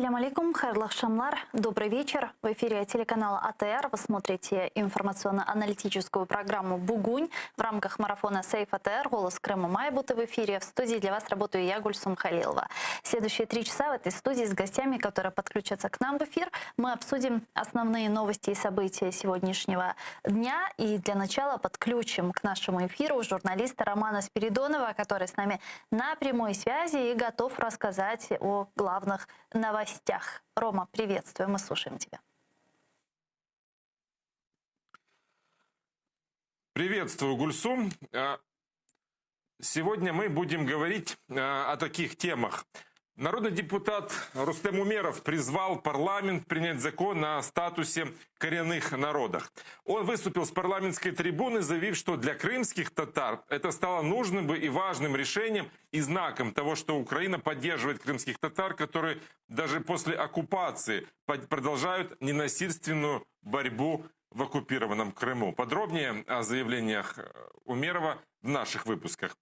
Ассаляму алейкум, хайрлах шамлар, добрый вечер. В эфире телеканала АТР. Вы смотрите информационно-аналитическую программу «Бугунь» в рамках марафона «Сейф АТР». «Голос Крыма» Майбута в эфире. В студии для вас работаю я, Гульсум Халилова. Следующие 3 часа в этой студии с гостями, которые подключатся к нам в эфир, мы обсудим основные новости и события сегодняшнего дня. И для начала подключим к нашему эфиру журналиста Романа Спиридонова, который с нами на прямой связи и готов рассказать о главных новостях. Рома, приветствую, мы слушаем тебя. Приветствую, Гульсум. Сегодня мы будем говорить о таких темах. Народный депутат Рустем Умеров призвал парламент принять закон о статусе коренных народов. Он выступил с парламентской трибуны, заявив, что для крымских татар это стало нужным и важным решением и знаком того, что Украина поддерживает крымских татар, которые даже после оккупации продолжают ненасильственную борьбу в оккупированном Крыму. Подробнее о заявлениях Умерова в наших выпусках.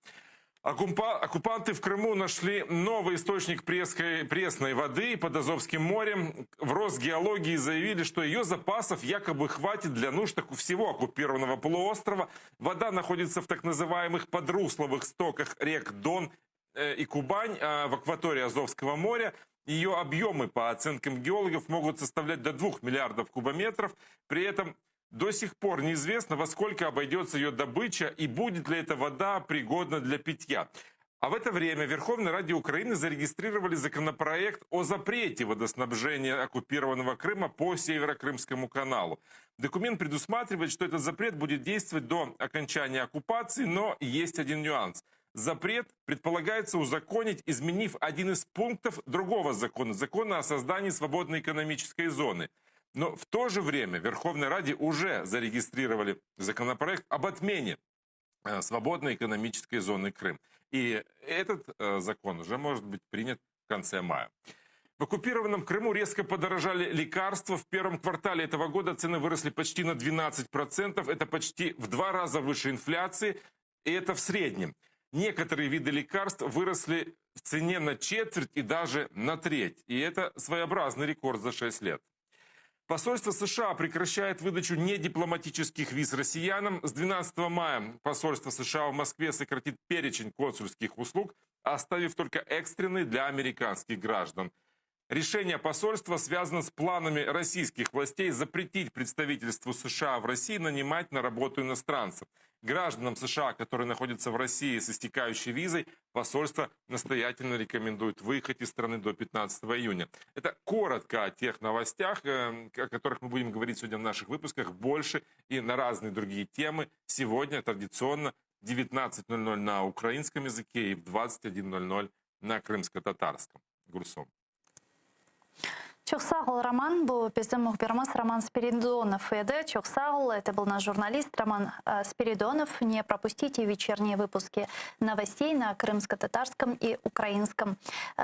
Оккупанты в Крыму нашли новый источник пресной воды под Азовским морем. В Росгеологии заявили, что ее запасов якобы хватит для нужд всего оккупированного полуострова. Вода находится в так называемых подрусловых стоках рек Дон и Кубань в акватории Азовского моря. Ее объемы, по оценкам геологов, могут составлять до 2 миллиардов кубометров. При этом до сих пор неизвестно, во сколько обойдется ее добыча и будет ли эта вода пригодна для питья. А в это время в Верховной Раде Украины зарегистрировали законопроект о запрете водоснабжения оккупированного Крыма по Северо-Крымскому каналу. Документ предусматривает, что этот запрет будет действовать до окончания оккупации, но есть один нюанс. Запрет предполагается узаконить, изменив один из пунктов другого закона, закона о создании свободной экономической зоны. Но в то же время в Верховной Раде уже зарегистрировали законопроект об отмене свободной экономической зоны Крым. И этот закон уже может быть принят в конце мая. В оккупированном Крыму резко подорожали лекарства. В первом квартале этого года цены выросли почти на 12%. Это почти в 2 раза выше инфляции. И это в среднем. Некоторые виды лекарств выросли в цене на четверть и даже на треть. И это своеобразный рекорд за 6 лет. Посольство США прекращает выдачу недипломатических виз россиянам. С 12 мая посольство США в Москве сократит перечень консульских услуг, оставив только экстренные для американских граждан. Решение посольства связано с планами российских властей запретить представительству США в России нанимать на работу иностранцев. Гражданам США, которые находятся в России с истекающей визой, посольство настоятельно рекомендует выехать из страны до 15 июня. Это коротко о тех новостях, о которых мы будем говорить сегодня в наших выпусках. Больше и на разные другие темы. Сегодня традиционно 19:00 на украинском языке и в 21:00 на крымско-татарском. Гурсом. Чоксагул Роман, был пиздемух Бермас Роман Спиридонов. Чоксагул, это был наш журналист Роман Спиридонов. Не пропустите вечерние выпуски новостей на крымско-татарском и украинском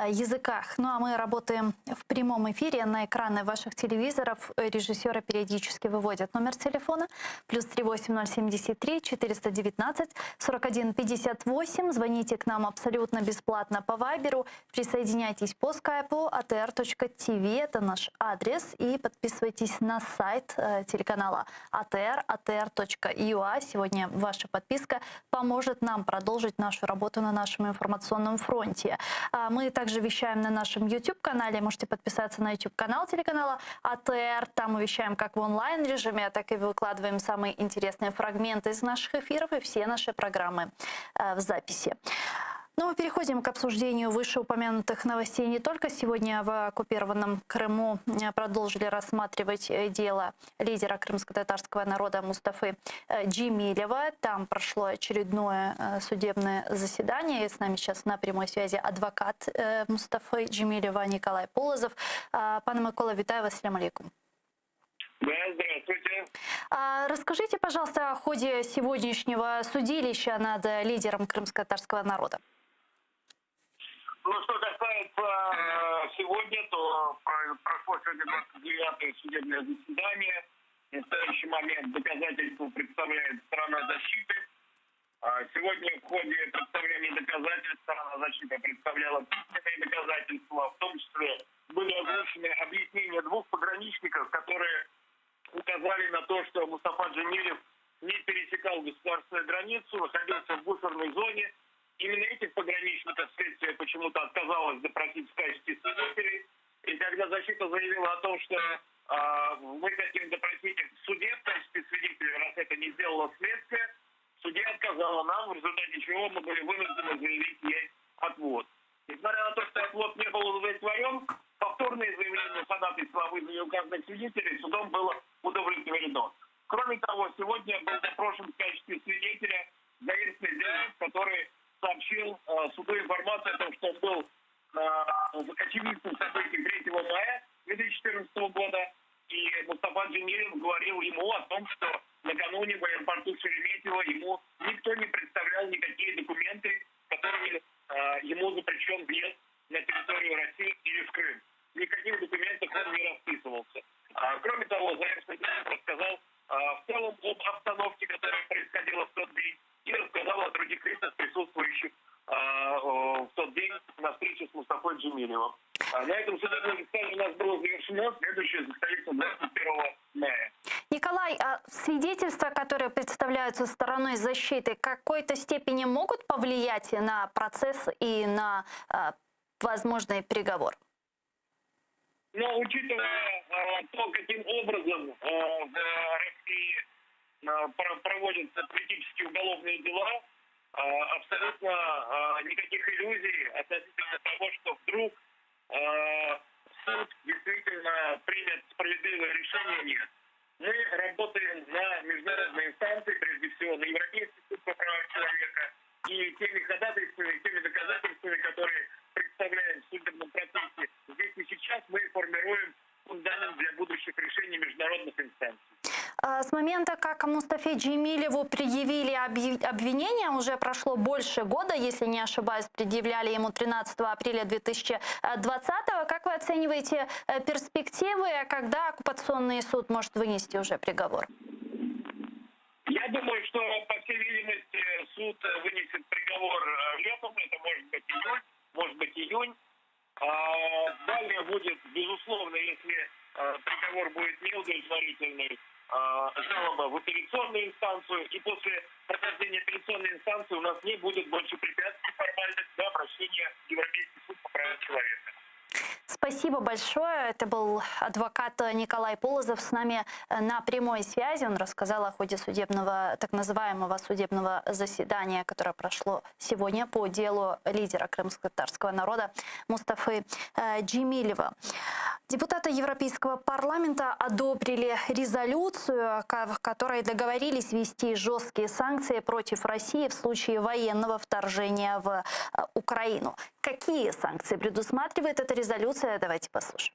языках. Ну а мы работаем в прямом эфире. На экраны ваших телевизоров режиссеры периодически выводят номер телефона +38 073 419 41 58. Звоните к нам абсолютно бесплатно по Вайберу. Присоединяйтесь по скайпу atr.tv. Это наш адрес. И подписывайтесь на сайт телеканала АТР, atr.ua. Сегодня ваша подписка поможет нам продолжить нашу работу на нашем информационном фронте. Мы также вещаем на нашем YouTube-канале. Можете подписаться на YouTube-канал телеканала АТР. Там мы вещаем как в онлайн-режиме, так и выкладываем самые интересные фрагменты из наших эфиров и все наши программы в записи. Ну, мы переходим к обсуждению вышеупомянутых новостей. Не только сегодня в оккупированном Крыму продолжили рассматривать дело лидера крымско-татарского народа Мустафы Джемилева. Там прошло очередное судебное заседание. И с нами сейчас на прямой связи адвокат Мустафы Джемилева Николай Полозов. Пане Микола, витаю вас, ассаляму алейкум. Да, здравствуйте. Расскажите, пожалуйста, о ходе сегодняшнего судилища над лидером крымско-татарского народа. Ну, что касается сегодня, то прошло сегодня 29-е судебное заседание. В настоящий момент доказательства представляет сторона защиты. Сегодня в ходе представления доказательств сторона защиты представляла письменные доказательства, в том числе были озвучены объяснения двух пограничников, которые указали на то, что Мустафа Джемилев не пересекал государственную границу, находился в буферной зоне. Именно этих пограничников следствие почему-то отказалось допросить в качестве свидетелей. И когда защита заявила о том, что мы хотим допросить их в суде в качестве свидетелей, раз это не сделало следствие, судья отказала нам, в результате чего мы были вынуждены заявить ей отвод. Несмотря на то, что отвод не был удовлетворен, повторное заявление ходатайства о вызове указанных свидетелей судом было удовлетворено. Кроме того, сегодня был допрошен в качестве свидетеля доверенный Зяев, который сообщил суду информацию о том, что он был очевидцем событий 3 мая 2014 года, и Мустафа Джемилев говорил ему о том, что накануне в аэропорту Шереметьево ему никто не представлял никакие документы, которыми ему запрещен въезд на территорию России или в Крым. В никаких документах он не расписывался. Кроме того, Зяев рассказал в целом об обстановке, которая происходила в тот день, и рассказал о других лицах, присутствующих в тот день на встрече с Мустафой Джемилевым. На этом судебное заседание у нас было завершено. Следующее состоится 21 мая. Николай, а свидетельства, которые представляются стороной защиты, в какой-то степени могут повлиять на процесс и на возможный приговор? Но учитывая то, каким образом в России проводятся политические уголовные дела, абсолютно никаких иллюзий относительно того, что вдруг суд действительно примет справедливое решение, нет. Мы работаем на международной инстанции, прежде всего на Европейский суд по правам человека, и теми ходатайствами, теми доказательствами, которые представляем в судебном процессе, здесь и сейчас мы формируем фундамент для будущих решений международных инстанций. С момента, как Мустафе Джемилеву предъявили обвинения, уже прошло больше года, если не ошибаюсь, предъявляли ему 13 апреля 2020-го. Как вы оцениваете перспективы, когда оккупационный суд может вынести уже приговор? Я думаю, что, по всей видимости, суд вынесет приговор летом, это может быть июль, может быть июнь. Далее будет, безусловно, если приговор будет неудовлетворительный, жалоба в апелляционную инстанцию, и после прохождения апелляционной инстанции у нас не будет больше препятствий формальных для обращения в Европейский суд по правам человека. Спасибо большое. Это был адвокат Николай Полозов с нами на прямой связи. Он рассказал о ходе судебного, так называемого судебного заседания, которое прошло сегодня по делу лидера крымско-татарского народа Мустафы Джемилева. Депутаты Европейского парламента одобрили резолюцию, в которой договорились ввести жесткие санкции против России в случае военного вторжения в Украину. Какие санкции предусматривает эта резолюция? Давайте послушаем.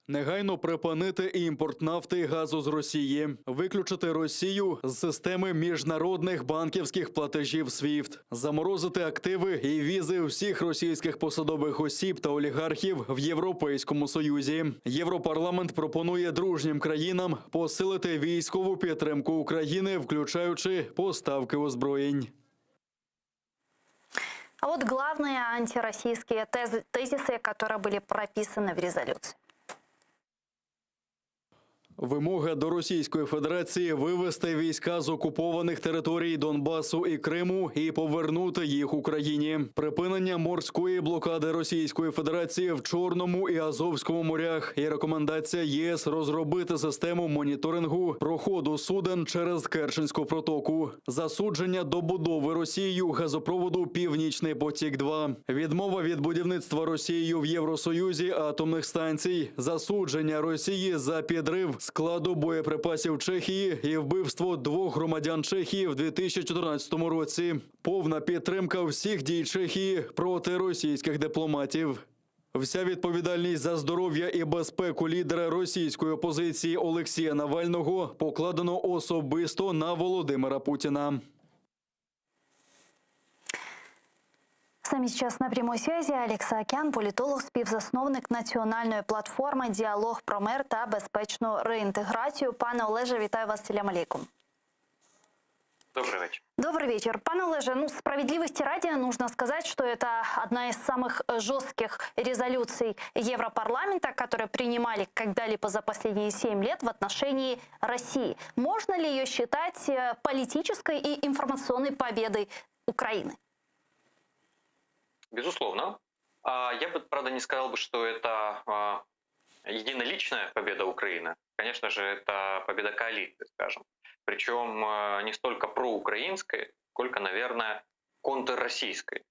Негайно припинити імпорт нафти і газу з Росії, виключити Росію з системи міжнародних банківських платежів SWIFT, заморозити активи і візи всіх російських посадових осіб та олігархів в Європейському Союзі. Європарламент пропонує дружнім країнам посилити військову підтримку України, включаючи поставки озброєнь. А вот главные антироссийские тезисы, которые были прописаны в резолюции. Вимога до Російської Федерації вивести війська з окупованих територій Донбасу і Криму і повернути їх Україні. Припинення морської блокади Російської Федерації в Чорному і Азовському морях і рекомендація ЄС розробити систему моніторингу проходу суден через Керченську протоку. Засудження добудови Росією газопроводу «Північний потік-2». Відмова від будівництва Росією в Євросоюзі атомних станцій. Засудження Росії за підрив складу боєприпасів Чехії і вбивство 2 громадян Чехії в 2014 році. Повна підтримка всіх дій Чехії проти російських дипломатів. Вся відповідальність за здоров'я і безпеку лідера російської опозиції Олексія Навального покладено особисто на Володимира Путіна. С нами сейчас на прямой связи Олег Саакян, політолог, співзасновник національної платформи «Діалог про мир та безпечну реінтеграцію». Пане Олеже, вітаю вас, салям алейкум. Добрый вечер. Добрый вечер. Пане Олеже, ну, справедливости ради нужно сказать, что это одна из самых жестких резолюций Европарламента, которые принимали когда-либо за последние 7 лет в отношении России. Можно ли ее считать политической и информационной победой Украины? Безусловно. Я бы, правда, не сказал бы, что это единоличная победа Украины. Конечно же, это победа коалиции, скажем. Причем не столько проукраинской, сколько, наверное, контрроссийской.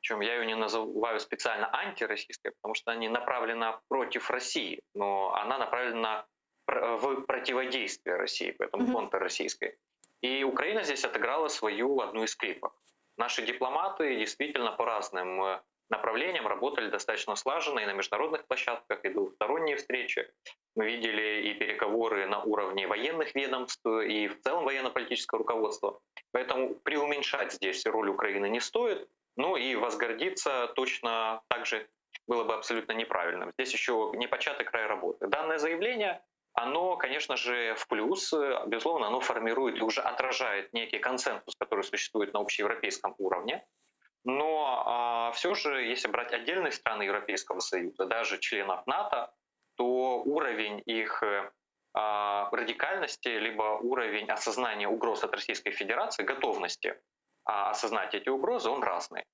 Причем я ее не называю специально антироссийской, потому что она не направлена против России, но она направлена в противодействие России, поэтому контрроссийской. И Украина здесь отыграла свою одну из скрипок. Наши дипломаты действительно по разным направлениям работали достаточно слаженно и на международных площадках, и двусторонние встречи. Мы видели и переговоры на уровне военных ведомств, и в целом военно-политического руководства. Поэтому преуменьшать здесь роль Украины не стоит, ну и возгордиться точно так же было бы абсолютно неправильным. Здесь еще не початый край работы. Данное заявление, оно, конечно же, в плюс, безусловно, оно формирует и уже отражает некий консенсус, который существует на общеевропейском уровне. Но все же, если брать отдельные страны Европейского Союза, даже членов НАТО, то уровень их радикальности, либо уровень осознания угроз от Российской Федерации, готовности осознать эти угрозы, он разный.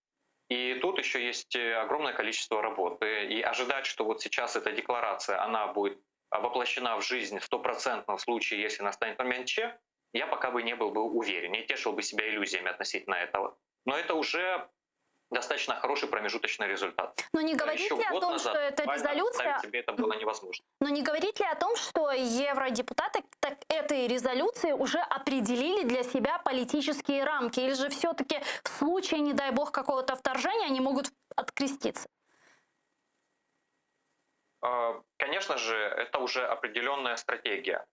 И тут еще есть огромное количество работы. И ожидать, что вот сейчас эта декларация, она будет воплощена в жизнь в 100% случае, если настанет момент Ч, я пока бы не был бы уверен, не тешил бы себя иллюзиями относительно этого. Но это уже достаточно хороший промежуточный результат. Но не говорит ли о том, что эта резолюция... себе это было невозможно. Но не говорит ли о том, что евродепутаты так этой резолюции уже определили для себя политические рамки? Или же все-таки в случае, не дай бог, какого-то вторжения они могут откреститься? Конечно же, это уже определенная стратегия.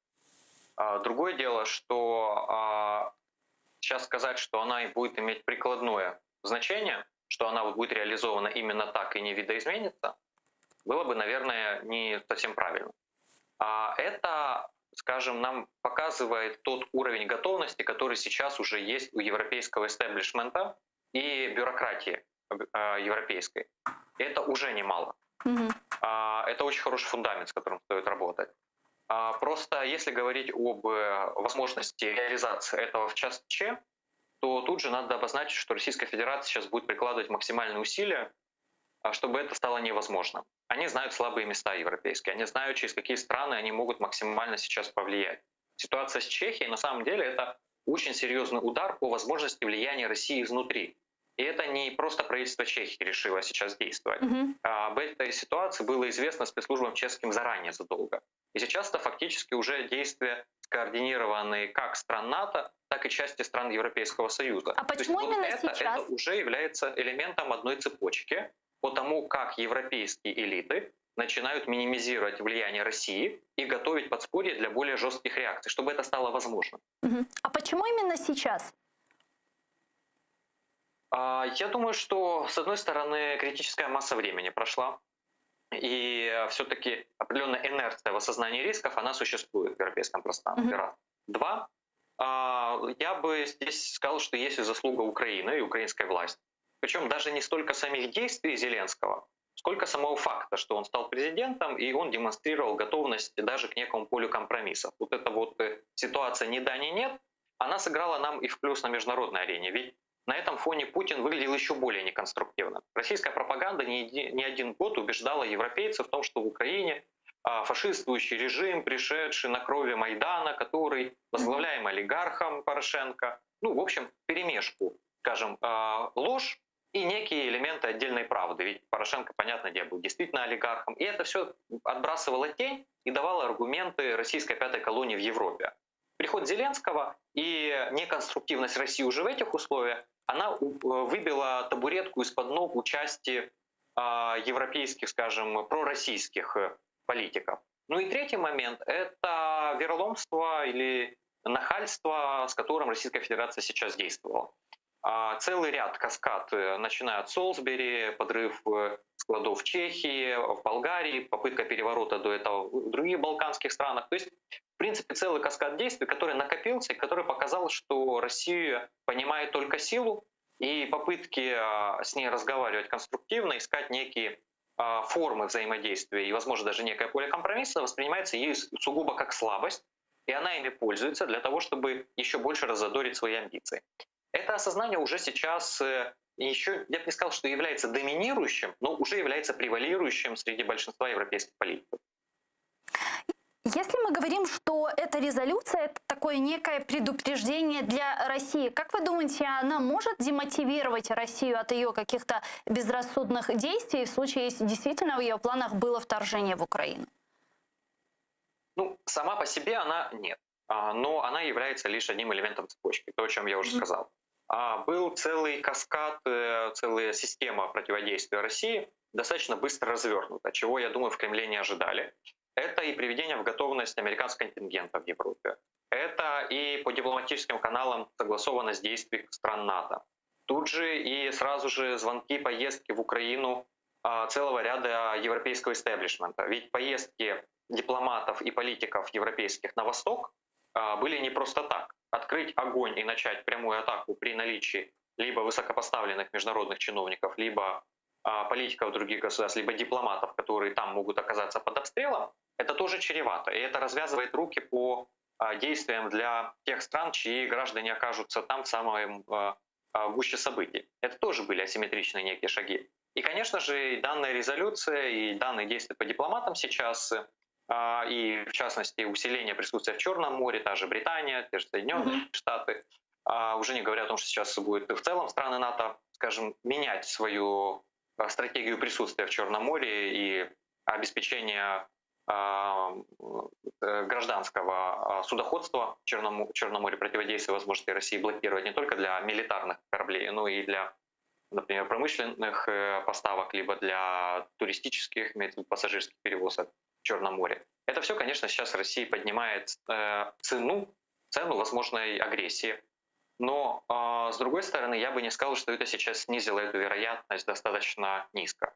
Другое дело, что сейчас сказать, что она будет иметь прикладное значение, что она будет реализована именно так и не видоизменится, было бы, наверное, не совсем правильно. Это, скажем, нам показывает тот уровень готовности, который сейчас уже есть у европейского истеблишмента и бюрократии европейской. Это уже немало. Это очень хороший фундамент, с которым стоит работать. Просто если говорить об возможности реализации этого в час Ч, то тут же надо обозначить, что Российская Федерация сейчас будет прикладывать максимальные усилия, чтобы это стало невозможным. Они знают слабые места европейские, они знают, через какие страны они могут максимально сейчас повлиять. Ситуация с Чехией, на самом деле, это очень серьезный удар по возможности влияния России изнутри. И это не просто правительство Чехии решило сейчас действовать. Об этой ситуации было известно спецслужбам чешским заранее задолго. И сейчас это фактически уже действия скоординированные как стран НАТО, так и части стран Европейского Союза. А почему именно сейчас? Это уже является элементом одной цепочки по тому, как европейские элиты начинают минимизировать влияние России и готовить подспорье для более жестких реакций, чтобы это стало возможным. А почему именно сейчас? Я думаю, что, с одной стороны, критическая масса времени прошла, и все-таки определенная инерция в осознании рисков, она существует в европейском пространстве. Раз. Два. Я бы здесь сказал, что есть и заслуга Украины и украинской власти. Причем даже не столько самих действий Зеленского, сколько самого факта, что он стал президентом, и он демонстрировал готовность даже к некому полю компромиссов. Вот эта вот ситуация ни да, ни нет, она сыграла нам и в плюс на международной арене. Ведь на этом фоне Путин выглядел еще более неконструктивно. Российская пропаганда не один год убеждала европейцев в том, что в Украине фашистующий режим, пришедший на крови Майдана, который возглавляем олигархом Порошенко. Ну, в общем, перемешку, скажем, ложь и некие элементы отдельной правды. Ведь Порошенко, понятное дело, был действительно олигархом. И это все отбрасывало тень и давало аргументы российской пятой колонии в Европе. Приход Зеленского и неконструктивность России уже в этих условиях, она выбила табуретку из-под ног у части европейских, скажем, пророссийских политиков. Ну и третий момент – это вероломство или нахальство, с которым Российская Федерация сейчас действовала. Целый ряд каскад, начиная от Солсбери, подрыв складов в Чехии, в Болгарии, попытка переворота до этого в других балканских странах. То есть в принципе, целый каскад действий, который накопился и который показал, что Россия понимает только силу, и попытки с ней разговаривать конструктивно, искать некие формы взаимодействия и, возможно, даже некое поле компромисса воспринимается ею сугубо как слабость, и она ими пользуется для того, чтобы еще больше раззадорить свои амбиции. Это осознание уже сейчас еще, я бы не сказал, что является доминирующим, но уже является превалирующим среди большинства европейских политиков. Если мы говорим, что эта резолюция – это такое некое предупреждение для России, как вы думаете, она может демотивировать Россию от ее каких-то безрассудных действий в случае, если действительно в ее планах было вторжение в Украину? Ну, сама по себе она нет, но она является лишь одним элементом цепочки, то, о чем я уже сказал. Был целый каскад, целая система противодействия России, достаточно быстро развернута, чего, я думаю, в Кремле не ожидали. Это и приведение в готовность американского контингента в Европе. Это и по дипломатическим каналам согласованность действий стран НАТО. Тут же и сразу же звонки, поездки в Украину целого ряда европейского истеблишмента. Ведь поездки дипломатов и политиков европейских на восток были не просто так. Открыть огонь и начать прямую атаку при наличии либо высокопоставленных международных чиновников, либо политиков других государств, либо дипломатов, которые там могут оказаться под обстрелом, это тоже чревато. И это развязывает руки по действиям для тех стран, чьи граждане окажутся там в самом гуще событий. Это тоже были асимметричные некие шаги. И, конечно же, и данная резолюция, и данные действия по дипломатам сейчас, и, в частности, усиление присутствия в Черном море, та же Британия, те же Соединенные Штаты, уже не говоря о том, что сейчас будет в целом страны НАТО, скажем, менять свою стратегию присутствия в Черном море и обеспечения гражданского судоходства в Черном море, противодействия возможности России блокировать не только для милитарных кораблей, но и для, например, промышленных поставок, либо для туристических, имеется в виду пассажирских перевозок в Черном море. Это все, конечно, сейчас России поднимает цену возможной агрессии. Но, с другой стороны, я бы не сказал, что это сейчас снизило эту вероятность достаточно низко.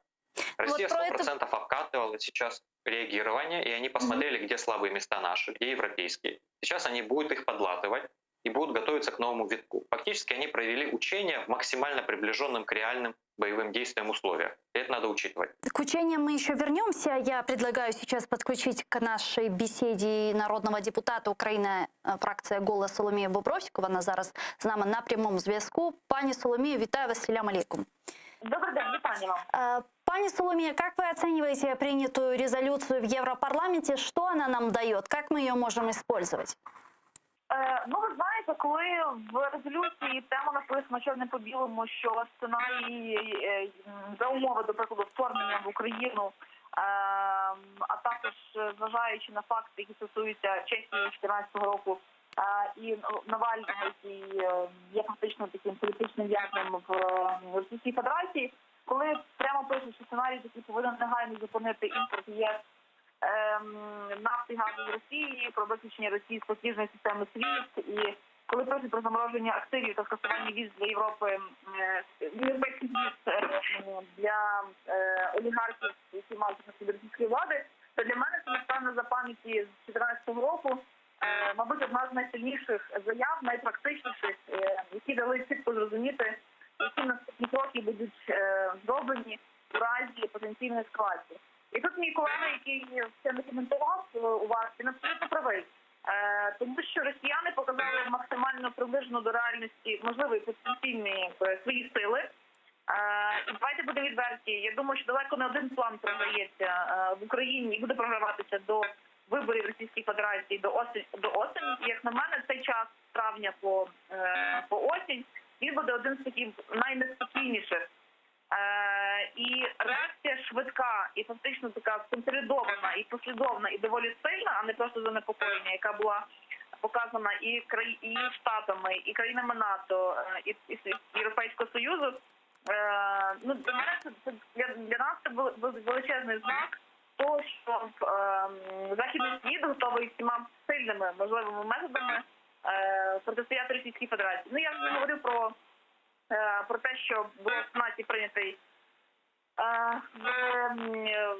Россия 100% обкатывала сейчас реагирование, и они посмотрели, где слабые места наши, где европейские. Сейчас они будут их подлатывать и будут готовиться к новому витку. Фактически они провели учения в максимально приближенным к реальным боевым действиям условиях. И это надо учитывать. К учениям мы еще вернемся. Я предлагаю сейчас подключить к нашей беседе народного депутата України фракція «Голос» Соломію Бобровську. Вона зараз з нами на прямому зв'язку. Пані Соломію, вітаю вас, салям алейкум. Добрый день, вітання вам. Пани Соломия, как вы оцениваете принятую резолюцию в Европарламенте? Что она нам дает? Как мы ее можем использовать? Ну, ви знаєте, коли в резолюції тема написано чорним по білому, що сценарії за умови, до прикладу, вторгнення в Україну, а також зважаючи на факти, які стосуються Чехії 2014 року, і Навального, який є фактично таким політичним в'язнем в Російській Федерації, коли прямо пишуть, що сценарій такий повинен негайно зупинити імпорт ЄС нафти і газу з Росії, про виключення Росії з платіжної системи SWIFT, і коли просять про замороження активів та скасування віз для Європи, європейських віз для олігархів, які мають на собі російської влади, то для мене це настане за пам'яті з 2014 року, мабуть, одна з найсильніших заяв, найпрактичніших, які дали чітко зрозуміти, які наступні кроки будуть зроблені у разі потенційної ескалації. І тут мій колега, який це не коментував у вас, він абсолютно правий. Тому що росіяни показали максимально приближено до реальності можливої потенційні свої сили. І давайте будемо відверті. Я думаю, що далеко не один план програється в Україні і буде програватися до виборів Російської Федерації до осені. І, як на мене, цей час з травня по осінь, він буде один з таких найнеспокійніших. І реакція швидка і фактично така консолідована, і послідовна, і доволі сильна, а не просто занепокоєння, яка була показана і Штатами, і країнами НАТО, і Європейського Союзу. Ну, для нас це величезний знак того, що Західний світ готовий всіма сильними можливими методами протистояти Російській Федерації. Ну, я вже не говорив про те, що було в Сенаті прийнятий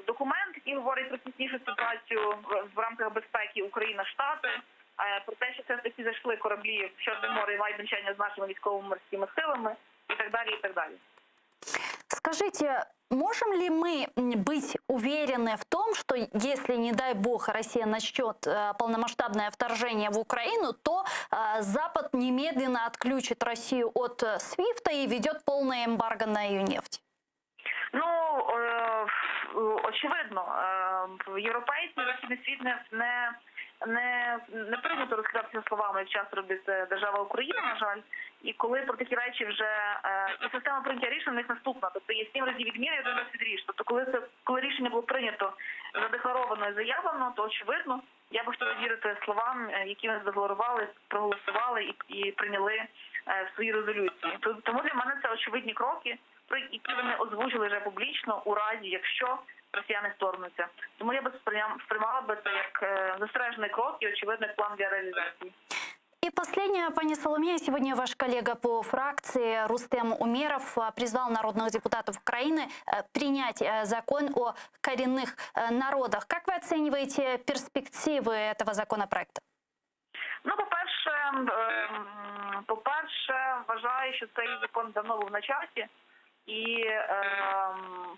документ, який говорить про тіснішу співпрацю в рамках безпеки Україна-Штати, про те, що це таки зайшли кораблі в Чорне море і мають навчання з нашими військово-морськими силами і так далі, і так далі. Скажите, можем ли мы быть уверены в том, что если, не дай бог, Россия начнет полномасштабное вторжение в Украину, то Запад немедленно отключит Россию от СВИФТа и ведет полное эмбарго на ее нефть? Ну, очевидно, європейці, західний світ не прийнято розкидатися словами, як часто робить держава Україна, на жаль. І коли про такі речі вже і система прийняття рішень у них наступна, тобто є 7 разів відміна і 1 раз відріж. Тобто коли рішення було прийнято, задекларовано і заявлено, то очевидно, я би хотіла вірити словам, які вони задекларували, проголосували і прийняли в своїй резолюції. Тому для мене це очевидні кроки, які вони озвучили вже публічно у разі, якщо росіяни вторгнуться. Тому я би сприймала би це як застережений крок і очевидний план для реалізації. И последнее, пани Соломея. Сегодня ваш коллега по фракции Рустем Умеров призвал народных депутатов Украины принять закон о коренных народах. Как вы оцениваете перспективы этого законопроекта? Ну, по-перше, вважаю, що цей закон давно був на часі. І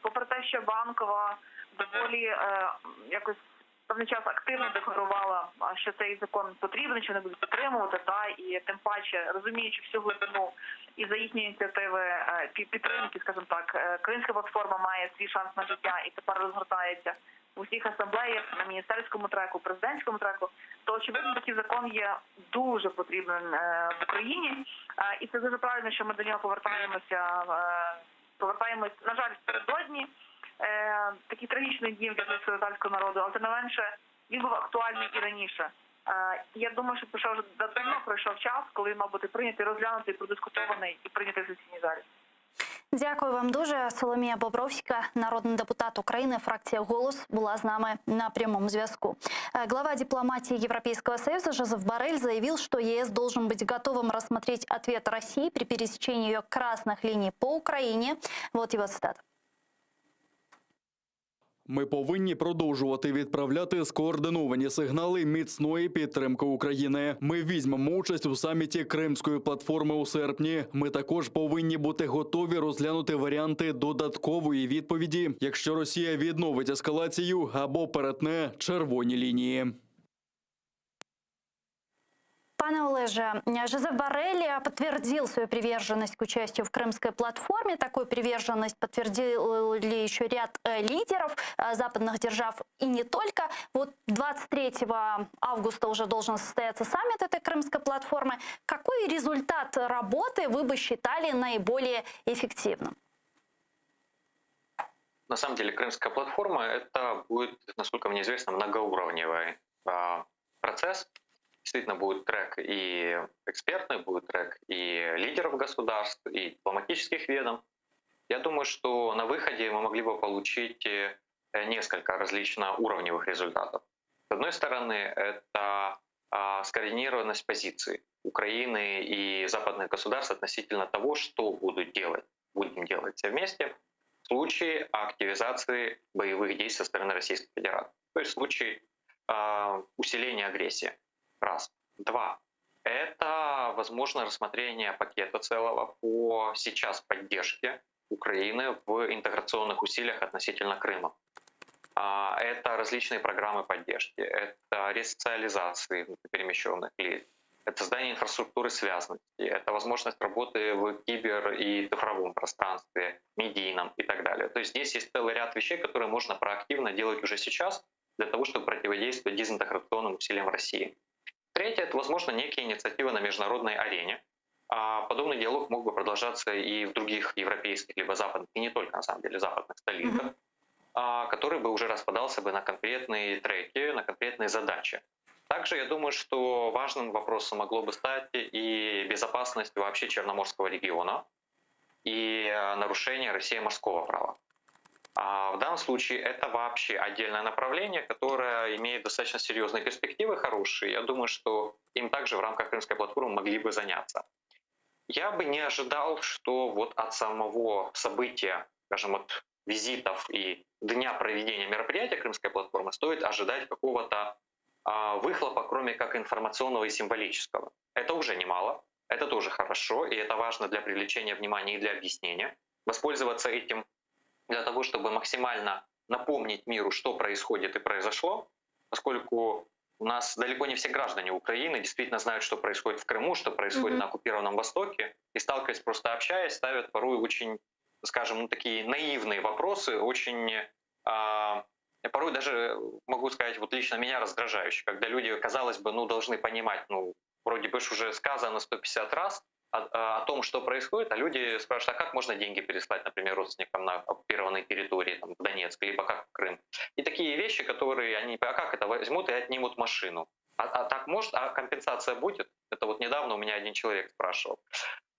попри те, що Банкова доволі якось певний час активно декларувала, що цей закон потрібен, що не будуть підтримувати, і тим паче, розуміючи всю глибину і за їхні ініціативи підтримки, скажімо так, Кримська платформа має свій шанс на життя і тепер розгортається у всіх асамблеях, на міністерському треку, президентському треку, то, очевидно, такий закон є дуже потрібним в Україні. І це дуже правильно, що ми до нього повертаємось, на жаль, напередодні такі трагічні дні для татарського народу, але тим не менше він був актуальний і раніше. Я думаю, що давно пройшов час, коли він мав бути прийнятий, розглянутий, продискутований і прийнятий в сесійній залі. Дякую вам дуже. Соломія Бобровська, народний депутат України, фракція «Голос», була з нами на прямом зв'язку. Глава дипломатии Европейского Союза Жозеф Боррель заявил, что ЕС должен быть готовым рассмотреть ответ России при пересечении ее красных линий по Украине. Вот его цитата. Ми повинні продовжувати відправляти скоординовані сигнали міцної підтримки України. Ми візьмемо участь у саміті Кримської платформи у серпні. Ми також повинні бути готові розглянути варіанти додаткової відповіді, якщо Росія відновить ескалацію або перетне червоні лінії. Пане Олеже, Жозеф Боррель подтвердил свою приверженность к участию в Крымской платформе. Такую приверженность подтвердили еще ряд лидеров западных держав и не только. Вот 23 августа уже должен состояться саммит этой Крымской платформы. Какой результат работы вы бы считали наиболее эффективным? На самом деле Крымская платформа — это будет, насколько мне известно, многоуровневый процесс. Действительно будет трек и экспертный, будет трек и лидеров государств, и дипломатических ведомств. Я думаю, что на выходе мы могли бы получить несколько различноуровневых результатов. С одной стороны, это скоординированность позиций Украины и западных государств относительно того, что будем делать все вместе в случае активизации боевых действий со стороны Российской Федерации. То есть в случае усиления агрессии. Раз. Два. Это, возможно, рассмотрение пакета целого по сейчас поддержке Украины в интеграционных усилиях относительно Крыма. Это различные программы поддержки, это ресоциализации перемещенных лиц, это создание инфраструктуры связанности, это возможность работы в кибер- и цифровом пространстве, медийном и так далее. То есть здесь есть целый ряд вещей, которые можно проактивно делать уже сейчас для того, чтобы противодействовать дезинтеграционным усилиям России. Третье — это, возможно, некие инициативы на международной арене. Подобный диалог мог бы продолжаться и в других европейских, либо западных, и не только, на самом деле, западных столицах, который бы уже распадался бы на конкретные треки, на конкретные задачи. Также я думаю, что важным вопросом могло бы стать и безопасность вообще Черноморского региона, и нарушение России морского права. В данном случае это вообще отдельное направление, которое имеет достаточно серьезные перспективы, хорошие. Я думаю, что им также в рамках Крымской платформы могли бы заняться. Я бы не ожидал, что вот от самого события, скажем, от визитов и дня проведения мероприятия Крымской платформы стоит ожидать какого-то выхлопа, кроме как информационного и символического. Это уже немало, это тоже хорошо, и это важно для привлечения внимания и для объяснения. Воспользоваться этим для того, чтобы максимально напомнить миру, что происходит и произошло, поскольку у нас далеко не все граждане Украины действительно знают, что происходит в Крыму, что происходит на оккупированном Востоке, и, сталкиваясь, просто общаясь, ставят порой очень, скажем, ну, такие наивные вопросы, очень, порой даже, могу сказать, вот лично меня раздражающие, когда люди, казалось бы, ну, должны понимать, ну, вроде бы уже сказано 150 раз о том, что происходит, а люди спрашивают, а как можно деньги переслать, например, родственникам на оккупированной территории, там, в Донецк, либо как в Крым. И такие вещи, которые они, а как это, возьмут и отнимут машину. А так может, а компенсация будет? Это вот недавно у меня один человек спрашивал.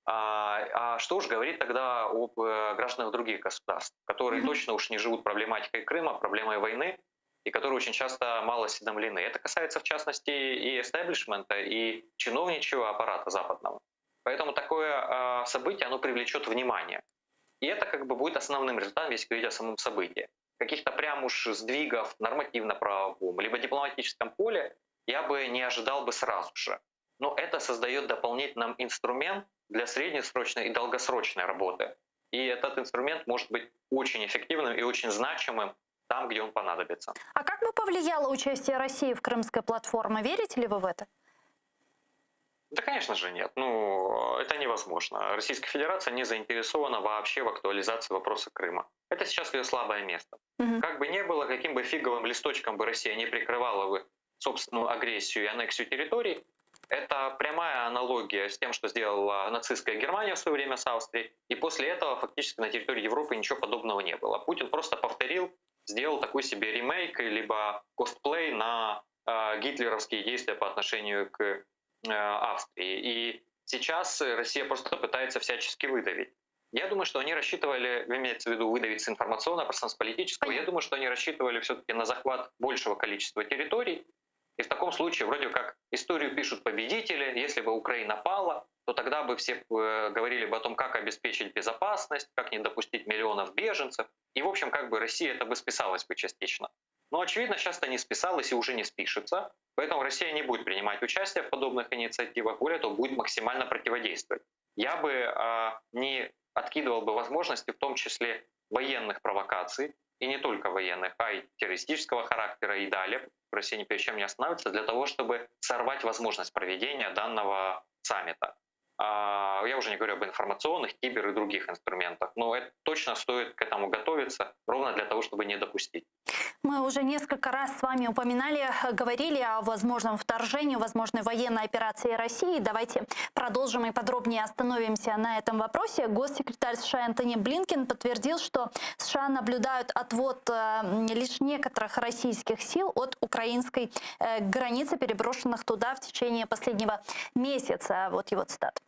А что уж говорить тогда об гражданах других государств, которые точно уж не живут проблематикой Крыма, проблемой войны, и которые очень часто мало осведомлены. Это касается, в частности, и эстеблишмента, и чиновничьего аппарата западного. Поэтому такое событие, оно привлечет внимание. И это как бы будет основным результатом, если говорить о самом событии. Каких-то прям уж сдвигов нормативно-правовом, либо дипломатическом поле я бы не ожидал бы сразу же. Но это создает дополнительный инструмент для среднесрочной и долгосрочной работы. И этот инструмент может быть очень эффективным и очень значимым там, где он понадобится. А как бы повлияло участие России в Крымской платформе? Верите ли вы в это? Да, конечно же, нет. Ну, это невозможно. Российская Федерация не заинтересована вообще в актуализации вопроса Крыма. Это сейчас ее слабое место. Как бы ни было, каким бы фиговым листочком бы Россия не прикрывала бы собственную агрессию и аннексию территорий, это прямая аналогия с тем, что сделала нацистская Германия в свое время с Австрией. И после этого фактически на территории Европы ничего подобного не было. Путин просто повторил, сделал такой себе ремейк, либо косплей на гитлеровские действия по отношению к Австрии. И сейчас Россия просто пытается всячески выдавить. Я думаю, что они рассчитывали, имеется в виду выдавить с информационного, с политического, я думаю, что они рассчитывали все-таки на захват большего количества территорий. И в таком случае вроде как историю пишут победители. Если бы Украина пала, то тогда бы все говорили бы о том, как обеспечить безопасность, как не допустить миллионов беженцев. И, в общем, как бы Россия это бы списалась бы частично. Но, очевидно, сейчас это не списалось и уже не спишется. Поэтому Россия не будет принимать участие в подобных инициативах, более того, будет максимально противодействовать. Я бы не откидывал бы возможности, в том числе военных провокаций, и не только военных, а и террористического характера и далее. Россия ни перед чем не останавливается для того, чтобы сорвать возможность проведения данного саммита. Я уже не говорю об информационных, кибер и других инструментах, но это точно стоит к этому готовиться, ровно для того, чтобы не допустить. Мы уже несколько раз с вами упоминали, говорили о возможном вторжении, возможной военной операции России. Давайте продолжим и подробнее остановимся на этом вопросе. Госсекретарь США Антони Блинкен подтвердил, что США наблюдают отвод лишь некоторых российских сил от украинской границы, переброшенных туда в течение последнего месяца. Вот его цитата.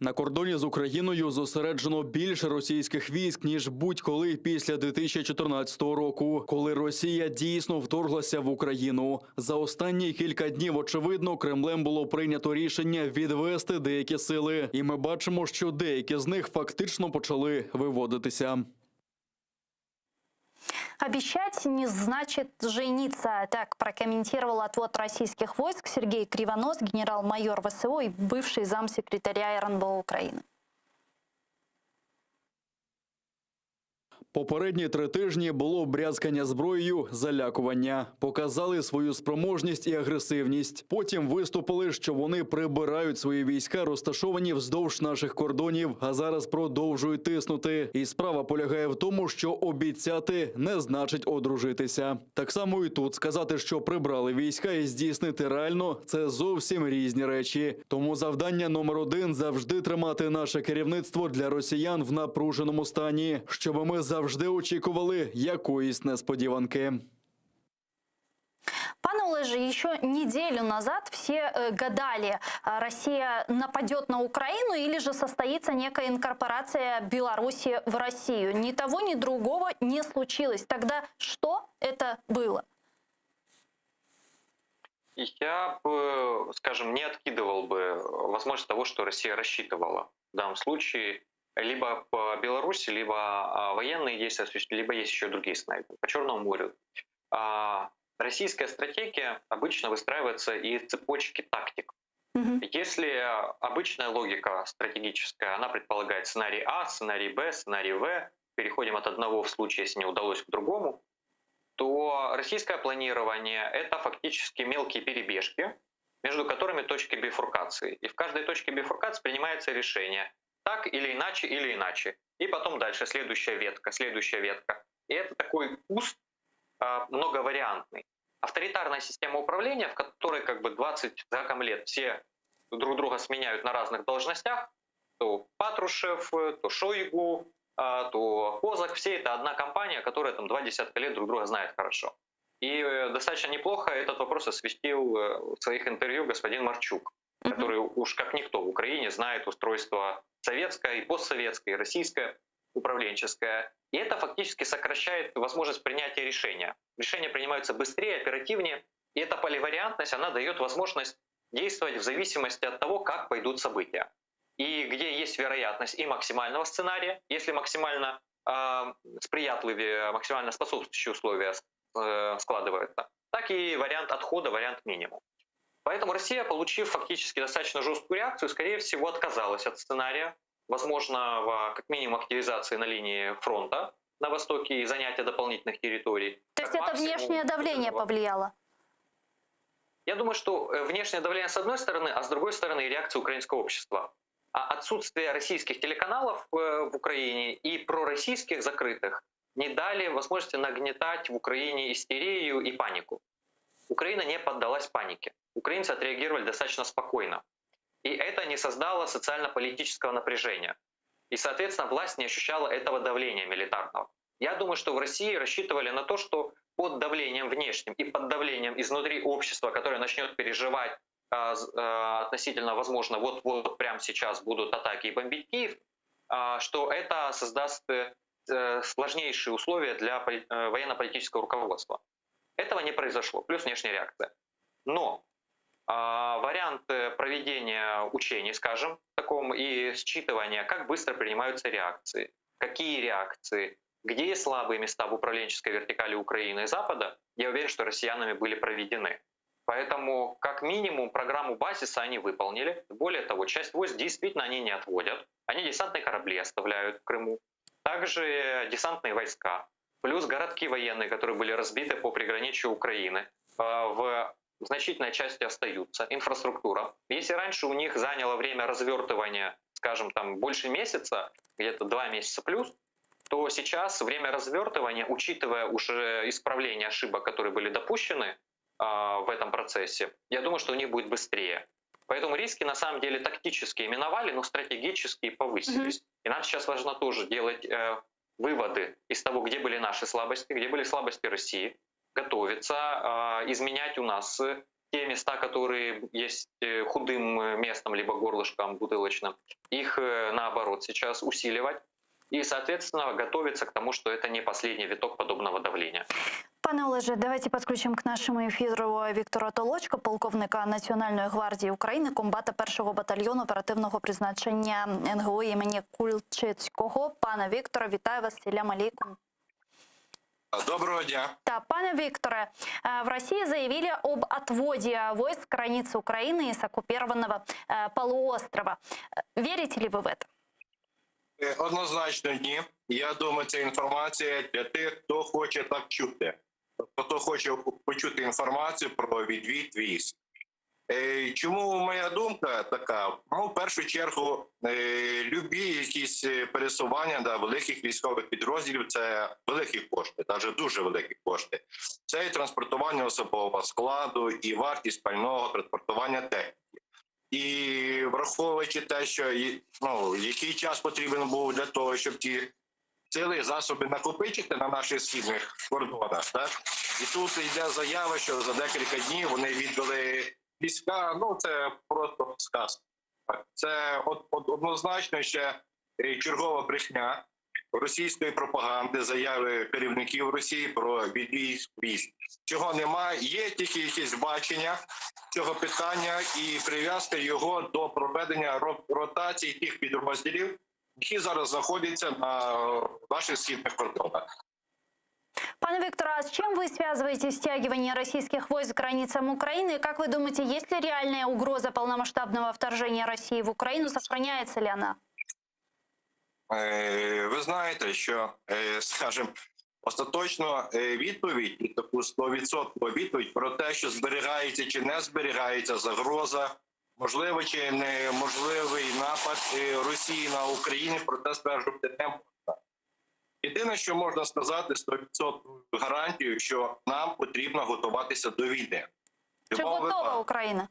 На кордоні з Україною зосереджено більше російських військ, ніж будь-коли після 2014 року, коли Росія дійсно вторглася в Україну. За останні кілька днів, очевидно, Кремлем було прийнято рішення відвести деякі сили. І ми бачимо, що деякі з них фактично почали виводитися. Обещать не значит жениться. Так прокомментировал отвод российских войск Сергей Кривонос, генерал-майор ВСУ и бывший замсекретаря РНБО Украины. Попередні 3 тижні було брязкання зброєю, залякування. Показали свою спроможність і агресивність. Потім виступили, що вони прибирають свої війська, розташовані вздовж наших кордонів, а зараз продовжують тиснути. І справа полягає в тому, що обіцяти не значить одружитися. Так само і тут сказати, що прибрали війська і здійснити реально – це зовсім різні речі. Тому завдання номер 1 – завжди тримати наше керівництво для росіян в напруженому стані, щоб ми завжди очікували якоїсь несподіванки. Пане Олеже, еще неделю назад все гадали, Россия нападет на Украину или же состоится некая инкорпорация Беларуси в Россию. Ни того, ни другого не случилось. Тогда что это было? Я бы, скажем, не откидывал бы возможность того, что Россия рассчитывала в данном случае либо по Беларуси, либо военные действия, либо есть еще другие сценарии. По Черному морю. Российская стратегия обычно выстраивается из цепочки тактик. Мгм. Если обычная логика стратегическая, она предполагает сценарий А, сценарий Б, сценарий В, переходим от одного в случае, если не удалось, к другому, то российское планирование — это фактически мелкие перебежки, между которыми точки бифуркации. И в каждой точке бифуркации принимается решение так или иначе, или иначе. И потом дальше следующая ветка, следующая ветка. И это такой куст многовариантный. Авторитарная система управления, в которой как бы 20 с гаком лет все друг друга сменяют на разных должностях, то Патрушев, то Шойгу, то Козак, все это одна компания, которая там 20 лет друг друга знает хорошо. И достаточно неплохо этот вопрос осветил в своих интервью господин Марчук, который уж как никто в Украине знает устройство советское и постсоветское, и российское, управленческое. И это фактически сокращает возможность принятия решения. Решения принимаются быстрее, оперативнее. И эта поливариантность, она дает возможность действовать в зависимости от того, как пойдут события. И где есть вероятность и максимального сценария, если максимально сприятливые, максимально способствующие условия складываются, так и вариант отхода, вариант минимум. Поэтому Россия, получив фактически достаточно жесткую реакцию, скорее всего отказалась от сценария возможного как минимум активизации на линии фронта на востоке и занятия дополнительных территорий. То есть это внешнее давление повлияло? Я думаю, что внешнее давление с одной стороны, а с другой стороны и реакция украинского общества. А отсутствие российских телеканалов в Украине и пророссийских закрытых не дали возможности нагнетать в Украине истерию и панику. Украина не поддалась панике. Украинцы отреагировали достаточно спокойно. И это не создало социально-политического напряжения. И, соответственно, власть не ощущала этого давления милитарного. Я думаю, что в России рассчитывали на то, что под давлением внешним и под давлением изнутри общества, которое начнет переживать относительно, возможно, вот прямо сейчас будут атаки и бомбить Киев, что это создаст сложнейшие условия для военно-политического руководства. Этого не произошло, плюс внешняя реакция. Но вариант проведения учений, скажем, таком и считывания, как быстро принимаются реакции, какие реакции, где есть слабые места в управленческой вертикали Украины и Запада, я уверен, что россиянами были проведены. Поэтому, как минимум, программу базиса они выполнили. Более того, часть войск действительно они не отводят. Они десантные корабли оставляют в Крыму. Также десантные войска. Плюс городки военные, которые были разбиты по приграничью Украины, в значительной части остаются. Инфраструктура. Если раньше у них заняло время развертывания, скажем, там больше месяца, где-то 2 месяца плюс, то сейчас время развертывания, учитывая уже исправление ошибок, которые были допущены в этом процессе, я думаю, что у них будет быстрее. Поэтому риски на самом деле тактические миновали, но стратегические повысились. И нам сейчас важно тоже делать выводы из того, где были наши слабости, где были слабости России, готовиться, изменять у нас те места, которые есть худым местом, либо горлышком бутылочным, их наоборот сейчас усиливать. И, соответственно, готовиться к тому, что это не последний виток подобного давления. Пане Олеже, давайте підключимо к нашому ефіру Віктора Толочка, полковника Національної гвардії України, комбата 1-го батальйону оперативного призначення НГУ імені Кульчицького. Пане Вікторе, вітаю вас, селям алейкум. Доброго дня. Да, пане Викторе, в России заявили об отводе войск с границы Украины из оккупированного полуострова. Верите ли вы в это? Однозначно ні. Я думаю, це інформація для тих, хто хоче так чути. Тобто, хто хоче почути інформацію про відвід військ. Чому моя думка така? Ну, в першу чергу, любі якісь пересування великих військових підрозділів – це великі кошти, навіть дуже великі кошти. Це і транспортування особового складу, і вартість пального, транспортування техніки. І враховуючи те, що який час потрібен був для того, щоб ті сили і засоби накопичити на наших східних кордонах, так? І тут йде заява, що за декілька днів вони віддали війська, це просто сказка. Це однозначно ще чергова брехня російської пропаганди, заяви керівників Росії про відвід військ. Чого немає, є тільки якесь бачення цього питання і прив'язка його до проведення ротації тих підрозділів, які зараз знаходяться на наших східних кордонах. Пане Виктор, а с чем вы связываете стягивание российских войск к границам Украины? И как вы думаете, есть ли реальная угроза полномасштабного вторжения России в Украину? Сохраняется ли она? Ви знаєте, що, скажімо, остаточно відповідь, і таку 100% відповідь про те, що зберігається чи не зберігається загроза, можливо чи неможливий напад Росії на Україну, про це стверджувати не можна. Єдине, що можна сказати 100% гарантію, що нам потрібно готуватися до війни. Чи готова Україна?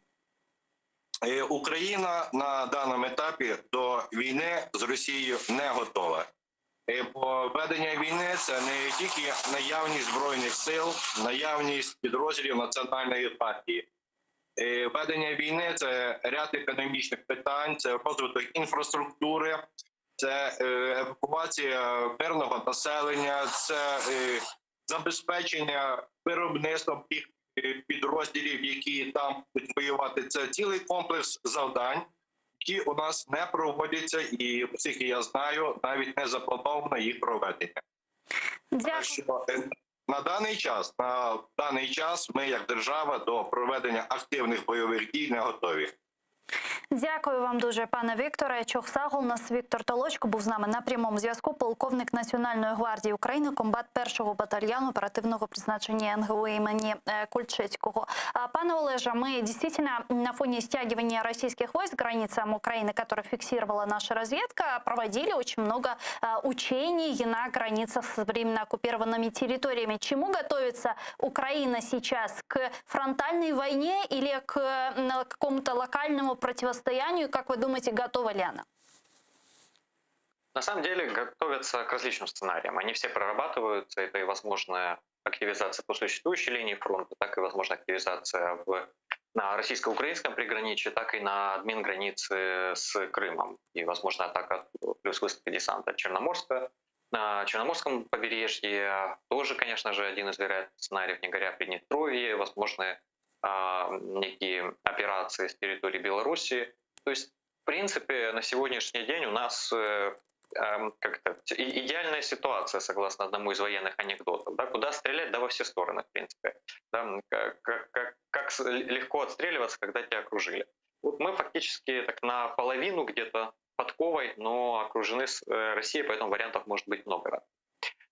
Україна на даному етапі до війни з Росією не готова. Бо ведення війни – це не тільки наявність збройних сил, наявність підрозділів Національної гвардії. Ведення війни – це ряд економічних питань, це розвиток інфраструктури, це евакуація мирного населення, це забезпечення виробництвом тих підрозділів, які там будуть воювати. Це цілий комплекс завдань, які у нас не проводяться, і, оскільки я знаю, навіть не заплановано їх проведення. Що на даний час ми, як держава, до проведення активних бойових дій не готові. Дякую вам дуже, пане Вікторе. Чохсагул, у нас Віктор Толочко був з нами на прямому зв'язку, полковник Національної гвардії України, комбат 1-го батальйону оперативного призначення НГУ імені Кульчицького. Пане Олеже, мы действительно на фоне стягивания российских войск к границам Украины, которое фиксировала наша разведка, проводили очень много учений на границах с временно оккупированными территориями. Чему готовится Украина сейчас? К фронтальной войне или к какому-то локальному противостоянию? Как вы думаете, готова ли она? На самом деле готовятся к различным сценариям. Они все прорабатываются. Это и возможная активизация по существующей линии фронта, так и возможная активизация на российско-украинском приграничье, так и на админгранице с Крымом. И, возможно, атака плюс высадка десанта Черноморска. На Черноморском побережье тоже, конечно же, один из вероятных сценариев, не говоря о Приднестровье, возможны некие операции с территории Беларуси. То есть, в принципе, на сегодняшний день у нас как-то идеальная ситуация, согласно одному из военных анекдотов. Да, куда стрелять, да во все стороны, в принципе. Да, как легко отстреливаться, когда тебя окружили. Вот мы фактически так наполовину где-то подковой, но окружены Россией, поэтому вариантов может быть много.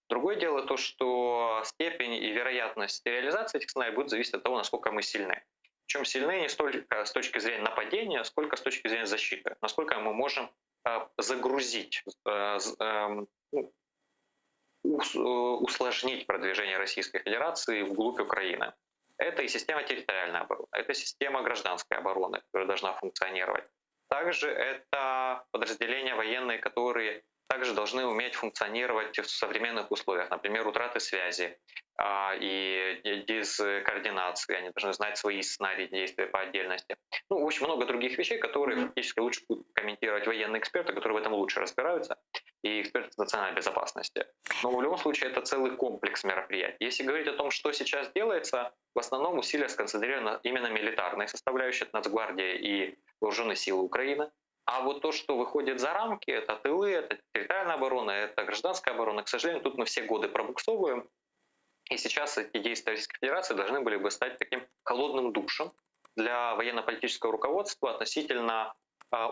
Другое дело то, что степень и вероятность реализации этих сценариев будет зависеть от того, насколько мы сильны. Причем сильны не столько с точки зрения нападения, сколько с точки зрения защиты. Насколько мы можем загрузить, усложнить продвижение Российской Федерации вглубь Украины. Это и система территориальной обороны, это система гражданской обороны, которая должна функционировать. Также это подразделения военные, которые также должны уметь функционировать в современных условиях, например, утраты связи и дискоординации, они должны знать свои сценарии действия по отдельности. Ну, очень много других вещей, которые фактически лучше будут комментировать военные эксперты, которые в этом лучше разбираются, и эксперты национальной безопасности. Но в любом случае это целый комплекс мероприятий. Если говорить о том, что сейчас делается, в основном усилия сконцентрированы именно милитарной составляющей, это Нацгвардия и вооруженные силы Украины. А вот то, что выходит за рамки, это тылы, это территориальная оборона, это гражданская оборона. К сожалению, тут мы все годы пробуксовываем. И сейчас эти действия Российской Федерации должны были бы стать таким холодным душем для военно-политического руководства относительно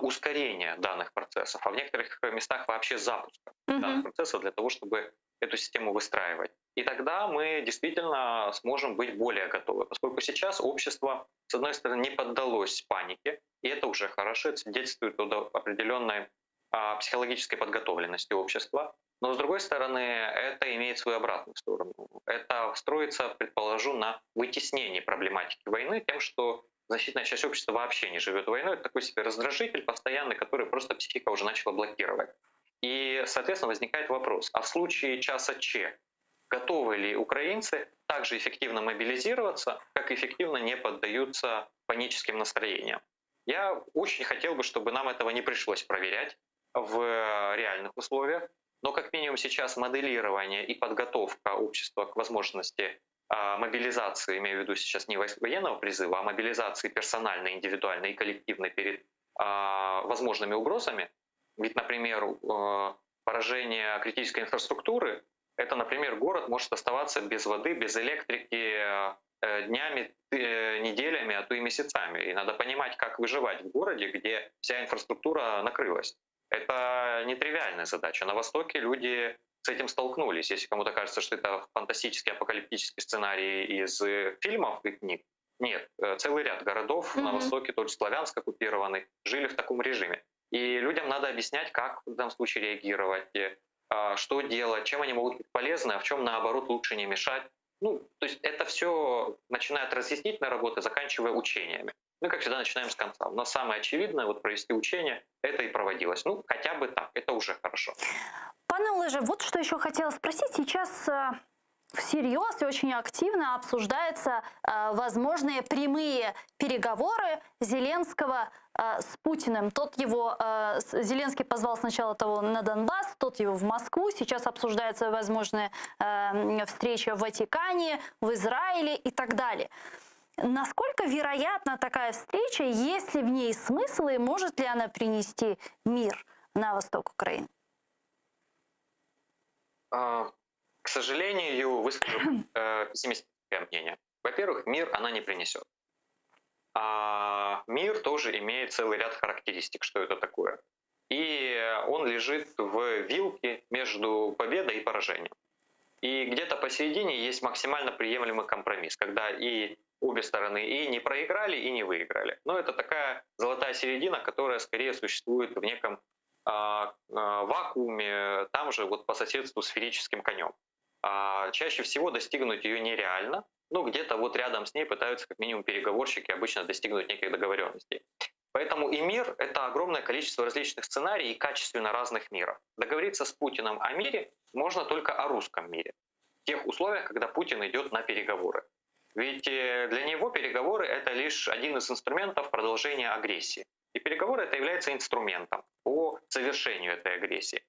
ускорения данных процессов, а в некоторых местах вообще запуска данных процессов для того, чтобы эту систему выстраивать. И тогда мы действительно сможем быть более готовы, поскольку сейчас общество, с одной стороны, не поддалось панике, и это уже хорошо, это свидетельствует о определенной психологической подготовленности общества. Но, с другой стороны, это имеет свою обратную сторону. Это строится, предположу, на вытеснении проблематики войны тем, что значительная часть общества вообще не живет войной. Это такой себе раздражитель постоянный, который просто психика уже начала блокировать. И, соответственно, возникает вопрос, а в случае часа Ч готовы ли украинцы также эффективно мобилизироваться, как эффективно не поддаются паническим настроениям? Я очень хотел бы, чтобы нам этого не пришлось проверять в реальных условиях, но как минимум сейчас моделирование и подготовка общества к возможности мобилизации, имею в виду сейчас не военного призыва, а мобилизации персональной, индивидуальной и коллективной перед возможными угрозами, Ведь, например, поражение критической инфраструктуры, это, например, город может оставаться без воды, без электрики днями, неделями, а то и месяцами. И надо понимать, как выживать в городе, где вся инфраструктура накрылась. Это нетривиальная задача. На Востоке люди с этим столкнулись. Если кому-то кажется, что это фантастический апокалиптический сценарий из фильмов и книг, нет. Целый ряд городов на Востоке, тот же Славянск оккупированный, жили в таком режиме. И людям надо объяснять, как в данном случае реагировать, что делать, чем они могут быть полезны, а в чем, наоборот, лучше не мешать. Ну, то есть это все начиная от разъяснительной работы, заканчивая учениями. Мы, как всегда, начинаем с конца. Но самое очевидное, вот провести учение, это и проводилось. Ну, хотя бы так, это уже хорошо. Пане Олеже, вот что еще хотела спросить. Сейчас всерьез и очень активно обсуждаются возможные прямые переговоры Зеленского с Путиным. Зеленский позвал сначала того на Донбасс, тот его в Москву. Сейчас обсуждается возможная встреча в Ватикане, в Израиле и так далее. Насколько вероятна такая встреча, есть ли в ней смысл и может ли она принести мир на восток Украины? К сожалению, выскажу пессимистическое мнение. Во-первых, мир она не принесет. А мир тоже имеет целый ряд характеристик, что это такое. И он лежит в вилке между победой и поражением. И где-то посередине есть максимально приемлемый компромисс, когда и обе стороны и не проиграли, и не выиграли. Но это такая золотая середина, которая скорее существует в неком вакууме, там же вот по соседству с сферическим конем. Чаще всего достигнуть ее нереально, но где-то вот рядом с ней пытаются как минимум переговорщики обычно достигнуть неких договоренностей. Поэтому и мир — это огромное количество различных сценариев и качественно разных миров. Договориться с Путиным о мире можно только о русском мире, в тех условиях, когда Путин идет на переговоры. Ведь для него переговоры — это лишь один из инструментов продолжения агрессии. И переговоры — это является инструментом по завершению этой агрессии.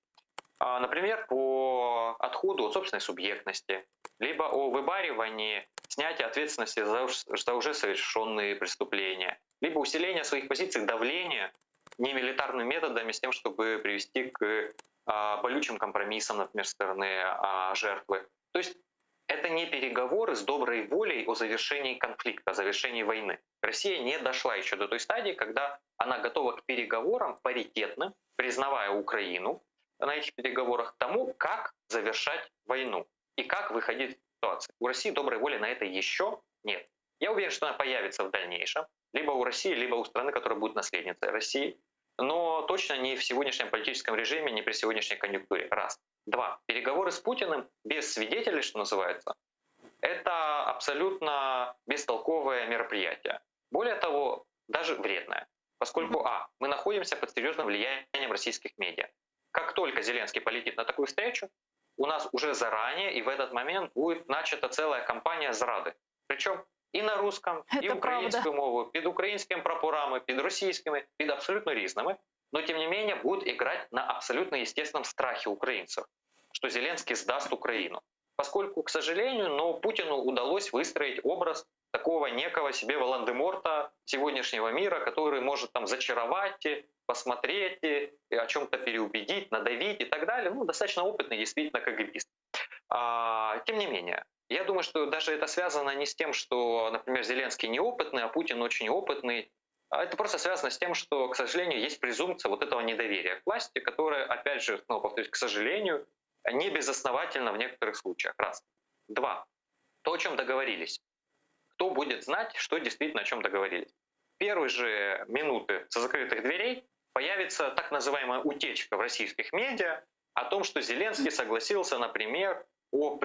Например, по отходу от собственной субъектности, либо о выбаривании, снятии ответственности за уже совершенные преступления, либо усиление своих позиций, давления немилитарными методами с тем, чтобы привести к болючим компромиссам, например, со стороны жертвы. То есть это не переговоры с доброй волей о завершении конфликта, о завершении войны. Россия не дошла еще до той стадии, когда она готова к переговорам паритетным, признавая Украину на этих переговорах, тому, как завершать войну и как выходить из ситуации. У России доброй воли на это еще нет. Я уверен, что она появится в дальнейшем, либо у России, либо у страны, которая будет наследницей России, но точно не в сегодняшнем политическом режиме, не при сегодняшней конъюнктуре. Раз. Два. Переговоры с Путиным без свидетелей, что называется, это абсолютно бестолковое мероприятие. Более того, даже вредное. Поскольку, мы находимся под серьезным влиянием российских медиа. Как только Зеленский полетит на такую встречу, у нас уже заранее и в этот момент будет начата целая кампания зради. Причем і на русском, і українською мовою, під українськими прапорами, під російськими, під абсолютно різними. Но, тем не менее, будут играть на абсолютно естественном страхе украинцев, что Зеленский сдаст Украину. Поскольку, к сожалению, Путину удалось выстроить образ такого некого себе Волан-де-Морта сегодняшнего мира, который может там зачаровать, посмотреть, о чем-то переубедить, надавить и так далее. Достаточно опытный, действительно, КГБист. Тем не менее, я думаю, что даже это связано не с тем, что, например, Зеленский неопытный, а Путин очень опытный. Это просто связано с тем, что, к сожалению, есть презумпция вот этого недоверия к власти, которая, опять же, повторюсь, к сожалению, не безосновательно в некоторых случаях. Раз. Два. То, о чем договорились. Кто будет знать, что действительно о чем договорились? В первые же минуты со закрытых дверей появится так называемая утечка в российских медиа о том, что Зеленский согласился, например, о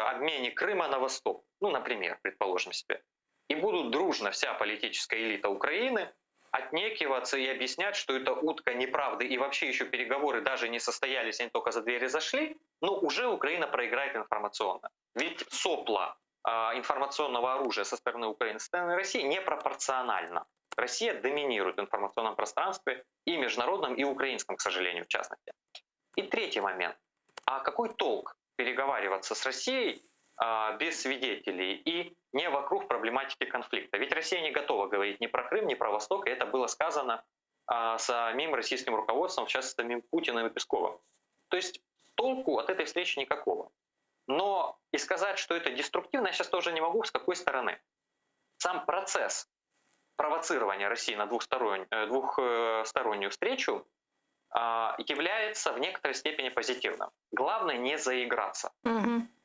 обмене Крыма на восток. Например, предположим себе. И будут дружно вся политическая элита Украины отнекиваться и объяснять, что это утка неправды, и вообще еще переговоры даже не состоялись, они только за двери зашли, но уже Украина проиграет информационно. Ведь сопла информационного оружия со стороны Украины, со стороны России непропорционально. Россия доминирует в информационном пространстве и международном, и украинском, к сожалению, в частности. И третий момент. А какой толк переговариваться с Россией без свидетелей и не вокруг проблематики конфликта? Ведь Россия не готова говорить ни про Крым, ни про Восток, и это было сказано самим российским руководством, в частности, самим Путиным и Песковым. То есть толку от этой встречи никакого. Но и сказать, что это деструктивно, я сейчас тоже не могу, с какой стороны. Сам процесс провоцирования России на двухстороннюю встречу является в некоторой степени позитивным. Главное не заиграться.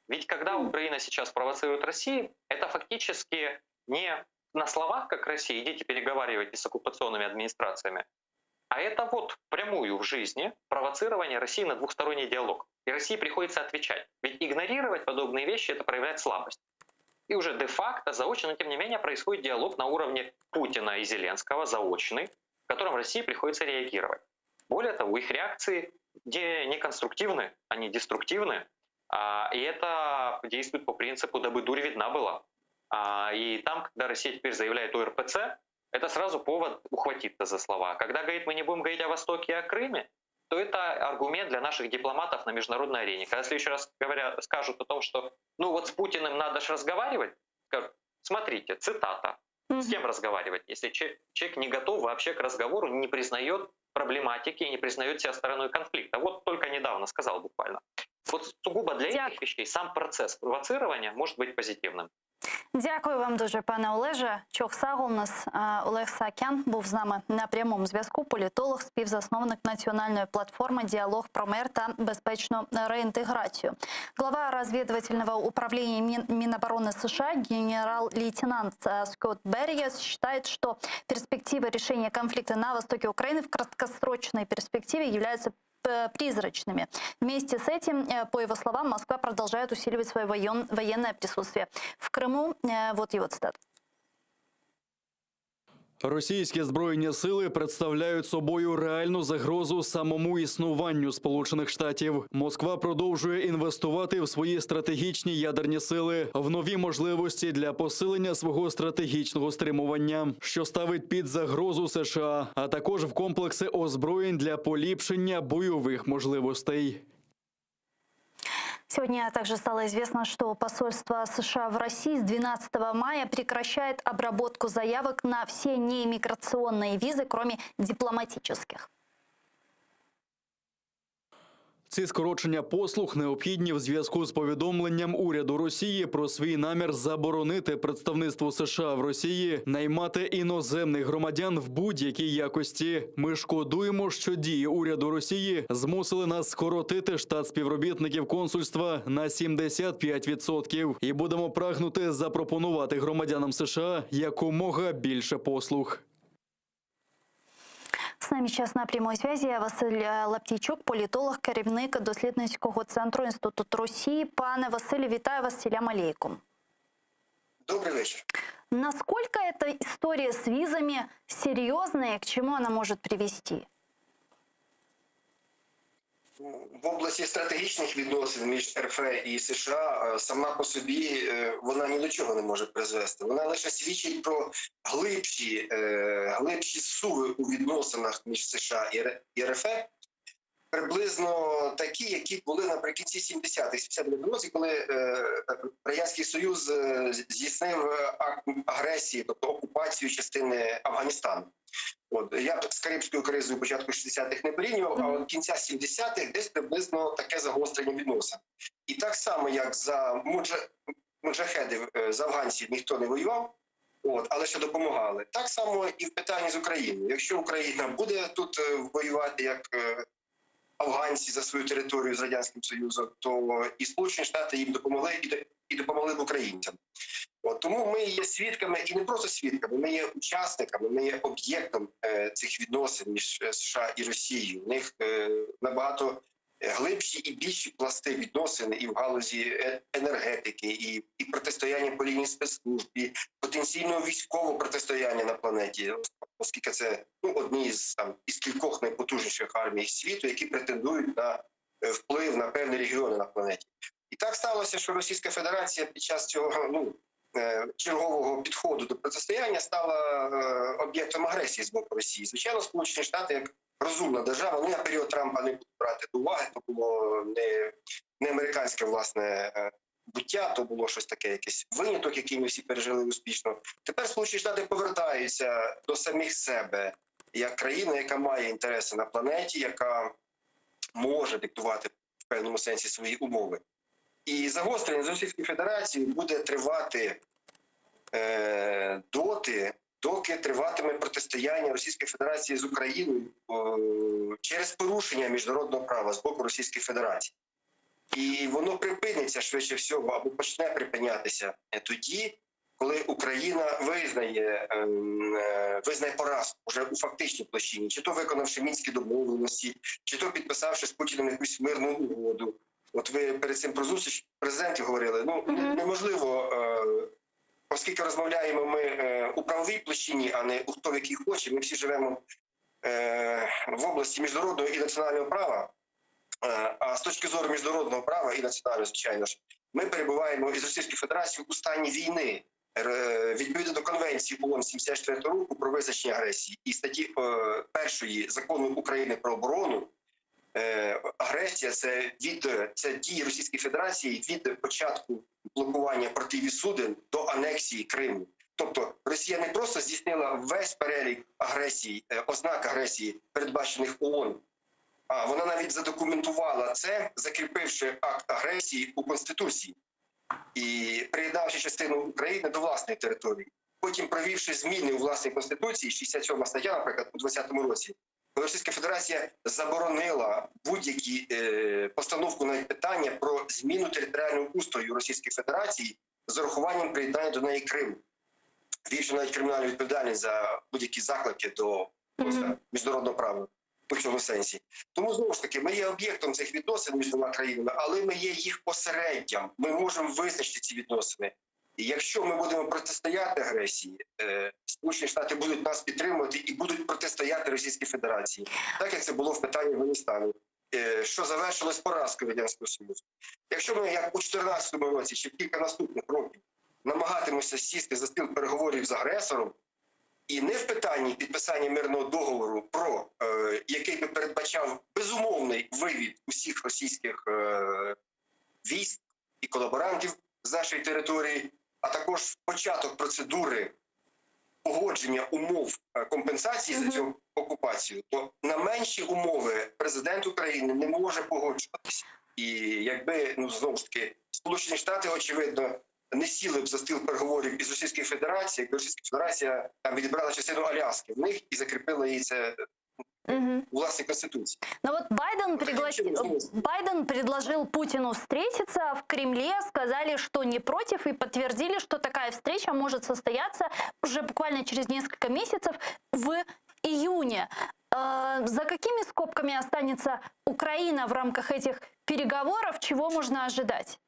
Ведь когда Украина сейчас провоцирует Россию, это фактически не на словах, как Россия, идите переговаривайте с оккупационными администрациями, а это вот впрямую в жизни провоцирование России на двухсторонний диалог. И России приходится отвечать. Ведь игнорировать подобные вещи – это проявлять слабость. И уже де-факто, заочно, но тем не менее, происходит диалог на уровне Путина и Зеленского, заочный, в котором России приходится реагировать. Более того, их реакции не конструктивны, они деструктивны. И это действует по принципу «дабы дурь видна была». И там, когда Россия теперь заявляет о РПЦ, это сразу повод ухватиться за слова. Когда говорит, мы не будем говорить о Востоке и о Крыме, то это аргумент для наших дипломатов на международной арене. Когда в следующий раз скажут о том, что ну вот с Путиным надо же разговаривать, скажут, смотрите, цитата, с кем разговаривать, если человек не готов вообще к разговору, не признает проблематики и не признает себя стороной конфликта. Вот только недавно сказал буквально. Вот сугубо для этих вещей сам процесс провоцирования может быть позитивным. Дякую вам дуже, пане Олеже. Чохсагл у нас Олег Саакян був з нами на прямому зв'язку. Політолог, співзасновник національної платформи «Діалог про мир та безпечну реінтеграцію». Глава разведывательного управления Минобороны США генерал-лейтенант Скотт Берриес считает, что перспективы решения конфликта на востоке Украины в краткосрочной перспективе являются призрачными. Вместе с этим, по его словам, Москва продолжает усиливать свое военное присутствие в Крыму. Вот его цитата. Російські збройні сили представляють собою реальну загрозу самому існуванню Сполучених Штатів. Москва продовжує інвестувати в свої стратегічні ядерні сили, в нові можливості для посилення свого стратегічного стримування, що ставить під загрозу США, а також в комплекси озброєнь для поліпшення бойових можливостей. Сегодня также стало известно, что посольство США в России с 12 мая прекращает обработку заявок на все неиммиграционные визы, кроме дипломатических. Ці скорочення послуг необхідні в зв'язку з повідомленням уряду Росії про свій намір заборонити представництву США в Росії наймати іноземних громадян в будь-якій якості. Ми шкодуємо, що дії уряду Росії змусили нас скоротити штат співробітників консульства на 75% і будемо прагнути запропонувати громадянам США якомога більше послуг. З нами зараз на прямій зв'язі Василь Лаптійчук, політолог, керівник дослідницького центру Інституту Росії. Пане Василю, вітаю вас, селям алейкум. Добрый вечер. Насколько эта история с визами серьезная и к чему она может привести? В області стратегічних відносин між РФ і США сама по собі вона ні до чого не може призвести. Вона лише свідчить про глибші зсуви у відносинах між США і РФ, приблизно такі, які були наприкінці 70-х, 70-х років, коли Радянський Союз здійснив акт агресії, тобто окупацію частини Афганістану. От, я з Карибською кризою початку 60-х не порівнював, а от кінця 70-х десь приблизно таке загострення відносин. І так само, як за муджахедів, з афганців ніхто не воював, але ще допомагали. Так само і в питанні з Україною. Якщо Україна буде тут воювати як афганці за свою територію з Радянським Союзом, то і Сполучені Штати їм допомогли, і допомогли б українцям. Тому ми є свідками, і не просто свідками, ми є учасниками, ми є об'єктом цих відносин між США і Росією. У них набагато глибші і більші пласти відносин і в галузі енергетики, і протистояння по лінії спецслужб, і потенційного військового протистояння на планеті, оскільки це одні із кількох найпотужніших армій світу, які претендують на вплив на певні регіони на планеті. І так сталося, що Російська Федерація під час цього чергового підходу до протистояння стала об'єктом агресії з боку Росії. Звичайно, Сполучені Штати, як розумна держава, вони на період Трампа не будуть брати до уваги, то було не американське, власне, буття, то було щось таке, якийсь виняток, який ми всі пережили успішно. Тепер Сполучені Штати повертаються до самих себе, як країна, яка має інтереси на планеті, яка може диктувати в певному сенсі свої умови. І загострення з Російською Федерацією буде тривати доки триватиме протистояння Російської Федерації з Україною через порушення міжнародного права з боку Російської Федерації. І воно припиниться швидше всього або почне припинятися тоді, коли Україна визнає поразку вже у фактичній площині, чи то виконавши мінські домовленості, чи то підписавши з Путіним якусь мирну угоду. От ви перед цим про зустріч президентів говорили. Неможливо, оскільки розмовляємо ми у правовій площині, а не у хто в якій хоче. Ми всі живемо в області міжнародного і національного права. А з точки зору міжнародного права і національного, звичайно ж, ми перебуваємо із Російською Федерацією у стані війни. Відповідно до Конвенції ООН 74 року про визначення агресії і статті 1 Закону України про оборону, агресія це дії Російської Федерації від початку блокування портів і суден до анексії Криму. Тобто Росія не просто здійснила весь перелік агресії, ознак агресії, передбачених ООН, а вона навіть задокументувала це, закріпивши акт агресії у Конституції і приєднавши частину України до власної території. Потім провівши зміни у власній Конституції, 67 стаття, наприклад, у 2020 році, коли Російська Федерація заборонила будь-які постановку на питання про зміну територіального устрою Російської Федерації з урахуванням приєднання до неї Криму, ввівши навіть кримінальну відповідальність за будь-які заклики до міжнародного права у цьому сенсі. Тому, знову ж таки, ми є об'єктом цих відносин між двома країнами, але ми є їх посереддям. Ми можемо визначити ці відносини. І якщо ми будемо протистояти агресії, Сполучені Штати будуть нас підтримувати і будуть протистояти Російській Федерації, так як це було в питанні Афганістану, що завершилось поразкою Радянського Союзу. Якщо ми, як у 2014 році, чи кілька наступних років, намагатимемося сісти за стіл переговорів з агресором, і не в питанні підписання мирного договору, який би передбачав безумовний вивід усіх російських військ і колаборантів з нашої території, а також початок процедури погодження умов компенсації за цю окупацію, то на менші умови президент України не може погоджуватися. І якби, знову ж таки, Сполучені Штати, очевидно, не сіли б за стіл переговорів із Російською Федерацією, якби Російська Федерація там відібрала частину Аляски в них і закріпила їй це у власній Конституції. Но вот Байден предложил Путину встретиться в Кремле, сказали, что не против, и подтвердили, что такая встреча может состояться уже буквально через несколько месяцев в июне. За какими скобками останется Украина в рамках этих переговоров? Чего можно ожидать?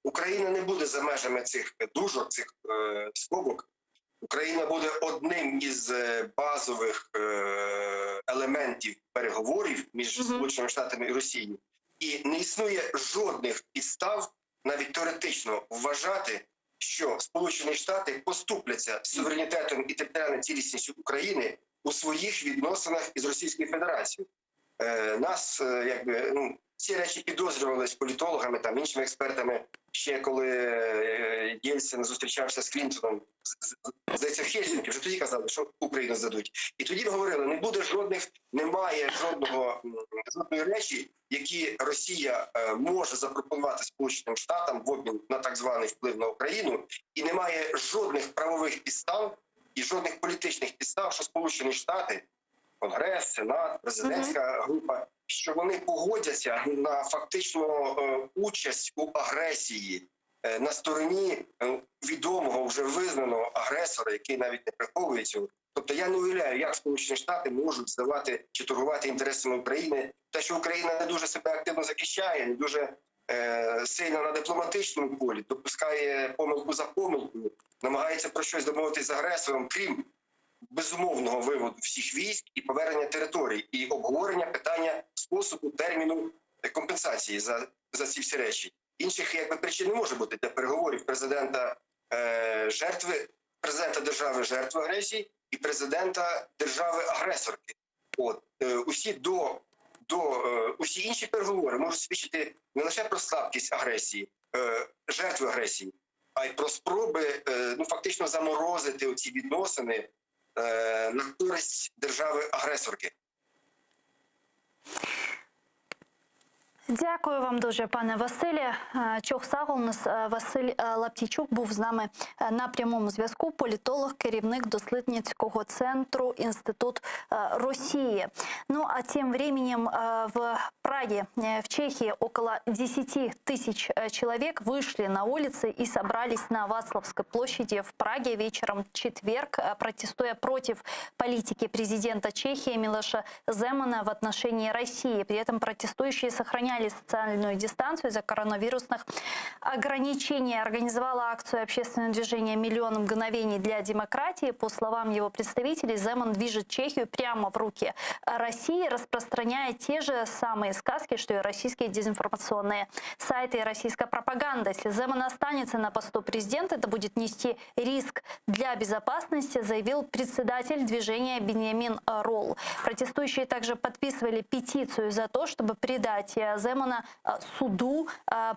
Україна не буде за межами цих дужок, цих скобок. Україна буде одним із базових елементів переговорів між Сполученими Штатами і Росією. І не існує жодних підстав, навіть теоретично, вважати, що Сполучені Штати поступляться суверенітетом і територіальною цілісністю України у своїх відносинах із Російською Федерацією. Нас, ці речі підозрювалися політологами, іншими експертами, ще коли Єльцин зустрічався з Клінтоном, здається, в Хельсінкі, вже тоді казали, що Україну здадуть. І тоді говорили, немає жодної речі, які Росія може запропонувати Сполученим Штатам в обмін на так званий вплив на Україну, і немає жодних правових підстав і жодних політичних підстав, що Сполучені Штати, Конгрес, Сенат, президентська група, що вони погодяться на фактичну участь у агресії на стороні відомого, вже визнаного агресора, який навіть не приховує цього. Тобто я не уявляю, як Сполучені Штати можуть здавати чи торгувати інтересами України. Те, що Україна не дуже себе активно захищає, не дуже сильно на дипломатичному полі, допускає помилку за помилкою, намагається про щось домовитися з агресором, крім безумовного виводу всіх військ і повернення територій, і обговорення питання способу, терміну компенсації за ці всі речі. Інших причин не може бути для переговорів президента держави жертви агресії і президента держави-агресорки. Усі інші переговори можуть свідчити не лише про слабкість агресії, жертви агресії, а й про спроби фактично заморозити ці відносини на користь держави-агресорки. Дякую вам дуже, пане Василі. Чох сагол, у нас Василь Лаптійчук був з нами на прямому зв'язку. Політолог, керівник дослідницького центру Інститут Росії. Ну, а тем временем в Праге, в Чехии, около 10 тысяч человек вышли на улицы и собрались на Вацлавской площади в Праге вечером в четверг, протестуя против политики президента Чехии Милоша Земана в отношении России. При этом протестующие сохраняли социальную дистанцию из-за коронавирусных ограничений. Организовала акцию общественное движение «Миллион мгновений для демократии». По словам его представителей, Земан движет Чехию прямо в руки России, распространяя те же самые сказки, что и российские дезинформационные сайты и российская пропаганда. Если Земан останется на посту президента, это будет нести риск для безопасности, заявил председатель движения Беньямин Ролл. Протестующие также подписывали петицию за то, чтобы предать Земана суду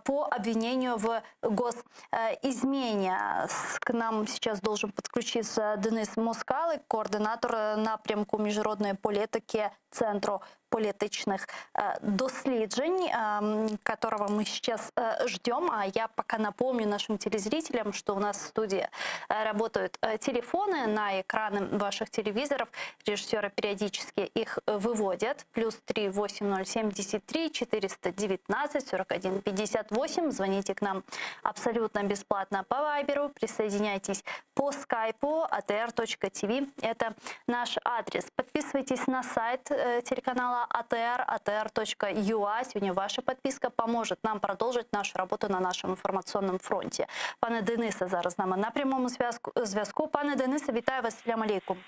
по обвинению в госизмене. К нам сейчас должен подключиться Денис Москалик, координатор напрямку міжнародної політики Центру політичных досліджень, которого мы сейчас ждем. А я пока напомню нашим телезрителям, что у нас в студии работают телефоны на экраны ваших телевизоров. Режиссеры периодически их выводят. +3 8073 419 41 58. Звоните к нам абсолютно бесплатно по Вайберу. Присоединяйтесь по скайпу atr.tv. Это наш адрес. Подписывайтесь на сайт телеканала АТР, atr.ua. Сегодня ваша подписка поможет нам продолжить нашу работу на нашем інформаційному фронті. Пане Денисе зараз з нами на прямому зв'язку. Пане Денисе, вітаю вас, салям алейкум.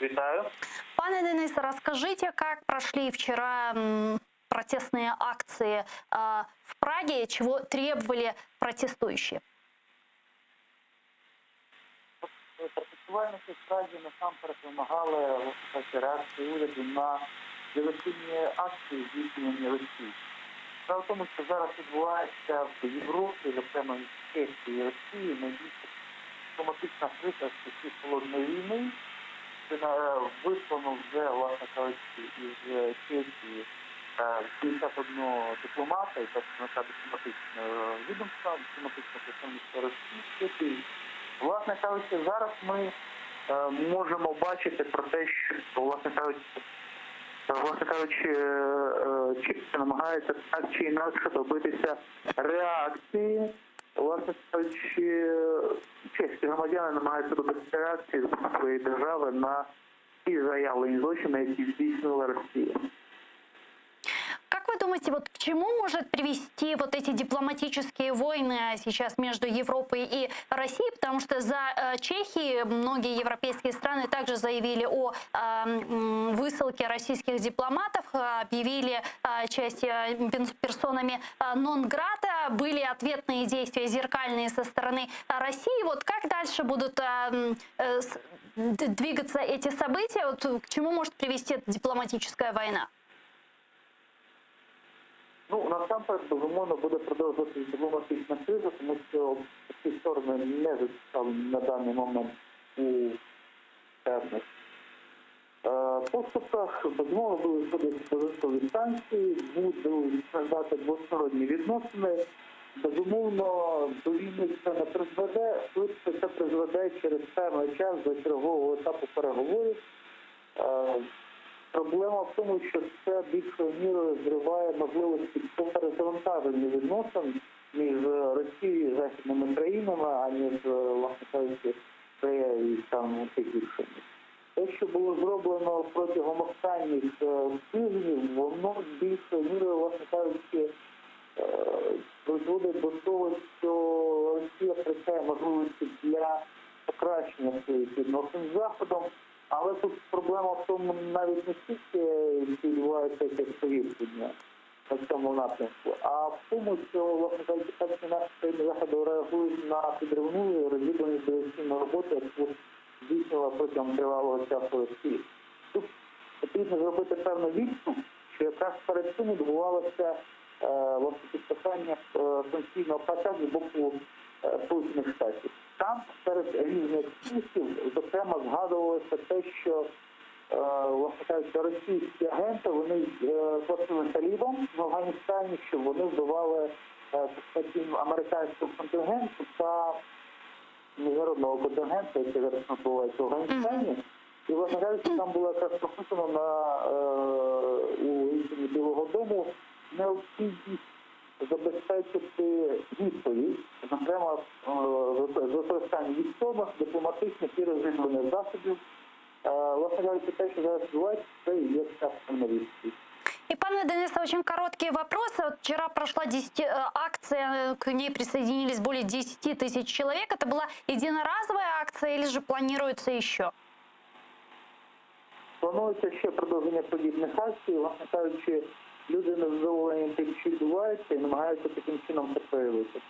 Витаю. Пане Денисе, расскажите, как прошли вчера протестные акции в Праге, чего требовали протестующие? Протестувальники в Прагі насамперед вимагали реакції уряду на диверсійні акції, здійснені Росії. Справа в тому, що зараз відбувається в Європі, зокрема в Чехії і Росії, найбільша автоматична криза з часів холодної війни. Це вислано вже, власне кажучи, із Чехії 51 дипломата і представника дипломатичного відомства, дипломатичного представництва Росії. Власне кажучи, зараз ми можемо бачити про те, що, власне кажучи, Чехія намагається так чи інакше добитися реакції. Власне кажучи, чеські громадяни намагаються добитися реакції з своєї держави на ті заявлені злочини, які здійснила Росія. Как вы думаете, вот к чему может привести вот эти дипломатические войны сейчас между Европой и Россией? Потому что за Чехией многие европейские страны также заявили о высылке российских дипломатов, объявили часть персонами нон-грата, были ответные действия зеркальные со стороны России. Вот как дальше будут двигаться эти события? Вот к чему может привести эта дипломатическая война? Ну, насамперед, безумовно, буде продовжуватися дипломатична криза, тому що ці сторони не зацікавлені на даний момент у певних поступках. Безумовно, будуть входити додаткові санкції, будуть страждати двосторонні відносини. Безумовно, до війни це не призведе, швидше це призведе через певний час до чергового етапу переговорів. Проблема в тому, що це більшою мірою зриває можливості перезавантаження відносин між Росією і західними країнами, аніж, власне кажучи, і там більшими. Те, що було зроблено протягом останніх тижнів, воно більшою мірою, власне кажучи, призводить до того, що Росія втрачає можливості для покращення своїх відносин з Заходом. Але тут проблема в тому навіть не стільки відбувається як повідомлення на цьому напрямку, а в тому, що, власне кажучи, перші наші країни Заходу реагують на підривну і розвідувальну диверсійну роботу, яку здійснювала протягом тривалого часу Росії. Тут потрібно зробити певний відступ, що якраз перед цим відбувалося власне підписання санкційного пакету з боку Сполучених Штатів. там серед різних пунктів, зокрема, згадувалося те, що власне кажучи, російські агенти, вони платили талібам в Афганістані, що вони вбивали американського контингенту та міжнародного контингенту, який зараз відбувається в Афганістані. І, власне кажучи, там було якраз прописано у рішенні Білого дому необхідність забезпечити відповідь, зокрема, використання військових, дипломатичних і розвідувальних засобів. Власне кажучи, те, що зараз відбувається, це і є частина відповідь. И, пане Денисе, очень короткий вопрос. Вот вчера прошла акция, к ней присоединились более 10 тысяч человек. Это была единоразовая акция или же планируется еще? Планується ще продовження подібних акцій. Власне кажучи, люди незадоволені тим, що відбувається, і намагаються таким чином це проявити.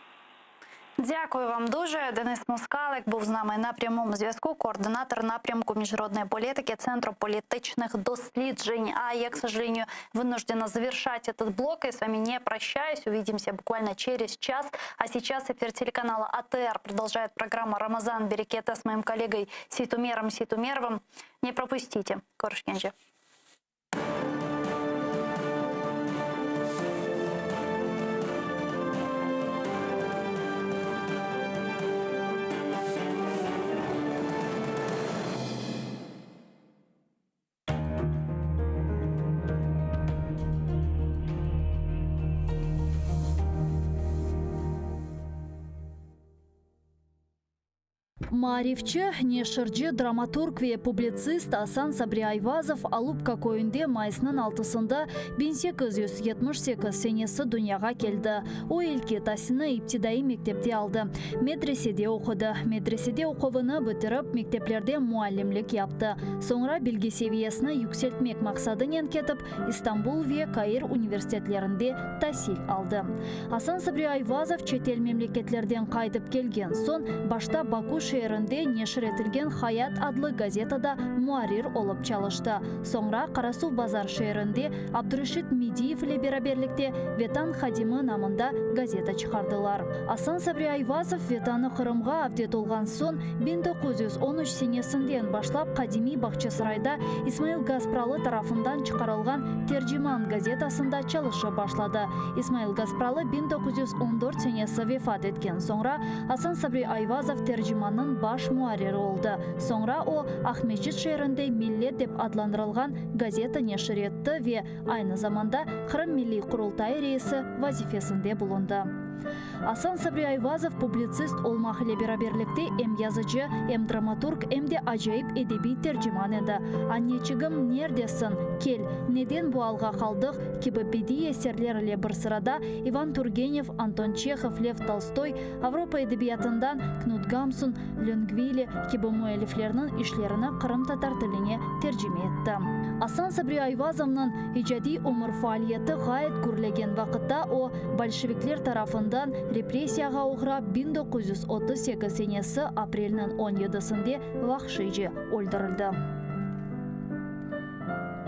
Дякую вам дуже. Денис Москалик був з нами на прямому зв'язку, координатор напрямку міжнародної політики Центру політичних досліджень. А я, к сожалению, вынуждена завершать этот блок и с вами не прощаюсь. Увидимся буквально через час. А сейчас эфир телеканала АТР продолжает программа «Рамазан Берекета» с моим коллегой Сейтумером Сейтумеровым. Не пропустите. Корушкенджи. Маарифчи, неширчи, драматург ve публицист Асан Сабри Айвазов Алупка көйінде майысының 6-сында 1878 сенесі дүнияға келді. О елке тасыны иптидаи мектепте алды. Медреседе оқыды. Медреседе оқуыны бітіріп, мектеплерде муалlimlik yaptı. Sonra bilgi seviyesini yükseltmek maqsadымен кетіп, İstanbul ve Каир университеттерінде тәсіл алды. Асан Сабри Айвазов четел мемлекеттерден қайтып келген сон, башта Баку шерінде нешір етілген Хаят адлы газетада муарир олып çalışты. Sonra Қарасу базар шерінде Абдурашид Медиев ile бераберлікте Ветан Хадимы намында газета çıkardылар. Асан Сабри Айвазов Ветаны Қырымға авдет олған сон 1913 сенесінден башлап Қадими Бақчасырайда Исмаил Гаспралы тарафından çıkarılған Tercüman газетасында çalışa başladı. İsmail Гаспралы 1914 senesi vefat etken sonra Асан Сабри Айвазов Tercüman'ın baş muhariri oldu. Sonra o Ahmetçit şehrinde Millet деп adlandırılған газета neşir etti ve aynı zamanda Kırım Milli Kurultayı reisi vazifesinde bulundu. Асан Сабри Айвазов публицист olmak ile beraberlikte hem yazıcı, hem dramaturg, hem de acayip edebi tercüman edi. Anneciğim neredesin? Kel, neden bu alga kaldık? Gibi bedi eserler ile bir sırada Ivan Turgenev, Anton Çekhov, Lev Tolstoy, Avrupa edebiyatından Knut Gamsun, Longvili gibi müelliflerinin işlerini Kırım Tatar tiline tercüme etti. Асан Сабри Айвазов'ның icadi umur faaliyeti gayet gürlegen vakitte o Bolşevikler tarafından represiyaga uğrab 1938 senesi aprelinin 17'sinde vahşice öldürüldü.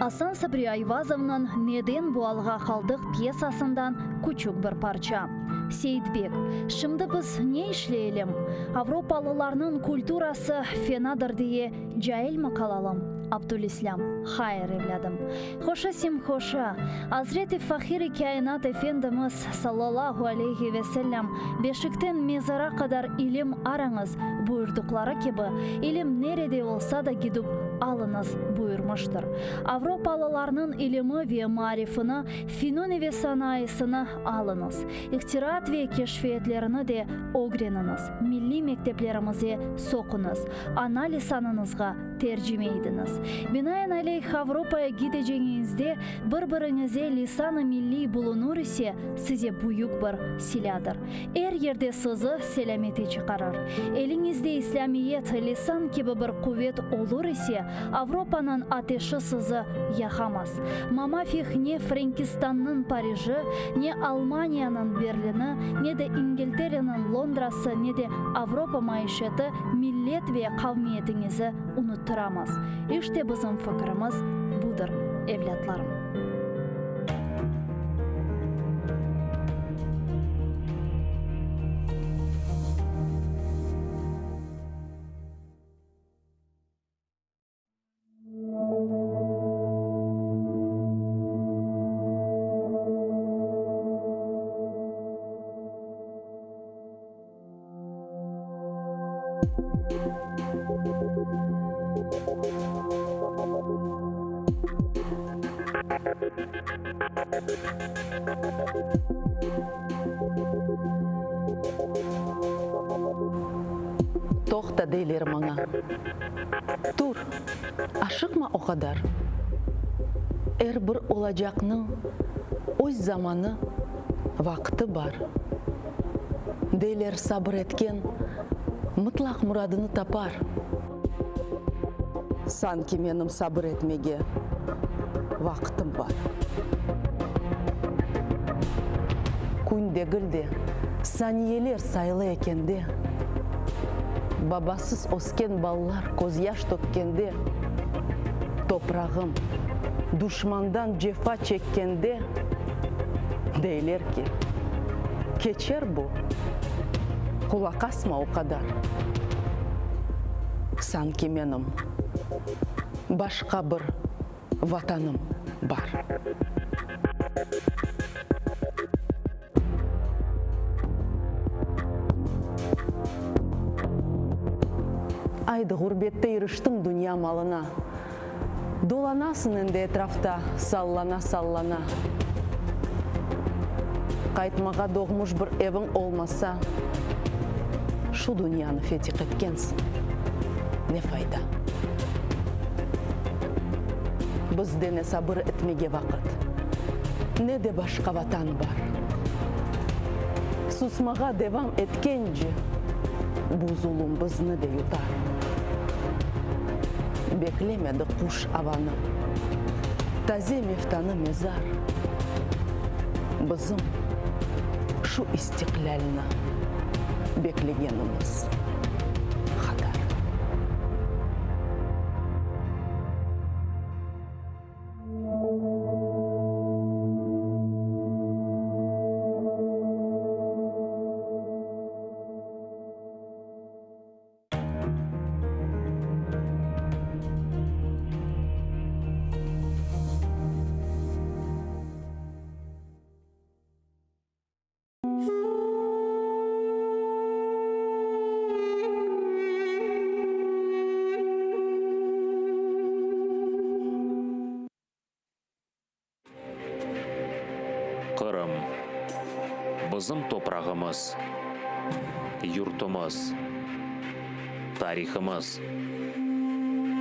Асан Сабри Айвазов'ның Neden bu alga kaldık piyasasından küçük bir parça. Seyitbek, şimdi biz ne işleyelim? Avrupalılarının kulturası fenadır diye cahil mi kalalım? Abdülislam, hayır evladım. Hoşa sim hoşa. Hazreti Fahir-i Kainat Efendimiz sallallahu aleyhi ve sellem beşikten mezara kadar ilim aranız buyurdukları gibi ilim nerede olsa da gidip alınız buyurmuştur. Avrupalılarının ilimi ve marifini, fenoni ve sanayisini alınız. İhtirat ve keşfiyetlerini de öğreniniz. Milli mekteplerimize sokunuz. Ana lisanınızga tercüme ediniz. Binaenaleyh Avrupa'ya gideceğinizde bir-birinize lisan-ı milli bulunur ise size büyük bir siladır. Her yerde sizi selamete çıkarır. Elinizde İslamiyet, lisan gibi bir kuvvet olur ise Avrupa'nın ateşi sizi yakamaz. Mamafih ne Frankistan'ın Paris'i, ne Almanya'nın Berlin'i, ne de İngiltere'nin Londra'sı, ne de Avrupa maişeti millet ve kavmiyetinizi unutturamaz. İşte bizim fikrimiz budur evlatlarım. Тоқта дейлер маңа. Тур, ашықма о қадар. Бір олажақның өз заманы, вақыты бар. Дейлер сабыр еткен, мұтлақ мұрадыны тапар. Санки менің сабыр етмеге вақытым бар. Күнде гүлде, саниелер сайлы екенде, бабасыз оскен балалар көз яш төккенде, топрағым душмандан жефа чеккенде, дейлер ки, кечер бұл, құлақ асма о қадар. Санки менім, башқа бір ватаным бар. Айды ғурбетті ирыштың дүния малына. Доланасың энде этрафта, саллана. Қайтмаға доғмыш бір евің олмаса, шу дүнияны фетиқ еткенсің. Не файда? Біздене сабыр етмеге вақыт. Не де башқа ватан бар. Сусмаға девам еткенже, бұл зұлым бізні де ютар. Беклемеді құш аваны, тазе мефтаны мезар. Бізім шу истикляльна беклегеніміз қадар. Қырым, бізім топрағымыз, юртымыз, тарихымыз,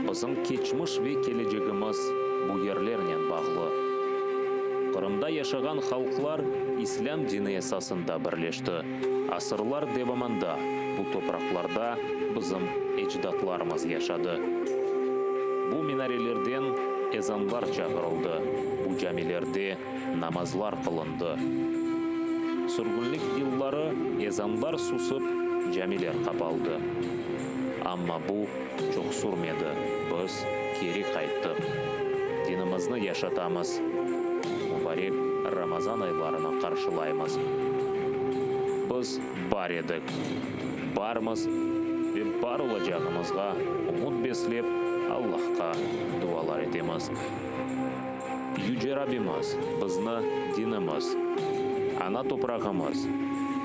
бізім кечміш ве кележегіміз бұл ерлерінен бағлы. Қырымда яшаған халқлар ислам діні есасында бірлешті. Асырлар деваманда бұл топрақларда бізім ечдатларымыз яшады. Бұл минарелерден ezanlar çağırıldı. Bu camilerde namazlar kılındı. Sürgünlük yılları ezanlar susup camiler kapaldı. Ama bu çok sürmedi. Biz geri kayttık. Dinimizni yaşatamız. Mübarek Ramazan aylarına karşılayımız. Biz bar edik. Barmız ve bar olacağımızga umut beslep Allah'a dualar etimiz. Yüce Rabbimiz bizni dinimiz, ana toprağımız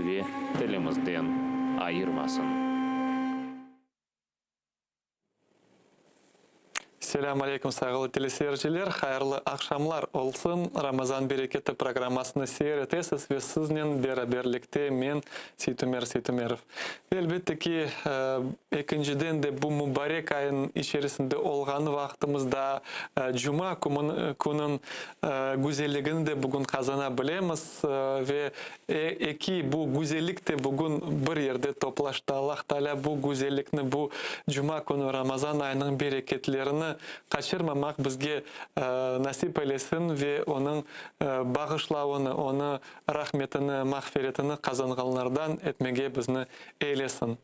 ve tilimizden ayırmasın. Сәлем алейкум, сағылы телесерчілер, қайырлы ақшамлар олсын. Рамазан берекеті программасыны сейретесіз ве сізнен бераберлікте мен Сейтумеров. Әлбетте ки, екіншіден де бұл мұбарек айын ішерісінде олғаны вақтымызда жұма күнін гүзелігін де бүгін қазана білеміз. Ве еки бұл гүзелікте бүгін бір ерде топлашты. Аллах Тааля бұл гүзелікні бұл жұма күні Рамазан айының берекетлеріні қашырмамақ бізге насип елесін ве оның бағышлауыны, оны рахметіні, мағферетіні қазанғалардан етмеге бізні елесін.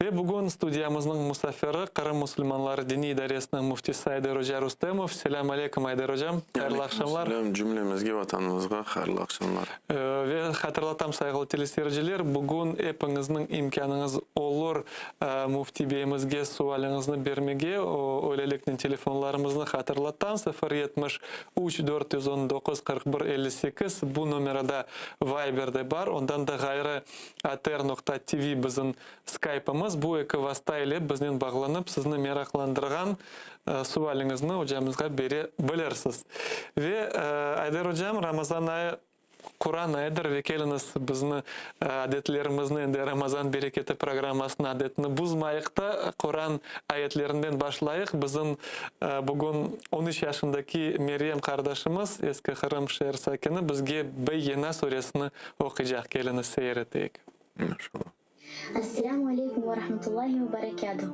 Ве бүгін студиямыздың мұсафирі Қырым мұсылманлары діни идаресінің муфтисі Айдар-Ожа Рустемов. Сәлем алейкум, Айдар-Ожам. Қайырлы ақшамлар. Сәлем жүмлемізге, ватанымызға қайырлы ақшамлар. Ве қатырлатам сайғылы телесерджілер, бүгін эпіңіздің имканыңыз олыр муфти бейімізге суалыңызны бермеге, өлеліктің telefonlarımızı hatırlatan 070 419 41 58 bu numarada Viber'de var. Ondan da gayrı ater.tv bizim Skype'ımız. Bu iki vasıta ile bizden bağlanıp sizni meraklandırgan sualınızı hocamızga beri bilirsiz. Ve Aydar hocam Ramazan ayı Kur'an ayıdır ve keliniz bizni adetlerimizni endi Ramazan bereketi programmasının adetini buzmayıqta Kur'an ayetlerinden başlayıq. Bizim bugün 13 yaşındaki Meryem kardeşimiz eski Kırım şehir sakini bizge Beyyina suresini okuyacak. Keliniz seyreteyik. İnşallah. Assalamu alaikum wa rahmatullahi wa barakatuh.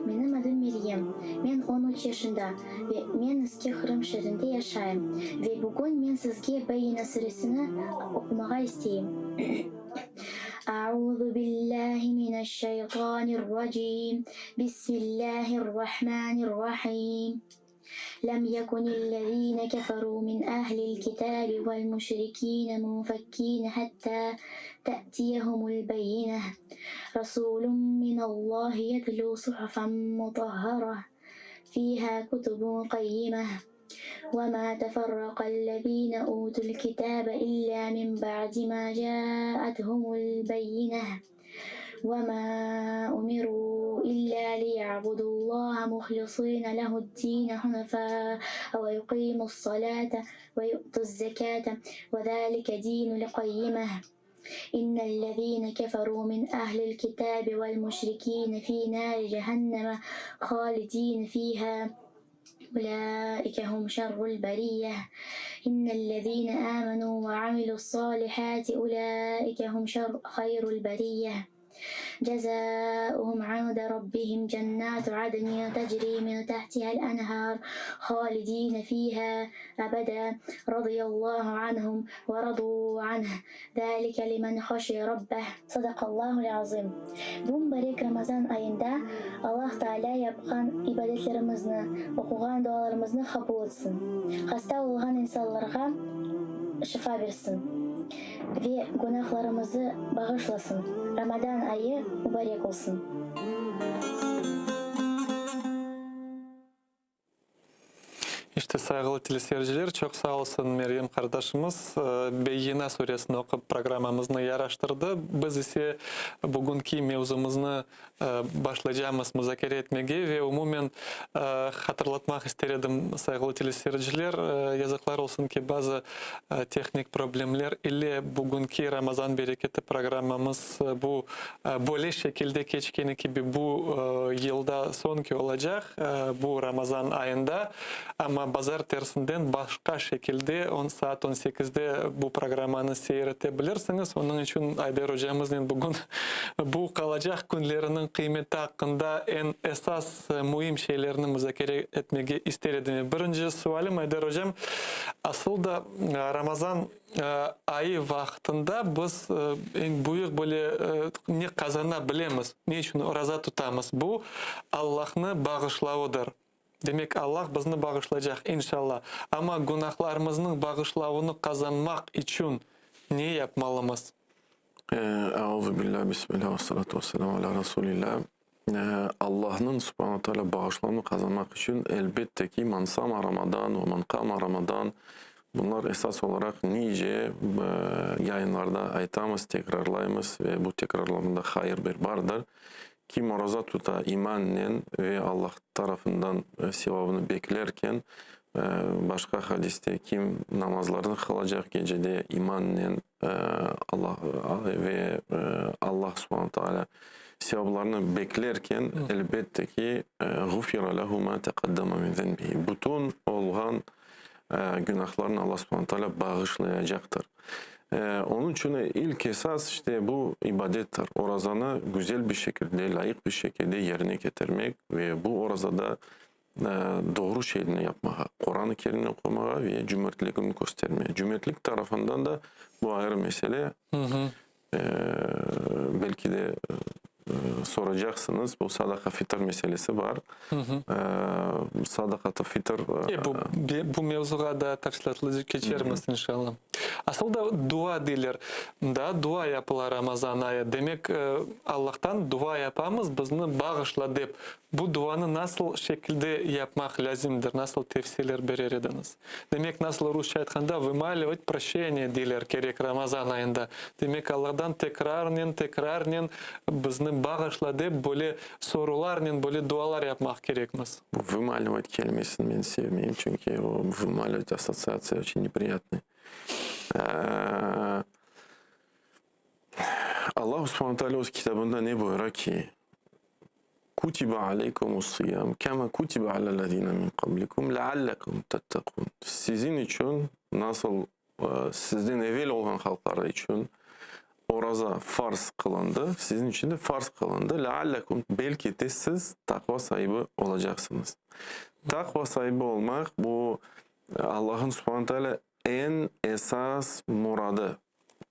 Benim adım Meryem. Ben 13 yaşında ve men eski Kırım şehrinde yaşayım. Ve bugün ben sizge Beyyina suresini okumağa isteyim. A'udhu billahi mineşşeytanirracim. Bismillahirrahmanirrahim. لم يكن الذين كفروا من أهل الكتاب والمشركين منفكين حتى تأتيهم البينة رسول من الله يتلو صحفا مطهرة فيها كتب قيمة وما تفرق الذين أوتوا الكتاب إلا من بعد ما جاءتهم البينة وما أمروا إلا ليعبدوا الله مخلصين له الدين حنفاء ويقيموا الصلاة ويؤتوا الزكاة وذلك دين القيمة إن الذين كفروا من أهل الكتاب والمشركين في نار جهنم خالدين فيها أولئك هم شر البرية إن الذين آمنوا وعملوا الصالحات أولئك هم خير البرية جزاؤهم عند ربهم جنات عدن تجري من تحتها الأنهار خالدين فيها أبدا رضي الله عنهم ورضوا عنه ذلك لمن خشي ربه صدق الله العظيم. Bu mübarek Ramazan ayında Allah Teala yapılan ibadetlerimizni, okugan dualarımızı kabul etsin. Hasta olgan insanlarga şifa versin ve günahlarımızı bağışlasın. Ramazan ayı mübarek olsun. İşte saygılı teleseyirciler, çok sağ olsun Meryem kardeşimiz. Beyyina suresini okup programımızı yaraştırdı. Biz ise bugünkü mevzumuzu başlayacağımız müzakere etmeye ve umumen hatırlatmak istedim saygılı teleseyirciler. Yazıklar olsun ki bazı teknik problemler ile bugünkü Ramazan bereketi programımız bu böyle şekilde geçkeni gibi bu yılda sonki olacak. Bu Ramazan ayında ama bazar tersinden başka şekilde 10 saat 18'de bu programını seyredebilirsiniz. Onun için Aydar hocamızın bugün bu kalacak günlerinin kıymeti hakkında en esas mühim şeylerini müzakere etmeye istedim. Birinci sualim Aydar hocam, asıl da Ramazan ayı vaktinde biz en büyük böyle ne kazanabilemiz, ne için roza tutamiz? Bu Allah'ını bağışlauıdır. Demek Allah bizni bağışlayacak inşallah. Ama günahlarımızın bağışlavını kazanmak için ne yapmalıyız? Euzu billahi bismillah ve salatu vesselamu ala Resulillah. Allah'ın subhanahu teala bağışlanma kazanmak için elbette ki man sama Ramadan ve man kama Ramadan, bunlar esas olarak nice yayınlarda aytamız, tekrarlayımız ve bu tekrarlamada hayır bir vardır. Kim roza tuta imanla ve Allah tarafından sevabını beklerken, başka hadiste kim namazlarını kılacak gecede imanla Allah ve Allah subhanahu teala sevaplarını beklerken elbette ki gufira lehu ma taqaddama min zenbihi. Bütün olğan günahlarını Allah subhanahu teala bağışlayacaktır. Onun için ilk esas işte bu ibadettir. Orazanı güzel bir şekilde, layık bir şekilde yerine getirmek ve bu orazada doğru şeyini yapmaya, Kur'an-ı Kerim'i okumaya ve cömertliğini göstermeye. Cömertlik tarafından da bu ayrı mesele. Belki de soracaksınız. Bu sadaka fitr meselesi var. Sadaka fitr. Bu mevzuga da tafsilatlı geçeriz inşallah. Асылда дуа дейлер. Да, дуа япыла Рамазан айы. Демек, Аллахтан дуа япамыз, бізні бағышла деп. Бұл дуаны насыл шекілде япмақ лязимдер, насыл тефсилер берер едіңіз. Демек, насыл русша айтқанда вымаливать прощение дейлер керек Рамазан айында. Демек, Аллахдан текрарнен бізні бағышла деп, бөле соруларнен, бөле дуалар япмақ керекміз. Вымаливать келмесін мен sevmeyeyim, çünkü o вымаливать ассоциация очень неприятная. Allah subhanahu teala öz kitabında ne buyuruyor ki? Kutiba aleykumus siyam kema kutiba alellezine min qablikum leallekum tettekun. Sizin için nasıl sizden evvel olan halklar için oraza farz kılındı, sizin için de farz kılındı. Leallekum, belki de siz takva sahibi olacaksınız. Takva sahibi olmak bu Allah'ın subhanahu teala en esas muradı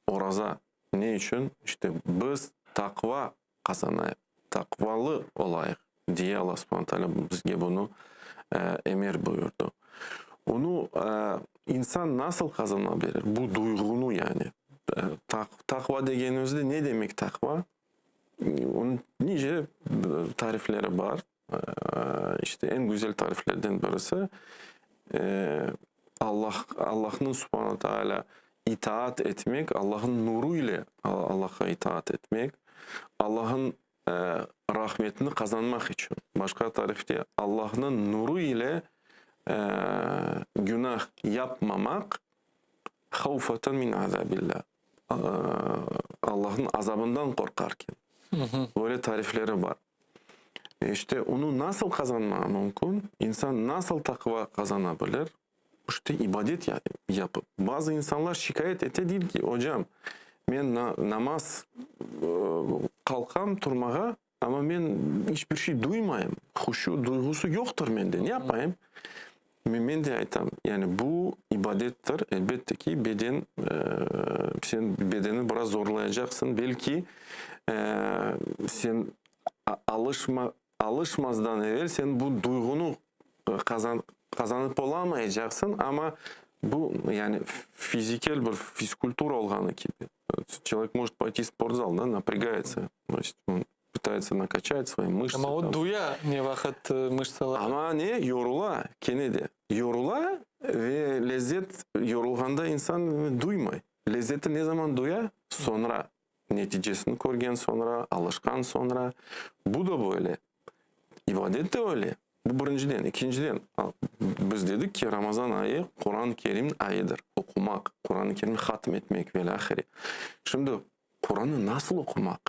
oraza. Ne için? İşte biz takva kazanayık, takvalı olayık diye Allah subhanahu teala bizge bunu emir buyurdu. Onu insan nasıl kazanabilir? Bu duygunu yani. Takva degenimizde ne demek takva? Onun nice tarifleri var. İşte en güzel tariflerden birisi Allah'ın subhanahu teala itaat etmek, Allah'ın nuru ile Allah'a itaat etmek, Allah'ın rahmetini kazanmak için. Başka tarifte Allah'ın nuru ile günah yapmamak, havfeten min azabillah. Allah'ın azabından korkarken. Böyle tarifleri var. İşte onu nasıl kazanmak mümkün? İnsan nasıl takva kazanabilir? İşte ibadet yapıp. Bazı insanlar şikayet ete değil ki hocam ben namaz kalkam turmağa ama ben hiçbir şey duymayayım. Huşu duygusu yoktur bende. Ne yapayım? Ben de aytam. Yani bu ibadettir. Elbette ki beden sen bedeni biraz zorlayacaksın. Belki sen alışmazdan evvel sen bu duygunu kazanıp olamayacaksın ama bu yani fiziksel bir физкультура olganı gibi. Человек может пойти в спортзал, да, напрягается, значит, он пытается накачать свои мышцы. Ama o duya ne vakit mышцалар. Ama ne? Yorula. Kenede. Yorula ve lezzet yorulganda insan duymay. Lezzeti ne zaman duyar? Sonra. Neticesini görgen sonra, alışkan sonra. Bu da böyle. İbadet de öyle. Bu birinciden. İkinciden biz dedik ki Ramazan ayı Kur'an-ı Kerim'in ayıdır. Okumak, Kur'an-ı Kerim'i hatmetmek ve lahiri. Şimdi Kur'an'ı nasıl okumak?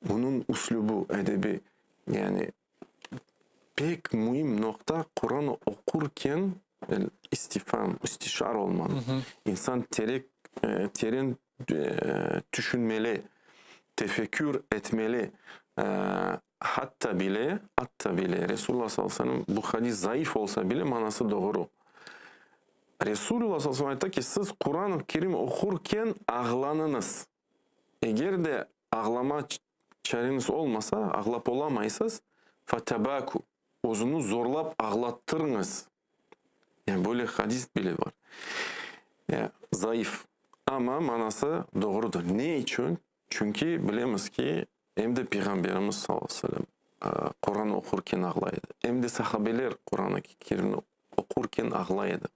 Bunun uslubu, edebi yani pek mühim nokta Kur'an'ı okurken istifam, istişar olmalı. İnsan terin düşünmeli, tefekkür etmeli. Hatta bile Resulullah sallallahu aleyhi ve sellem bu hadis zayıf olsa bile manası doğru. Resulullah sallallahu aleyhi ve sellem ki siz Kur'an-ı Kerim okurken ağlanınız. Eğer de ağlama çareniz olmasa, ağlap olamayısınız. Fatabaku. Ozunu zorlap ağlattırınız. Yani böyle hadis bile var. Yani zayıf. Ama manası doğrudur. Ne için? Çünkü bilemiz ki hem de Peygamberimiz sallallahu aleyhi ve sellem Kur'an okurken ağlaydı. Hem de sahabeler Kur'an-ı Kerim'i okurken ağlaydı.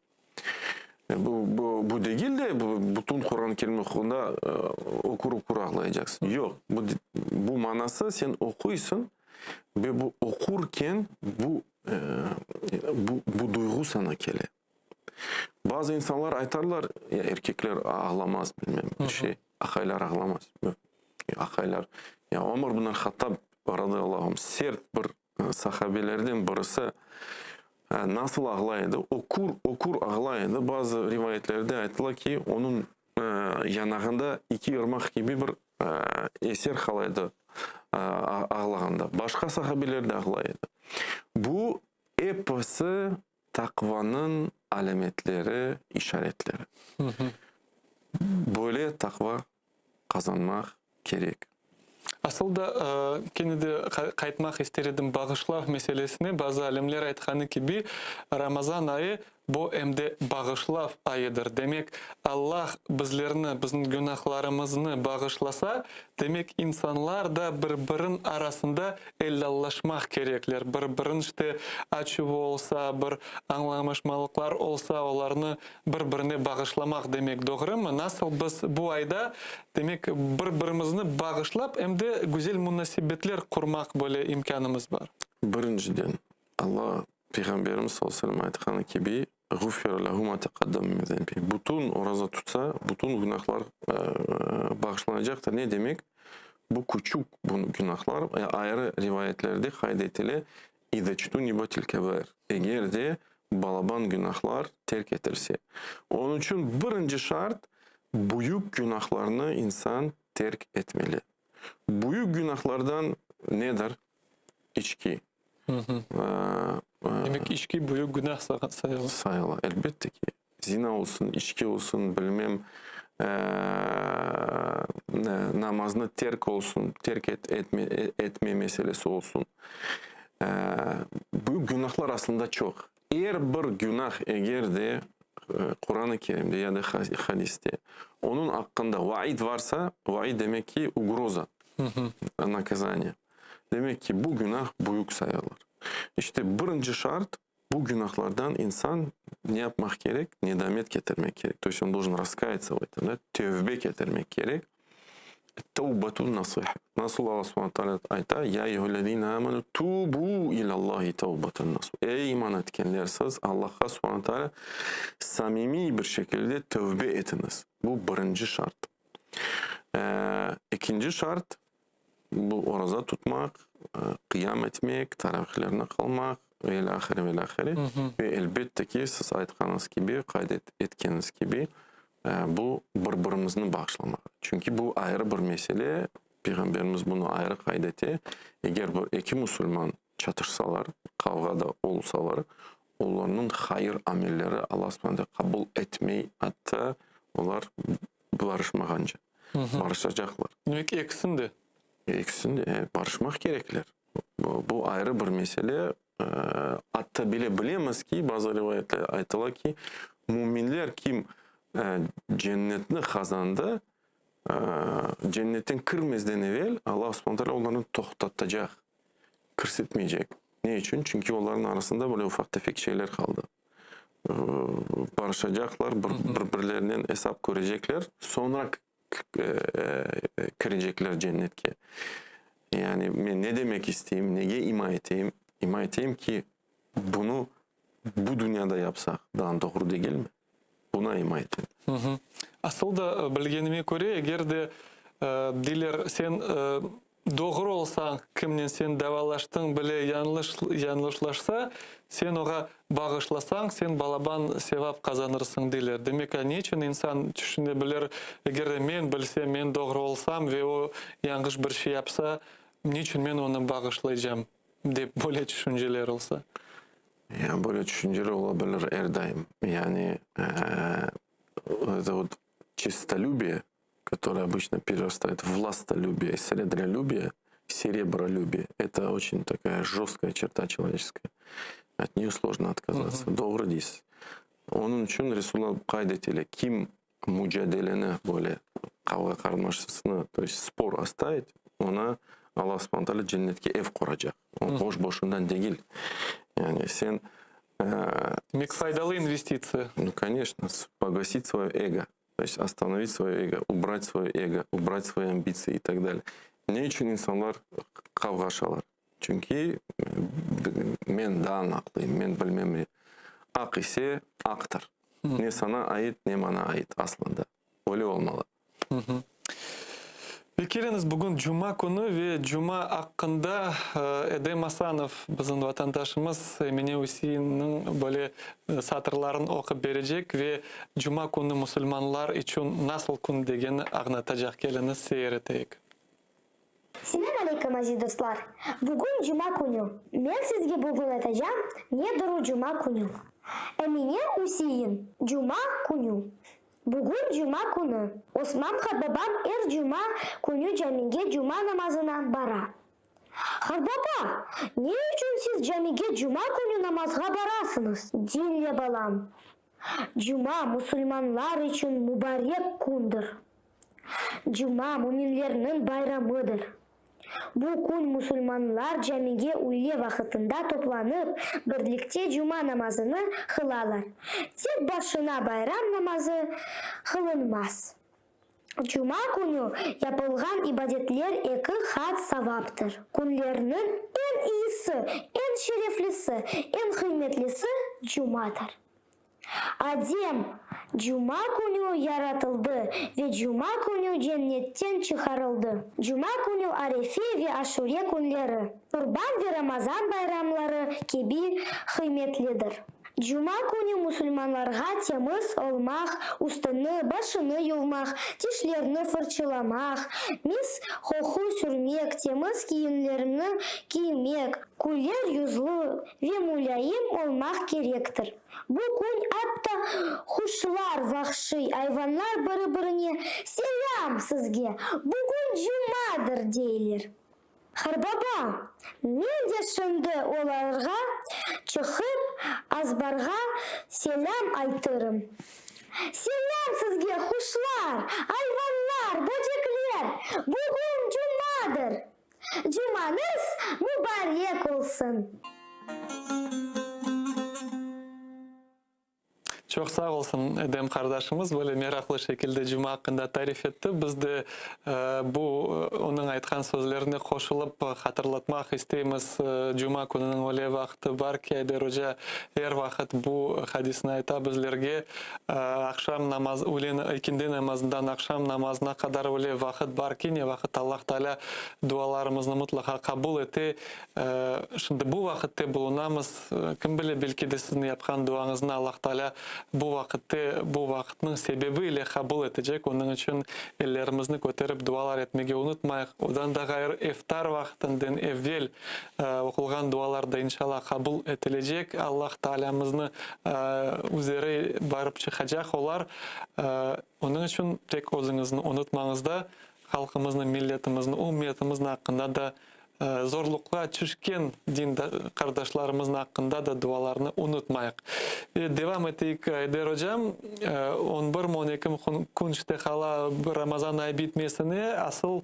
Bu değil de bütün Kur'an-ı Kerim'i okuduğunda okur ağlayacaksın. Yok. Bu manası sen okuysun ve bu okurken bu duygu sana gele. Bazı insanlar aytarlar ya erkekler ağlamaz bilmem bir şey. Akaylar ağlamaz. Akaylar ya Ömer bin Hattab radıyallahu anh sert bir sahabelerden birisi nasıl ağlaydı? Okur ağlaydı. Bazı rivayetlerde aytılar ki onun yanağında iki ırmak gibi bir eser kalaydı ağlaganda. Başka sahabeler de ağlaydı. Bu hepsi takvanın alametleri, işaretleri. Böyle takva kazanmak gerek. Aslında kenedi kaytmak istedim bağışlak meselesine bazı alimler aytkanı gibi Ramazan ayı bu emde bağışlaf ayıdır. Demek Allah bizlerini, bizim günahlarımızını bağışlasa, demek insanlar da birbirinin arasında ellallaşmak gerekler. Birbirin işte açı olsa, bir anlaşmalıklar olsa, onlarını birbirine bağışlamak demek, doğru mu? Nasıl biz bu ayda demek birbirimizni bağışlap, hem de güzel münasebetler kurmak böyle imkanımız var. Birinciden Allah Peygamberimiz sallallahu aleyhi ve sellem aytqani gibi "Gufira lahu ma taqaddama min zenbi." Bütün oraza tutsa, bütün günahlar bağışlanacaktır. Ne demek? Bu küçük bu günahlar ayrı rivayetlerde kaydetili "İzeçtunibatil kebair." Eğer de balaban günahlar terk etirse. Onun için birinci şart büyük günahlarını insan terk etmeli. Büyük günahlardan nedir? İçki. Demek içki büyük günah sayılır. Sayılır. Elbette ki. Zina olsun, içki olsun, bilmem namazını terk etme meselesi olsun. Bu günahlar aslında çok. Eğer bir günah eğer de Kur'an-ı Kerim'de ya da hadiste onun hakkında vaid varsa, vaid demek ki ugroza, nakazanya. Demek ki bu günah büyük sayılır. İşte birinci şart bu günahlardan insan ne yapmak gerek? Nedamet getirmek gerek. То есть он должен раскаяться в этом, да? Tövbe getirmek gerek. Tevbetun nasih. Nasıl Allah subhanahu teala ayta? Ya eyyühellezine amenu tubu ilallahi tevbeten nasuh. Ey iman etkenler siz Allah'a subhanahu teala samimi bir şekilde tövbe etiniz. Bu birinci şart. İkinci şart bu oruza tutmak, kıyam etmek, taravihlerine kalmak ve ilahiri. Ve elbette ki siz aytkanız gibi, kaydetkeniz gibi bu birbirimizini bağışlamak. Çünkü bu ayrı bir mesele. Peygamberimiz bunu ayrı kaydetti. Eğer iki Müslüman çatışsalar, kavgada olsalar, onların hayır amelleri Allah subhanahu kabul etmeyi, hatta onlar barışmaganca. Barışacaklar. Demek eksin de barışmak gerekler. Bu ayrı bir mesele. Hatta bile bilemez ki bazı rivayetler aytılar ki müminler kim cennetini kazandı, cennetin kırmızdan evvel Allah subhanahu onları toxtatacak, kırsıtmayacak. Ne için? Çünkü onların arasında böyle ufak tefek şeyler kaldı. Barışacaklar, birbirlerinden hesap görecekler, sonra girecekler cennetke. Yani ben ne demek isteyeyim, neye ima edeyim? İma edeyim ki bunu bu dünyada yapsak daha doğru değil mi? Buna ima edeyim. Asıl da bilgenime göre eğer de diler sen doğru olsan, kimden sen davalaştın bile yanlışlaşsa, sen ona bağışlasan, sen balaban sevap kazanırsın diler. Demek ki niçin insan düşünebilir, eğer de men bilsem, men doğru olsam ve o yanlış bir şey yapsa, niçin men onu bağışlayacağım deyip böyle düşünceler olsa? Yani böyle düşünceler olabilir her daim. Yani это вот честолюбие, которое обычно перерастает в властолюбие, сребролюбие, серебролюбие, это очень такая жесткая черта человеческая. От нее сложно отказаться. Doğru değil. Onun için Resulullah kaydetiyle kim mücadeleni böyle kavga karmaşasını, то есть spor оставить, ona Allah subhanahu teala cennetke ev kuracak. O boş-boşundan değil. Yani sen Demek faydalı investiция. Ну, конечно, погасить свое эго, то есть остановить свое эго, убрать свое эго, убрать свои амбиции и так далее. Ne için insanlar kavga açarlar? Çünkü men daha haklıyım, men bilmem ne. Ak ise aktır. Ne sana ait ne bana ait aslında. Öyle olmalı. Келіңіз бүгін Жұма күні ve Жұма ақында Эдем Асанов, біздің ватандашымыз, Эмине Усейннің böyle satırların оқып берecek ve Жұма күні мұсылманлар için nasıl күн дегені аңлатacak. Келіңіз сейретейік. Selam aleyküm aziz dostlar. Bugün Cuma günü. Ben sizge bugün atacağım nedir Cuma günü? Emine Hüseyin Cuma günü. Bugün Cuma günü. Osman babam Cuma günü camige Cuma namazına bara. Харбаба, не үшін сіз жамиге жұма күні намазға барасыңыз? Dinle балам. Жұма мұсылманлар үшін мүбарек күндір. Жұма мүминлердің байрамыдыр. Бұл күн мұсылманлар жамиге үйле вақытында топланып, бірлікте жұма намазыны қылалар. Тек басына байрам намазы қылынмас. Жұма күні yapılған ибадетлер екі хат саваптыр. Күнлерінің en iyisi, en şereflisi, en kıymetlisi Cuma'dır. Adem Cuma günü yaratıldı ve Cuma günü cennetten çıkarıldı. Cuma günü Arefe ve Aşure günleri, Kurban ve Ramazan bayramları gibi kıymetlidir. Cuma günü Müslümanlarga temiz olmak, üstünü başını yuvmak, dişlerini fırçalamak, mis koku sürmek, temiz giyimlerini giymek, güler yüzlü ve mülayim olmak gerektir. Bugün hatta kuşlar, vahşi hayvanlar birbirine selam sizge. Bugün Cuma'dır deyler. Harbaba, men de şimdi olarga çıkıp azbarga selam aytırım. Selam sizge kuşlar, hayvanlar, böcekler. Bugün Cuma'dır. Cumanız mübarek olsun. Çok sağ olsun Edem kardeşimiz böyle meraklı şekilde Cuma hakkında tarif etti. Biz de bu onun aytkan sözlerine koşulup hatırlatmak isteyimiz. Cuma gününün öyle vakti var ki Eder Hoca her vakit bu hadisini ayta bizlerge akşam namaz, ikindi namazından akşam namazına kadar öyle vakit var ki ne vakit Allah Teala dualarımızı mutlaka kabul etti. Şimdi bu vakitte bulunamız. Kim bilir belki de sizin yapkan duanızını Allah Teala bu vakitnin sebebiyle kabul edecek. Onun için ellerimizni götürüp dualar etmeyi unutmayıq. Odan da gayrı iftar vaktinden evvel okulan dualar da inşallah kabul edilecek. Allah Teala'mızını üzeri barıp çıkacak olar. Onun için tek özünüzü unutmağınızda halkımızın, milletimizin, ummiyetimizin hakkında da zorlukla çüşken din kardeşlerimizin hakkında da dualarını unutmayıq. Devam ettik Eder Hocam. 11-12 gün işte hala Ramazan ayı bitmesine asıl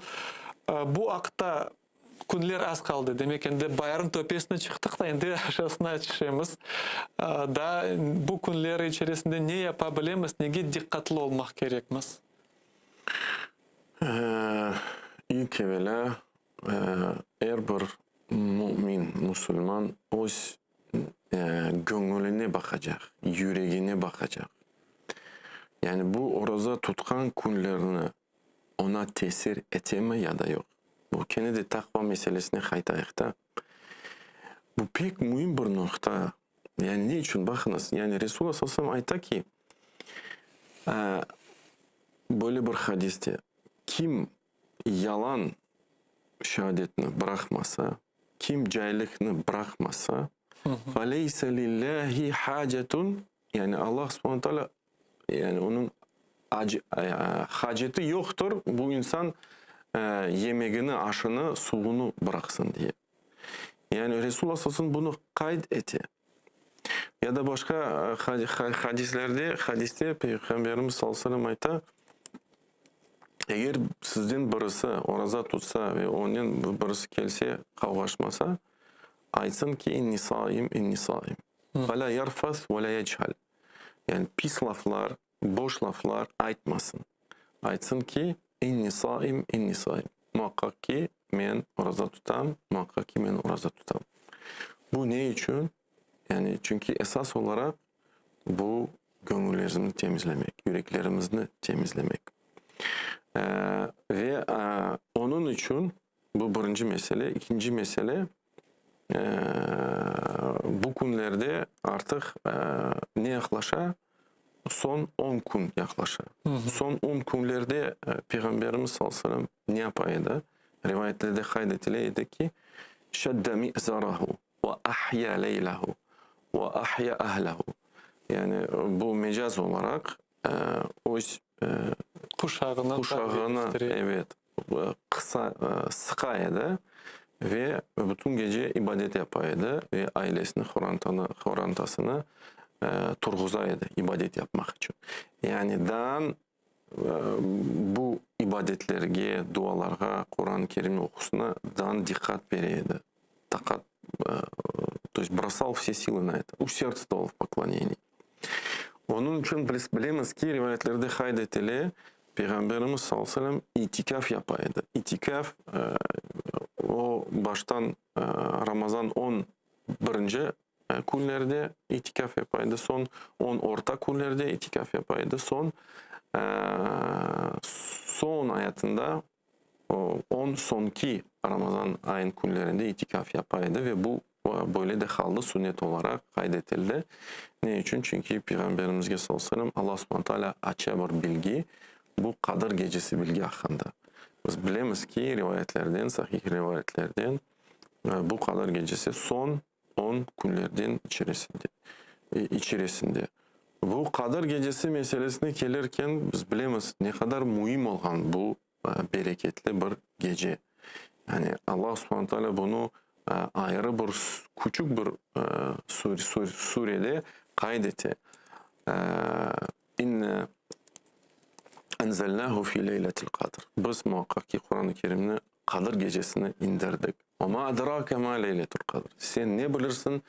bu akta günler az kaldı. Demek ki bayram tepesine çıktık da şimdi aşağısına çıkışımız. Da bu günler içerisinde ne yapabilemiz, neye dikkatli olmak gerekmez? İlk evvela her bir mümin, Müslüman öz gönlüne bakacak, yüreğine bakacak. Yani bu oruza tutkan günlerini ona tesir eteme ya da yok. Bu kendi takva meselesine kaytayıkta. Bu pek mühim bir nokta. Yani ne için bakınız? Yani Resulullah sallallahu aleyhi ve sellem ayta ki böyle bir hadiste kim yalan şehadetini bırakmasa, kim cahillikini bırakmasa, فَلَيْسَ لِلّٰهِ حَاجَةٌ yani Allah subhanahu teala yani onun haceti yoktur. Bu insan yemeğini, aşını, suyunu bıraksın diye. Yani Resulullah sallallahu aleyhi ve sellem bunu kaydetti. Ya da başka hadiste Peygamberimiz sallallahu aleyhi ve sellem ayta eğer sizden birisi oraza tutsa ve onun birisi gelse kavgaşmasa aytsın ki inni saim, inni saim. Fala yarfas ve la yechal. Yani pis laflar, boş laflar aytmasın. Aytsın ki inni saim, inni saim. Muhakkak ki men oraza tutam, muhakkak ki men oraza tutam. Bu ne için? Yani çünkü esas olarak bu gönüllerimizi temizlemek, yüreklerimizi temizlemek. Ve onun için bu birinci mesele. İkinci mesele bu günlerde artık ne yaklaşa? Son 10 gün yaklaşa. Son 10 günlerde Peygamberimiz sallallahu aleyhi ve sellem ne yapaydı? Rivayetlerde kaydetileydi ki şedde mi'zarahu ve ahya leylahu ve ahya ahlehu. Yani bu mecaz olarak o kuşağına evet kısa sıkaydı ve bütün gece ibadet yapaydı ve ailesini horantasını turguzaydı ibadet yapmak için. Yani dan bu ibadetlerge, dualarga, Kur'an-ı Kerim okusuna dan dikkat vereydi. То есть бросал все силы на это, усердствовал в поклонении. Onun için bilemiz ki rivayetlerde kaydetilir Peygamberimiz sallallahu aleyhi ve sellem itikaf yapaydı. İtikaf o baştan Ramazan 11. Günlerde itikaf yapaydı. Son 10 orta günlerde itikaf yapaydı. Son hayatında 10 sonki Ramazan ayın günlerinde itikaf yapaydı ve bu böyle de kaldı, sünnet olarak kaydetildi. Ne için? Çünkü Peygamberimizge sallallahu aleyhi ve sellem Allah subhanahu teala açığa bir bilgi, bu Kadir gecesi bilgi hakkında. Biz bilemiz ki rivayetlerden, sahih rivayetlerden bu Kadir gecesi son 10 günlerden içerisinde. Bu Kadir gecesi meselesine gelirken biz bilemiz ne kadar mühim olan bu bereketli bir gece. Yani Allah subhanahu teala bunu ayrı bir küçük bir surede kaydetti. İnne enzelnahu fi leyletil kadr. Biz muhakkak ki Kur'an-ı Kerim'ini Kadir gecesine indirdik. Ama adrake ma leyletul kadr. Sen ne bilirsin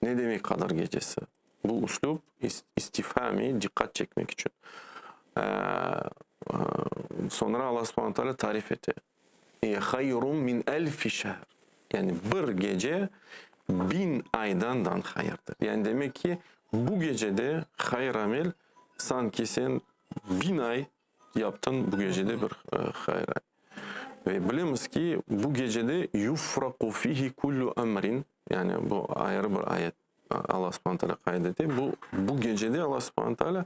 ne demek Kadir gecesi? Bu üslup istifhami, dikkat çekmek için. Sonra Allah subhanahu teala tarif etti. Hayrun min elfi şehr. Yani bir gece 1000 aydan hayırdır. Yani demek ki bu gecede hayır amel sanki sen 1000 ay yaptın bu gecede bir hayır ay. Ve bilemiz ki bu gecede yufraku fihi kullu emrin, yani bu ayrı bir ayet Allah subhanahu teala kaydetti. Bu gecede Allah subhanahu teala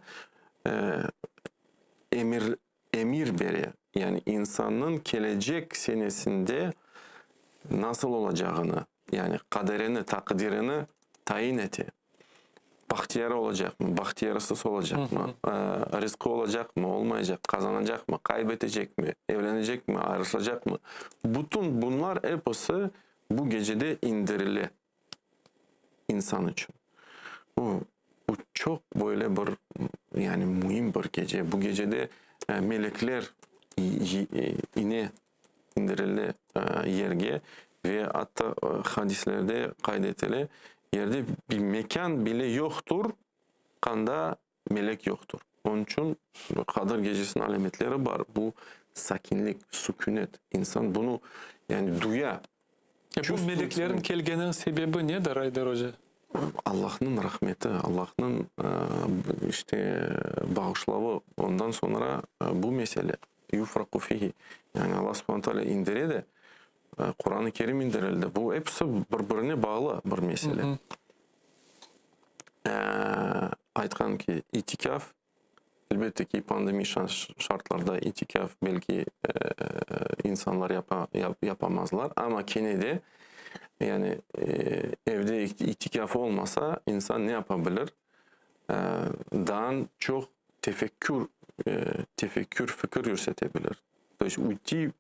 emir veriyor. Yani insanın gelecek senesinde nasıl olacağını, yani kaderini, takdirini tayin etti. Bahtiyar olacak mı, bahtiyarsız olacak mı, rızkı olacak mı, olmayacak, kazanacak mı, kaybedecek mi, evlenecek mi, ayrılacak mı? Bütün bunlar hepsi bu gecede indirili insan için. Bu çok böyle bir, yani mühim bir gece. Bu gecede melekler yine indirildi yerge ve hatta hadislerde kaydetilir. Yerde bir mekan bile yoktur, kanda melek yoktur. Onun için Kadir gecesinin alametleri var. Bu sakinlik, sükunet. İnsan bunu yani duya. Bu meleklerin kelgenin sebebi nedir Aydar Hoca? Allah'ın rahmeti, Allah'ın işte bağışlavı. Ondan sonra bu mesele yufraku fihi. Yani Allah subhanahu teala indirildi. Kur'an-ı Kerim indirildi. Bu hepsi birbirine bağlı bir mesele. Aytkan ki itikaf, elbette ki pandemi şartlarda itikaf belki insanlar yapamazlar ama gene de yani evde itikaf olmasa insan ne yapabilir? Daha çok tefekkür, fikir yürütebilir. То есть уйти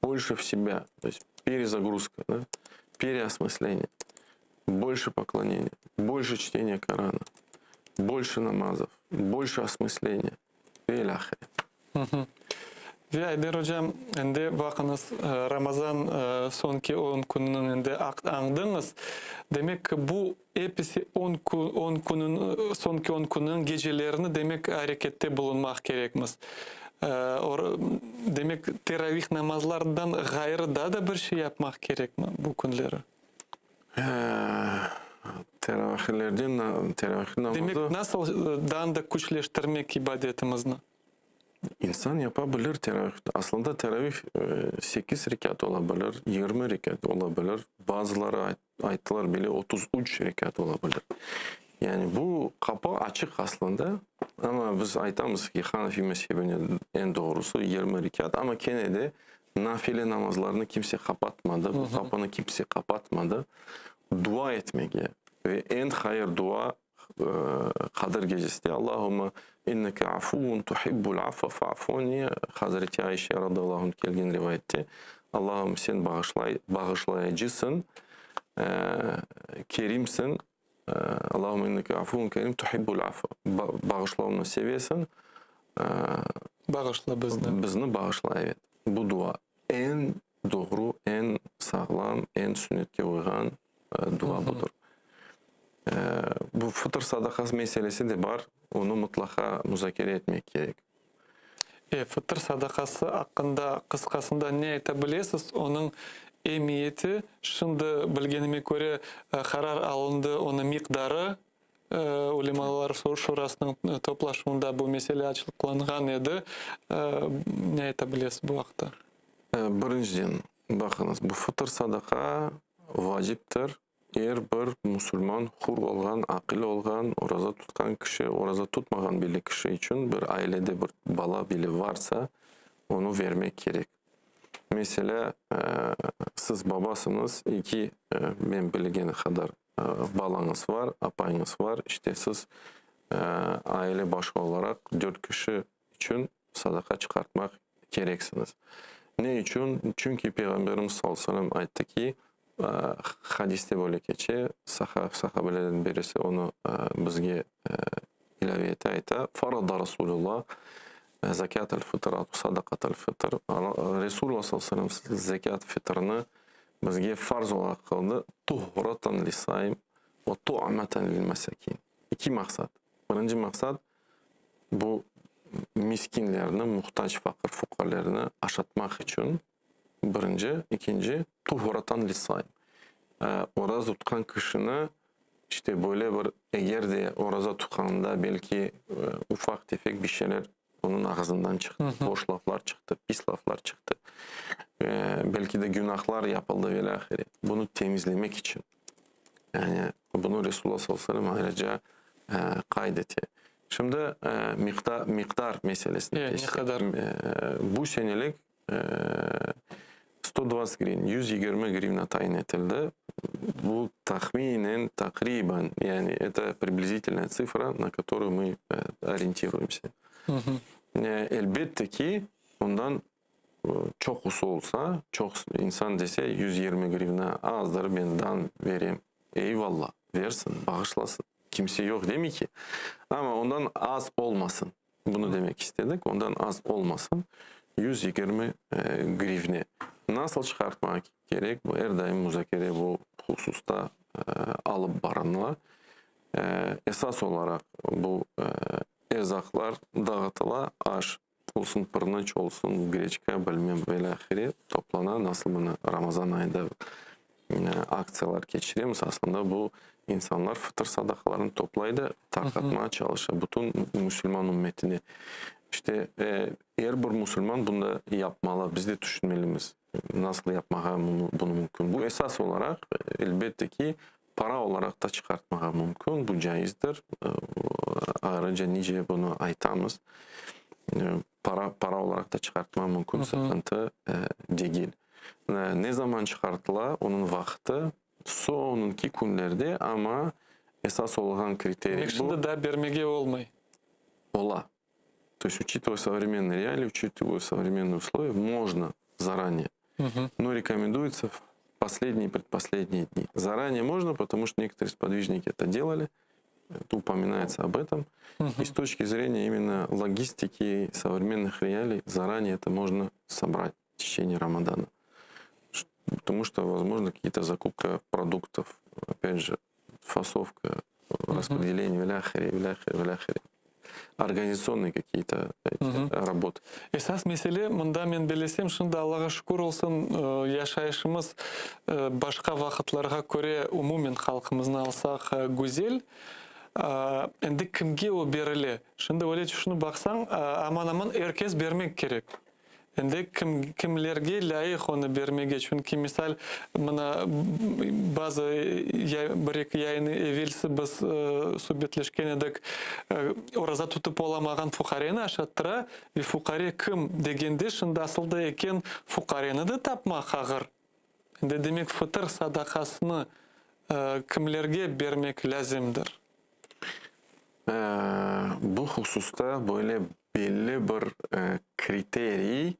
больше в себя, то есть перезагрузка, да? Переосмысление, больше поклонения, больше чтения Корана, больше намазов, больше осмысления. Ve Aydar Hocam, ende bakınız Ramazan sonki 10 gününün ende andınız. Demek ki bu hepsi 10 günün, sonki 10 günün gecelerini demek harekette bulunmak gerekmez. Demek teravih namazlardan gayrı da bir şey yapmak gerek mi bu günleri? Teravih namazı... Demek nasıl daha da güçleştirmek ibadetimizni? İnsan yapabilir teravih. Aslında teravih 8 rekat olabilir, 20 rekat olabilir. Bazıları ayetler bile 33 rekat olabilir. Yani bu kapı açık aslında ama biz aytamız ki Hanefi mezhebinin en doğrusu 20 rekat ama gene de nafile namazlarını kimse kapatmadı. Bu kapını kimse kapatmadı. Dua etmeye ve en hayır dua Kadir gecesi de Allahümme inneke afuvun tuhibbul affa fa'funi. Hazreti Ayşe radıyallahu anh gelgen rivayette Allah'ım sen bağışlayıcısın, kerimsin. Allahümme inneke afuvun kerim tuhibbul afu. Bağışlamanı seviyorsun. Bağışla bizni. Bizni bağışla, evet. Bu dua en doğru, en sağlam, en sünnetke uygan dua budur. Bu fıtır sadakası meselesi de var. Onu mutlaka müzakere etmek gerek. Fıtır sadakası hakkında kıskasında ne aytabilirsiniz? Onun emniyeti, şimdi bilgenime göre karar alındı, onun miktarı Ulemalar Şurası'nın toplaşımında bu mesele açıklanған edi. Ne aytabilirsiniz bu haqda? Birinciden, bakınız, bu fıtır sadaka vaciptir. Eğer bir Müslüman hur olgan, akil olgan, oraza tutkan kişi, oraza tutmagan bir kişi için bir ailede bir bala bile varsa onu vermek gerek. Mesela siz babasınız, ben bilgene kadar balanız var, apayınız var. İşte siz aile başı olarak 4 kişi için sadaka çıkartmak gereksiniz. Ne için? Çünkü Peygamberimiz sallallahu aleyhi ve sellem aytti ki, hadiste böyle geçe, sahabelerden birisi onu bizge ilave ete ayta. Farada Resulullah zekat-ı fıtrat, sadakat-ı fıtr. Resulullah sallallahu aleyhi ve sellem zekat fıtrını bizge farz olarak kıldı. Tuhuratan lissaim ve tu'amatan lil mesakin. İki maksat. Birinci maksat bu miskinlerini, muhtaç fakir fukarlarını aşatmak için birinci, ikinci tuhuratan lissaim. Oraza tutkan kişini işte böyle bir eğer de oraza tutkanında belki ufak tefek bir şeyler onun ağzından çıktı. Boş laflar çıktı, pis laflar çıktı. Belki de günahlar yapıldı velahiri. Bunu temizlemek için. Yani bunu Resulullah sallallahu aleyhi ve sellem ayrıca kaydetti. Şimdi miktar meselesine geçtik. Bu senelik 120 гривен, 120 гривна tayin edildi. Bu tahminen, takriben, yani это приблизительная цифра, на которую мы ориентируемся. Elbette ki ondan çok usul olsa, çok insan dese 120 grivna azdır, benden vereyim. Eyvallah, versin, bağışlasın. Kimse yok değil mi ki? Ama ondan az olmasın. Bunu demek istedik. Ondan az olmasın. 120 grivne. Nasıl çıkartmak gerek? Bu her daim müzakere bu hususta alıp barınla. Esas olarak bu erzaklar dağıtıla, aş olsun, pırnıç olsun, greçka, bilmem velahiri toplana. Nasıl bunu Ramazan ayında aksiyalar geçiriyoruz. Aslında bu insanlar fıtır sadakalarını toplaydı, takatmaya çalışıyor bütün Müslüman ümmetini. İşte eğer bir Müslüman bunu yapmalı, biz de düşünmeliyiz. Nasıl yapmaya bunu mümkün? Bu esas olarak elbette ki para olarak da çıkartmaya mümkün. Bu caizdir. Ayrıca nice bunu aytamız. Para olarak da çıkartmaya mümkün. Sıkıntı değil. Ne zaman çıkartıla onun vakti sonunki günlerde ama esas olan kriter bu. Şimdi de vermege olmay. Ola. То есть, учитывая современные реалии, учитывая современные условия, можно заранее. Но рекомендуется в последние, предпоследние дни. Заранее можно, потому что некоторые сподвижники это делали. Это упоминается об этом. И с точки зрения именно логистики современных реалий, заранее это можно собрать в течение Рамадана. Потому что, возможно, какие-то закупка продуктов, опять же, фасовка, распределение, вляхари. Организационные какие-то работы. Esas mesele, mında men belesem, şimdi Allah'a şükür olsun, yaşayışımız başka vakitlarga göre umumen halkımızın alsak güzel. Endi kimge o berili? Şimdi öyle düşünüp baksan, aman herkes vermek gerek. Endi kimlerge layık onu vermege? Çünkü misal bazı bir-iki yayını evvelsi biz subetleşken edik, oraza tutup olamagan fukareni aşattıra ve fukare kim degende şimdi asılda eken fukareni de tapmak ağır. Endi demek fıtır sadakasını kimlerge vermek lazımdır? Bu hususta böyle belli bir kriteri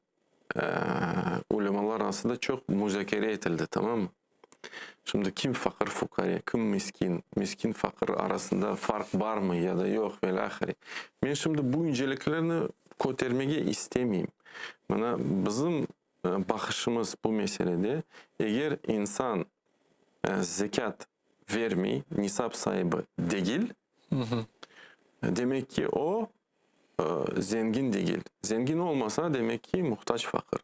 ulemalar arasında çok müzakere edildi, tamam mı? Şimdi kim fakir fukara, kim miskin fakir arasında fark var mı ya da yok velahari. Ben şimdi bu inceliklerini kotermeye istemeyeyim. Bana bizim bakışımız bu meselede, eğer insan zekat vermeyi nisap sahibi değil, demek ki o zengin değil. Zengin olmasa demek ki muhtaç fakir.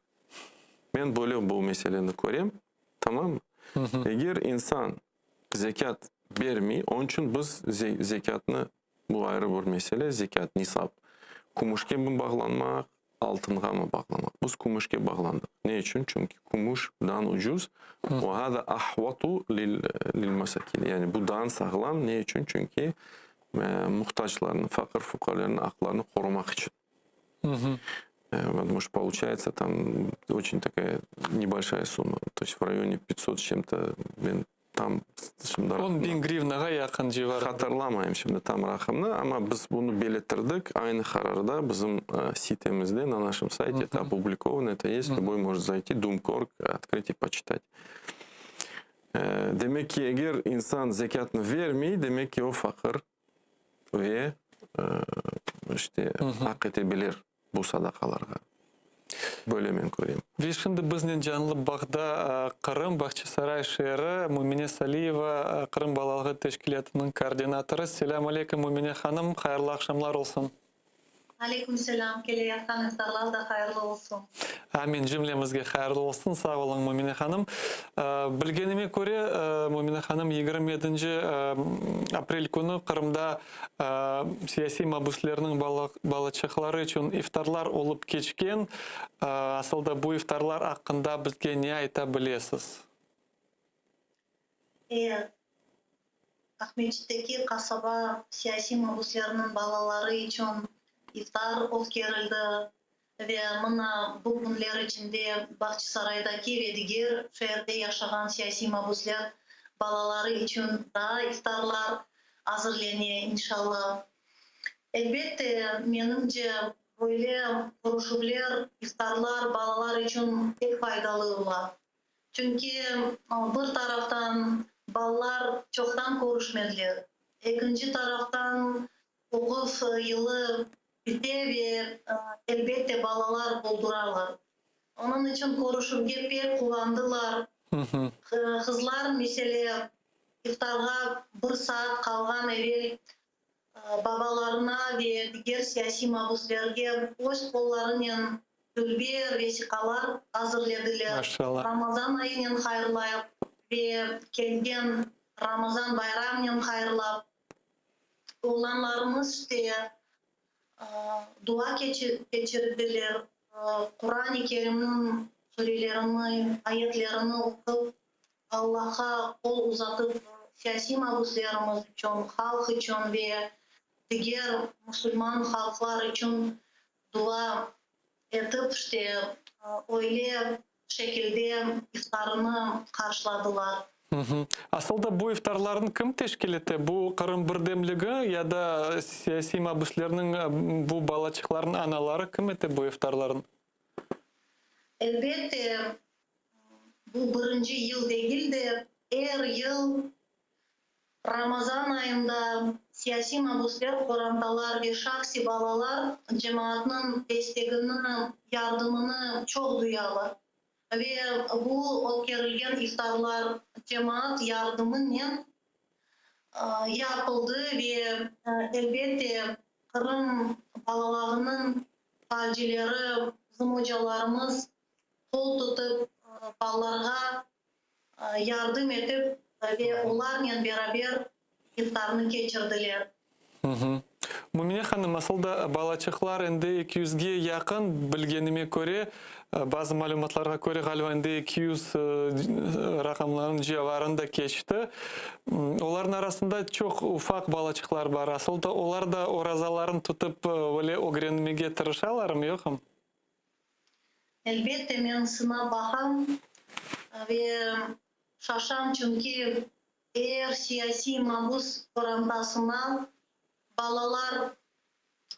Ben böyle bu meseleni koyayım, tamam mı? Eğer insan zekat vermeyi, onun için biz zekatını, bu ayrı bir mesele, zekat, nisap. Kumuşka mı bağlanmak, altınğa mı bağlanmak? Biz kumuşka bağlandık. Ne için? Çünkü kumuşdan ucuz. Ve hada ahvatu lil masakin. Yani bu daha sağlam. Ne için? Çünkü muhtaçlarını, fakir fukarların haklarını korumak için. Потому что получается там очень такая небольшая сумма. То есть в районе 500 с чем-то. Там 10.000 гривнаға yakın civarı. Hatırlamayayım şimdi tam rakamını ama biz bunu belirttirdik. Aynı kararda bizim sitemizde, на нашем сайте это опубликовано, это есть. Любой может зайти, Doom.org, открыть и почитать. Demek ki eğer insan zekatını vermiyor, demek ki o fakir ve işte hak edebilir bu sadakalarga. Böyle men koyayım. Ve şimdi bizden canlı bağda Qırım Bahçesaray şehri Mumine Saliyeva Qırım Balalığı Teşkilatı'nın koordinatörü. Selam aleyküm Mumine Hanım, hayırlı akşamlar olsun. Aleyküm selam, keleyatkan iftarlar da hayırlı olsun. Amin, cümlemizge hayırlı olsun. Sağ olun Mumine Hanım. Bilgenime göre Mumine Hanım 27 aprel günü Qırımda siyasi mabuslarının balaçıkları için iftarlar olup geçken. Aslında bu iftarlar hakkında bizge ne ayta bilesiz? Ahmetçi'deki kasaba siyasi mabuslarının balaları için iftar olkerildi ve bu günler içinde Bahçesaray'daki ve diğer şehirde yaşayan siyasi mabuslar balaları için daha iftarlar hazırlanıyor inşallah. Elbette menimce böyle kuruluşlar, iftarlar balalar için pek faydalı olur. Çünkü bir taraftan balalar çoktan görüşmediler. İkinci taraftan okul yılı biter ve elbette balalar doldurarlar. Onun için konuşup pek kullandılar. Kızlar mesela iftarga bir saat kalgan evvel babalarına ve diğer siyasi mabuslarga öz kollarının ülber vesikalar hazırladılar. Maşallah. Ramazan ayının hayırlayıp ve kelgen Ramazan bayramının hayırlayıp oğlanlarımız işte dua geçirdiler. Kur'an-ı Kerim'in surelerini, ayetlerini okup Allah'a kol uzatıp siyasi mabuslarımız için, halk için ve diğer Müslüman halklar için dua edip işte öyle şekilde iftarını karşıladılar. Aslında bu iftarların kim teşkil etti? Bu Qırım Birdemligi ya da siyasi mabuslarının bu balaçıkların anaları kim etti bu iftarların? Elbette bu birinci yıl değil de her yıl Ramazan ayında siyasi mabuslar, korandalar ve şahsi balalar cemaatinin destekini, yardımını çok duyarlar. Ve bu okuyulgan iftarlar cemaat yardımıyla yapıldı ve elbette Qırım balalarının falcileri, bizim hocalarımız kol tutup balalarga yardım edip ve onlarla beraber iftarını geçirdiler. Mumine Hanım, aslında balaçıklar endi 200'ge yakın bilgenime göre bazı malumatlara göre galiba endi 200 rakamların civarında geçti. Onların arasında çok ufak balaçıklar var. Aslında onlar da orazalarını tutup öyle öğrenmeye tırışarlar mı yok mu? Elbette ben sına bakam ve şaşam çünkü eğer siyasi mabus orandasına balalar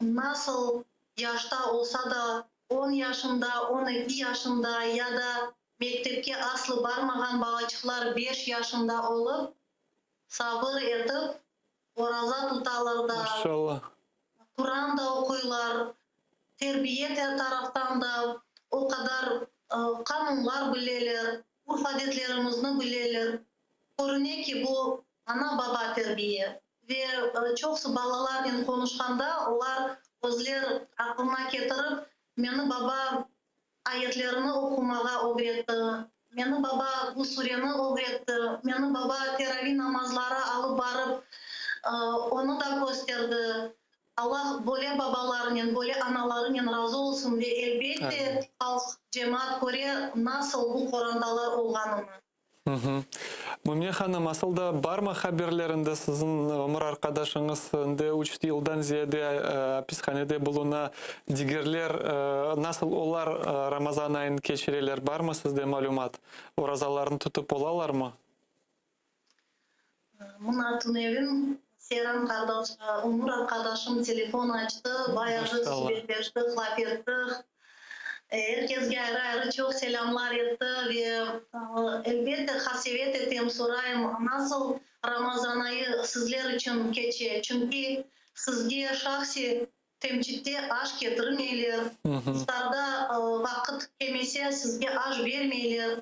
nasıl yaşta olsa da 10 yaşında, 12 yaşında ya da mektepke aslı barmagan balachıklar 5 yaşında olup sabır etip oraza tutalar da, Maşallah. Kur'an da okuylar, terbiye taraftan da o kadar kanunlar bileler, urf adetlerimizni bileler. Görünüyor ki bu ana baba terbiye. Ve çoksu balalarla konuşkanda onlar özler aklına getirip meni baba ayetlerini okumaga öğretti. Meni baba bu sureni öğretti. Meni baba teravih namazları alıp barıp onu da gösterdi. Allah böyle babalarının, böyle analarının razı olsun ve elbette halk, cemaat göre nasıl bu Kur'andalar olganını. Mumine Hanım, aslında var mı haberlerinde sizin ömür arkadaşınız 3 yıldan ziyade hapishanede buluna digerler nasıl olar Ramazan ayını geçirirler? Var mı sizde malumat? Orazalarını tutup olalar mı? Mına tünevim Seram kardeş, Umur arkadaşım telefon açtı, bayağı sübet verdi, hlap ettik. Herkesge ayrı çok selamlar etti ve elbette hasevet ettim, sorayım nasıl Ramazan ayı sizler için geçiyor? Çünkü sizge şahsi temçikte aş getirmeyler, sizlerde vakit kemese sizge aş vermeyler.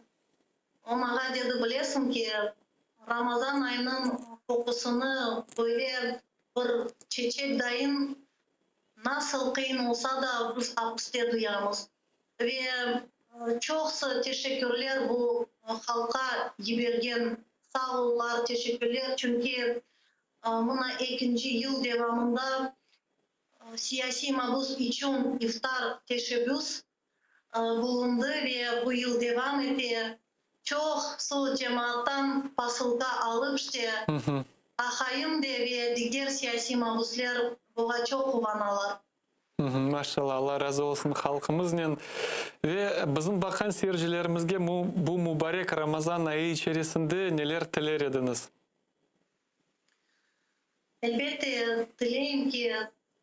Ona dedi bilesin ki Ramazan ayının kokusunu böyle bir çiçek dayın nasıl kıyın olsa da biz hapiste duyarız. Ve çok teşekkürler bu halka gibergen sağ ollar, teşekkürler. Çünkü buna 2. yıl devamında siyasi mabus için iftar teşebbüs bulundu ve bu yıl devam etti. Çok su cemaattan basılga alıp işte ahayım de ve diğer siyasi mabuslar buna çok kuvanalar. Maşallah, Allah razı olsun halkımızdan ve bizim bakan seyircilerimizge bu mübarek Ramazan ayı içerisinde neler diler ediniz? Elbette dileyim ki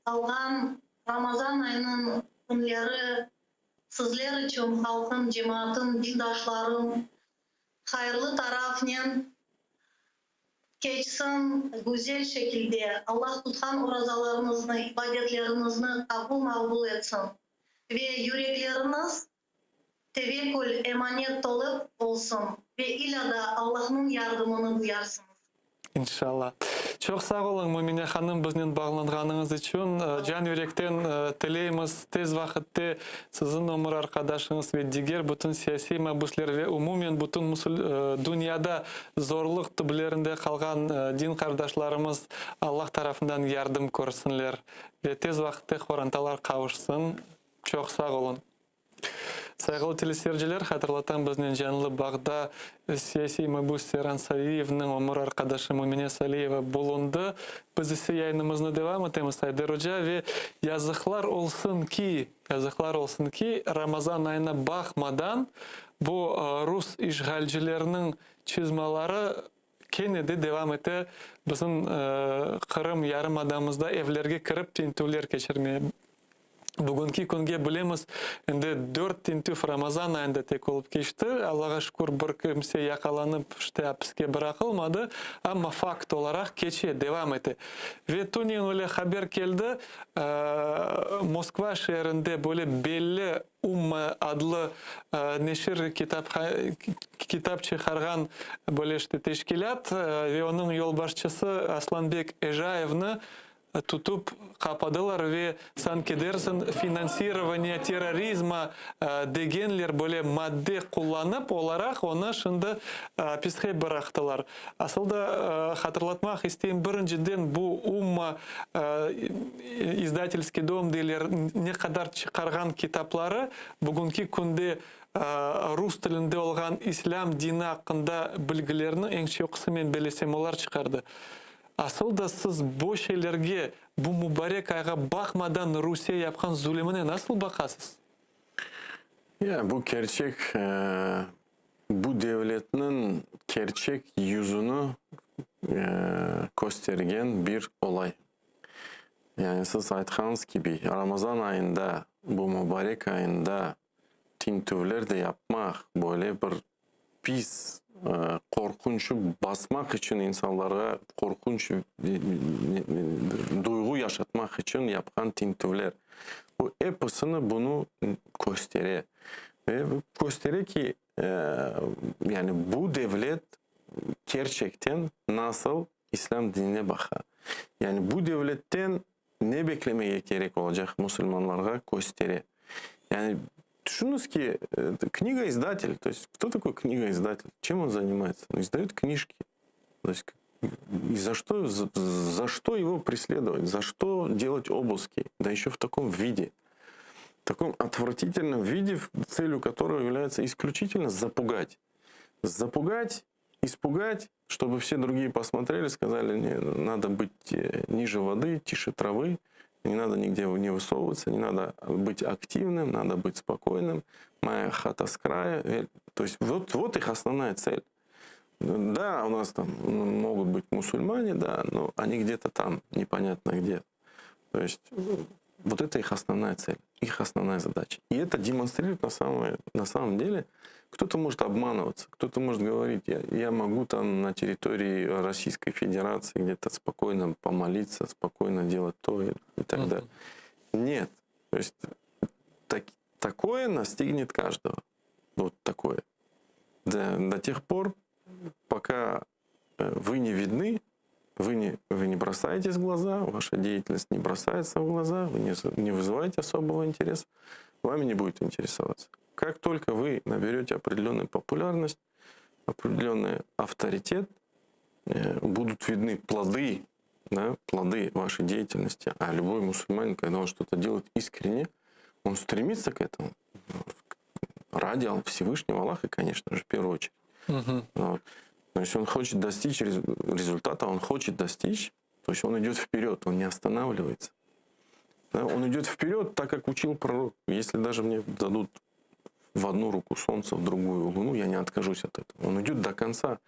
kalgan Ramazan ayının günleri sizler için halkın, cemaatin, dindaşların hayırlı tarafından geçsin güzel şekilde. Allah tutkan orazalarınızı, ibadetlerinizi kabul mağbul etsin. Ve yürekleriniz tevekkül, emanet olup olsun. Ve ilada Allah'ın yardımını duyarsınız. İnşallah. Çok sağ olun Mumine Hanım bizden bağlanğanınız için. Can yürekten tileyimiz tez vakitte sizin ömür arkadaşınız ve diğer bütün siyasi mabuslar ve umumen bütün dünyada zorluk tüblerinde kalan din kardeşlerimiz Allah tarafından yardım görsünler ve tez vakitte korantalar kavuşsun. Çok sağ olun. Saygılı teleseyirciler, hatırlatan bizden canlı bağda siyasi mabus Serhan Saliyev'nin ömür arkadaşı Mumine Saliyeva bulundu. Biz ise yayınımızı devam etmemiz Haydar Hoca ve yazıklar olsun ki Ramazan ayına bakmadan bu Rus işgalcilerinin çizmeleri Kenne'de devam etti. Bizim Kırım Yarımadamızda evlerge kirip tintüler geçirmeye. Bugünkü günge bilemiz, 4 tintüf Ramazan ayında tek olup geçti. Allah'a şükür bir kimse yakalanıp işte hapiste bırakılmadı. Ama fakt olarak geçiyor, devam etti. Ve tünün öyle haber geldi. Moskva şehrinde böyle belli adlı neşir kitap çıkargan böyle işte teşkilat ve onun yol başçısı Aslanbek Ejayev'ni tutup kapadılar ve sanki dersin finansирование terörizma degenler böyle madde kullanıp olarak onu şimdi hapiste bıraktılar. Aslında hatırlatmak isteyeyim birinciden bu izdательский dom deyler ne kadar çıkargan kitapları bugünkü günde Rus tilinde olgan İslam dini hakkında bilgilerini en çok kısmen belesem olar çıkardı. Aslında siz bu şeylerge, bu mübarek ayga bakmadan Rusya yapkan zulümüne nasıl bakasınız? Ya bu gerçek, bu devletinin gerçek yüzünü göstergen bir olay. Yani siz aytkanız gibi Ramazan ayında, bu mübarek ayında tintuvlar da yapmak, böyle bir pis, korkunçu basmak için insanlara korkunç duygu yaşatmak için yapılan tintuvlar. Bu hepsini bunu gösteriyor. Ve bu gösteriyor ki yani bu devlet gerçekten nasıl İslam dinine bakar. Yani bu devletten ne beklemeye gerek olacak Müslümanlara gösteriyor. Yani düşününüz ki книга-издатель, то есть кто такой книга-издатель? Чем он занимается? Он издает книжки. То есть, и за что его преследовать? За что делать обыски? Да еще в таком виде. В таком отвратительном виде, целью которого является исключительно запугать. Запугать, испугать, чтобы все другие посмотрели, сказали, не, надо быть ниже воды, тише травы, не надо нигде не высовываться, не надо быть активным, надо быть спокойным. Моя хата с края. То есть вот их основная цель. Да, у нас там могут быть мусульмане, да, но они где-то там, непонятно где. То есть вот это их основная цель, их основная задача. И это демонстрирует на самом деле, кто-то может обманываться, кто-то может говорить, я могу там на территории Российской Федерации где-то спокойно помолиться, спокойно делать то и так далее. Нет. То есть такое настигнет каждого. Вот такое. До тех пор, пока вы не видны, вы не бросаетесь в глаза, ваша деятельность не бросается в глаза, вы не вызываете особого интереса, вами не будет интересоваться. Как только вы наберете определенную популярность, определенный авторитет, будут видны плоды, да, плоды вашей деятельности. А любой мусульманин, когда он что-то делает искренне, он стремится к этому. Ради Всевышнего Аллаха, конечно же, в первую очередь. Вот. Но если он хочет достичь результата, он хочет достичь, то есть он идет вперед, он не останавливается. Да, он идет вперед, так как учил пророк. Если даже мне дадут в одну руку солнце, в другую луну, я не откажусь от этого. Он идет до конца,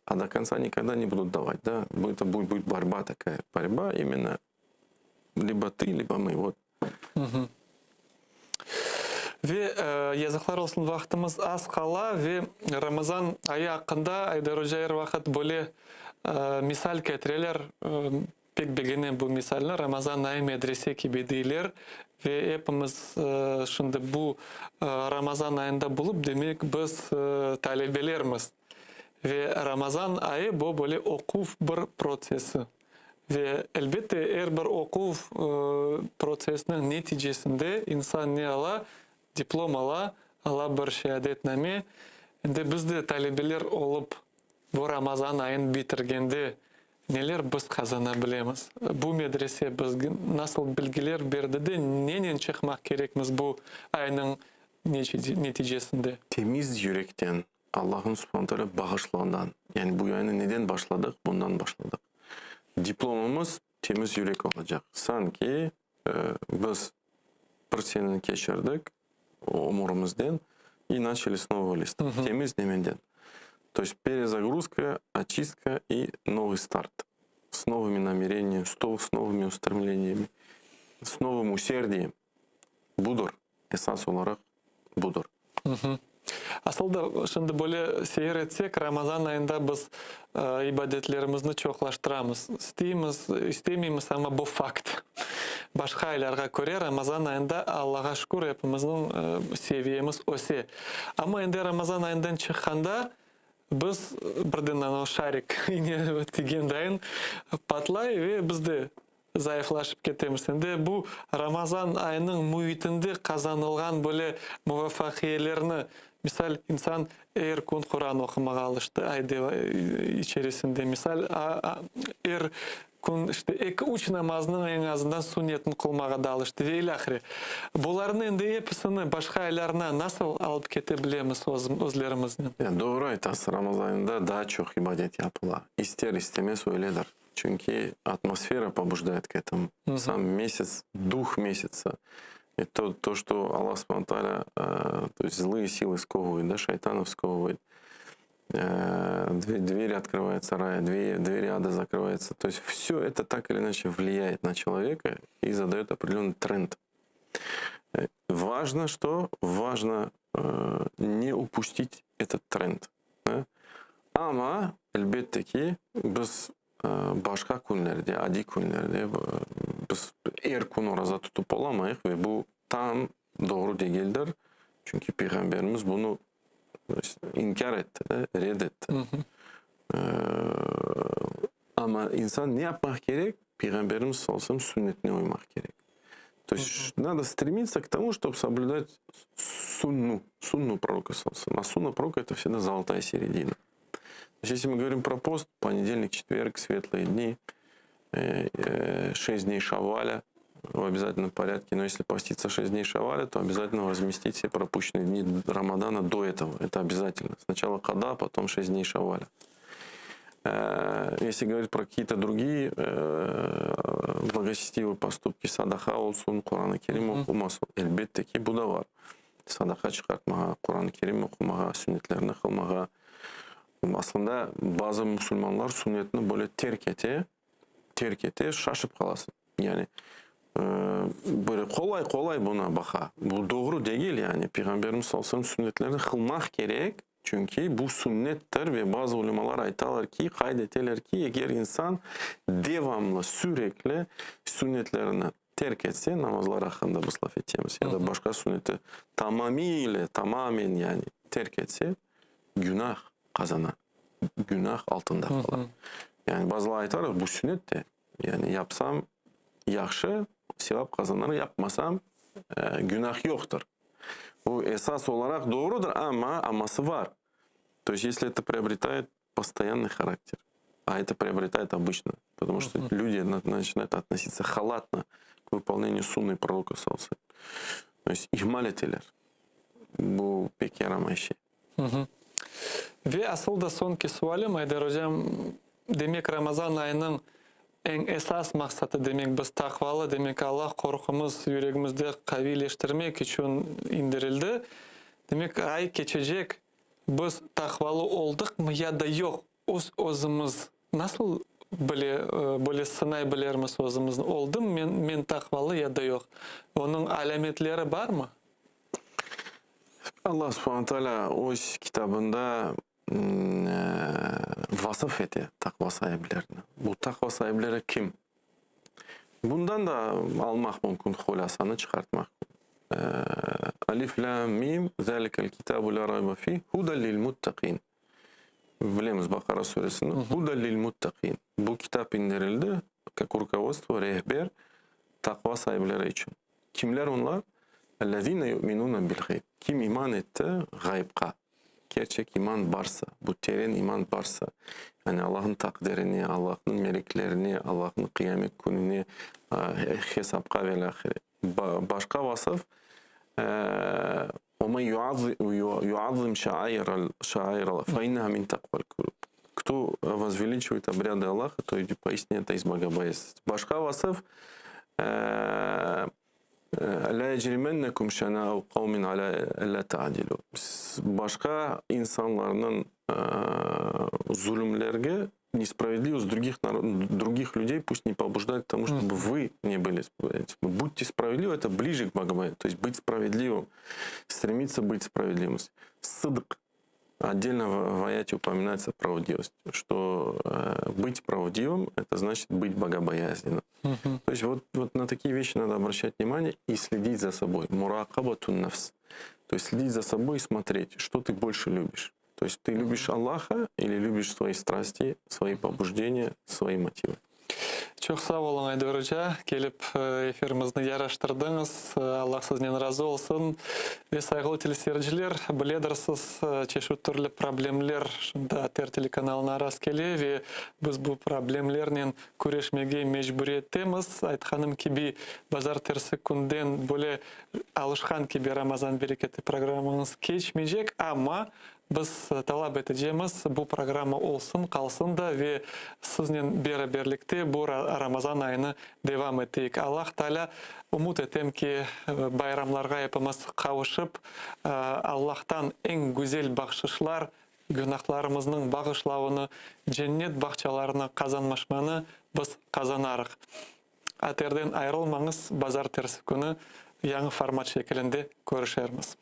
а до конца никогда не будут давать. Да? Это будет борьба такая. Борьба именно либо ты, либо мы. Вот. Ve yazıklar olsun vaktimiz az kala ve Ramazan ayı hakkında Aydar Hoca'yır vakit böyle misal getirirler. Pek bilginin bu misalini Ramazan ayı medrese gibi değiller. Ve hepimiz şimdi bu Ramazan ayında bulup demek biz talebelerimiz. Ve Ramazan ayı bu böyle okuf bir prosesi. Ve elbette her bir okuf prosesinin neticesinde insan ne ala? Diplom ala bir şehadetname. Endi biz de talebeler olup bu Ramazan ayını bitirgende neler biz kazanabilemiz? Bu medrese bizge nasıl bilgiler berdi de nenen çıkmak gerekmiz bu ayının neticesinde? Temiz yürekten, Allah'ın subhanahu teala bağışlandan. Yani bu yayını neden başladık? Bundan başladık. Diplomumuz temiz yürek olacak. Sanki biz bir seneni geçirdik umurumuzdan и начали с нового листа. Temiz nemenden. То есть перезагрузка, очистка и новый старт. С новыми намерениями, с новыми устремлениями, с новым усердием. Budur. Esas olarak budur. Aslında şimdi böyle seyir etsek Ramazan ayında biz ibadetlerimizni çoğlaştıramız. İstemiyoruz ama bu fakt. Başka aylarga göre Ramazan ayında Allah'a şükür hepimizin seviyemiz öse. Ama endi Ramazan ayından çıkkanda biz birden o şarik yine tigendayın patlay ve biz de zayıflaşıp ketemiz. Endi bu Ramazan ayının muhitinde kazanılgan böyle muvaffakiyelerini misal insan eğer kun Kur'an okumağa alıştı ayda içerisinde misal kun işte 2-3 namazının en azından sünnetini kılmağa da alıştı ve ilahiri. Bunların endi hepsini başka aylarına nasıl alıp ketebiliriz özlerimizden? Yani doğru aytasın. Ramazan ayında daha çok ibadet yapılar. İster istemez öyledir. Çünkü атмосфера побуждает к этому. Сам месяц, дух месяца. И то, что Аллах Субхану ва Тааля, то есть злые силы сковывает, да, шайтанов сковывает. двери открывается рая, двери ада закрываются. То есть все это так или иначе влияет на человека и задает определенный тренд. Важно что? Важно не упустить этот тренд. Да? Ama elbette ki biz başka günlerde, adi günlerde biz erkun orazа tutup olamayız ve bu tam doğru değildir. Çünkü Peygamberimiz bunu inkar etti, reddetti. Ama insan ne yapmak gerek? Peygamberimiz sallallahu aleyhi ve sellem sünnetine uymak gerek. То есть надо стремиться к тому, чтобы соблюдать сунну пророка саллаллаху алейхи ва саллям. А сунна пророка — это всегда золотая середина. То есть если мы говорим про пост, понедельник, четверг, светлые дни, 6 дней Шаваля в обязательном порядке. Но если поститься 6 дней Шаваля, то обязательно возместить все пропущенные дни Рамадана до этого. Это обязательно. Сначала Када, потом 6 дней Шаваля. Если говорить про какие-то другие благочестивые поступки, садаха олсун, Куран Керим оқумасын, әлбетте ки bu da var. Sadaqa çıkartmağa, Kur'an-ı Kerim okumağa, sünnetlerini kılmağa. Aslında bazı Müslümanlar sünnetini böyle terk ete şaşıp kalasın. Yani böyle kolay buna baka. Bu doğru değil yani. Peygamberimiz sallallahu aleyhi ve sellem sünnetlerini kılmak gerek. Çünkü bu sünnettir ve bazı ulemalar aytalar ki, kaydeteler ki eğer insan devamlı, sürekli sünnetlerini terk etse, namazlar hakkında biz laf edeceğimiz ya da başka sünneti tamamen yani terk etse günah kazanar. Günah altında kalır. Yani bazıları aytalar bu sünnet de yani yapsam yaxşı, sevap kazanır, yapmasam günah yoktur. Bu esas olarak doğrudur ama aması var. То есть если это приобретает постоянный характер, а это приобретает обычно, потому что люди начинают относиться халатно к выполнению сунны пророка саллаллаху алейхи ва саллям. То есть ihmal ettiler. Bu pek yaramay şey. Ve asıl da son sualim aydır hocam. Demek Ramazan ayının en esas maksadı demek biz takvalı, demek Allah korkumuz yüreğimizde kavileştirmek için indirildi. Demek ay geçecek, biz takvalı olduk mu ya da yok? Özümüz nasıl böyle sınay bilirmiz özümüzün? Oldum men takvalı ya da yok? Onun alametleri var mı? Allah subhanahu teala o kitabında vasıf etti takva sahiplerini. Bu takva sahipleri kim? Bundan da almak mümkün, hulasını çıkartmak. Alif lam mim zalikel kitabu la rayba fi huden lil muttaqin. Bilemiz Bakara suresinde huden lil muttaqin. Bu kitap indirildi как руководство, rehber takva sahipleri için. Kimler onlar? Ellezine yu'minuna bil gayb. Kim iman etti gaybka? Gerçek iman varsa, bu terin iman varsa, yani Allah'ın takdirini, Allah'ın meleklerini, Allah'ın kıyamet gününü, hesapka ve lahire. Başka vasıf, وَمَنْ يُعَظِّمْ شَعَائِرَ اللَّهِ فَإِنَّهَا مِنْ تَقْوَى الْقُلُوبِ. Кто возвеличивает обряды Аллаха, то поистине это из богобоязненности. Başka vasıf, La yecrimennekum şenâ'u kavmin alâ ellâ ta'dilu. Başka insanların zulümlerine несправедливость других людей пусть не побуждает к тому, чтобы вы не были справедливы. Будьте справедливы, это ближе к богобоязненности. То есть быть справедливым, стремиться быть справедливым. Сыдк. Отдельно в аяте упоминается правдивость, что быть правдивым — это значит быть богобоязненным. То есть вот на такие вещи надо обращать внимание и следить за собой. Муракабатун нафс. То есть следить за собой и смотреть, что ты больше любишь. То есть ты любишь Аллаха или любишь свои страсти, свои побуждения, свои мотивы. Çok sağ olun Aydır Hoca. Gelip efirimizni yaraştırdınız. Allah sizden razı olsun. Ve saygılı teleseyirciler, biledirsiniz çeşitli türlü problemler da TER telekanalına rast geliyor ve biz bu problemlerle küreşmege mecburiyetimiz. Aytxaным gibi bazar tersi günden böyle alışkan gibi Ramazan bereketi programımız geçmeyecek ama biz talep edeceğimiz bu programa olsun, kalsın da ve sizinle beraberlikte bu Ramazan ayını devam ettik. Allah Teala umut etem ki bayramlarga hepimiz kavuşup Allah'tan en güzel bahşişler günahlarımızның bağışlауыны, cennet бақчаларына қазанмашманы біз қазанарық. Әтерден айрылмаңыз, базар терісі күні яңы формат шекілінде көрішерміз.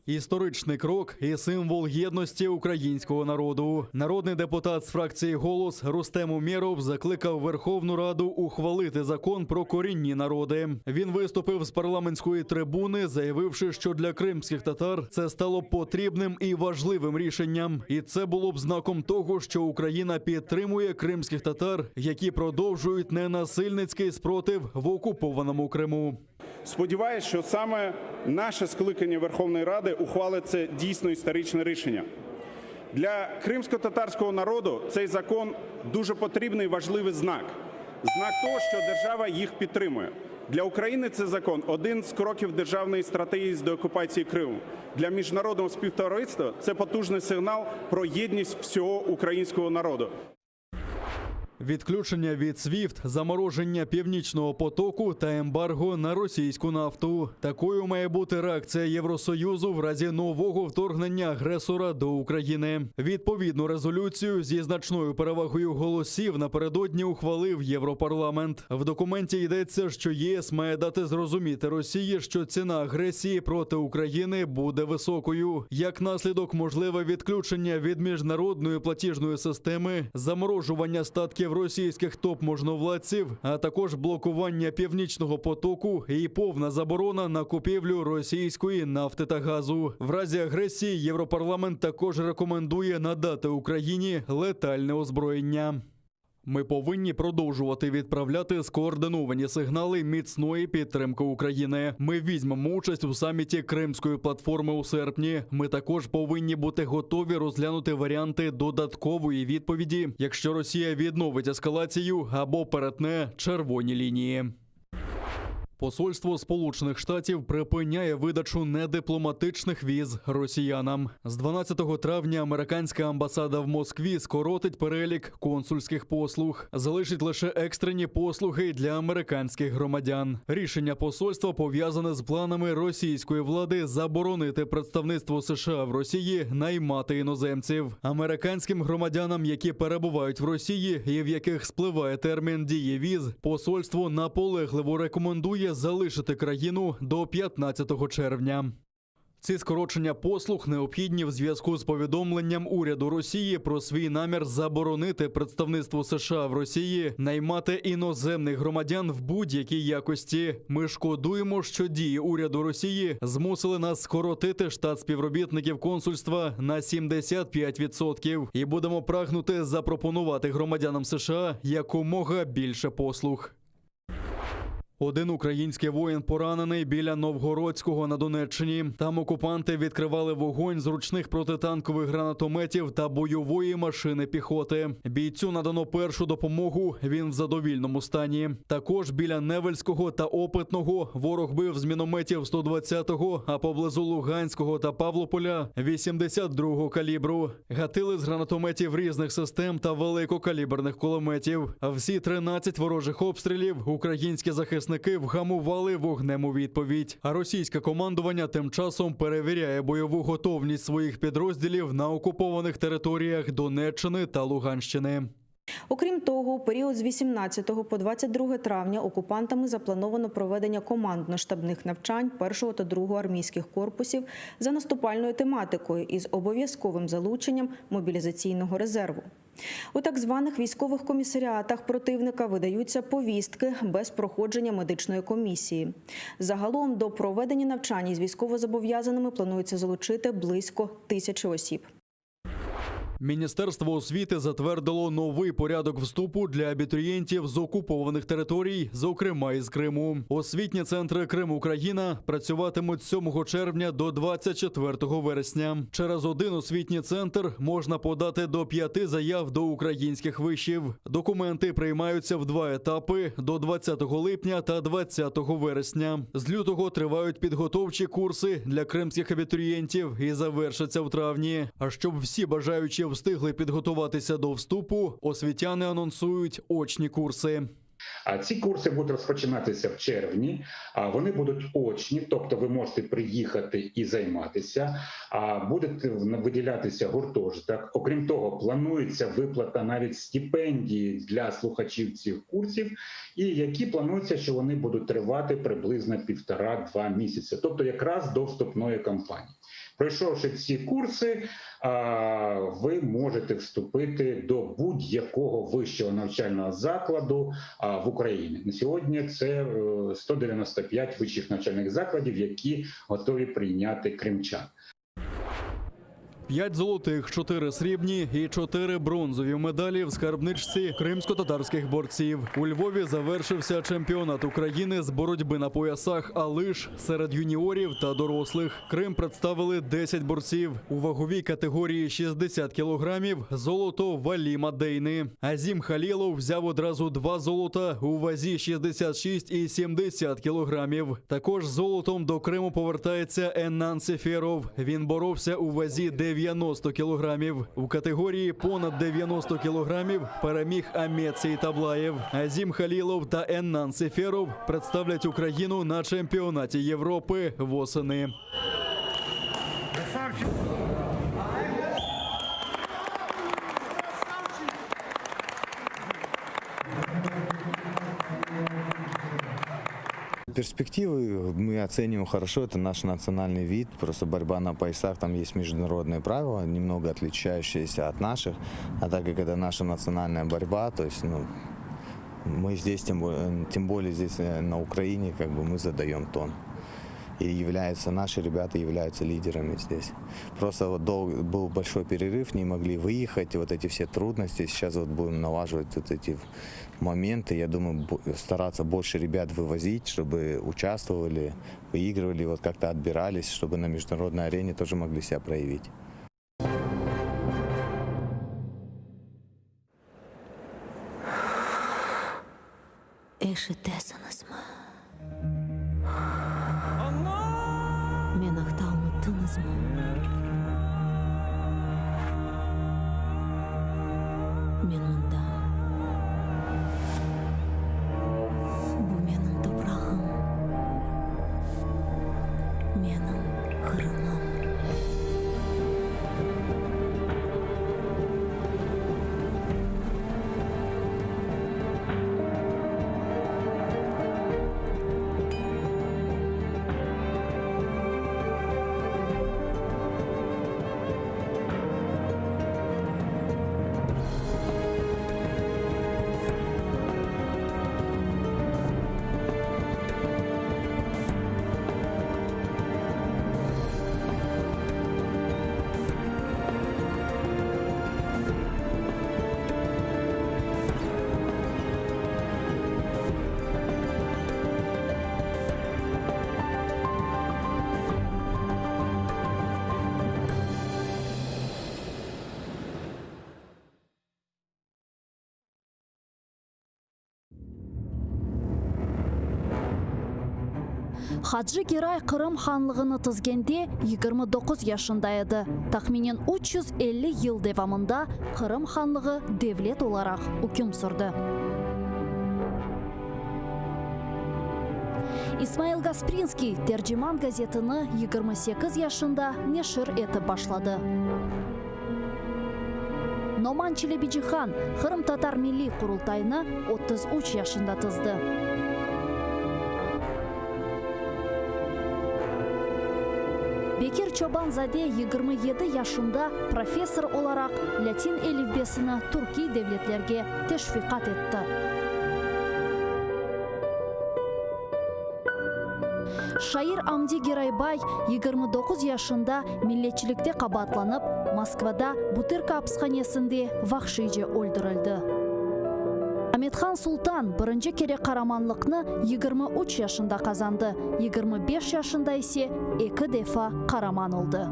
Історичний крок і символ єдності українського народу. Народний депутат з фракції «Голос» Рустем Умєров закликав Верховну Раду ухвалити закон про корінні народи. Він виступив з парламентської трибуни, заявивши, що для кримських татар це стало потрібним і важливим рішенням. І це було б знаком того, що Україна підтримує кримських татар, які продовжують ненасильницький спротив в окупованому Криму. Сподіваюсь, що саме наше скликання Верховної Ради ухвалить це дійсно історичне рішення. Для кримсько-татарського народу цей закон дуже потрібний і важливий знак. Знак того, що держава їх підтримує. Для України цей закон – один з кроків державної стратегії з деокупації Криму. Для міжнародного співтовариства це потужний сигнал про єдність всього українського народу. Відключення від SWIFT, замороження Північного потоку та ембарго на російську нафту. Такою має бути реакція Євросоюзу в разі нового вторгнення агресора до України. Відповідну резолюцію зі значною перевагою голосів напередодні ухвалив Європарламент. В документі йдеться, що ЄС має дати зрозуміти Росії, що ціна агресії проти України буде високою. Як наслідок, можливе відключення від міжнародної платіжної системи, заморожування статків російських топ-можновладців, а також блокування Північного потоку і повна заборона на купівлю російської нафти та газу. В разі агресії Європарламент також рекомендує надати Україні летальне озброєння. Ми повинні продовжувати відправляти скоординовані сигнали міцної підтримки України. Ми візьмемо участь у саміті Кримської платформи у серпні. Ми також повинні бути готові розглянути варіанти додаткової відповіді, якщо Росія відновить ескалацію або перетне червоні лінії. Посольство Сполучених Штатів припиняє видачу недипломатичних віз росіянам. З 12 травня американська амбасада в Москві скоротить перелік консульських послуг. Залишить лише екстрені послуги для американських громадян. Рішення посольства пов'язане з планами російської влади заборонити представництво США в Росії наймати іноземців. Американським громадянам, які перебувають в Росії і в яких спливає термін дії віз, посольство наполегливо рекомендує залишити країну до 15 червня. Ці скорочення послуг необхідні в зв'язку з повідомленням уряду Росії про свій намір заборонити представництво США в Росії наймати іноземних громадян в будь-якій якості. Ми шкодуємо, що дії уряду Росії змусили нас скоротити штат співробітників консульства на 75% і будемо прагнути запропонувати громадянам США якомога більше послуг. Один український воїн поранений біля Новгородського на Донеччині. Там окупанти відкривали вогонь з ручних протитанкових гранатометів та бойової машини піхоти. Бійцю надано першу допомогу, він в задовільному стані. Також біля Невельського та Опитного ворог бив з мінометів 120-го, а поблизу Луганського та Павлополя 82-го калібру. Гатили з гранатометів різних систем та великокаліберних кулеметів. А всі 13 ворожих обстрілів українські захисники вгамували вогнем у відповідь. А російське командування тим часом перевіряє бойову готовність своїх підрозділів на окупованих територіях Донеччини та Луганщини. Окрім того, у період з 18 по 22 травня окупантами заплановано проведення командно-штабних навчань 1 та 2 армійських корпусів за наступальною тематикою із обов'язковим залученням мобілізаційного резерву. У так званих військових комісаріатах противника видаються повістки без проходження медичної комісії. Загалом до проведення навчань із військовозобов'язаними планується залучити близько 1000 осіб. Міністерство освіти затвердило новий порядок вступу для абітурієнтів з окупованих територій, зокрема із Криму. Освітні центри Крим-Україна працюватимуть з 7 червня до 24 вересня. Через один освітній центр можна подати до 5 заяв до українських вишів. Документи приймаються в 2 етапи – до 20 липня та 20 вересня. З лютого тривають підготовчі курси для кримських абітурієнтів і завершаться в травні. А щоб всі бажаючі встигли підготуватися до вступу, освітяни анонсують очні курси. Ці курси будуть розпочинатися в червні, вони будуть очні, тобто ви можете приїхати і займатися, буде виділятися гуртожиток. Окрім того, планується виплата навіть стипендії для слухачів цих курсів, і які планується, що вони будуть тривати приблизно 1,5-2 місяці, тобто якраз до вступної кампанії. Пройшовши ці курси, ви можете вступити до будь-якого вищого навчального закладу в Україні. На сьогодні це 195 вищих навчальних закладів, які готові прийняти кримчан. 5 золотих, 4 срібні і 4 бронзові медалі в скарбничці кримсько-татарських борців. У Львові завершився чемпіонат України з боротьби на поясах «Алиш» серед юніорів та дорослих. Крим представили 10 борців. У ваговій категорії 60 кілограмів золото Валіма Дейни. Азім Халілов взяв одразу 2 золота у вазі 66 і 70 кілограмів. Також золотом до Криму повертається Еннан Сеферов. Він боровся у вазі 90 кілограмів. У категорії понад 90 кілограмів переміг Амет Сейтаблаєв. Азім Халілов та Еннан Сеферов представлять Україну на чемпіонаті Європи восени. Перспективы мы оцениваем хорошо, это наш национальный вид, просто борьба на поясах, там есть международные правила, немного отличающиеся от наших, а так как это наша национальная борьба, то есть мы здесь, тем более здесь на Украине, как бы мы задаем тон. И наши ребята являются лидерами здесь. Просто вот был большой перерыв, не могли выехать, вот эти все трудности. Сейчас вот будем налаживать вот эти моменты. Я думаю, стараться больше ребят вывозить, чтобы участвовали, выигрывали, вот как-то отбирались, чтобы на международной арене тоже могли себя проявить. Мен ақтауны тыңызмы? Мен мұнда. Бұл менің топырағым. Менің Қырымым. Хаджи Герай Қырым ханлығыны тізгенде 29 yaşында еді. Тахминен 350 ел девамында Қырым ханлығы девлет оларақ үкім сүрді. Исмаил Гаспринский Терджиман газетіні 28 yaşında нешір еті башлады. Номан Челебиджихан Қырым татар милли құрылтайны 33 yaşında тізді. Бекир Чобанзаде 27 yaşında professor olarak Latin әліпбесini Türkiye devletlerге teşvikat etti. Şair Amdi Giraybay 29 yaşında milletçilikte kabatlanıp Moskvada Butyrka hapishanesinde vahşice öldürüldü. Ahmetxan Sultan birinci kere kahramanlıkni 23 yaşında kazandı. 25 yaşında ise 2 defa kahraman oldu.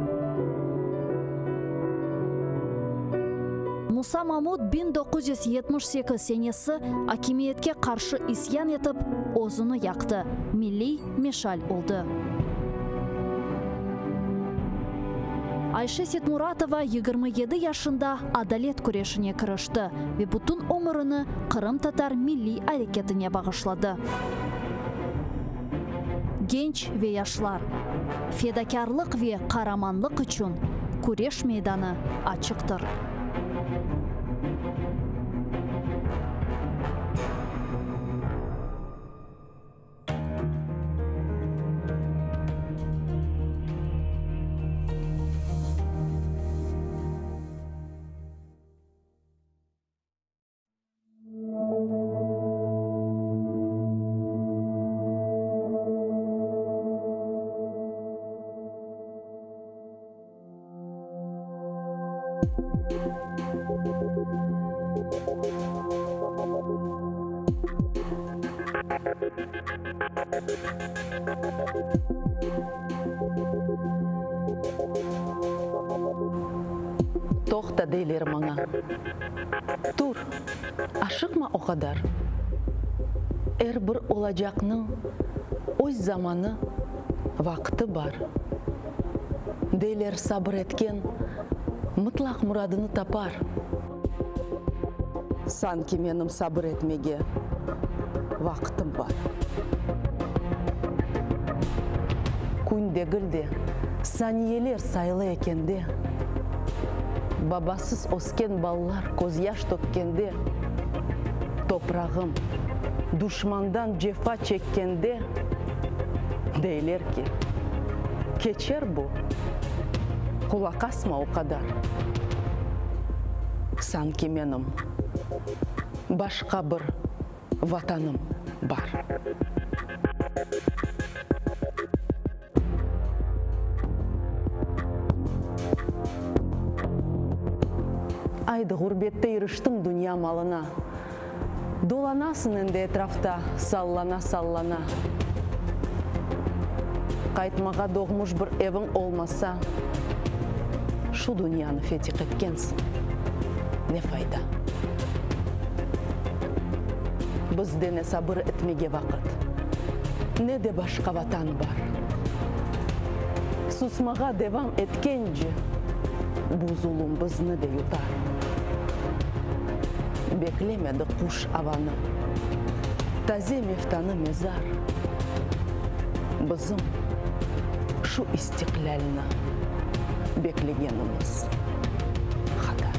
Musa Mahmud 1978 senesi hakimiyetke karşı isyan etip ozunu yaktı. Milli meşal oldu. Ayşe Setmuratova 27 yaşında adalet kureshine kirişti ve bütün ömrünü Kırım Tatar milli hareketine bağışladı. Genç ve yaşlar, fedakarlık ve kahramanlık için kuresh meydanı açıktır. Toxta deyler bana. Dur, aşıkma o kadar. Bir olacakның öz zamanı, vakti var. Deyler sabır etken, mutlak muradını tapar. Sanki benim sabır etmege vaktim var. Күнде гүлде, saniyeler sayılı ekende, babasız osken ballar koz yaş dökkende, toprağım düşmandan cefa çekkende, deyler ki, geçer bu, kulak asma o kadar. Sanki benim başka bir vatanım var. Aydı gurbette yürüştüm dünya malına. Dolanasın ende etrafta sallana sallana. Kaytmağa doğmuş bir evin olmasa, şu dünyanı fetih etkensin. Ne fayda? Bizde ne sabır etmege vakit, ne de başka vatan var. Susmağa devam etkence, bu zulüm bizni de yutar. Beklemedi kuş avanı, taze meftanı mezar. Bizim şu istiklalini bekleyenimiz kadar.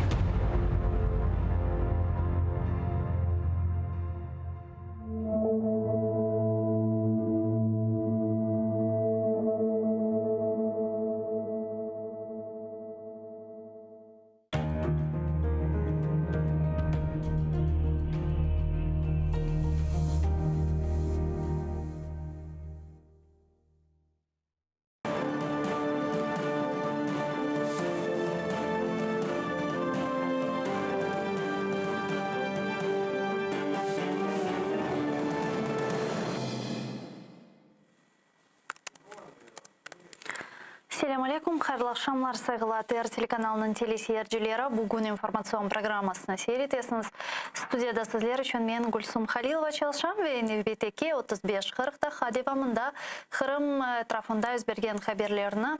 Assalamu alaikum, hayırlı akşamlar saygılar. TR телеканалының телесерджилері бүгін информацион программасына сейретесіңіз. Студияда сізлер үшін мен Гүлсум Халилова çalışам ve NVBTK 35-40'da Хадивамында Kırım etrafında yüz bergen haberlerini,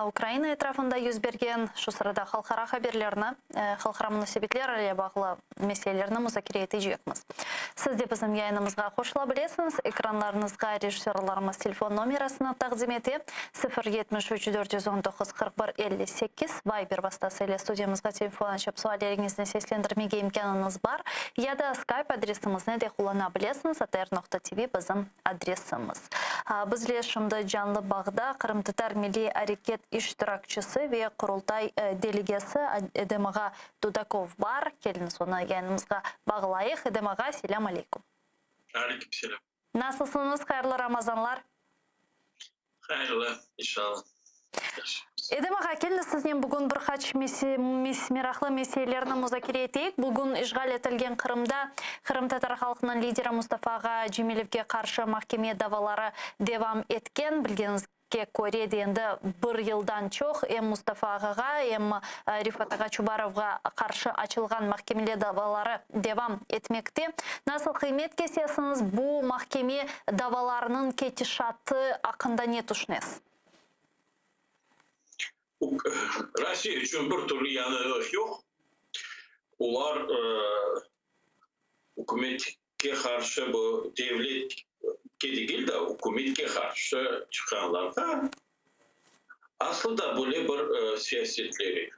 Ukrayna etrafında yüz bergen şu sırada halkara haberlerini, halkara münasebetlerle bağlı meselelerini müzakere edeceğimiz. Siz de bizim yayınımızga qo'shila ekranlarınızga rejissyorlarımız telefon numarasını taqdim eti 073 419 41 58 Viber vasıtasıyla stüdyamızga telefon açıp suallerinizni seslendirmege imkanınız var. Ya da Skype adresimizni de kullanabilirsiniz. atr.tv bizim adresimiz. Бізле шымды жанлы бағда Қырым-татар милли әрекет иштиракчысы ве құрылтай делегесі Эдемаға Дудаков бар. Келін соны янымызға бағылайық. Эдемаға, селям алейкум. Алейкум селям. Насылсыңыз, қайырлы Рамазанлар? Қайырлы, иншалла. Эдемаға, келді сізден бүгін бір қач мерақлы меселеріні мұзакер етейік. Бүгін işgal етілген Қырымда Қырым-татар халқының лидері Мустафаға Джемилевге қаршы махкеме давалары девам еткен. Білгенізге көреді енді бір елдан чоқ әм Мустафаға, әм Рифатаға Чубаровға қаршы açılған махкемеле давалары девам етмекте. Насыл қимет кесесіңіз бұл махкеме даваларының кетишаты ақында не тұшнес? Россия için bir türlü yanılıq yok. Ular hükümetke karşı bu devlet değil de hükümetke karşı çıkanlarda aslında böyle bir siyasetleri.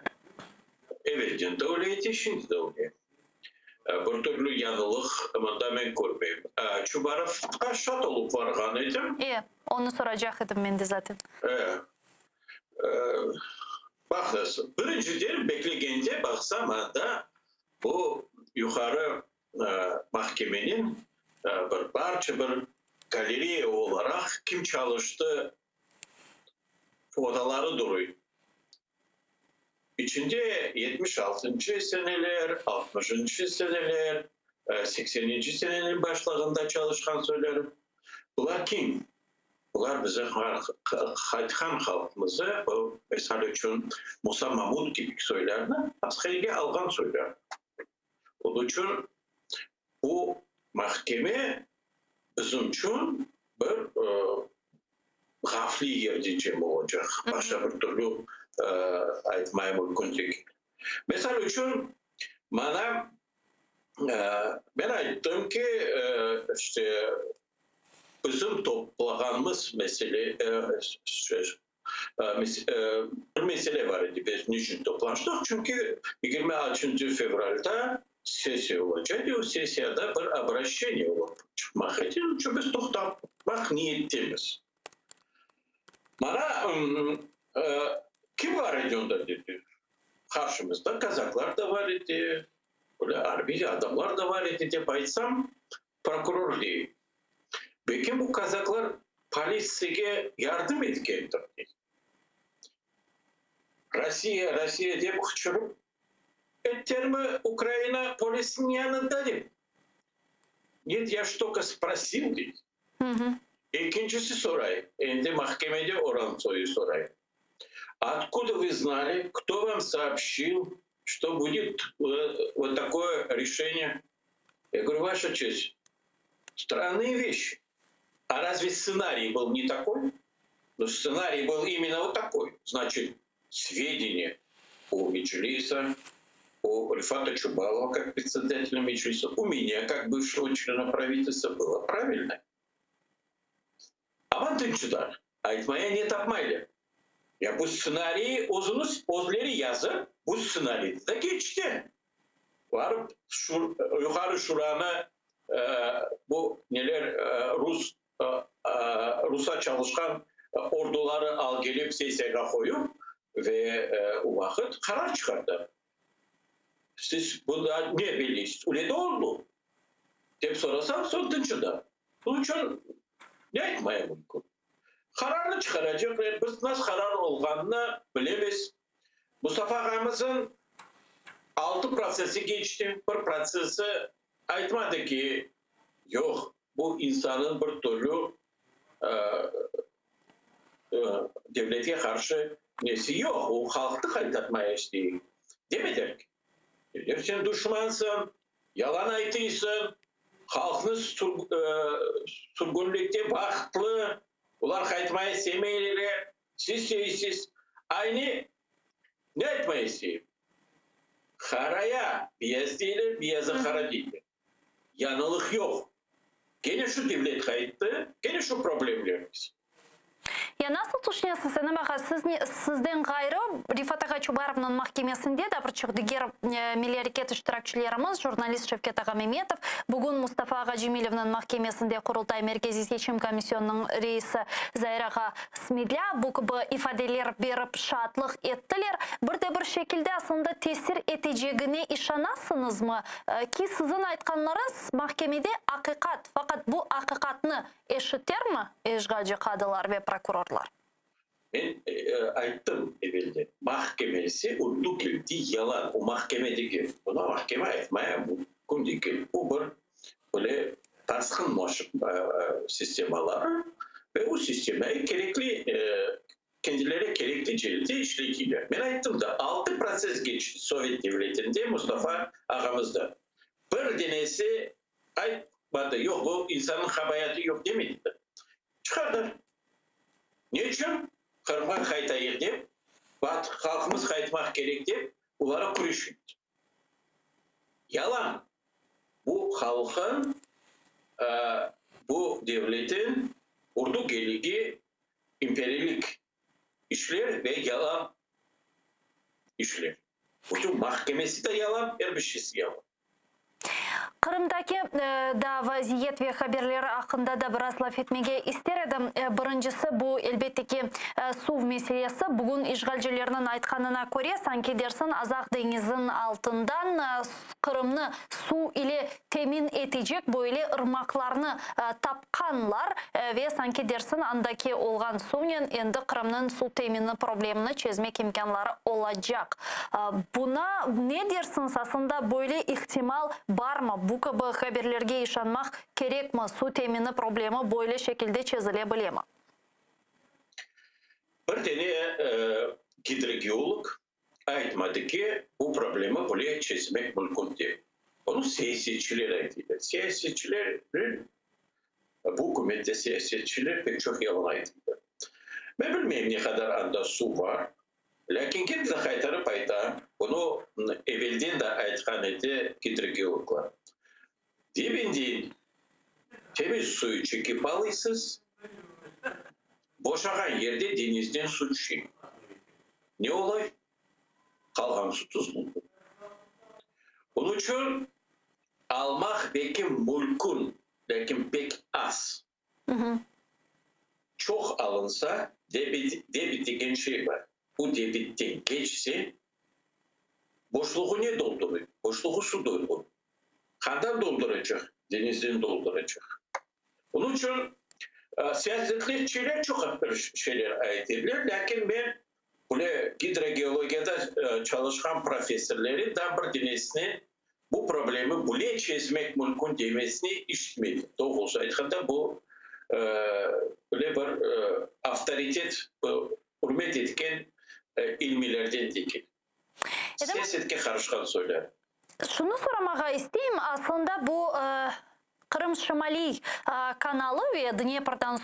Evet, de öyleydi, şimdi de öyle. Bir türlü yanılıq ama da ben görmeyim. Çubarov'a şat olup varğan edim. Onu soracak edim ben de zaten. Baklasın. Birinci derim beklegende baksam da bu yukarı mahkemenin bir parça bir galeriya olarak kim çalıştı fotoları duruyor. İçinde 76. seneler, 60. seneler, 80. senenin başlarında çalışkan söylerim. Bunlar kim? Bunlar bize Haythan halkımızı, mesela için Musa Mahmud gibi söylerdi, askeriye algan söyler. Onun için bu mahkeme bizim için bir gafli yer diyeceğim olacak. Başka bir türlü aytmaya mümkün değil. Mesela için bana ben ayttım ki işte bizim toplağımız mesele bir mesele var idi. Biz niçin toplaştık? Çünkü 26 fevralda sesiya olacak. O sesiyada bir обращение olup çıkmak için. Çünkü biz toxtamak niyetimiz. Bana kim var idi onda dedi. Karşımızda Kazaklar da var idi. Böyle harbi adamlar da var idi diye aytsam prokuror değil. Peki bu Kazaklar polisiye yardım etkendir. Россия diye hıçırıp ettirme Ukrayna polisinin yanında değil. Нет, я ж только спросил değil. İkincisi sorayım. Şimdi mahkemede oran soyu sorayım. Откуда вы знали, кто вам сообщил, что будет вот такое решение? Я говорю, ваша честь, странные вещи. А разве сценарий был не такой? Но сценарий был именно вот такой. Значит, сведения у Меджлиса, у Рифата Чубалова как председателя Меджлиса, у меня как бывшего члена правительства было правильно. Ama dünçüler, aytmaya niyet yapmayla. Ya bu ssenariyi özleri yazıp, bu senaryoda da geçti. Varıp yukarı şurana bu neler Rus'a çalışkan orduları al gelip sesiyaka koyup ve o vakit karar çıkardı. Siz bunda ne bilirsiniz? Öyle de oldu. Deyip sorasam söndünçüler. Bunun için ne etmeye mümkün? Kararını çıkaracak ve biz nasıl karar olganını bilemeyiz. Mustafa Ağamızın 6 prosesi geçti. Bir prosesi aytmadı ki yok bu insanın bir türlü devlete karşı nesi yok. O halkı kayıtlatmaya istiyor. Demediler ki. Dediler sen düşmansın, yalan aytıysın, halkını sürgünlükte vakıtlı, ular kayıtmaya sevmeyleri, siz aynı ne etmeye istiyor? Karaya beyaz değiller, beyaza kara değiller. Yanılık yok. Gene şu devlet kayıttı, gene şu problemlerimiz. Ya nasıl düşünüyorsunuz? Sizden gayrı Rifat Ağa Çubarov'un mahkemesinde de bir çok diğer milli hareket iştirakçılarımız, jurnalist Şevket Ağa Mehmetov, bugün Mustafa Ağa Cemilov'un mahkemesinde Kurultay Merkezi Seçim Komisyonu'nun reisi Zahir Ağa Smedля bu gibi ifadeler berip şatlık ettiler. Bir şekilde aslında tesir edeceğine işanasınız mı? Ki sizin aytkanlarınız mahkemede hakikat. Fakat bu hakikatını eşitler mi işgalci kadılar ve prokurorlar? Ben ayttım evvelde. Mahkemesi urdu geldi yalan. O mahkemedeki buna mahkeme etmeye mümkün değil. Bu bir böyle taskın sistemaları ve o sisteme gerekli kendileri gerekli cildi işletiyorlar. Ben ayttım da 6 proses geçti Sovyet Devleti'nde Mustafa ağamızda. Bir denesi aytmadı. Yok bu insanın habayatı yok demedi. Çıkardı. Niçin? Kırım'a kaytayır deyip, halkımız kaytmak gerek deyip, onlara kuruşuyor. Yalan. Bu halkın, bu devletin ordu geligi imperialik işler ve yalan işler. Bütün mahkemesi de yalan, her bir şeysi yalan. Kırım'daki da vaziyet ve haberleri hakkında da biraz laf etmeye isterim. Birincisi bu elbette ki su meselesi. Bugün işgalcilerinin aytkanına göre sanki dersin Azaq denizin altından Kırım'ı su ile temin edecek böyle ırmaklarını tapkanlar ve sanki dersin andaki olgan suyun endi Kırım'ın su temini problemini çözmek imkanları olacak. Buna ne dersiniz aslında böyle ihtimal var mı? Bu gibi haberlerge işanmak gerek mi? Su temini problemi böyle şekilde çözülebilir mi? Bir tane hidrogeolog aytmadı ki bu problemi böyle çözmek mümkün değil. Onu siyasetçiler aytıyor. Siyasetçiler, bu hükümette siyasetçiler pek çok yalan aytıyor. Ben bilmeyeyim ne kadar anda su var. Lakin kimse kaytarıp ayta, bunu evvelden de aytkan etti hidrogeologlar. Dibindin temiz suyu çekip alıyorsunuz, boşakan yerde denizden su çıkıyor. Ne olay? Kalkan su tuzlu. Onun için almak belki mülkün, belki pek az. Çok alınsa debit degen şey var. Bu debitten geçse boşluğu ne dolduruyor? Boşluğu su dolduruyor. Kandan dolduracak, denizden dolduracak. Onun için siyasetçiler çok hafif şeyler aytabilir. Lakin ben böyle hidrogeologiyada çalışan profesörlerin da bir tanesinin bu problemi böyle çözmek mümkün demesini işitmedim. Doğrusu aytkanda bu böyle bir avtoritet, hürmet etken ilmilerden değil. Siyasetke karışkan söyler. Şunu soramağa isteyeyim. Aslında bu Kırım Şimali kanalı ve Dniepr'den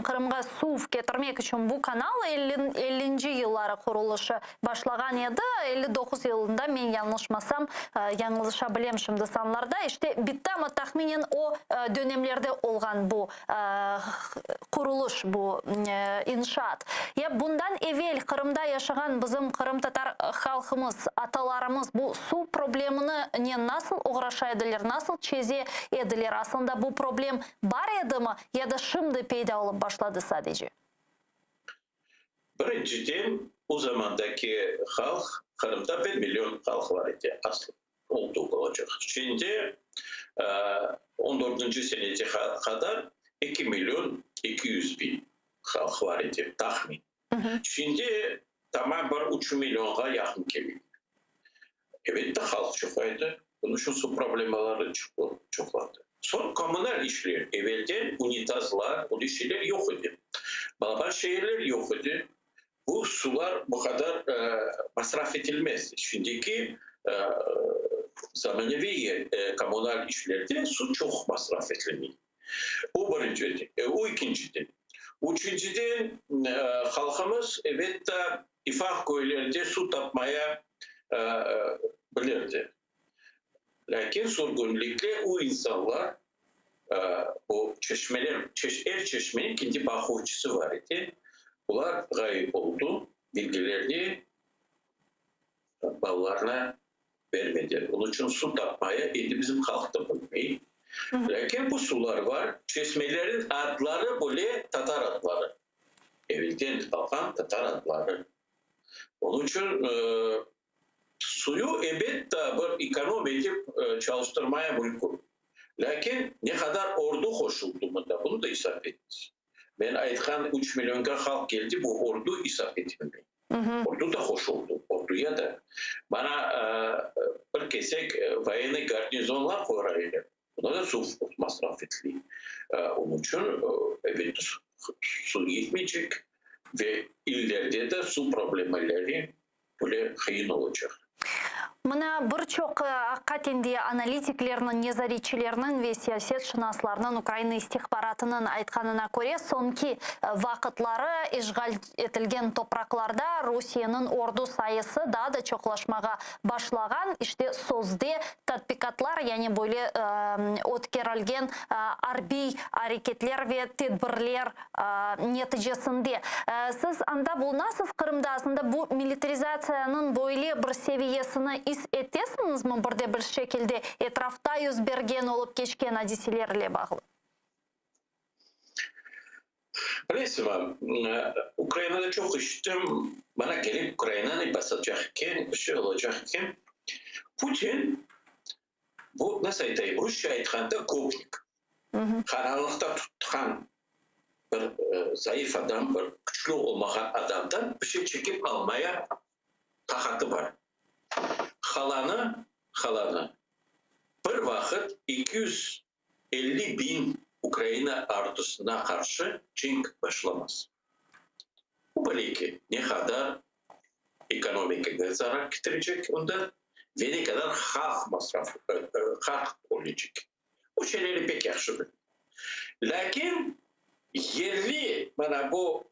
Kırım'a su getirmek için bu kanal 50. yılları kuruluşu başlagan edi. 59 yılında men yanlışmasam yanlışabilem şimdi sanlarda işte bitti ama tahminen o dönemlerde olgan bu kuruluş, bu inşaat. Ya bundan evvel Kırım'da yaşayan bizim Kırım Tatar halkımız, atalarımız bu su problemini nasıl uğraşaydılar, nasıl edilir. Aslında bu problem var idi mi ya da şimdi peyda olup başladı sadece? Birinciden o zamandaki halk, Kırım'da 1 milyon halk var idi aslında. Olduğu olacak. Şimdi 14. seneye kadar 2 milyon 200 bin halk var idi tahmin. Şimdi tamam 3 milyona yakın kemik. Evet de halk çoğaydı. Bunun için su problemleri çoğaldı. Son komünal işler, evvelden unitazlar, o şeyler yok idi. Balaban şehirler yok idi. Bu sular bu kadar masraf edilmezdi. Şimdiki zamannevi komünal işlerde su çok masraf edilmiyor. O birinciden. O ikinciden. Üçüncüden halkımız evet de ifak köylerde su tapmaya bilirdi. Lakin sorgunlukla o insanlar o çeşmeler, çeşmenin ikinci bakıcısı var idi. Bunlar kayıp oldu. Bilgilerini ballarına vermedi. Onun için su tapmaya idi bizim halk da bilmeyi. Lakin bu sular var. Çeşmelerin adları böyle Tatar adları. Evvelden kalkan Tatar adları. Onun için suyu elbette bir ekonomi edip çalıştırmaya mümkün. Lakin ne kadar ordu koşuldu mu da bunu da isap etti. Ben aytkan 3 milyonga halk geldi, bu ordu isap etmedi. Ordu da koşuldu. Orduya da. Bana bir kesek vayeni garnizonlar koyarlar. Buna da su masraf edildi. Onun için evet su yetmeyecek ve illerde de su problemleri böyle kıyın olacak. Мына бірчоқ қатенде аналитиклерінің, незаритчілерінің ве саясатшынасларының Украина истихбаратының айтқанына көре, сонки вақытлары işgal етілген топрақларда Русияның орду сайысы да чоқлашмаға башлаған, іште созде татбикатлар, яғни böyle өткерілген арби әрекетлер ве тедбірлер нәтижесінде. Сіз анда болнасыз Қырымда aslında bu militarizasyaның böyle bir seviyesini etesiniz mi burada bir şekilde etrafta yüz bergen olup geçken hadiselerle bağlı? Bilesem, Ukrayna'da çok işittim. Bana gelip Ukrayna'nı basacakken, bir şey olacakken Putin bu nasıl aytayım, Rusya aytkanda gopnik. Karanlıkta tutkan bir zayıf adam, bir güçlü olmayan adamdan bir şey çekip almaya takatı var. Halanı bir vakit 250 bin Ukrayna ordusuna karşı cenk başlamaz. Bu belki ne kadar ekonomik zarar getirecek ondan ve ne kadar halk masrafı, halk olacak. Bu şeyleri pek yaxşı bilir. Lakin yerli bana bu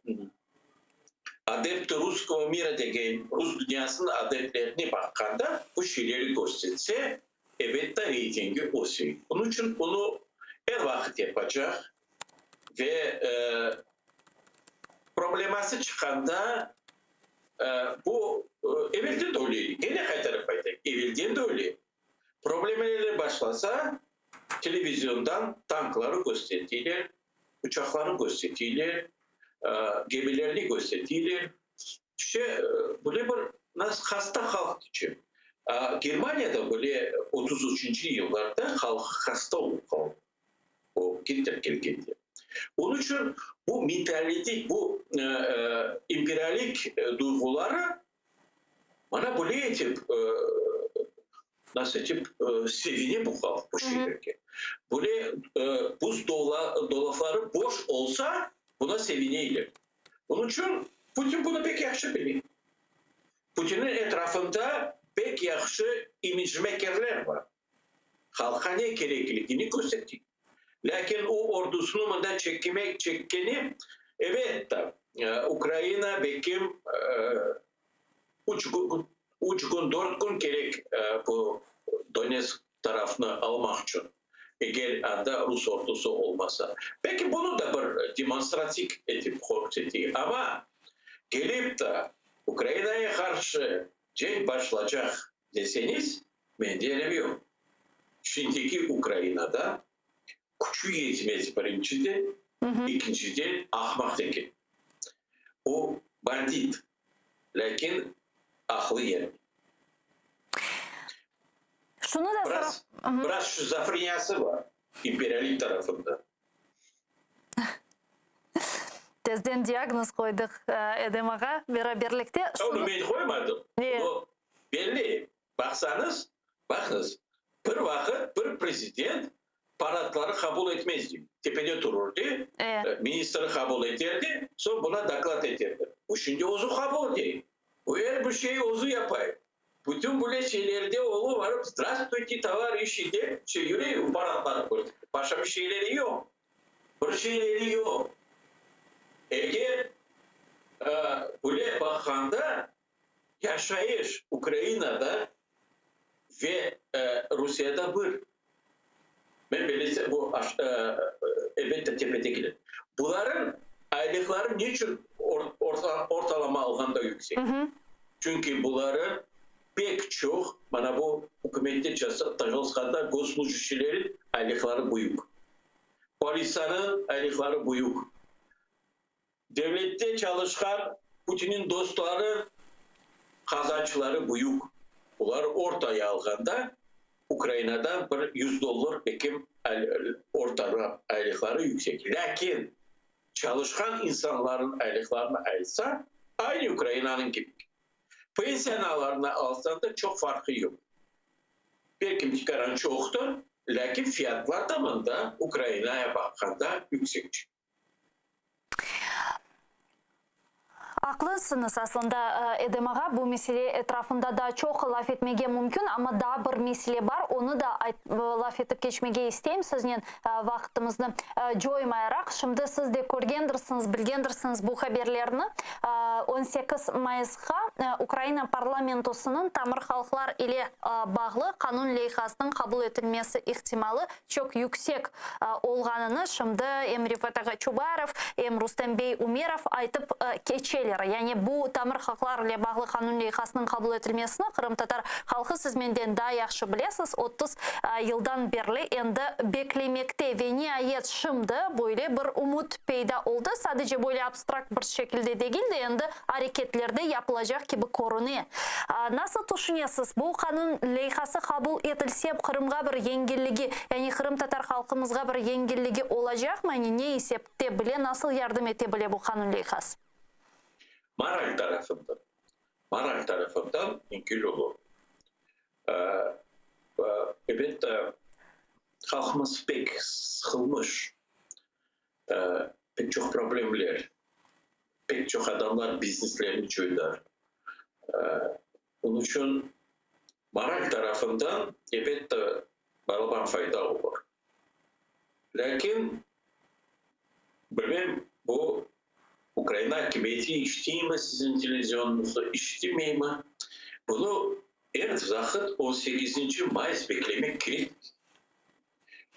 adepti Ruskого mira degen Rus dünyasının adeplerine bakanda bu şeyleri gösterse evet de reytingi o şey. Onun için onu her vakit yapacak ve probleması çıkanda bu evvelden de öyleydi. Gene kaytarıp aydık. Evvelden de öyle. Problemlerle başlasa televizyondan tankları gösterdiler, uçakları gösterdiler, gemilerini gösterdiler. Böyle bir hasta halk için. Germanya'da böyle 33. yıllarda halk hasta olup kaldı. O geldi. Onun için bu mentalite, bu imperialik duyguları bana böyle etip nasıl etip sevini bu halk bu şeylerke. Böyle buzdolapları boş olsa buna seviniyle. Onun için Putin bunu pek yaxşı bilir. Putin'in etrafında pek yaxşı imajmakerler var. Halka ne gerekliğini gösterdi. Lakin o ordusunu bundan çekkeni evet de Ukrayna belki 3 gün 4 gün gerek bu Donetsk tarafını almak için. Eğer anda Rus ordusu olmasa. Belki bunu da bir demonstratif edip korkuttu. Ama gelip de Ukrayna'ya karşı cenk başlayacak deseniz ben diyemiyorum. Şimdiki Ukrayna'da gücü yetmez birinciden, ikinciden ahmak tekin. O bandit. Lakin aklı yer. Şunu da biraz şizofreniyası var imperialik tarafında. Tezden diagnoz koyduk Edem Ağa beraberlikte. Onu ben koymadım. O belli. Baksanız, bir vakit bir prezident paratları kabul etmezdi. Tepede dururdu. Ministri kabul ederdi. Sonra buna daklat ederdi. Bu şimdi ozu kabul değil. Bu her bir şeyi ozu yapar. Bütün böyle şeylerde oğlu var. Здравствуйте, товарищи de yürüyor paratları. Başka bir şeyleri yok. Bir şeyleri yok. Eğer böyle bakanda yaşayış Ukrayna'da ve Rusya'da bir. Ben böylece bu elbette devlettekiler. Bunların aylıkları niçin ortalama alganda yüksek? Çünkü bunların pek çok bana bu hükümette çalışkanda goslucuların aylıkları büyük. Polisanın aylıkları büyük. Devlette çalışkan Putin'in dostları kazançları büyük. Bunlar ortaya alganda Ukrayna'dan bir $100 bekim orta aylıkları yüksek. Lakin çalışkan insanların aylıklarını alsa aynı Ukrayna'nın gibi. Pensiyalarını alsan da çok farkı yok. Belki çıkaran çoktur. Lakin fiyatlar da Ukrayna'ya bakanda yüksek. Haklısınız aslında Edem Ağa, bu mesele etrafında da çok laf etmege mümkün ama daha bir mesele var, onu da laf etip geçmege isteyim sizden vaktimizni joymayarak. Şimdi siz de көргендірсіңіз, білгендірсіңіз bu haberlerini. 18 Mayıs'a Ukrayna parlamentosының tamir halklar ile bağlı kanun leyhasının kabul edilmesi ihtimali çok yüksek olğanını şimdi hem Rifat Ağa Çubarov hem Rustem Bey Umerov aytıp keçeler. Yani bu tamir halklar ile bağlı kanun leyhasının kabul edilmesini Kırım Tatar halkı siz menden daha yaxşı bilesiz. 30 yıldan beri endi beklemekte ve nihayet şimdi böyle bir umut peyda oldu. Sadece böyle abstrakt bir şekilde değil de endi hareketlerde yapılacak gibi korunuyor. Nasıl düşünüyorsunuz? Bu kanun leyhası kabul edilse Kırım'a bir yengilligi, yani Kırım Tatar halkımızga bir yengilligi olacak mı? Yani ne hisepte bile, nasıl yardım edebilir bu kanun leyhası? Moral tarafından mümkün olur. Evet, halkımız pek sıkılmış. Pek çok problemler. Pek çok adamlar bizneslerini çözer. Onun için moral tarafından evet balaban fayda olur. Lakin bilmem bu Ukrayna hükümeti işti mi, sizin televizyonunuzda işti mi? Bunu her vakit 18. Mayıs beklemek gerek.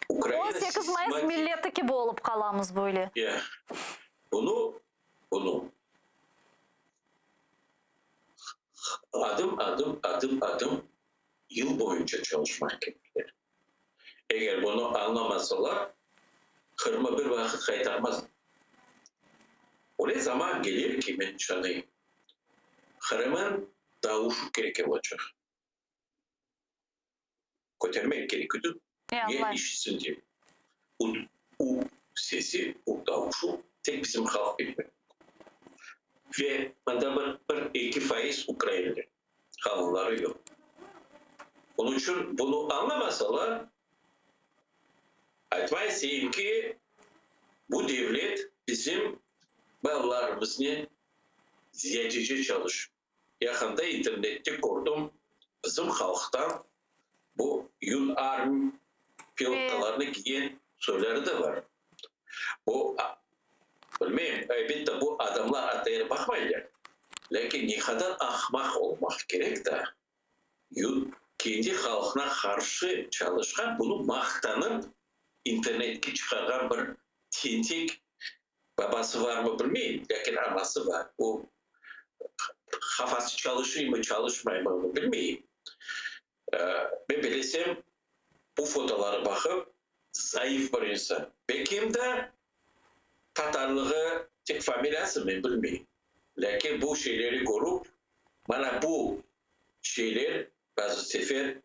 18 Mayıs milleti gibi olup kalamız böyle. Ya, bunu adım yıl boyunca çalışmak gerekir. Eğer bunu anlamasalar Kırım'ı bir vakit kaytarmaz. O zaman gelir ki ben çanayım. Kırım'ın davuşu gerek olacak. Kotermek gerekiyordu. Niye işitsin diye. O sesi, o davuşu tek bizim halk bilmiyor. Ve bunda bir 2% Ukraynalı. Kalanları yok. Onun için bunu anlamasalar aytmayın ki bu devlet bizim bağlarımızı ziyadece çalışıyor. Yakında internette gördüm bizim halktan bu yun army pilotlarını giyen söyleri de var. Bu bilmem, elbette bu adamlar ataya bakmayacak. Lakin ne kadar ahmak olmak gerek de kendi halkına karşı çalışkan bunu maktanıp internette çıkaran bir tentek babası var mı bilmeyin. Lakin anası var. O kafası çalışıyor mu çalışmıyor mu bilmeyin. Ben bilesem bu fotoğraflara bakıp zayıf bir insan. Belki de Tatarlığı tek familyası mı bilmeyin. Lakin bu şeyleri görüp bana bu şeyler bazı sefer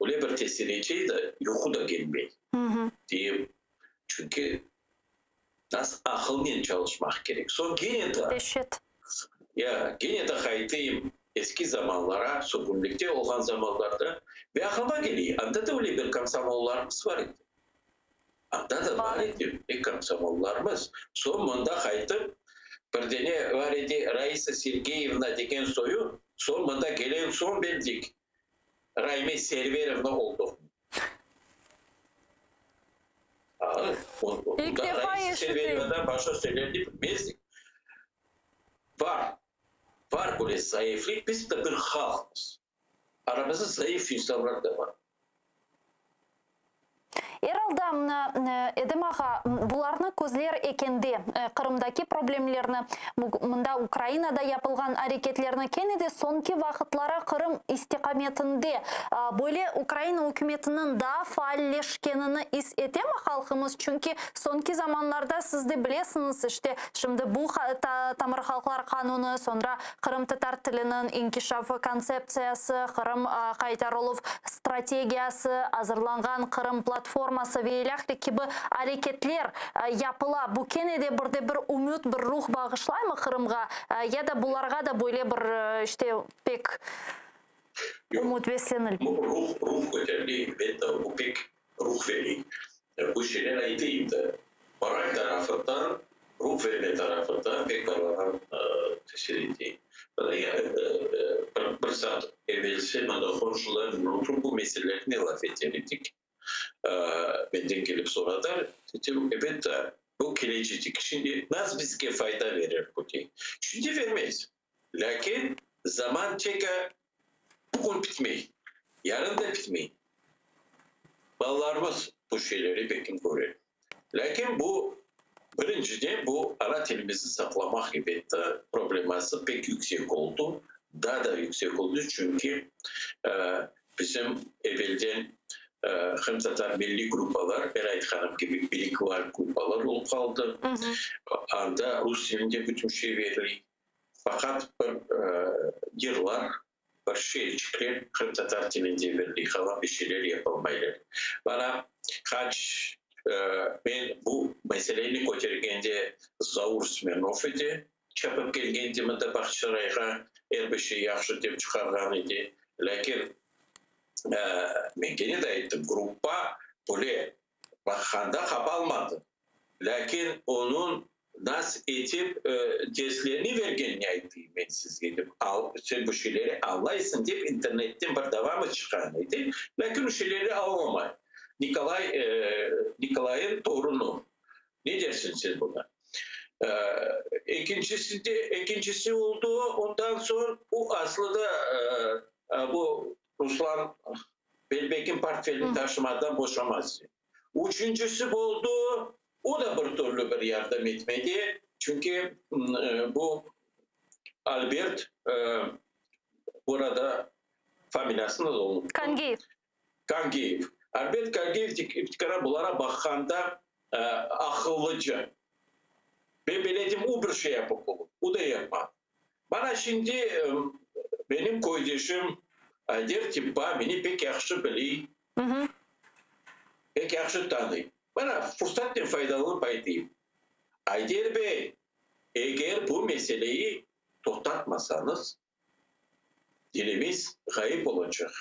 öyle bir tesir edeceği de yoku da gelmeyin diyeyim. Çünkü nasıl akıllı çalışmak gerek. Son gene de hayatım eski zamanlara, sömürlükte olan zamanlarda ve aklıma geliyor. Anda da öyle bir komsomollarımız var idi. Anda da var idi bir komsomollarımız. Sonunda hayatım bir tane var idi Raisa Sergeyevna degen soyu. Sonunda gelen son bildik. Raime Serverevna oldu. İlk defa yaşadım. Başka söylerini bilmezdik. Var böyle zayıflık. Biz de bir halkız. Aramızda zayıf insanlar da var. Eralda edemağa bularını közler ekende Kırımdaki problemlerini mında Ukrainada yapılgan hareketlerini kenede sonki vakitlara Kırım istikametinde böyle Ukrayna hükümetinin daha faalleşkenini his eteme halkımız çünkü sonki zamanlarda siz de bilesiniz işte şimdi bu Tamır Halklar Kanunu sonra Kırım Tatar tilinin inkişafı konsepsiyası Kırım Kaytarılov stratejiyası hazırlangan Kırım platforması ve ilahli gibi hareketler yapıla. Bu kenede bir umut, bir ruh bağışlay mı Kırım'a ya da bularga da böyle bir işte pek umut beslenir. Ruh önemli ve bu pek ruh veriyor. Bu şeyler ayıtayım da Baray tarafından, ruh verme tarafından pek baravan teşhir edeyim. Bir saat evvelsi bana komşuların oturup bu meselelerini laf ettirdik. Benden gelip soralar. Dedim evet bu gelecek. Şimdi nasıl bize fayda verir bu diye. Şimdi vermeyiz. Lakin zaman çeker bugün bitmeyi. Yarın da bitmeyi. Ballarımız bu şeyleri bekim görür. Lakin bu birinciden bu ana dilimizi saklamak gibi de probleması pek yüksek oldu. Daha da yüksek oldu çünkü bizim evvelden hem Tatar milli gruplar, Berat Hanım gibi birlikvar gruplar olup kaldı. Anda Rus dilinde bütün şey veriliyor. Fakat yıllar bir şey çıkıyor, hem Tatar dilinde veriliyor. Kalan bir şeyler yapılmayla. Bana kaç ben bu meseleyi koyarken Zaur Smirnov idi. Çapıp gelgende de Bahçıray'a her bir şey yaxşı deyip çıkargan idi. Lakin ben gene de ettim. Grupa böyle bakanda kapalmadı. Lakin onun nasıl etip derslerini vergen neydi ben siz gidip sen bu şeyleri anlaysın deyip internetten bir devamı çıkarnıydı. Lakin o şeyleri almamayı. Nikolay'ın torunu. Ne dersiniz siz buna? İkincisi oldu. Ondan sonra bu aslında bu Ruslan Belbek'in portfelini taşımadan boşamaz. Üçüncüsü oldu. O da bir türlü bir yardım etmedi. Çünkü bu Albert burada familyasında da oldu. Kangiyev. Albert Kangiyev iftira bunlara bakanda akıllıca. Ben belediğim o bir şey yapıp olur. O da yapmadı. Bana şimdi benim koyduğum der ki beni pek yaxşı biliyor. Pek yaxşı tanıyor. Bana fırsattan faydalanıp aytayım. Ayder Bey, eğer bu meseleyi toxtatmasanız dilimiz kayıp olacak.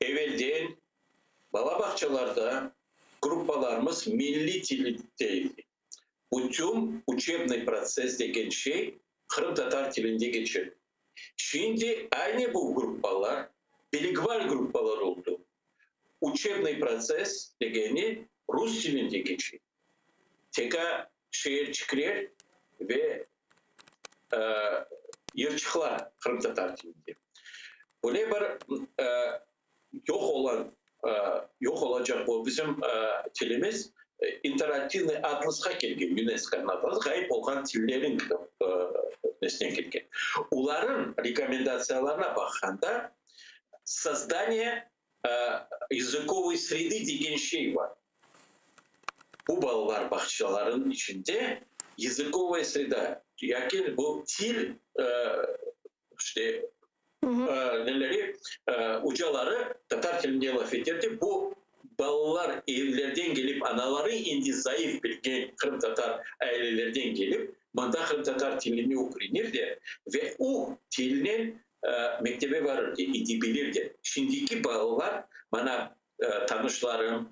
Evvelden bala bahçelerde gruplarımız milli dili değildi. Bütün учебный proses degen şey Kırım Tatar dilinde geçer. Şimdi aynı bu gruplar bilikvar gruplar oldu. Учебный proses degeni Rus dilinde geçer. Tekrar şehir çıkıyor ve yırtıklar Kırım Tatar dilinde. Böyle bir yok olacak bu bizim dilimiz interaktivni atlasga kelgan UNESCO'nun atlas kayıp olan tillerin nesne kelgan. Uların rekomendatsiyalarına bakanda sozdание языковой sredi degen şey var. Bu balalar bahçelerin içinde языковая sreda. Yani bu til işte neleri ucaları Tatar dilinde laf edirdi. Bu balalar evlerden gelip anaları indi zayıf bilgen Kırım Tatar ailelerden gelip manda Kırım Tatar dilini öğrenirdi ve o dilinin mektebe varırdı, idi bilirdi. Şimdiki balalar bana tanışlarım,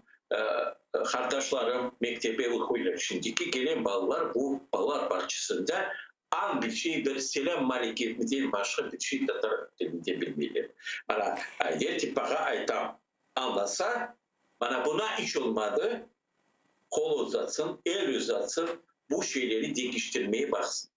kardeşlerim mektebe okuyorlar. Şimdiki gelen balalar bu balalar bahçesinde an bir şeydir, selam aleyküm başka bir şey Tatar dilinde bilmiyorlar. Bana ayet tipağa aytam anlasa bana buna iş olmadı, kol uzatsın, el uzatsın, bu şeyleri değiştirmeye baksın.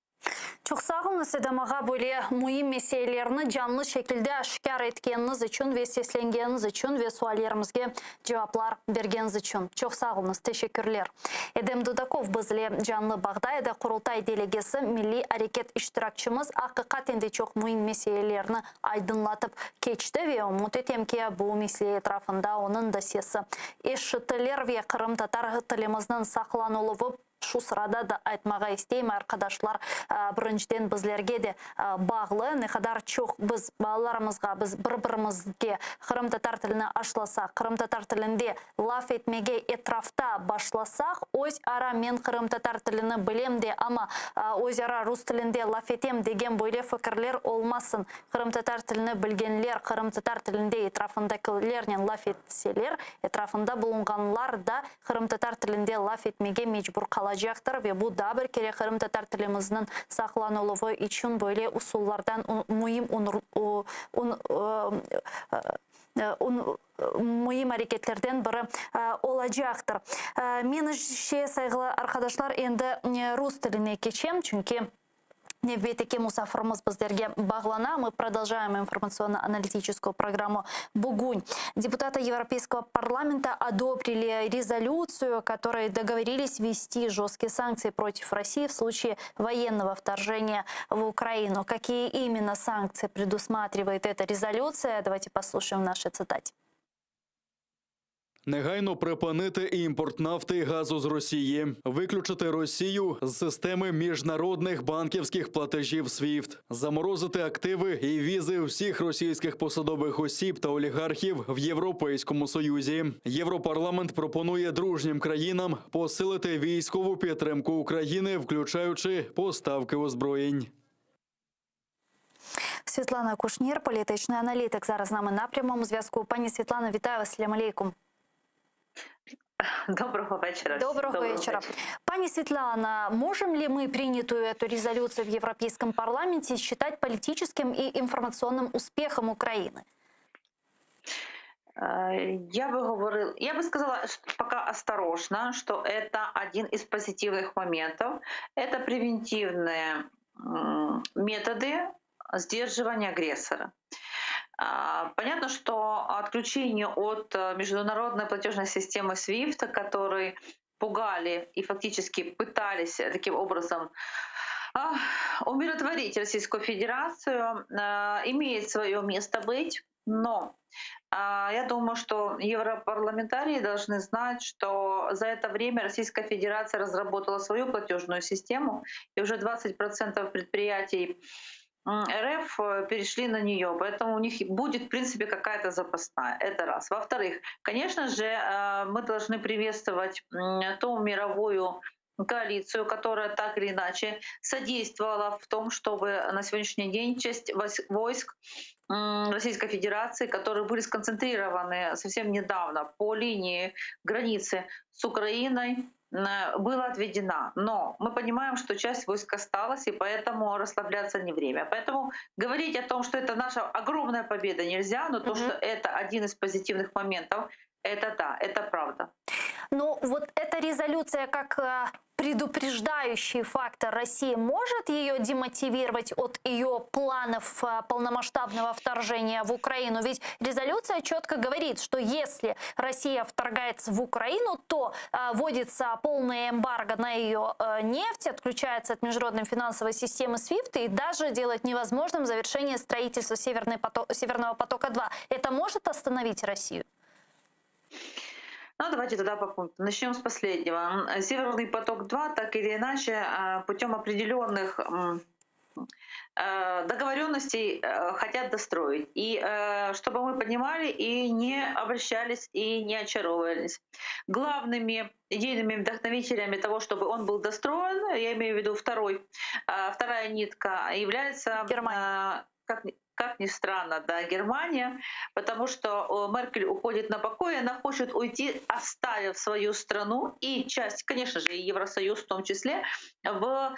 Чоқсағылны седамаға бөле мұйым меселеріні жанлы шекілде ашкар еткеніңіз үшін ве сесленгеніңіз үшін ве суалерімізге жауаплар бергеніңіз үшін. Чоқсағылыңыз, тешекірлер. Эдем Дудаков бізле жанлы бағдайда құрылтай делегесі милли әрекет іштіракчымыз ақиқат енді чоқ мұйым меселеріні айдынлатып кечті ве ұмыт етемке бұл меселе етрафында оның да сесі. Ешітілер ве Қырым татар тіліміздің сақланулы шу сырада да айтмаға істейм, арқадашлар біріншіден бізлерге де бағлы. Нехадар чоқ біз балаларымызға, біз бір-бірімізге Қырым татар тіліні ашласақ, Қырым татар тілінде лаф етмеге етрафта башласақ, өз ара мен Қырым татар тіліні білем де, ама өз ара рус тілінде лаф етем деген бөйле фікірлер олмасын. Қырым татар тіліні білгенлер, Қырым татар тілінде етрафындакілернен лаф етселер, етрафында бұлынғанлар да Қырым татар тілінде лаф етмеге мечбур қала жақтыр ве бұл да бір кере Қырым татар тіліміздің сақланулығы үшін бөле усуллардан мұйым мұйым әрекеттерден бірі олажақтыр. Меніңше, сайғылы арқадашлар, енді рус тіліне кечем, чүнке Невбетеке мусафырымыз біздерге бағлана. Мы продолжаем информационно-аналитическую программу «Бугунь». Депутаты Европейского парламента одобрили резолюцию, которой договорились ввести жесткие санкции против России в случае военного вторжения в Украину. Какие именно санкции предусматривает эта резолюция? Давайте послушаем в нашей цитате. Негайно припинити імпорт нафти і газу з Росії, виключити Росію з системи міжнародних банківських платежів SWIFT, заморозити активи і візи всіх російських посадових осіб та олігархів в Європейському Союзі. Європарламент пропонує дружнім країнам посилити військову підтримку України, включаючи поставки озброєнь. Світлана Кушнір, політичний аналітик, зараз з нами на прямому зв'язку. Пані Світлана, вітаю вас, салям алейкум. Доброго вечера. Доброго вечера. Пани Светлана, можем ли мы принятую эту резолюцию в Европейском парламенте считать политическим и информационным успехом Украины? Я бы сказала пока осторожно, что это один из позитивных моментов. Это превентивные методы сдерживания агрессора. Понятно, что отключение от международной платежной системы SWIFT, которые пугали и фактически пытались таким образом умиротворить Российскую Федерацию, имеет свое место быть, но я думаю, что европарламентарии должны знать, что за это время Российская Федерация разработала свою платежную систему, и уже 20% предприятий РФ перешли на нее, поэтому у них будет, в принципе, какая-то запасная. Это раз. Во-вторых, конечно же, мы должны приветствовать ту мировую коалицию, которая так или иначе содействовала в том, чтобы на сегодняшний день часть войск Российской Федерации, которые были сконцентрированы совсем недавно по линии границы с Украиной, была отведена. Но мы понимаем, что часть войск осталась, и поэтому расслабляться не время. Поэтому говорить о том, что это наша огромная победа, нельзя, но то, что это один из позитивных моментов, это да, это правда. Ну вот эта резолюция как предупреждающий фактор России может ее демотивировать от ее планов полномасштабного вторжения в Украину? Ведь резолюция четко говорит, что если Россия вторгается в Украину, то вводится полное эмбарго на ее нефть, отключается от международной финансовой системы SWIFT и даже делает невозможным завершение строительства Северного потока-2. Это может остановить Россию? Ну, давайте тогда по пунктам. Начнем с последнего. Северный поток-2 так или иначе путем определенных договоренностей хотят достроить. И чтобы мы понимали и не обращались, и не очаровывались. Главными идейными вдохновителями того, чтобы он был достроен, я имею в виду вторая нитка, является как ни странно, да, Германия, потому что Меркель уходит на покой, она хочет уйти, оставив свою страну и часть, конечно же, и Евросоюз в том числе, в,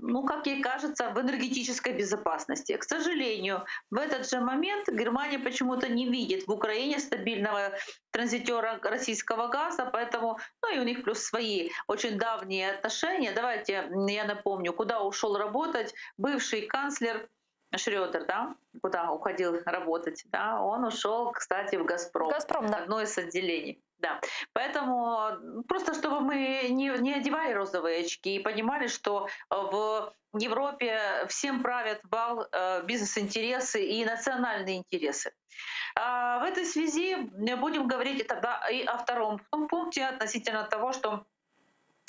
ну, как ей кажется, в энергетической безопасности. К сожалению, в этот же момент Германия почему-то не видит в Украине стабильного транзитера российского газа, поэтому, ну и у них плюс свои очень давние отношения. Давайте я напомню, куда ушел работать бывший канцлер Шрёдер, да, куда уходил работать, да, он ушел, кстати, в «Газпром», «Газпром», да. одно из отделений. Да. Поэтому просто чтобы мы не одевали розовые очки и понимали, что в Европе всем правят бал бизнес-интересы и национальные интересы. В этой связи будем говорить тогда и о втором пункте относительно того, что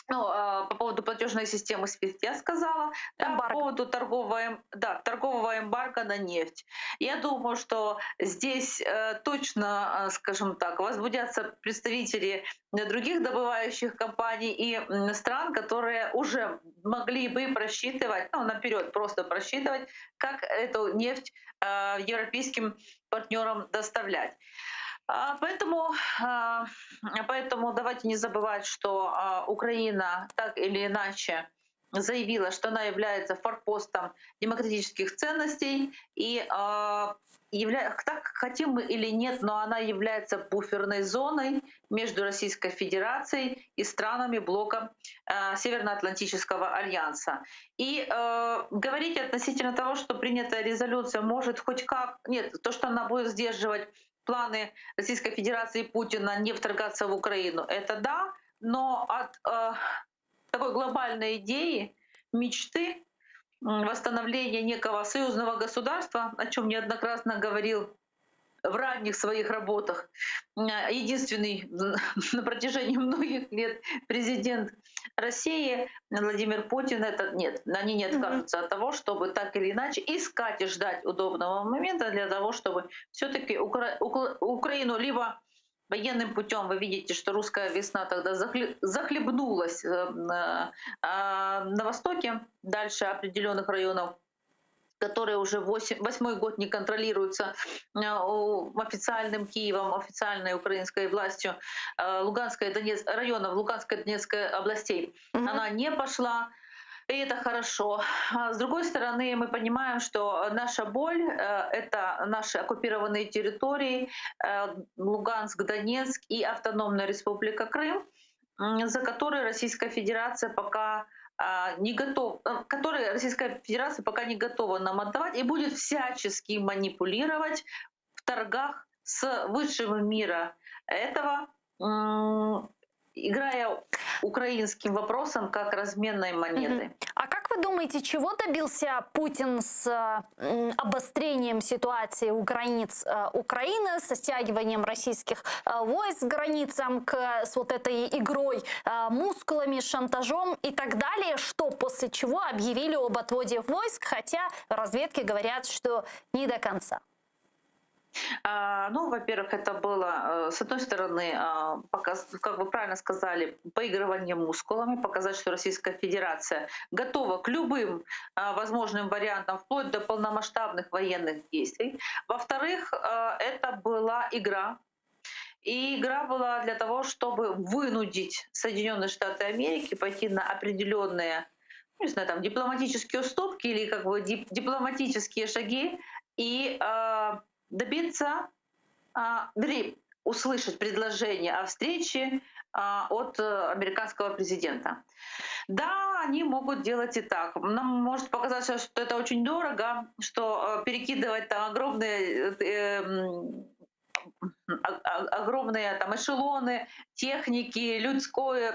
по поводу платежной системы SWIFT я сказала, по поводу торгового эмбарго на нефть. Я думаю, что здесь точно, скажем так, возбудятся представители других добывающих компаний и стран, которые уже могли бы просчитывать, ну, наперед просто просчитывать, как эту нефть европейским партнерам доставлять. Поэтому давайте не забывать, что Украина так или иначе заявила, что она является форпостом демократических ценностей, и так хотим мы или нет, но она является буферной зоной между Российской Федерацией и странами блока Североатлантического альянса. И говорить относительно того, что принятая резолюция может хоть как... Нет, то, что она будет сдерживать планы Российской Федерации и Путина не вторгаться в Украину, это да, но от такой глобальной идеи, мечты восстановления некого союзного государства, о чем неоднократно говорил в ранних своих работах единственный на протяжении многих лет президент России Владимир Путин, они не откажутся от того, чтобы так или иначе искать и ждать удобного момента для того, чтобы все-таки Украину либо военным путем, вы видите, что русская весна тогда захлебнулась на востоке, дальше определенных районов, которые уже 8-й год не контролируются официальным Киевом, официальной украинской властью районов Луганской и Донецкой областей. Она не пошла, и это хорошо. С другой стороны, мы понимаем, что наша боль — это наши оккупированные территории, Луганск, Донецк и Автономная Республика Крым, за которые Российская Федерация пока которые Российская Федерация пока не готова нам отдавать и будет всячески манипулировать в торгах с высшим мира этого, играя украинским вопросом как разменной монетой. А как вы думаете, чего добился Путин с обострением ситуации у границ Украины, со стягиванием российских войск к границам, с вот этой игрой мускулами, шантажом и так далее, что после чего объявили об отводе войск, хотя в разведке говорят, что не до конца? Ну, во-первых, это было, с одной стороны, как вы правильно сказали, поигрывание мускулами, показать, что Российская Федерация готова к любым возможным вариантам, вплоть до полномасштабных военных действий. Во-вторых, это была игра. И игра была для того, чтобы вынудить Соединенные Штаты Америки пойти на определенные, не знаю, там, дипломатические уступки или как бы дипломатические шаги и добиться, услышать предложение о встрече от американского президента. Да, они могут делать и так. Нам может показаться, что это очень дорого, что перекидывать там огромные там эшелоны техники, людской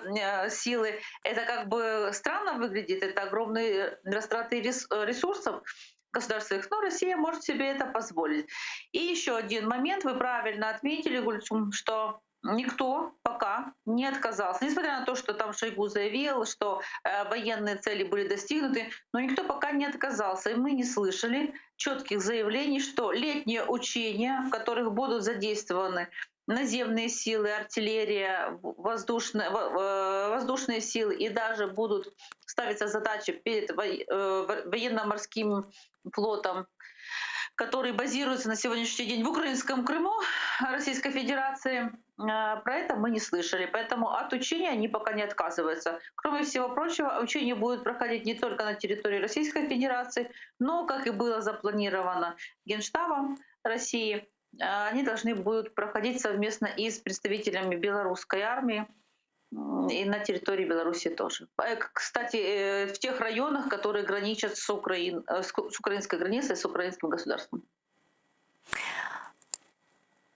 силы. Это как бы странно выглядит, это огромные растраты ресурсов государственных, но Россия может себе это позволить. И еще один момент, вы правильно отметили, Гульцум, что никто пока не отказался. Несмотря на то, что там Шойгу заявил, что военные цели были достигнуты, но никто пока не отказался. И мы не слышали четких заявлений, что летние учения, в которых будут задействованы наземные силы, артиллерия, воздушные силы, и даже будут ставиться задачи перед военно-морским флотом который базируется на сегодняшний день в украинском Крыму Российской Федерации. Про это мы не слышали, поэтому от учения они пока не отказываются. Кроме всего прочего, учения будут проходить не только на территории Российской Федерации, но, как и было запланировано Генштабом России, они должны будут проходить совместно и с представителями белорусской армии, и на территории Беларуси тоже. Кстати, в тех районах, которые граничат с украинской границей, с украинским государством.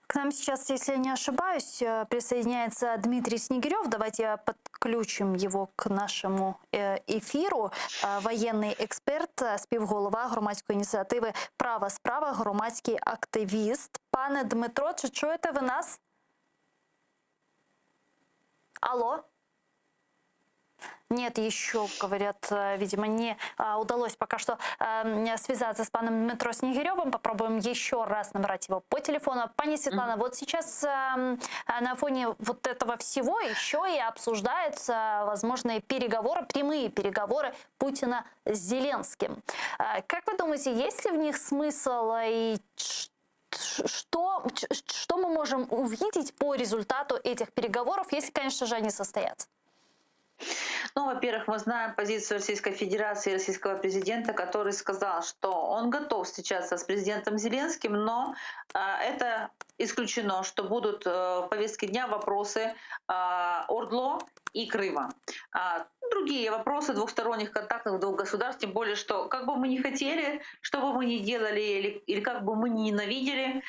К нам сейчас, если не ошибаюсь, присоединяется Дмитрий Снегирев. Давайте подключим его к нашому ефіру. Воєнний експерт, співголова громадської ініціативи «Права справа», громадський активіст. Пане Дмитро, чи чуєте ви нас? Алло? Нет, еще, говорят, видимо, не удалось пока что связаться с паном Дмитро Снегиревым. Попробуем еще раз набрать его по телефону. Пани Светлана, вот сейчас на фоне вот этого всего еще и обсуждаются возможные переговоры, прямые переговоры Путина с Зеленским. Как вы думаете, есть ли в них смысл и что мы можем увидеть по результату этих переговоров, если, конечно же, они состоятся? Ну, во-первых, мы знаем позицию Российской Федерации и российского президента, который сказал, что он готов встречаться с президентом Зеленским, но это исключено, что будут в повестке дня вопросы ОРДЛО и Крыма. Другие вопросы двухсторонних контактов двух государств, тем более, что как бы мы ни хотели, что бы мы ни делали или как бы мы ни ненавидели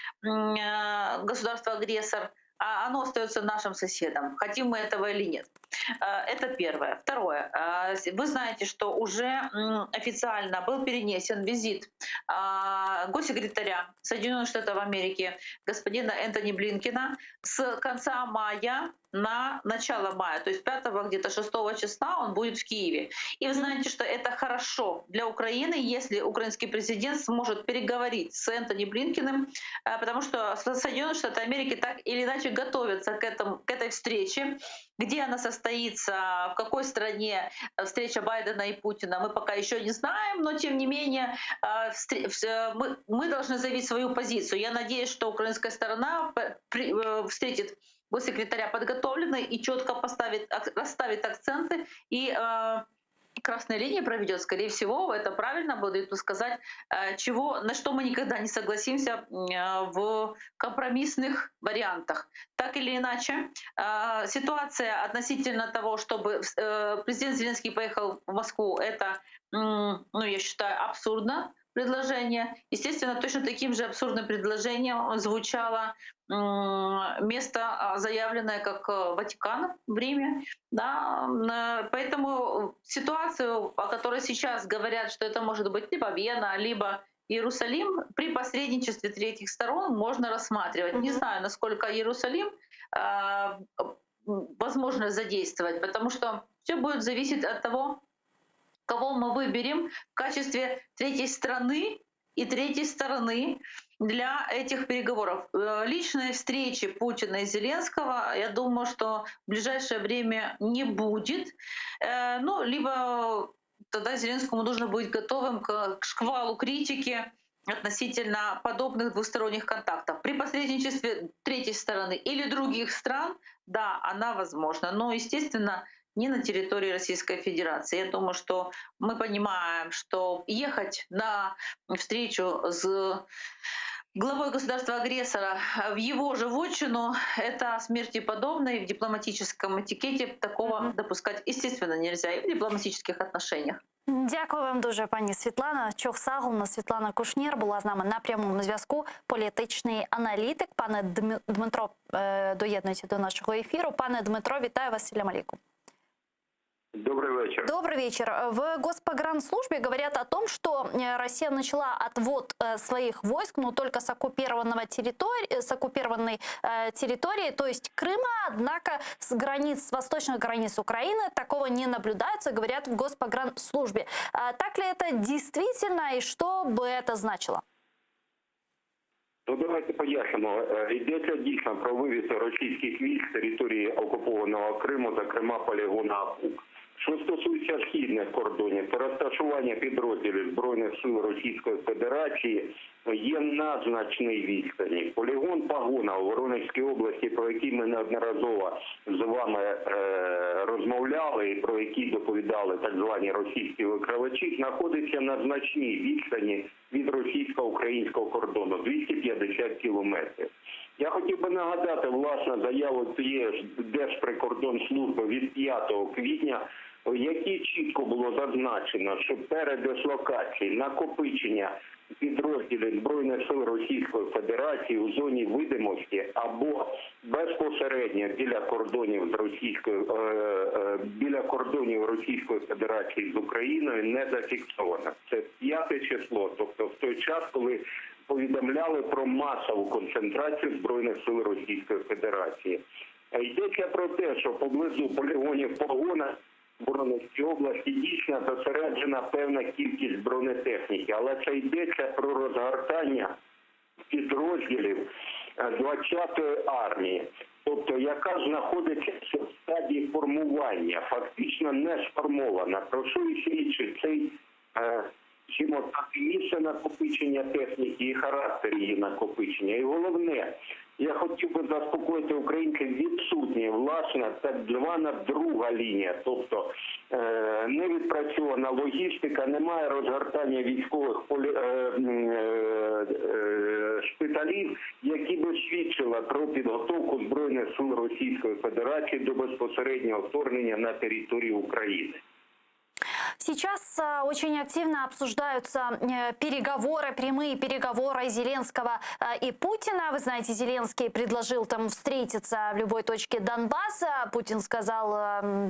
государство-агрессор, оно остается нашим соседом, хотим мы этого или нет. Это первое. Второе. Вы знаете, что уже официально был перенесен визит госсекретаря Соединенных Штатов Америки господина Энтони Блинкена с конца мая на начало мая, то есть 5-го, где-то 6 числа он будет в Киеве. И вы знаете, что это хорошо для Украины, если украинский президент сможет переговорить с Энтони Блинкеном, потому что Соединенные Штаты Америки так или иначе готовятся к этой встрече. Где она состоится, в какой стране встреча Байдена и Путина, мы пока еще не знаем, но тем не менее мы должны заявить свою позицию. Я надеюсь, что украинская сторона встретит госсекретаря подготовленно и четко расставит акценты и красные линии проведет, скорее всего, это правильно будет сказать, на что мы никогда не согласимся в компромиссных вариантах. Так или иначе, ситуация относительно того, чтобы президент Зеленский поехал в Москву, это, я считаю, абсурдно предложение. Естественно, точно таким же абсурдным предложением звучало место, заявленное как Ватикан в Риме. Да? Поэтому ситуацию, о которой сейчас говорят, что это может быть либо Вена, либо Иерусалим, при посредничестве третьих сторон можно рассматривать. Не знаю, насколько Иерусалим возможно задействовать, потому что все будет зависеть от того, кого мы выберем в качестве третьей страны и третьей стороны для этих переговоров. Личной встречи Путина и Зеленского, я думаю, что в ближайшее время не будет. Либо тогда Зеленскому нужно быть готовым к шквалу критики относительно подобных двусторонних контактов. При посредничестве третьей стороны или других стран, да, она возможна. Но, естественно, не на территории Российской Федерации. Я думаю, что мы понимаем, что ехать на встречу с главой государства-агрессора в его же вотчину — это смерти подобной. В дипломатическом этикете такого допускать, естественно, нельзя и в дипломатических отношениях. Дякую вам дуже, пані Світлана. Чохсагулна Світлана Кушнір була з нами на прямому зв'язку. Політичний аналітик. Пане Дмитро, доєднується до нашого ефіру. Пане Дмитро, вітаю вас. Салям алейкум. Добрый вечер. Добрый вечер. В Госпогранслужбе говорят о том, что Россия начала отвод своих войск, но только с оккупированной территории, то есть Крыма, однако с восточных границ Украины такого не наблюдается, говорят в Госпогранслужбе. Так ли это действительно и что бы это значило? Ну, давайте пояснимо. Йдеться дійсно про вивіз російських військ з території окупованого Криму, зокрема полігона Апук. Що стосується східних кордонів, то розташування підрозділів Збройних сил Російської Федерації є на значній відстані. Полігон Пагона у Воронезькій області, про який ми неодноразово з вами розмовляли і про який доповідали так звані російські викривачі, знаходиться на значній відстані від російсько-українського кордону – 250 кілометрів. Я хотів би нагадати, власне, заяву цієї Держприкордонслужби від 5 квітня, в якій чітко було зазначено, що передислокації, накопичення підрозділів Збройних сил Російської Федерації у зоні видимості або безпосередньо біля кордонів Російської Федерації з Україною не зафіксовано. Це 5 число, тобто в той час, коли повідомляли про масову концентрацію Збройних сил Російської Федерації. Йдеться про те, що поблизу полігонів Погона в Воронезькій області дійсно зосереджена певна кількість бронетехніки, але це йдеться про розгортання підрозділів 20-ї армії, тобто яка знаходиться в стадії формування, фактично не сформована. Про що і свідчить цей місце накопичення техніки і характер її накопичення. І головне, я хотів би заспокоїти українців, відсутня, власне, так звана друга лінія, тобто не відпрацьована логістика, немає розгортання військових шпиталів, які би свідчили про підготовку Збройних сил Російської Федерації до безпосереднього вторгнення на територію України. Сейчас очень активно обсуждаются переговоры, прямые переговоры Зеленского и Путина. Вы знаете, Зеленский предложил там встретиться в любой точке Донбасса. Путин сказал,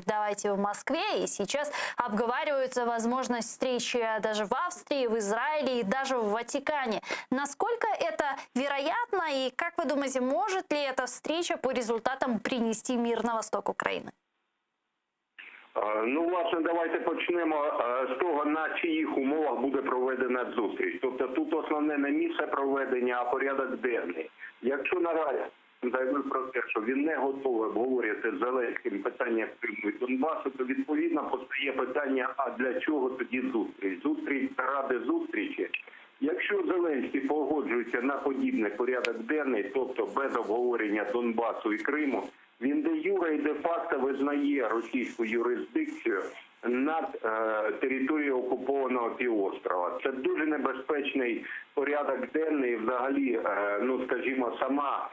давайте в Москве. И сейчас обговаривается возможность встречи даже в Австрии, в Израиле и даже в Ватикане. Насколько это вероятно и, как вы думаете, может ли эта встреча по результатам принести мир на восток Украины? Ну, власне, давайте почнемо з того, на чиїх умовах буде проведена зустріч. Тобто тут основне не місце проведення, а порядок денний. Якщо наразі заявив про те, що він не готовий обговорювати з Зеленським питання Криму і Донбасу, то відповідно постає питання, а для чого тоді зустріч? Зустріч ради зустрічі. Якщо Зеленський погоджується на подібний порядок денний, тобто без обговорення Донбасу і Криму, він де-юре і де-факто визнає російську юрисдикцію над територією окупованого півострова. Це дуже небезпечний порядок денний, взагалі, ну скажімо, сама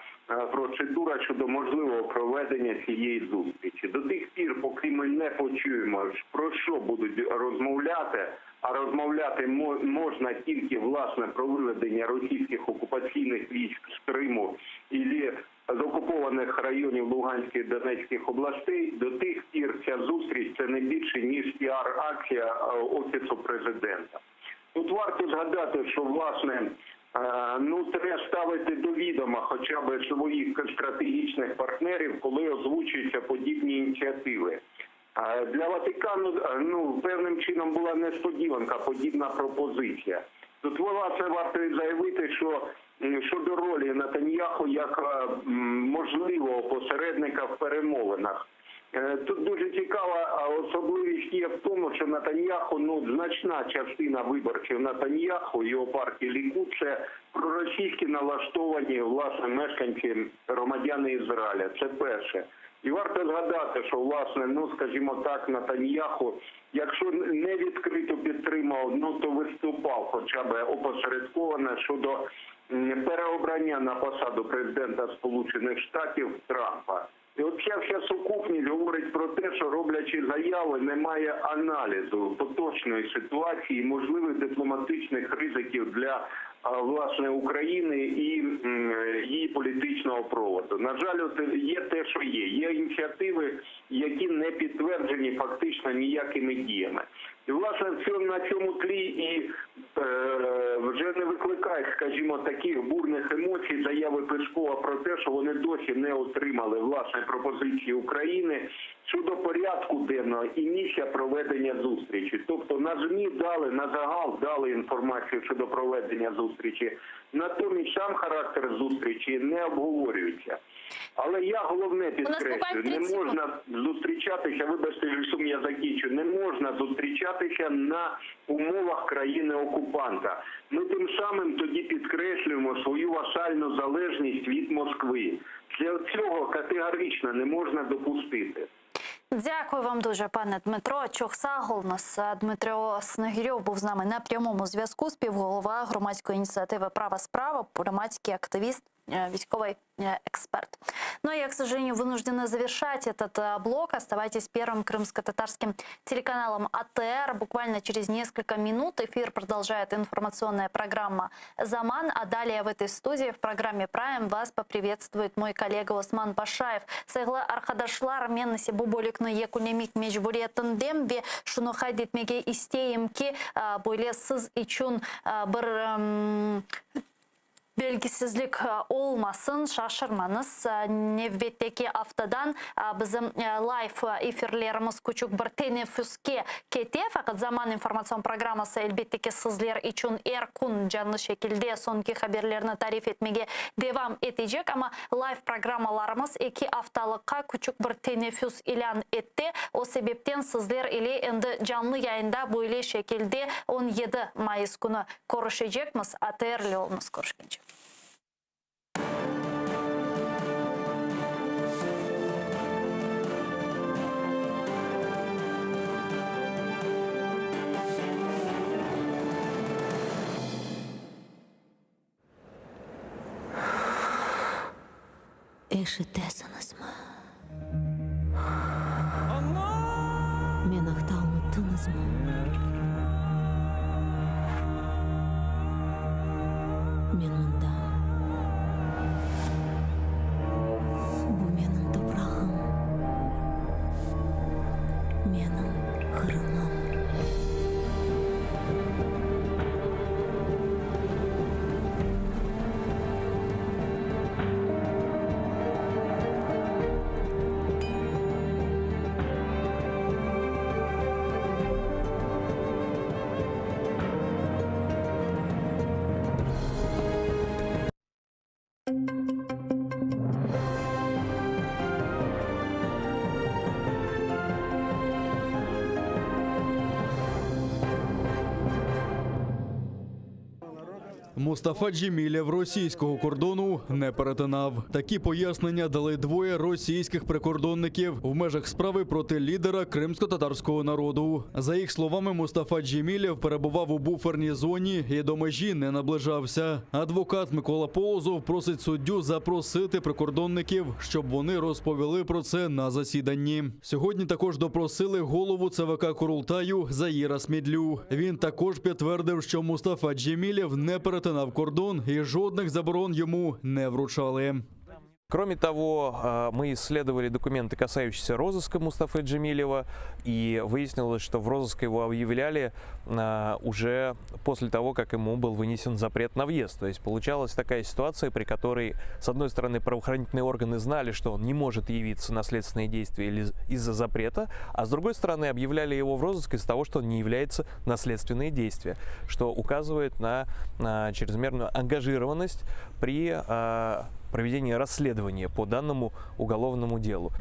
процедура щодо можливого проведення цієї зустрічі. До тих пір, поки ми не почуємо, про що будуть розмовляти, а розмовляти можна тільки, власне, про виведення російських окупаційних військ з Криму і з окупованих районів Луганської і Донецьких областей, до тих пір ця зустріч – це не більше, ніж піар-акція Офісу Президента. Тут варто згадати, що, власне, ну, треба ставити до відома хоча б своїх стратегічних партнерів, коли озвучуються подібні ініціативи. Для Ватикану, ну, певним чином була несподіванка, подібна пропозиція. Тут, власне, варто і заявити, що щодо ролі Нетаньяху як можливого посередника в перемовинах. Тут дуже цікава особливість є в тому, що Нетаньяху, ну, значна частина виборців Нетаньяху, його партії Лікуд, це проросійські налаштовані, власне, мешканці, громадяни Ізраїля. Це перше. І варто згадати, що, власне, ну, скажімо так, Нетаньяху, якщо не відкрито підтримав, ну, то виступав хоча б опосередковано щодо переобрання на посаду президента Сполучених Штатів Трампа. І от ця вся сукупність говорить про те, що, роблячи заяви, немає аналізу поточної ситуації, можливих дипломатичних ризиків для, власне, України і її політичного проводу. На жаль, от є те, що є. Є ініціативи, які не підтверджені фактично ніякими діями. І, власне, на цьому тлі і вже не викликають, скажімо, таких бурних емоцій заяви Пескова про те, що вони досі не отримали власної пропозиції України щодо порядку денного і місця проведення зустрічі. Тобто на ЗМІ дали, на загал дали інформацію щодо проведення зустрічі, натомість сам характер зустрічі не обговорюється. Але я головне підкреслюю, не можна зустрічатися, вибачте, я закінчу, не можна зустрічатися на умовах країни-окупанта. Ми тим самим тоді підкреслюємо свою васальну залежність від Москви. Для цього категорично не можна допустити. Дякую вам дуже, пане Дмитро. Чохсагол, у нас Дмитро Снегирьов був з нами на прямому зв'язку, співголова громадської ініціативи «Права справа», громадський активіст, військовый эксперт. Но я, к сожалению, вынуждена завершать этот блок. Оставайтесь первым крымско-татарским телеканалом АТР. Буквально через несколько минут эфир продолжает информационная программа «Заман». А далее в этой студии в программе «Прайм» вас поприветствует мой коллега Осман Пашаев. Сайгла архадашлар меннесе буболикно екулемик мечбуретін дембе шунухай детмеге истеемки бойле сыз ичун бір белгісізлік олмасын, шашырманыз. Невбеттеки автодан біздің лайф эфирлеріміз күчік бір тенефүске кете. Фақат заман информацион программасы әлбеттеки сызлер için эркун жанлы шекілде сонки хаберлеріні тариф етмеге девам етежек. Ама лайф программаларымыз 2 апталыққа күчік бір тенефүс илян етті. О себептен сызлер или енді жанлы яйында бойле шекілде 17 майыс күні көрішежекміз. АТР-лі олмыз көрішкенше. Ешітесіңіз ма? Мен ақтау ұмыттыңыз ма? Мен мұндамын. Бұл менің топырағым. Менің қырымым. Мустафа Джемілєв російського кордону не перетинав. Такі пояснення дали двоє російських прикордонників в межах справи проти лідера кримсько-татарського народу. За їх словами, Мустафа Джемілєв перебував у буферній зоні і до межі не наближався. Адвокат Микола Полозов просить суддю запросити прикордонників, щоб вони розповіли про це на засіданні. Сьогодні також допросили голову ЦВК Курултаю Заїра Смідлю. Він також підтвердив, що Мустафа Джемілєв не перетинав кордон і жодних заборон йому не вручали. Кроме того, мы исследовали документы, касающиеся розыска Мустафы Джемилева, и выяснилось, что в розыск его объявляли уже после того, как ему был вынесен запрет на въезд. То есть получалась такая ситуация, при которой, с одной стороны, правоохранительные органы знали, что он не может явиться на следственные действия из-за запрета, а с другой стороны, объявляли его в розыск из-за того, что он не является на следственные действия, что указывает на чрезмерную ангажированность при проведения расследования по данному уголовному делу.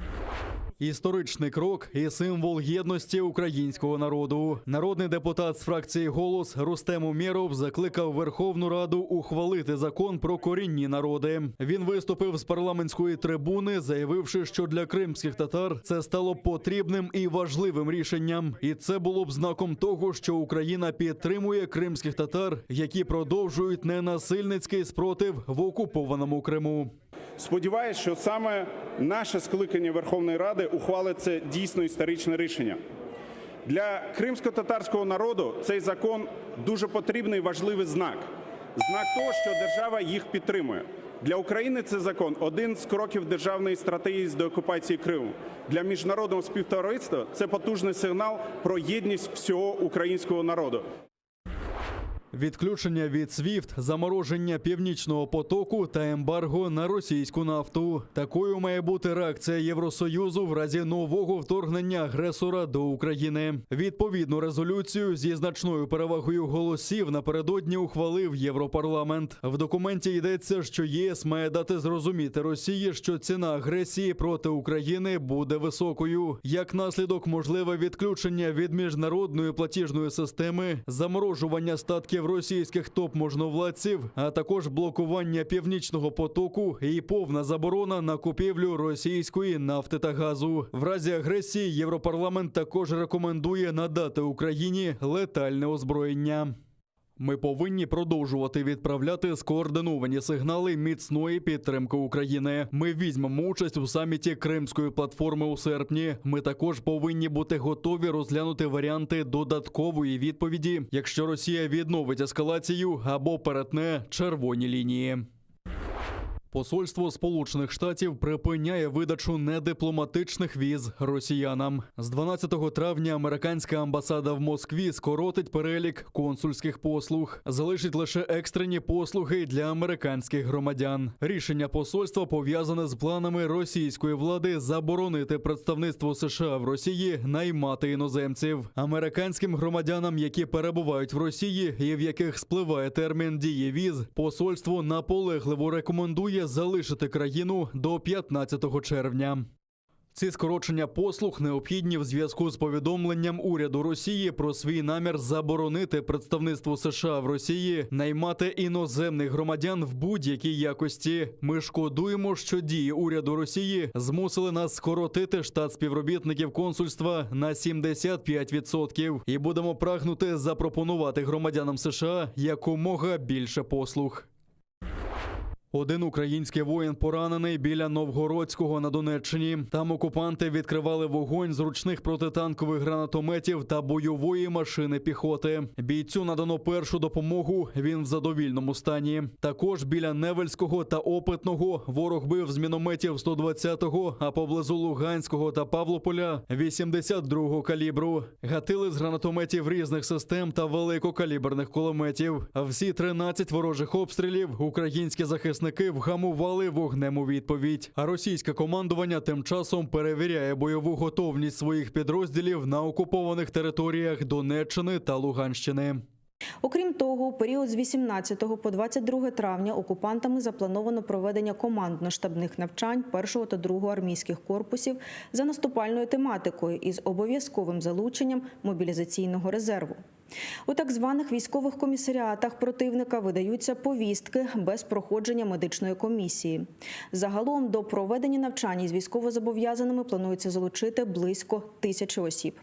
Історичний крок і символ єдності українського народу. Народний депутат з фракції «Голос» Рустем Умєров закликав Верховну Раду ухвалити закон про корінні народи. Він виступив з парламентської трибуни, заявивши, що для кримських татар це стало потрібним і важливим рішенням. І це було б знаком того, що Україна підтримує кримських татар, які продовжують ненасильницький спротив в окупованому Криму. Сподіваюсь, що саме наше скликання Верховної Ради ухвалить це дійсно історичне рішення. Для кримсько-татарського народу цей закон дуже потрібний і важливий знак. Знак того, що держава їх підтримує. Для України цей закон – один з кроків державної стратегії з деокупації Криму. Для міжнародного співтовариства це потужний сигнал про єдність всього українського народу. Відключення від SWIFT, замороження Північного потоку та ембарго на російську нафту. Такою має бути реакція Євросоюзу в разі нового вторгнення агресора до України. Відповідну резолюцію зі значною перевагою голосів напередодні ухвалив Європарламент. В документі йдеться, що ЄС має дати зрозуміти Росії, що ціна агресії проти України буде високою. Як наслідок, можливе відключення від міжнародної платіжної системи, заморожування статків російських топ-можновладців, а також блокування Північного потоку і повна заборона на купівлю російської нафти та газу. В разі агресії Європарламент також рекомендує надати Україні летальне озброєння. Ми повинні продовжувати відправляти скоординовані сигнали міцної підтримки України. Ми візьмемо участь у саміті Кримської платформи у серпні. Ми також повинні бути готові розглянути варіанти додаткової відповіді, якщо Росія відновить ескалацію або перетне червоні лінії. Посольство Сполучених Штатів припиняє видачу недипломатичних віз росіянам. З 12 травня американська амбасада в Москві скоротить перелік консульських послуг. Залишить лише екстрені послуги для американських громадян. Рішення посольства пов'язане з планами російської влади заборонити представництво США в Росії наймати іноземців. Американським громадянам, які перебувають в Росії і в яких спливає термін дії віз, посольство наполегливо рекомендує залишити країну до 15 червня. Ці скорочення послуг необхідні в зв'язку з повідомленням уряду Росії про свій намір заборонити представництво США в Росії наймати іноземних громадян в будь-якій якості. Ми шкодуємо, що дії уряду Росії змусили нас скоротити штат співробітників консульства на 75% і будемо прагнути запропонувати громадянам США якомога більше послуг. Один український воїн поранений біля Новгородського на Донеччині. Там окупанти відкривали вогонь з ручних протитанкових гранатометів та бойової машини піхоти. Бійцю надано першу допомогу, він в задовільному стані. Також біля Невельського та Опитного ворог бив з мінометів 120-го, а поблизу Луганського та Павлополя 82-го калібру. Гатили з гранатометів різних систем та великокаліберних кулеметів. Всі 13 ворожих обстрілів українські захисники вгамували вогнем у відповідь. А російське командування тим часом перевіряє бойову готовність своїх підрозділів на окупованих територіях Донеччини та Луганщини. Окрім того, у період з 18 по 22 травня окупантами заплановано проведення командно-штабних навчань 1 та 2 армійських корпусів за наступальною тематикою із обов'язковим залученням мобілізаційного резерву. У так званих військових комісаріатах противника видаються повістки без проходження медичної комісії. Загалом до проведення навчань із військовозобов'язаними планується залучити близько 1000 осіб.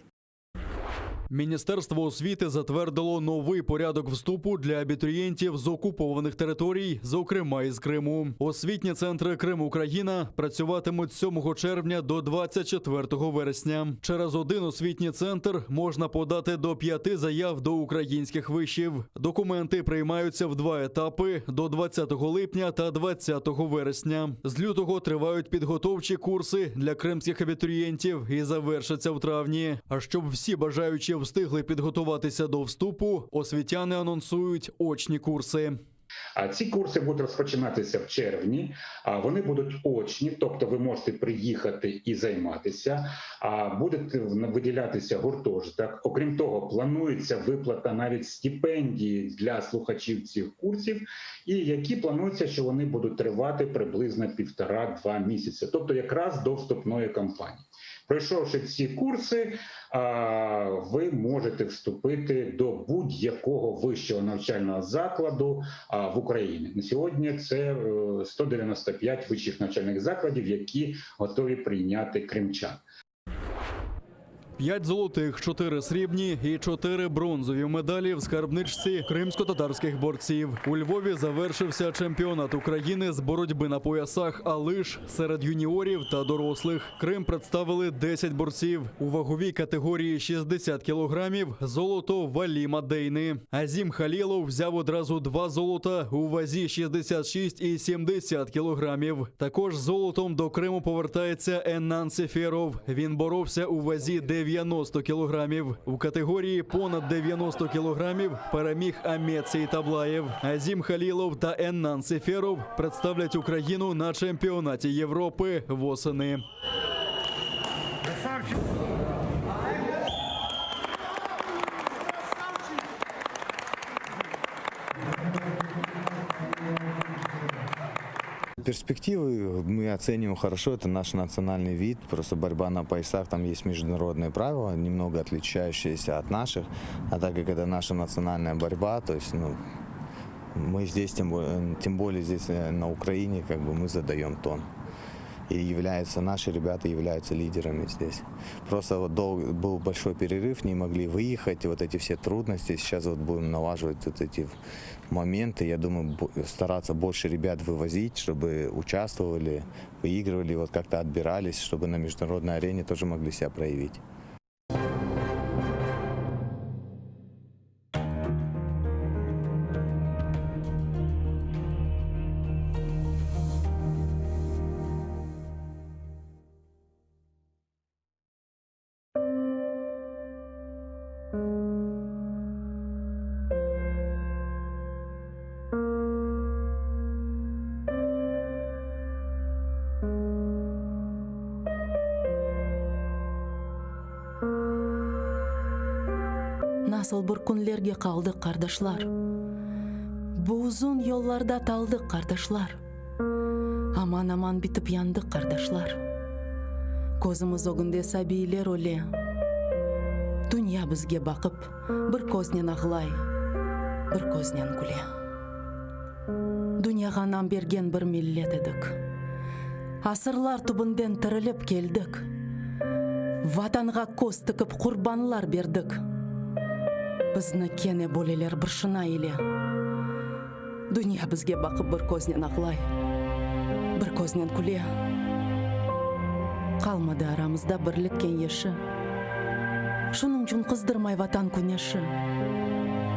Міністерство освіти затвердило новий порядок вступу для абітурієнтів з окупованих територій, зокрема із Криму. Освітні центри Крим-Україна працюватимуть з 7 червня до 24 вересня. Через один освітній центр можна подати до 5 заяв до українських вишів. Документи приймаються в 2 етапи – до 20 липня та 20 вересня. З лютого тривають підготовчі курси для кримських абітурієнтів і завершаться в травні. А щоб всі бажаючі встигли підготуватися до вступу, освітяни анонсують очні курси. А ці курси будуть розпочинатися в червні, вони будуть очні, тобто ви можете приїхати і займатися, буде виділятися гуртожиток. Окрім того, планується виплата навіть стипендії для слухачів цих курсів, і які планується, що вони будуть тривати приблизно 1,5-2 місяці, тобто якраз до вступної кампанії. Пройшовши ці курси, ви можете вступити до будь-якого вищого навчального закладу в Україні. На сьогодні це 195 вищих навчальних закладів, які готові прийняти кримчан. 5 золотих, 4 срібні і 4 бронзові медалі в скарбничці кримсько-татарських борців. У Львові завершився чемпіонат України з боротьби на поясах «А-лиш» серед юніорів та дорослих. Крим представили 10 борців. У ваговій категорії 60 кілограмів золото Валіма Дейни. Азім Халілов взяв одразу 2 золота у вазі 66 і 70 кілограмів. Також золотом до Криму повертається Еннан Сеферов. Він боровся у вазі 9 90 кілограмів. У категорії понад 90 кілограмів переміг Амецій Таблаєв. Азім Халілов та Еннан Сеферов представлять Україну на чемпіонаті Європи восени. Перспективы мы оцениваем хорошо, это наш национальный вид, просто борьба на поясах, там есть международные правила, немного отличающиеся от наших, а так как это наша национальная борьба, то есть мы здесь, тем более здесь на Украине, как бы мы задаем тон. И наши ребята являются лидерами здесь. Просто вот был большой перерыв, не могли выехать, вот эти все трудности. Сейчас вот будем налаживать вот эти моменты. Я думаю, стараться больше ребят вывозить, чтобы участвовали, выигрывали, вот как-то отбирались, чтобы на международной арене тоже могли себя проявить. Nasıl bir kunlarga qaldık qardaşlar. Bu uzun yollarda taldık qardaşlar. Aman bitip yandık qardaşlar. Ko'zimiz o'g'inde sabiylar o'li. Dünya bizga baqib, bir ko'znen ag'lay, bir ko'znen kulya. Dunyoga nam bergen bir millet edik. Asırlar tubundan tirilib keldik. Vatanға ko'z tikib qurbanlar berdik. Bizni kene bo'leler bir shina ile. Dunyo bizga baqib bir ko'znen ag'lay, bir ko'znen kulya. Qalmadi aramizda birlik kengashi. Shuning uchun qizdirmay vatan kuneshi.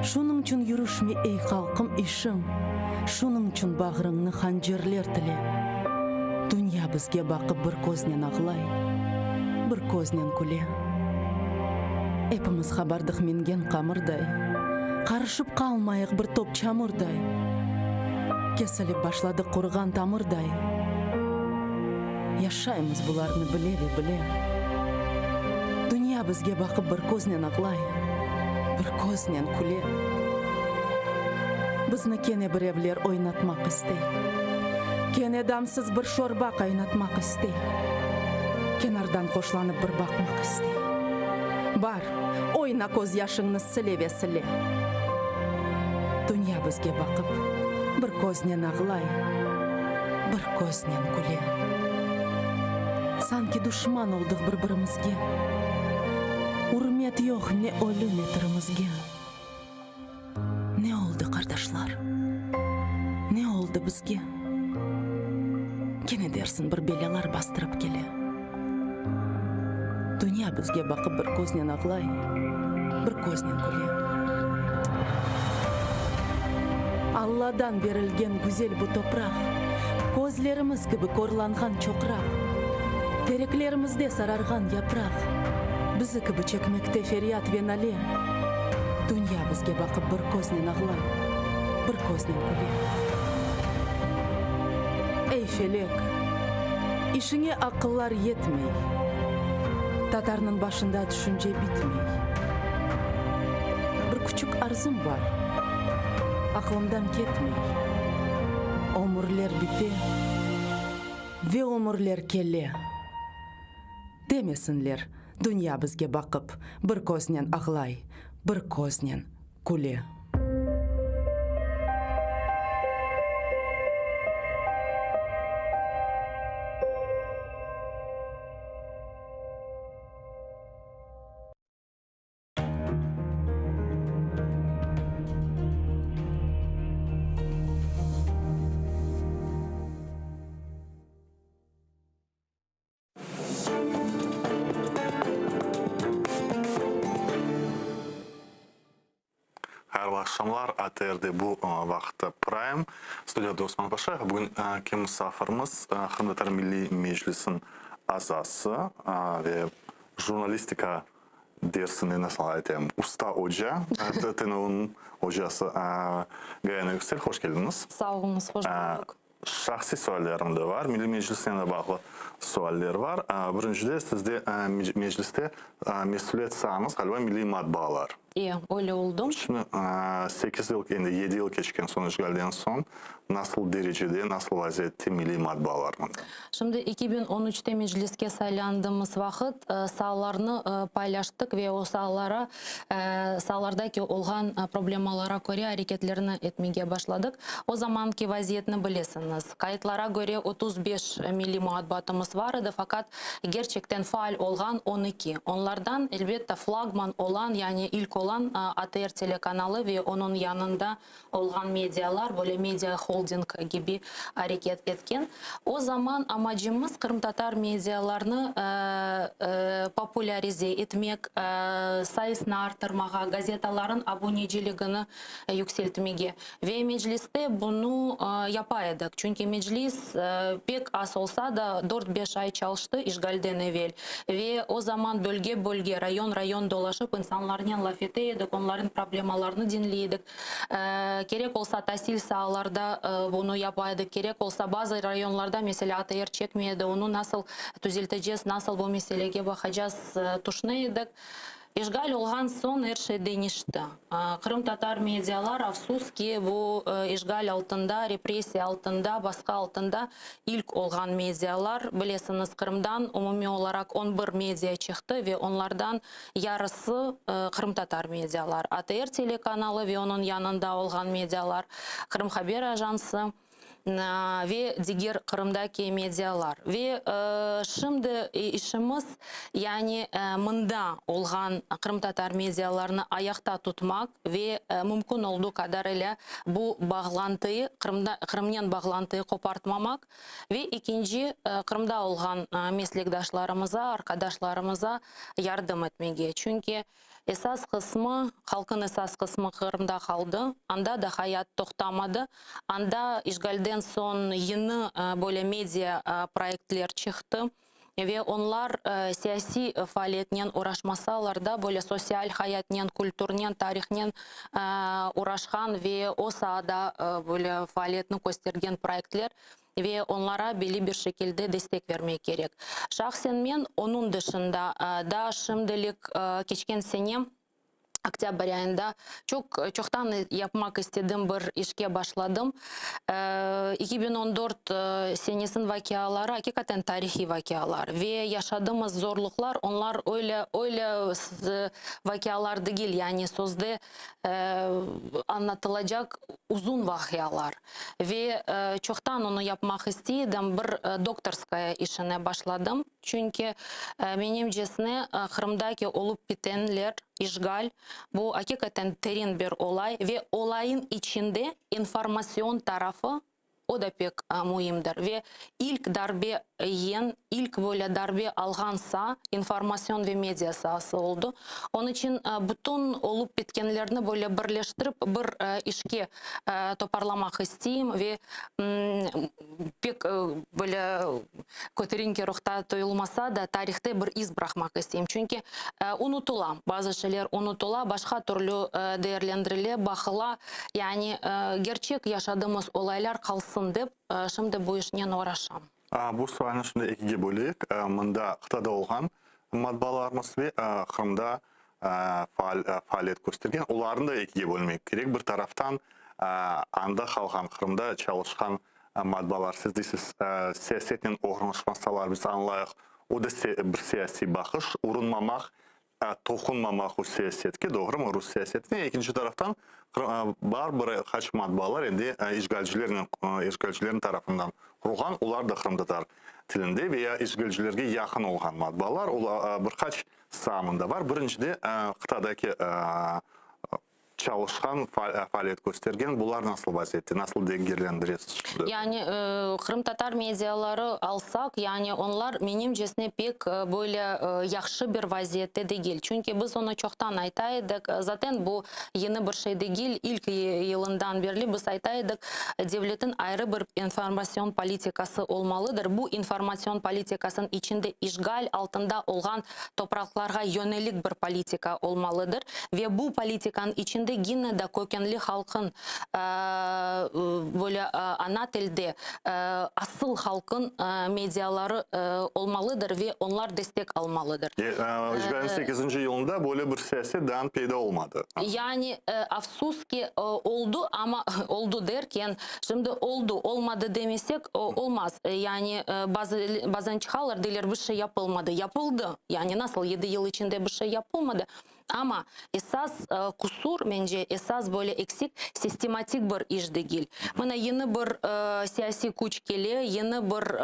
Shuning uchun yurishmi ey xalqim ishim. Shuning uchun bag'ringni xanjarlar tili. Dunyo bizga baqib bir ko'znen ag'lay, bir ko'znen kulya. Hepimiz xabardik mingen qamirday, qarishib qalmayıq bir top çamurday. Kesilib başladık qurgan tamirday. Yaşaymiz bularni bile. Dünya bizga baqib bir ko'znen ag'lay, bir ko'znen kulya. Bizni kene birevler oynatmaq istay. Kene damsiz bir sho'rba qaynatmaq istay. Kenardan qo'shlanib bir baqmaq istay. Bar, oyna ko'z yoshingni sile. Dunyo bizga baqib, bir ko'znen ag'lay, bir ko'znen kulya. Sanki dushman oldik bir-birimizga. Hurmat yo'q ne o'lim etrimizga. Ne oldu qardaşlar? Ne oldu bizga? Kene dersin bir belalar bastırıp kele. Dünya bizga baqib bir ko'znen ag'lay, bir ko'znen kulya. Allah'dan berilgen güzel bu toprak, ko'zlerimiz gibi korlangan çoqraq, tereklerimizde sarargan yaprak, bizi gibi çekmekte feryat ve nale. Dünya bizga baqib bir ko'znen ag'lay, bir ko'znen kulya. Ey felek, işine akıllar yetmey. Tatarның başında düşünce bitmey. Bir küçük arzum var, aklımdan ketmey. Ömürler bite ve ömürler kele. Demesinler, dünya bizge baqib, bir ko'znen ag'lay, bir ko'znen kulya. Hayırlı akşamlar. ATR'de bu vaxtda Prime. Studiyada Osman Paşa. Bugün kim misafirimiz? Hürmetler Milli Meclis'in azası ve jurnalistika dersini nasıl aytayım? Usta hoca, TNO'nun hocası Gayan Yüksel, hoş geldiniz. Sağ olunuz, hoş bulduk. Şahsi suallerim de var. Milli Meclis'e bağlı sualler var. Birincide sizde mecliste mesuliyet sahanız galiba milli matbaalar. İyi, öyle oldum. Şimdi 8 yıl, yani 7 yıl geçken son işgalden son nasıl derecede, nasıl vaziyette milli matbaalar mı? Şimdi 2013'te mecliske saylandığımız vakit sahalarını paylaştık ve o sahalardaki olan problemalara göre hareketlerini etmeye başladık. O zamanki vaziyetini bilesiniz. Kayıtlara göre 35 milli matbaatımız vardı fakat gerçekten faal olan 12. Onlardan elbette flagman olan, yani ilk olan ATR telekanalı ve onun yanında olan medyalar, böyle medya holding gibi hareket etken. O zaman amacımız Kırım Tatar medyalarını popülarize etmek, sayısını artırmağa, gazetaların aboneciliğini yükseltmeye ve mecliste bunu yapaydık. Çünkü meclis pek az olsa da 4-5 ay çalıştı işgalden evvel ve o zaman bölge bölge, rayon dolaşıp insanlarla laf etiydik, onların problemalarını dinleydik. Gerek olsa tahsil sahalarda bunu yapaydık, gerek olsa bazı rayonlarda mesela ATR çekmeydi, onu nasıl düzelteceğiz, nasıl bu meseleye bakacağız düşünüyorduk. İşgal olgan son her şey değişti. Kırım Tatar medyalar afsus ki bu işgal altında, represiya altında, baskı altında ilk olgan medyalar. Bilesiniz Kırım'dan umumi olarak 11 medya çıktı ve onlardan yarısı Kırım Tatar medyalar. ATR telekanalı ve onun yanında olgan medyalar, Kırım Haber Ajansı ve diğer Kırım'daki medyalar. Ve şimdi işimiz yani mında olan Kırım Tatar medyalarını ayakta tutmak ve mümkün olduğu kadarıyla bu bağlantıyı, Kırım'dan bağlantıyı kopartmamak ve ikinci Kırım'da olan meslektaşlarımıza, arkadaşlarımıza yardım etmeye. Çünkü esas kısmı, halkın esas kısmı Kırım'da kaldı. Anda da hayat toktamadı. Anda işgalden son yeni böyle medya projeler çıktı. Ve onlar siyasi faaliyetle uğraşmasalar da böyle sosyal hayatla, kültürle, tarihle uğraşan ve o sahada böyle faaliyetini göstergen projeler ve onlara belli bir şekilde destek vermek gerek. Şahsen ben onun dışında da şimdilik geçen sene Oktyabr ayında çoktan yapmak istediğim bir işe başladım. 2014 senesinin vakaları hakikaten tarihi vakalar ve yaşadığımız zorluklar onlar öyle vakalar değil, yani sözde anlatılacak uzun vakalar ve çoktan onu yapmak istedim. Bir doktorskaya işine başladım. Çünkü benimcesine Kırım'daki olup bitenler, işgal, bu hakikaten derin bir olay ve olayın içinde informasyon tarafı o da pek mühimdir ve ilk darbe ilk böyle darbe algansa informasyon ve medya sahası oldu. Onun için bütün olup bitkenlerini böyle birleştirip bir işe toparlamak isteyeyim ve pek böyle kötürinki ruhta tuyulmasa da tarihte bir iz bırakmak isteyeyim. Çünkü unutulan, bazı şeyler unutula, başka türlü değerlendirile, bakıla, yani gerçek yaşadığımız olaylar kalsın deyip şimdi bu işle uğraşam. Bu sualın şimdi ikiye bölük. Mında Kıtada olgan matbaalarımız ve Kırım'da faaliyet göstergen. Onların da ikiye bölmek gerek. Bir taraftan anda kalgan Kırım'da çalışkan matbaalar, siz deysiz siyasetin oğranışmasalar biz anlayaq. O da bir siyasi bakış, urunmamak, tokunmamak o siyasetke, doğru mu? Rus siyasetine. İkinci taraftan var birkaç matbaalar endi işgalcilerin tarafından kurulgan, onlar da Kırım Tatar tilinde veya işgalcilerge yakın olgan matbaalar. Birkaç sağımında var. Birincide Kıtadaki çalışkan faaliyet göstergen. Bunlar nasıl vaziyette? Nasıl dengellendirirsiniz? Yani Kırım Tatar medyaları alsak, yani onlar menimcesine pek böyle yaxşı bir vaziyette değil. Çünkü biz onu çoktan aytaydık. Zaten bu yeni bir şey değil. İlk yılından beri biz aytaydık. Devletin ayrı bir informasyon politikası olmalıdır. Bu informasyon politikasının içinde işgal altında olan topraklara yönelik bir politika olmalıdır. Ve bu politikanın içinde yine de kökenli halkın böyle ana tilde asıl halkın medyaları olmalıdır ve onlar destek almalıdır. İşgalin 8. yılında böyle bir siyasi dan peyda olmadı. Yani afsus ki oldu ama oldu derken şimdi oldu olmadı demesek olmaz. Yani bazen çıkarlar diler bir şey yapılmadı. Yapıldı. Yani nasıl 7 yıl içinde bir şey yapılmadı. Ama esas kusur bence esas böyle eksik sistematik bir iş değil. Bana yeni bir siyasi güç geliyor, yeni bir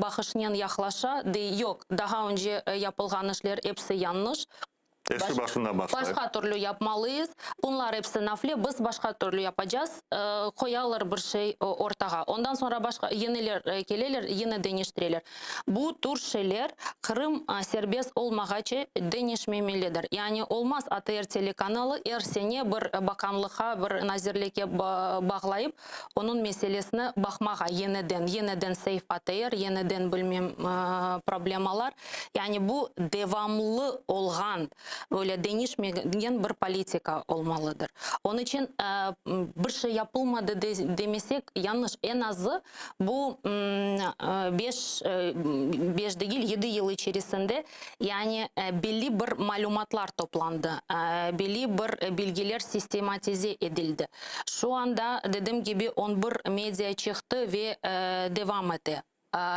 bakışından yaklaşa yok. Daha önce yapılgan işler hepsi yanlış. Eski başından başlayıp. Başka türlü yapmalıyız. Bunlar hepsi nafile. Biz başka türlü yapacağız. Koyarlar bir şey ortağa. Ondan sonra başka yeniler gelirler, yine değiştirirler. Bu tür şeyler Kırım serbest olmağaçı değişmemelidir. Yani olmaz ATR telekanalı her sene bir bakanlığa, bir nazirliğe bağlayıp onun meselesine bakmağa yeniden seyf ATR, yeniden bilmem problemalar. Yani bu devamlı olgan böyle değişmeyen bir politika olmalıdır. Onun için bir şey yapılmadı demesek yanlış. En azı bu 5 değil 7 yıl içerisinde yani belli bir malumatlar toplandı. Belli bir bilgiler sistematize edildi. Şu anda dediğim gibi 11 medya çıktı ve devam etti.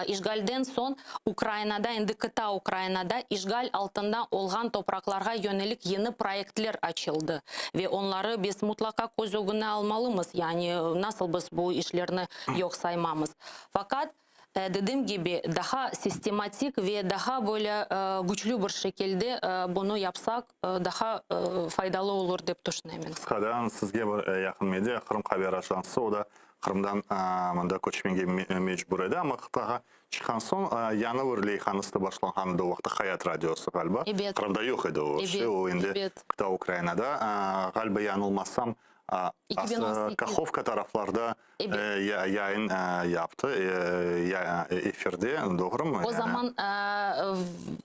İşgalden son Ukrayna'da, indi kıta Ukrayna'da işgal altında olan topraklara yönelik yeni projeler açıldı. Ve onları biz mutlaka göz önüne almalıyız. Yani nasıl biz bu işlerini yok saymamız. Fakat dediğim gibi daha sistematik ve daha böyle güçlü bir şekilde bunu yapsak daha faydalı olur deyip düşünüyorum. Kıskadan sizge bir yakın medya Kırım Haber Ajansı, o da Kırım'dan manda koçmenge mecbur edi, ama kıtağa çıkan son yanı bir leyhanısı başlanğan da vaqtda Hayat Radyosu galiba. Evet. Kırım'da yok edi o şey. O indi kıta Ukrayna'da. Galiba yanılmazsam Kakhovka taraflarda yayın yaptı, efirde, doğru mu? O zaman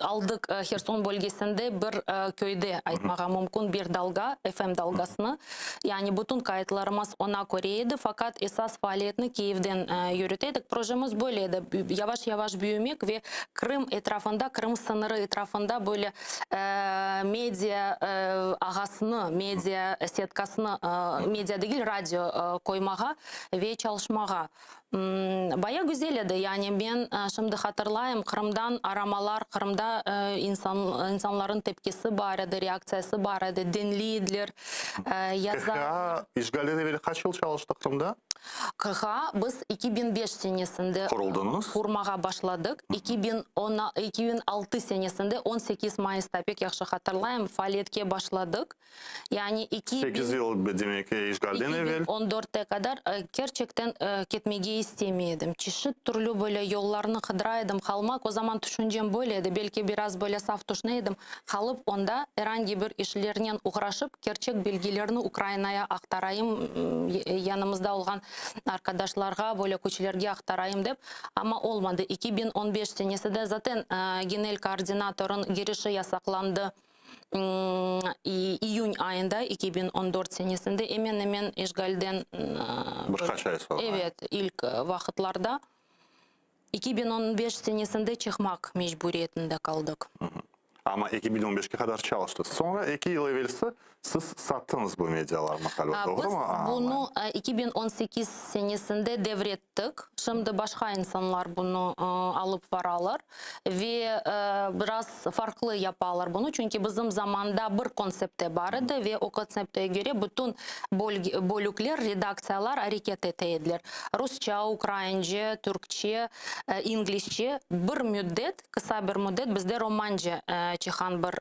aldık Herson bölgesinde bir köyde aytmağa mümkün bir dalga, FM dalgasını. Yani bütün kayıtlarımız ona göreydi, fakat esas faaliyetini Kiev'den yürüteydik. Projemiz böyleydi. Yavaş yavaş büyümek ve Kırım etrafında, Kırım sınırı etrafında böyle medya ağasını, medya setkasını, medya değil radyo koymağa ve çalışmağa. Baya güzeldi. Yani ben şimdi hatırlayayım, Kırım'dan aramalar, Kırım'da insanların tepkisi vardı, reaksiyası vardı, dinleydiler. KHA işgalden evvel kaç yıl çalıştı Kırım'da? KHA biz 2005 senesinde kurmağa başladık. 2006 senesinde 18 Mayıs'ta pek yaxşı hatırlayayım faaliyetke başladık. Yani 8 yıl demek işgalden evvel. 2014'te kadar gerçekten gitmeyi istemiyordum. Çeşit türlü böyle yollarını kıdıraydım kalmak. O zaman düşüncem böyleydi. Belki biraz böyle saf düşüneydim. Kalıp onda herhangi bir işlerine uğraşıp gerçek bilgilerini Ukrayna'ya aktarayım. Yanımızda olan arkadaşlarga, böyle küçülerge aktarayım deyip, ama olmadı. 2015 senesinde zaten genel koordinatörün girişi yasaklandı. İyun ayında 2014 senesinde hemen işgalden birkaç ay sonra. Evet, ilk vakitlarda 2015 senesinde çıkmak mecburiyetinde kaldık. Ama 2015'e kadar çalıştı. Sonra 2 yıl evvelsi siz sattınız bu medyalar galiba, doğru mu? Biz bunu 2018 senesinde devrettik. Şimdi başka insanlar bunu alıp vararlar ve biraz farklı yaparlar bunu. Çünkü bizim zamanda bir konsepte vardı ve o konsepte göre bütün bölükler, redaksiyalar hareket ettiler. Rusça, Ukrayince, Türkçe, İngilizce bir müddet, kısa bir müddet bizde Romanca ачыхан bir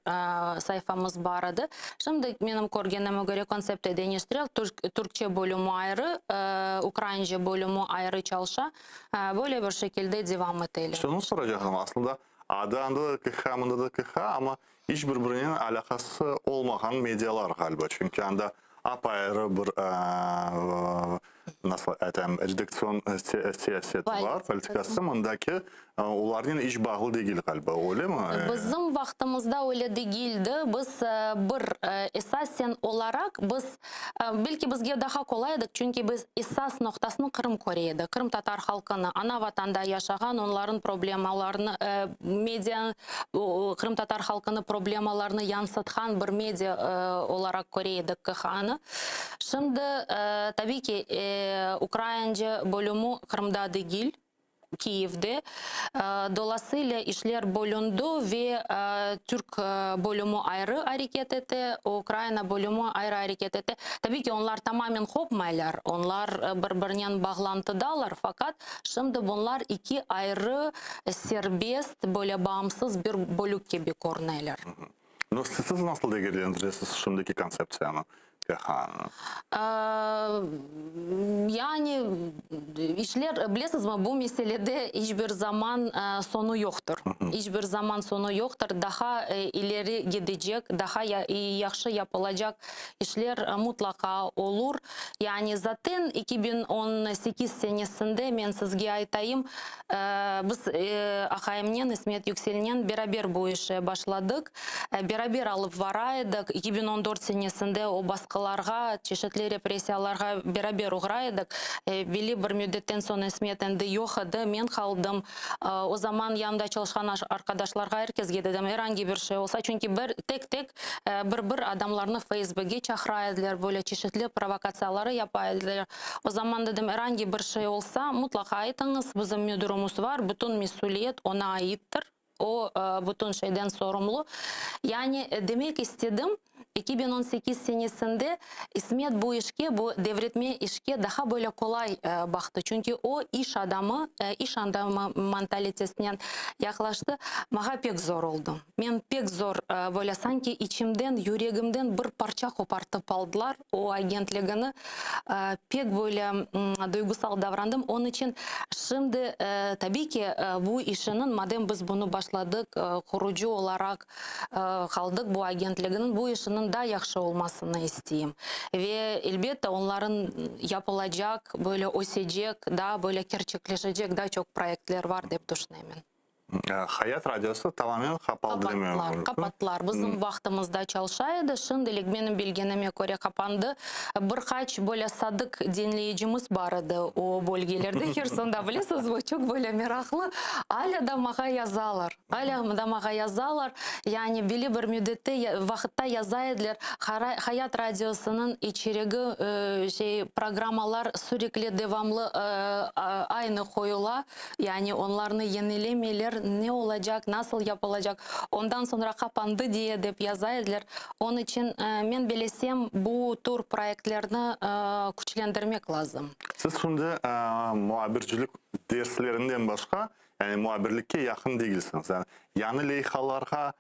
sayfamız бар еді. Şimdi benim көргенime göre konsepte değiştirel. Türkçe bölümü ayrı, Ukraynaca bölümü ayrı çalışa. Böyle bir şekilde devam edelim. Şunu soracaktım aslında. Adı anda da KH, anda da KH ama hiç birbirinin alakası olmayan medyalar galiba. Çünkü anda apayrı bir nasıl etem redaksiyon siyaseti var, politikası. Ondaki onların iş bağlı değil galiba, öyle mi? Bizim vaxtımızda öyle değildi. Biz bir esasen olarak belki bizge daha kolaydık çünkü biz esas noktasını Kırım Kore'ydi. Kırım Tatar halkını, ana vatanda yaşayan onların problemalarını, medya Kırım Tatar halkını problemalarını yansıtan bir medya olarak Kore'ydik KH'nı. Şimdi tabii ki Ukraynaca bölümü Kırım'da değil. Kiev'de. Dolayısıyla işler bölündü ve Türk bölümü ayrı hareket etti, Ukrayna bölümü ayrı hareket etti. Tabii ki onlar tamamen kopmaylar, onlar birbirine bağlantıdalar fakat şimdi bunlar iki ayrı serbest, böyle bağımsız bir bölük gibi görünüyorlar. Siz nasıl değerlendiriyorsunuz şimdiki konsepsiyonu? Yani işler bilirsiniz mi bu meselede hiçbir zaman sonu yoktur. Hiçbir zaman sonu yoktur. Daha ileri gidecek, daha yaxşı yapılacak işler mutlaka olur. Yani zaten 2018 senesinde ben sizge aytayım biz Akayim'nen, İsmet Yüksel'nen beraber bu işe başladık. Beraber alıp varaydık. 2014 senesinde o baskılarga, çeşitli represiyalarga beraber uğraydık. Belli bir müddetten sonra İsmet endi yok idi. Men kaldım. O zaman yanımda çalışan arkadaşlarga herkesge dedim herhangi bir şey olsa. Çünkü tek bir adamlarını FSB'ge çağıraydılar. Böyle çeşitli provokasyonları yapaydılar. O zaman dedim herhangi bir şey olsa mutlaka aytınız. Bizim müdürümüz var. Bütün mesuliyet ona aittir. O bütün şeyden sorumlu. Yani demek istedim 2018 senesinde İsmet bu işe, bu devretme işe daha böyle kolay baktı. Çünkü o iş adamı mantalitesinden yaklaştı. Bana pek zor oldu. Ben pek zor böyle sanki içimden, yüreğimden bir parça kopartıp aldılar. O agentliğini pek böyle duygusal davrandım. Onun için şimdi tabii ki bu işinin madem biz bunu başladık, kurucu olarak kaldık bu agentliğinin bu işinin daha yaxşı olmasını isteyeyim. Ve elbette onların yapılacak, böyle ösecek, daha böyle gerçekleşecek daha çok projeler var deyip düşünüyorum. Hayat Radyosu tamamen kapalı değil mi? Kapattılar. Bizim vaxtımızda çalışaydı. Şimdilik benim bilgenime göre kapandı. Birkaç böyle sadık dinleyicimiz vardı o bölgelerde. Herson'da bilirsiniz bu çok böyle meraklı. Hala da bana yazarlar. Hala da bana yazarlar. Yani belli bir müddette vakitte yazaydılar. Hayat Radyosu'nun içeriği programlar sürekli devamlı aynı koyula. Yani onlarını yenilemeler ne olacak, nasıl yapılacak, ondan sonra kapandı diye de yazaydılar. Onun için ben bilesem bu tür projelerini güçlendirmek lazım. Siz şimdi muhabircilik derslerinden başka yani muhabirlikке yakın değilsiniz. Yani yeni leyhalarga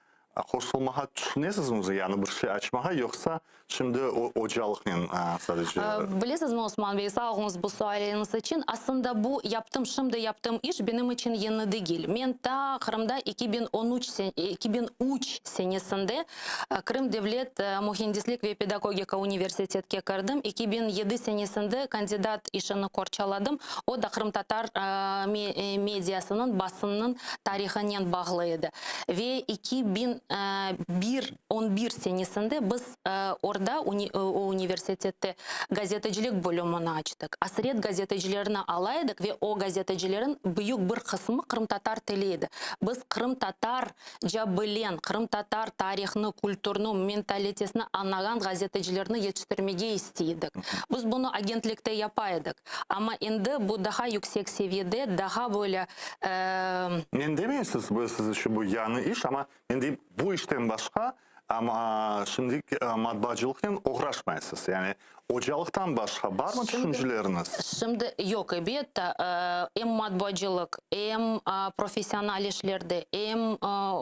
koşulmağa düşünüyorsunuz mu? Yani bir şey açmağa yoksa şimdi hocalıkla sadece... Bilirsiniz mi Osman Bey, sağ olunuz bu sualiniz için. Aslında bu şimdi yaptığım iş benim için yeni değil. Ben ta Kırım'da 2003 senesinde Kırım Devlet Mühendislik ve Pedagogika Üniversitetine girdim. 2007 senesinde kandidat işini korçaladım. O da Kırım Tatar medyasının, basının tarihinden bağlıydı. Ve 2011 senesinde biz orada o üniversitette gazetecilik bölümünü açtık. Asret gazetecilerini alaydık ve o gazetecilerin büyük bir kısmı Kırım Tatar tiliydi. Biz Kırım Tatarca bilen, Kırım Tatar tarihini, kültürünü, mentalitesini anlayan gazetecilerini yetiştirmeye isteydik. Biz bunu agentlikte yapaydık. Ama şimdi bu daha yüksek seviyede, daha böyle... Ben demeyeyim siz şu bu yanı iş ama ben diyeyim bu işten başka Ama şimdi matbaacılıkla uğraşmayasınız. Yani hocalıktan başka var mı düşünceleriniz? Şimdi yok elbette hem matbaacılık hem profesyonel işlerde hem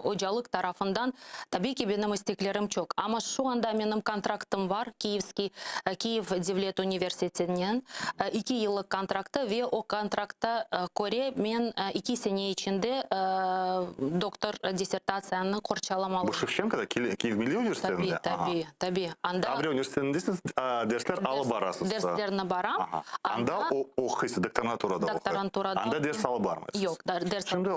hocalık tarafından tabii ki benim isteklerim çok. Ama şu anda benim kontraktım var Kiev Devlet Üniversitesi'nin 2 yıllık kontraktı ve o kontrakta göre ben 2 sene içinde doktor disertasyonu kurçalamalıyım. Bu Şevçenko'da Kiev Milli Üniversitesi'nde? Tabii. Avri Üniversitesi'nde siz dersler alıp barasınız. Derslerine baram. Anda okuyorsunuz doktoranturada. Doktoranturada. Anda ders alıp barmıyorsunuz. Yok, ders. Şimdi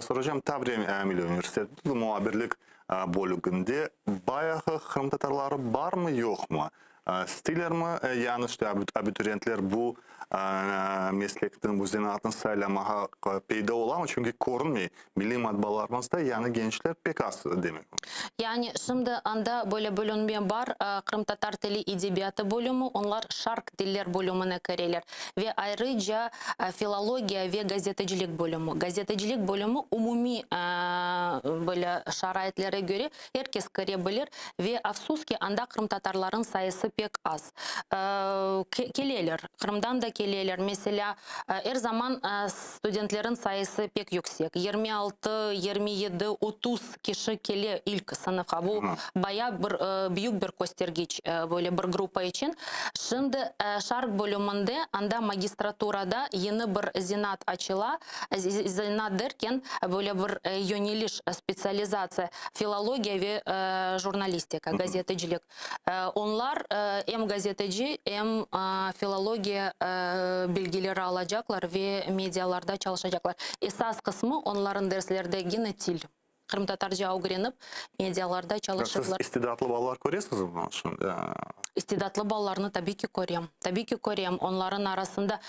soracağım Tavri Milli Üniversitesi muhabirlik bölümünde bayağı Kırım Tatarları var mı yok mu? Stiler mi? Yani işte abituriyentler bu meslekten, bu zanaatın saylamağa peyda olamı? Çünkü korunmuyor. Milli matbaalarımızda yani gençler pek az demek. Yani şimdi anda böyle bölünme var. Kırım Tatar Dili Edebiyatı bölümü, onlar şark diller bölümüne kiriler. Ve ayrıca filologiya ve gazetecilik bölümü. Gazetecilik bölümü umumi böyle şaraitlere göre herkes girebilir ve afsus ki anda Kırım Tatarların sayısı pek az. Keleler, Kırım'dan da keleler. Mesela her zaman studentlerin sayısı pek yüksek. 26, 27, 30 kişi kele ilk sınıfa. Bu bayağı büyük bir göstergeç böyle bir grupa için. Şimdi şark bölümünde anda magistraturada yeni bir zinat açıla. Zinat derken böyle bir yöneliş, spesyalizasyon, filologiya ve jurnalistika, gazetecilik. Onlar hem gazeteci hem filologiya bilgileri alacaklar ve medyalarda çalışacaklar. Esas kısmı onların derslerde yine dil. Kırım Tatarca öğrenip medyalarda çalışacaklar. Siz istidatlı ballar koruyorsunuz mu şimdi? İstidatlı ballarını tabii ki koruyorum. Tabii ki koruyorum. Onların arasında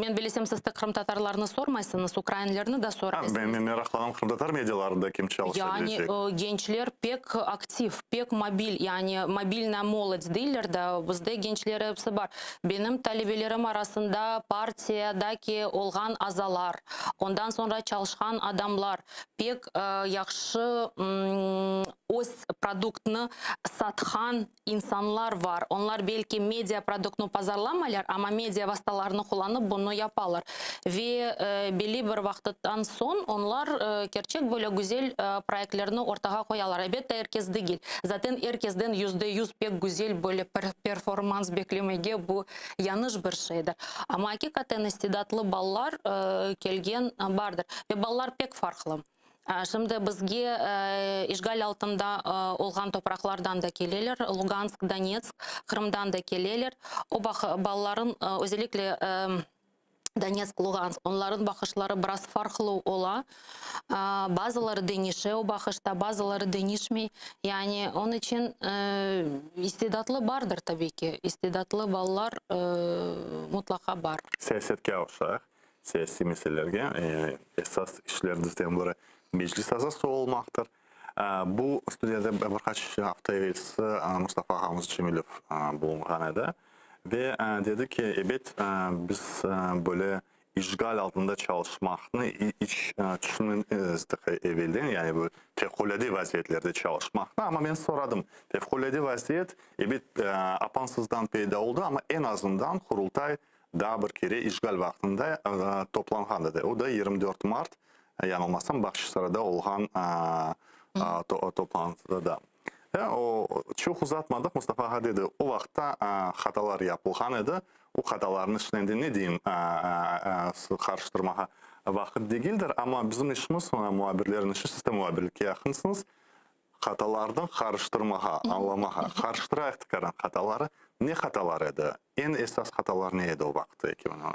ben bilsem siz de Kırım Tatarlarını sormaysınız, Ukraynalarını da sorarsınız. Ben meraklanan Kırım Tatar medyalarında kim çalışabilecek? Yani gençler pek aktif, pek mobil. Yani mobilna молодь değiller de bizde gençler hepsi var. Benim talebelerim arasında partiyadaki olgan azalar, ondan sonra çalışan adamlar, pek yaxşı öz produktunu satkan insanlar var. Onlar belki medya produktunu pazarlamalar ama medya vasıtalarını kullanıp bunu yaparlar. Ve belli bir vakitten son onlar gerçek böyle güzel projelerini ortaya koyarlar. Elbette herkes değil. Zaten herkesten %100 pek güzel böyle performans beklemeye bu yanlış bir şeydir. Ama hakikaten istidatlı ballar kelgen vardır. Ve ballar pek farklı. Şimdi bizge işgal altında olgan topraklardan da geleler, Lugansk, Donetsk, Kırım'dan da geleler. O balların özellikle Donetsk, Lugansk, onların bakışları biraz farklı ola. Bazıları denişe o bakışta, bazıları denişmi. Yani onun için istidatlı vardır tabii ki. İstidatlı ballar mutlaka var. Siyasetke olsak, siyasi meselelerge esas işlerinizden biri meclis azası olmaktır. Bu studiyada birkaç hafta evvelsi Mustafa Hamuz Cemilov bulungan edi. Ve dedi ki evet biz böyle işgal altında çalışmakını hiç düşünmezdik evvelden. Yani bu fevkalade vaziyetlerde çalışmakta. Ama ben soradım. Fevkalade vaziyet evet apansızdan peyda oldu ama en azından kurultay daha bir kere işgal vaktinde toplanğandı. O da 24 Mart yanılmazsam Bakşisaray'da olgan toplantıda da. O çok uzatmadık. Mustafa Ağa dedi o vakta hatalar yapılgan edi. O hataların içinde ne diyeyim karıştırmağa vakit değildir. Ama bizim işimiz muhabirlerin işi, siz de muhabirlikle yakınsınız. Hatalardan karıştırmağa, anlamağa, karıştırarak tıkaran hataları ne hatalar edi? En esas hatalar ne edi o vakti 2010?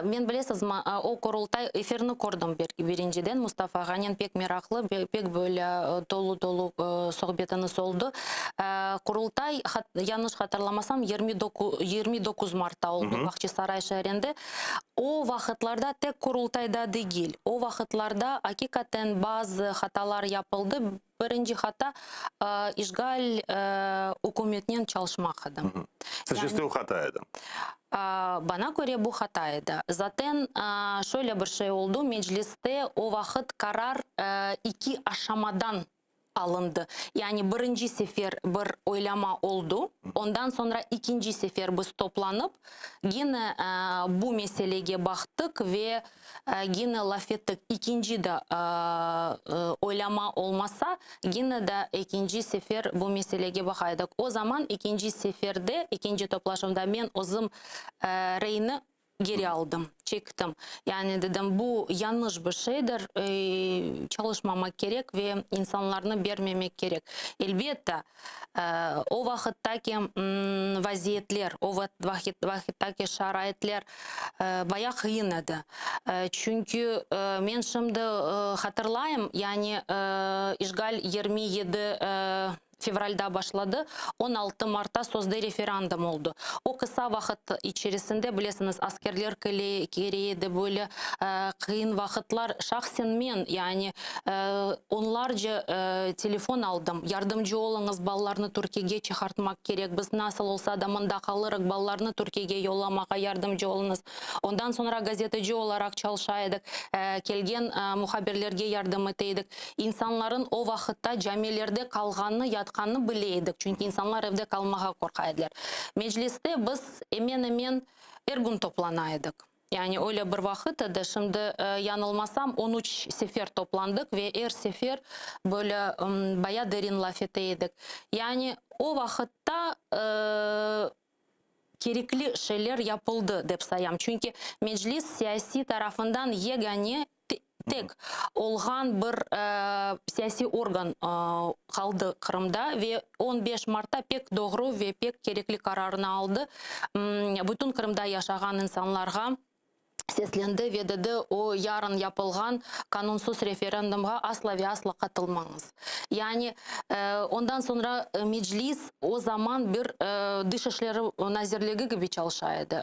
Men bilesiz o kurultay efirini gördüm birinciden. Mustafa Ağa'nın pek meraklı, pek böyle dolu sohbetiniz oldu. Kurultay yanlış hatırlamasam 29 Mart'ta oldu Bakşisaray şehrinde. O vakitlarda tek kurultayda değil. O vakitlarda hakikaten bazı hatalar yapıldı. Birinci hata işgal hükümetinin çalışmakıydı. Sizce o hataydı? Bana göre bu hataydı. Zaten şöyle bir şey oldu. Mecliste o vakit karar iki aşamadan alındı. Yani birinci sefer bir oylama oldu. Ondan sonra ikinci sefer biz toplanıp yine bu meseleye baktık ve yine laf ettik. İkinci de oylama olmasa yine de ikinci sefer bu meseleye bakaydık. O zaman ikinci seferde, ikinci toplaşımda ben özüm reyni geri aldım, çektim. Yani dedim bu yanlış bir şeydir, çalışmamak gerek ve insanlarını vermemek gerek. Elbette o vakitteki vaziyetler, o vakitteki şarayetler bayağı kıyın idi. Çünkü ben şimdi hatırlayayım, yani işgal 27 fevralda başladı. 16 Mart'ta sözde referandum oldu. O kısa vakit içerisinde bilirsiniz askerler kereydi, böyle kıyın vakitler. Şahsen ben yani onlarca telefon aldım. Yardımcı olunuz, ballarını Türkiye'ye çıkartmak gerek. Biz nasıl olsa da mında kalırız, ballarını Türkiye'ye yollamaya yardımcı olunuz. Ondan sonra gazeteci olarak çalışaydık. Kelgen muhabirlerge yardım eteydik. İnsanların o vakitte camilerde kalganını, yatkanını bileydik. Çünkü insanlar evde kalmaya korkaydılar. Mecliste biz hemen her gün toplanaydık. Yani öyle bir vakit de şimdi yanılmasam 13 sefer toplandık ve her sefer böyle bayağı derin laf eteydik. Yani o vakitte gerekli şeyler yapıldı dep sayam. Çünkü meclis siyasi tarafından yegane tek olgan bir siyasi organ kaldı Kırım'da ve 15 Mart'ta pek doğru ve pek gerekli kararını aldı. Bütün Kırım'da yaşayan insanlarga seslendi ve dedi o yarın yapılgan kanunsuz referandumga asla ve asla katılmanız. Yani ondan sonra meclis o zaman bir Dışişleri Nazirliği gibi çalışıyordu.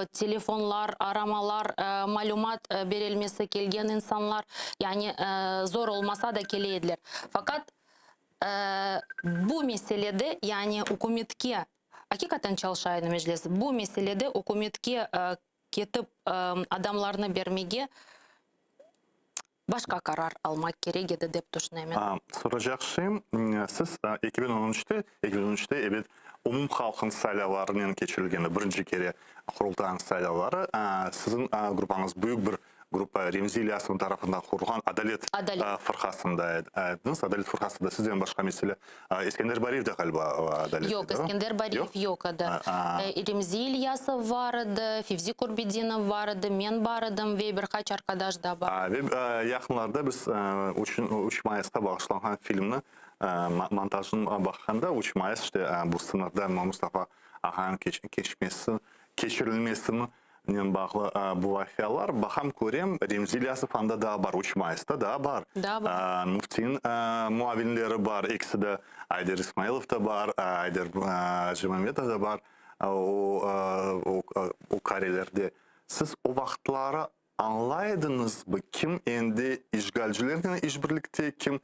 Telefonlar, aramalar, malumat verilmesi kelgen insanlar yani zor olmasa da keleydiler. Fakat bu meselede yani hükümetke hakikaten çalışıyordu meclis. Bu meselede hükümetke ketip adamlarını vermege başka karar almak gerek edi dep düşünemen. Soracak şeyim, siz 2013'te evet umum halkın saylavlarının geçirilgeni birinci kere kurultayın saylavları sizin gruppanız büyük bir grupa Remzi İlyasov tarafından kurulan Adalet Fırkası'ndaydınız. Adalet Fırkası'nda sizden başka mesele İskender Bariyev de galiba Adalet. Yok, İskender Bariyev yok idi. Remzi İlyasov vardı, Fevzi Kurbedinov vardı, men vardım ve birkaç arkadaş da var. Ve yakınlarda biz 3 Mayıs'ta bağışlanan filmini montajına bakanda 3 Mayıs işte bu sınırda Mustafa Ağa'nın geçirilmesini bağlı bu vakıyalar bakam görem Remzi İlyasov'da da var 3 Mayıs'ta da var. Mufti'nin muavinleri var. İkisi de Ayder İsmailov da var. Ayder Cemametov da var. O karelerde. Siz o vaktlara anlaydınız mı? Kim endi işgalcilerle işbirlikte, kim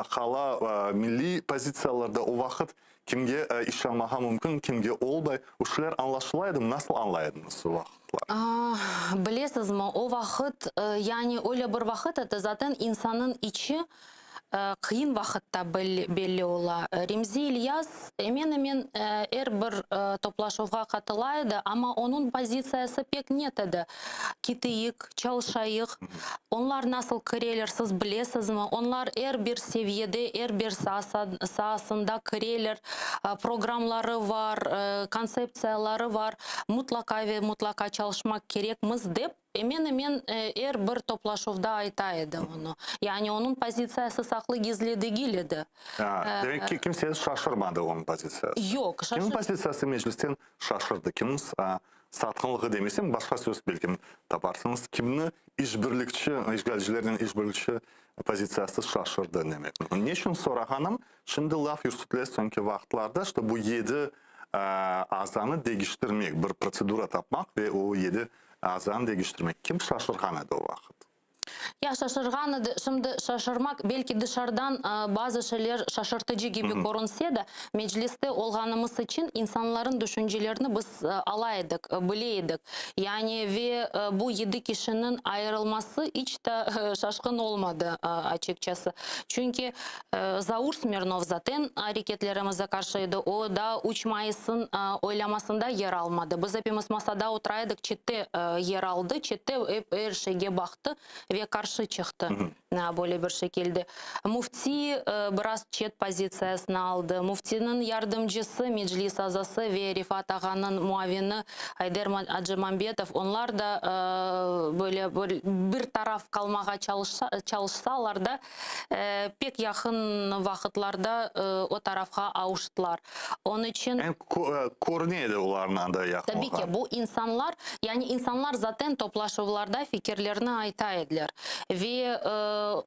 hala milli pozitsiyalarda o vakit kimge işlamağa mümkün, kimge olbay. Uşlar anlaşılaydı. Nasıl anlaydınız o vakitlar? Bilesiniz mi? O vakit yani öyle bir vakit da zaten insanın içi kıyın vakitte belli ola. Remzi İlyas hemen her bir toplaşıva katılaydı ama onun pozisiyası pek net idi. Kiteyik, çalışayık. Onlar nasıl kireler siz bilesiniz mi? Onlar her bir seviyede, her bir sahasında kireler. Programları var, konsepsiyaları var. Mutlaka ve mutlaka çalışmak gerekmiz dep hemen her bir toplaşıvda aytaydı onu. Yani onun pozisiyası saklı gizledi geldi. Demek ki kimse şaşırmadı onun pozisiyası. Yok, Kimin pozisiyası meclisten şaşırdı? Kimin satqınlığı demesem başka söz belki taparsınız. Kimini işgalcilerden işbirlikçi pozisiyası şaşırdı demek. Ne için sorağanım? Şimdi laf yürütülür sonki vaxtlarda işte bu 7 azanı değiştirmek, bir prosedura tapmak ve o 7 azanı değiştirmek. Kim şaşırgan edi o vakit? Ya şaşırganı şimdi şaşırmak belki dışarıdan bazı şeyler şaşırtıcı gibi görünse de mecliste olganımız için insanların düşüncelerini biz alaydık, bileydik. Yani ve bu 7 kişinin ayrılması hiç de şaşkın olmadı açıkçası. Çünkü Zaur Smirnov zaten hareketlerimize karşıydı. O da 3 Mayıs'ın oylamasında yer almadı. Biz hepimiz masada oturaydık, çete yer aldı. Çete hep her şeye baktı ve karşı çıktı. Böyle bir şekilde. Mufti biraz çet pozisiyasını aldı. Muftinin yardımcısı, meclis azası ve Rifat Ağa'nın muavini Haydar Acımambetov, onlar da böyle bir taraf kalmaya çalışsalar da pek yakın vakitlarda o tarafa avuştular. Onun için Korneydi onlarla da yakın. Tabii ki bu insanlar, yani insanlar zaten toplaşıvlarda fikirlerini aytaydılar ve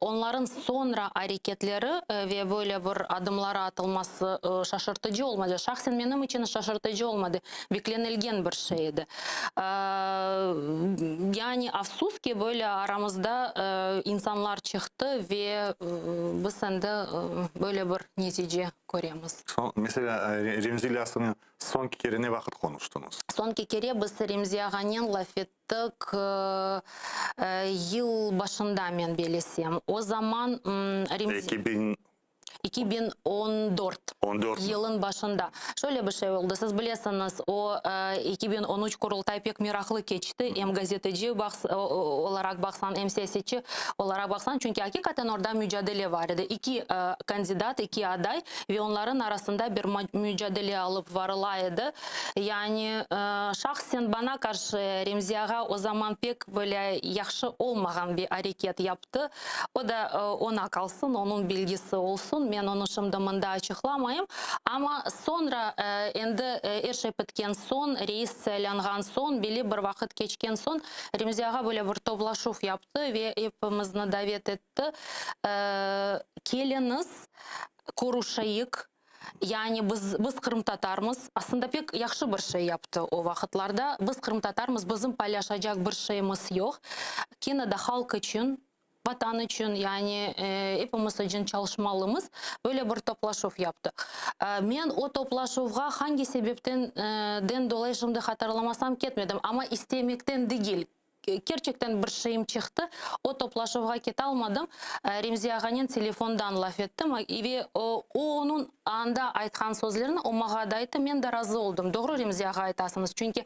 onların sonra hareketleri ve böyle bir adımlara atılması şaşırtıcı olmadı. Şahsen benim için şaşırtıcı olmadı. Beklenilgen bir şeydi. Yani afsus ki böyle aramızda insanlar çıktı ve biz de böyle bir netice görüyoruz. Mesela Remzi İlyas'ın son kere ne vakit konuştunuz? Son kere biz Remzi Ağa'nın laf ettik yıl başında men bilesem. O zaman Remzi... 2014 yılın başında. Şöyle bir şey oldu. Siz bilirsiniz o 2013 kurultay pek miraklı geçti. Hem gazeteci olarak baksan, hem siyasici olarak baksan. Çünkü hakikaten orada mücadele vardı. 2 kandidat, 2 aday ve onların arasında bir mücadele alıp varılaydı. Yani şahsen bana karşı Remzi Ağa o zaman pek böyle yaxşı olmayan bir hareket yaptı. O da ona kalsın, onun bilgisi olsun. Ben onu şimdi mında açıklamayayım. Ama sonra endi her şey bitken son, reis saylangan son, belli bir vakit geçken son Remzi Ağa böyle bir toplaşıv yaptı ve hepimizni davet etti. Keliniz, konuşayık. Yani biz Kırım Tatarmız aslında pek yaxşı bir şey yaptı o vakitlarda. Biz Kırım Tatarmız, bizim paylaşacak bir şeyimiz yok. Yine de halk için, vatan için, yani hepimiz için çalışmalımız böyle bir toplaşıv yaptı. Ben o toplaşıvga hangi sebepten dolayı şimdi hatırlamasam ketmedim ama istemekten değil. Gerçekten bir şeyim çıktı. O toplaşıvga kete almadım. Remzi Ağa'nın telefondan laf ettim ve onun anda aytkan sözlerini o mağada aytı. Ben de razı oldum. Doğru Remzi Ağa aytasınız. Çünkü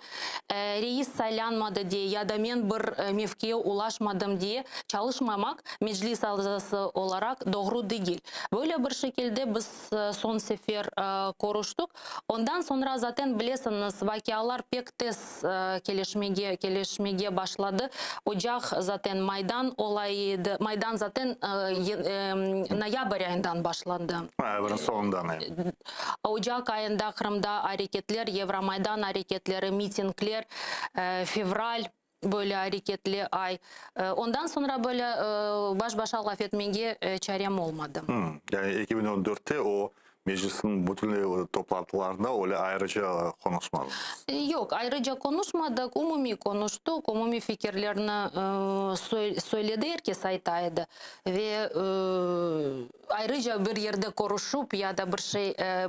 reis saylanmadı diye ya da ben bir mevkiye ulaşmadım diye çalışmamak meclis azası olarak doğru değil. Böyle bir şekilde biz son sefer konuştuk. Ondan sonra zaten bilirsiniz vakialar pek tez gelişmeye başladı. Ocak zaten Maydan olayıydı. Maydan zaten Noyabr ayından başlandı. Sonundan. Ocak ayında Kırım'da hareketler, Evromaydan hareketleri, mitingler, fevral böyle hareketli ay. Ondan sonra böyle baş başa laf etmeye çarem olmadı. Yani 2014'te o meclisin bütün toplantılarında öyle ayrıca konuşmadınız. Yok, ayrıca konuşmadık, umumi konuştuk, umumi fikirlerini söyledi, herkes aytaydı. Ve ayrıca bir yerde konuşup ya da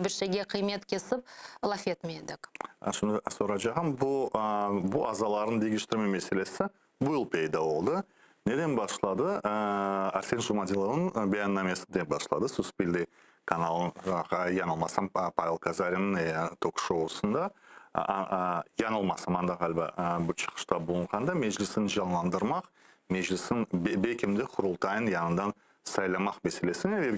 bir şeye kıymet kesip laf etmedik. Şimdi soracağım, bu azaların değiştirme meselesi bu yıl peyda oldu. Neden başladı? Arsen Şumadilov'un beyannamesinden başladı. Suspilli kanalın yanılmasam Pavel Kazarin'in talk-show'sunda yanılmasam anda galiba bu çıkışta bulunğanda meclisin canlandırmak, meclisin bekimde kurultayın yanından saylamak meselesini ve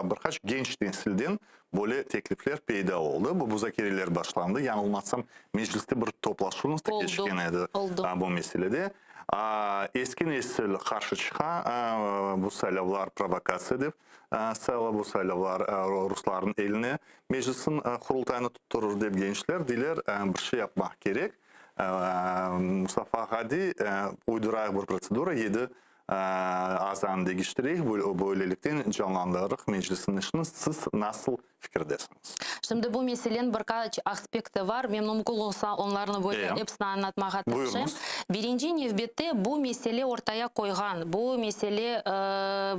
birkaç genç nesilden böyle teklifler peyda oldu. Bu müzakereler başlandı. Yanılmazsam mecliste bir toplaşımız da geçken idi bu meselede. Eski nesil karşı çıkan bu saylavlar provokasiya deb bu saylavlar Rusların eline meclisin kurultayını tutturur deb gençler diler bir şey yapmak gerek. Mustafa Hadi uydurayıq bir prosedura 7 azanı değiştireyik, böylelikten canlandırırıq meclisin işini. Siz nasıl fikirdesinz? Şimdi bu meselenin birkaç aspekti var. Ben mümkün olsa onlarını böyle hepsini anlatmaya çalışayım. Birinci növbette bu mesele ortaya koygan, bu mesele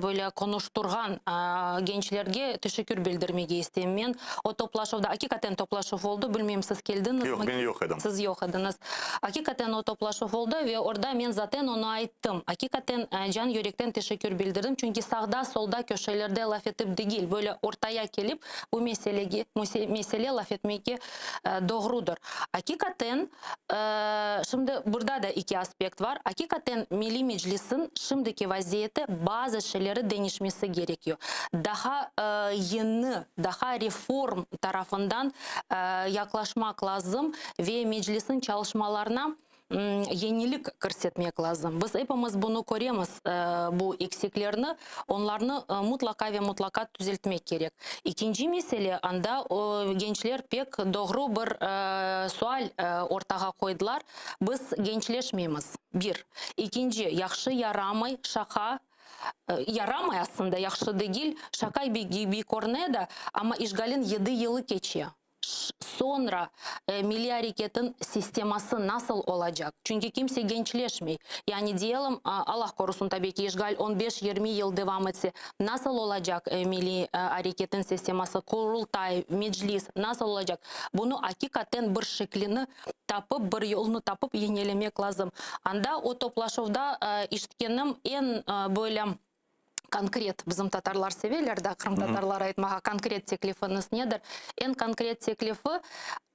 böyle konuşturgan gençlerge teşekkür bildirmege isteyim. Ben o toplaşıvda, hakikaten toplaşıv oldu. Bilmem siz geldiniz mi? Yok, ben yok edim. Siz yok ediniz. Hakikaten o toplaşıv oldu ve orada ben zaten onu ayttım. Hakikaten can yürekten teşekkür bildirdim. Çünkü sağda solda köşelerde laf etip değil. Böyle ortaya gelip bu mesele laf etmeki doğrudur. Hakikaten şimdi burada da iki aspekt var. Hakikaten Milli Meclis'in şimdiki vaziyeti bazı şeyleri değişmesi gerekiyor. Daha yeni, daha reform tarafından yaklaşmak lazım ve meclisin çalışmalarına yenilik göstermek lazım. Biz hepimiz bunu görüyoruz, bu eksiklerini, onlarını mutlaka ve mutlaka düzeltmek gerek. İkinci mesele, anda gençler pek doğru bir sual ortaya koydular. Biz gençleşmeyimiz. Bir. İkinci, yaxşı yaramay, şaka yaramay aslında, yaxşı değil, şaka bir korneda ama işgalin 7 yılı geçiyor. Sonra milli hareketin sisteması nasıl olacak? Çünkü kimse gençleşmiyor. Yani diyelim Allah korusun tabii ki işgal 15-20 yıl devam etse nasıl olacak milli hareketin sisteması, kurultay, meclis nasıl olacak? Bunu hakikaten bir şeklini tapıp, bir yolunu tapıp yenilemek lazım. Anda o toplaşıvda işitkenim en böyle konkret, bizim tatarlar severler de, Kırım tatarlar aytmağa konkret teklifiniz nedir? En konkret teklifi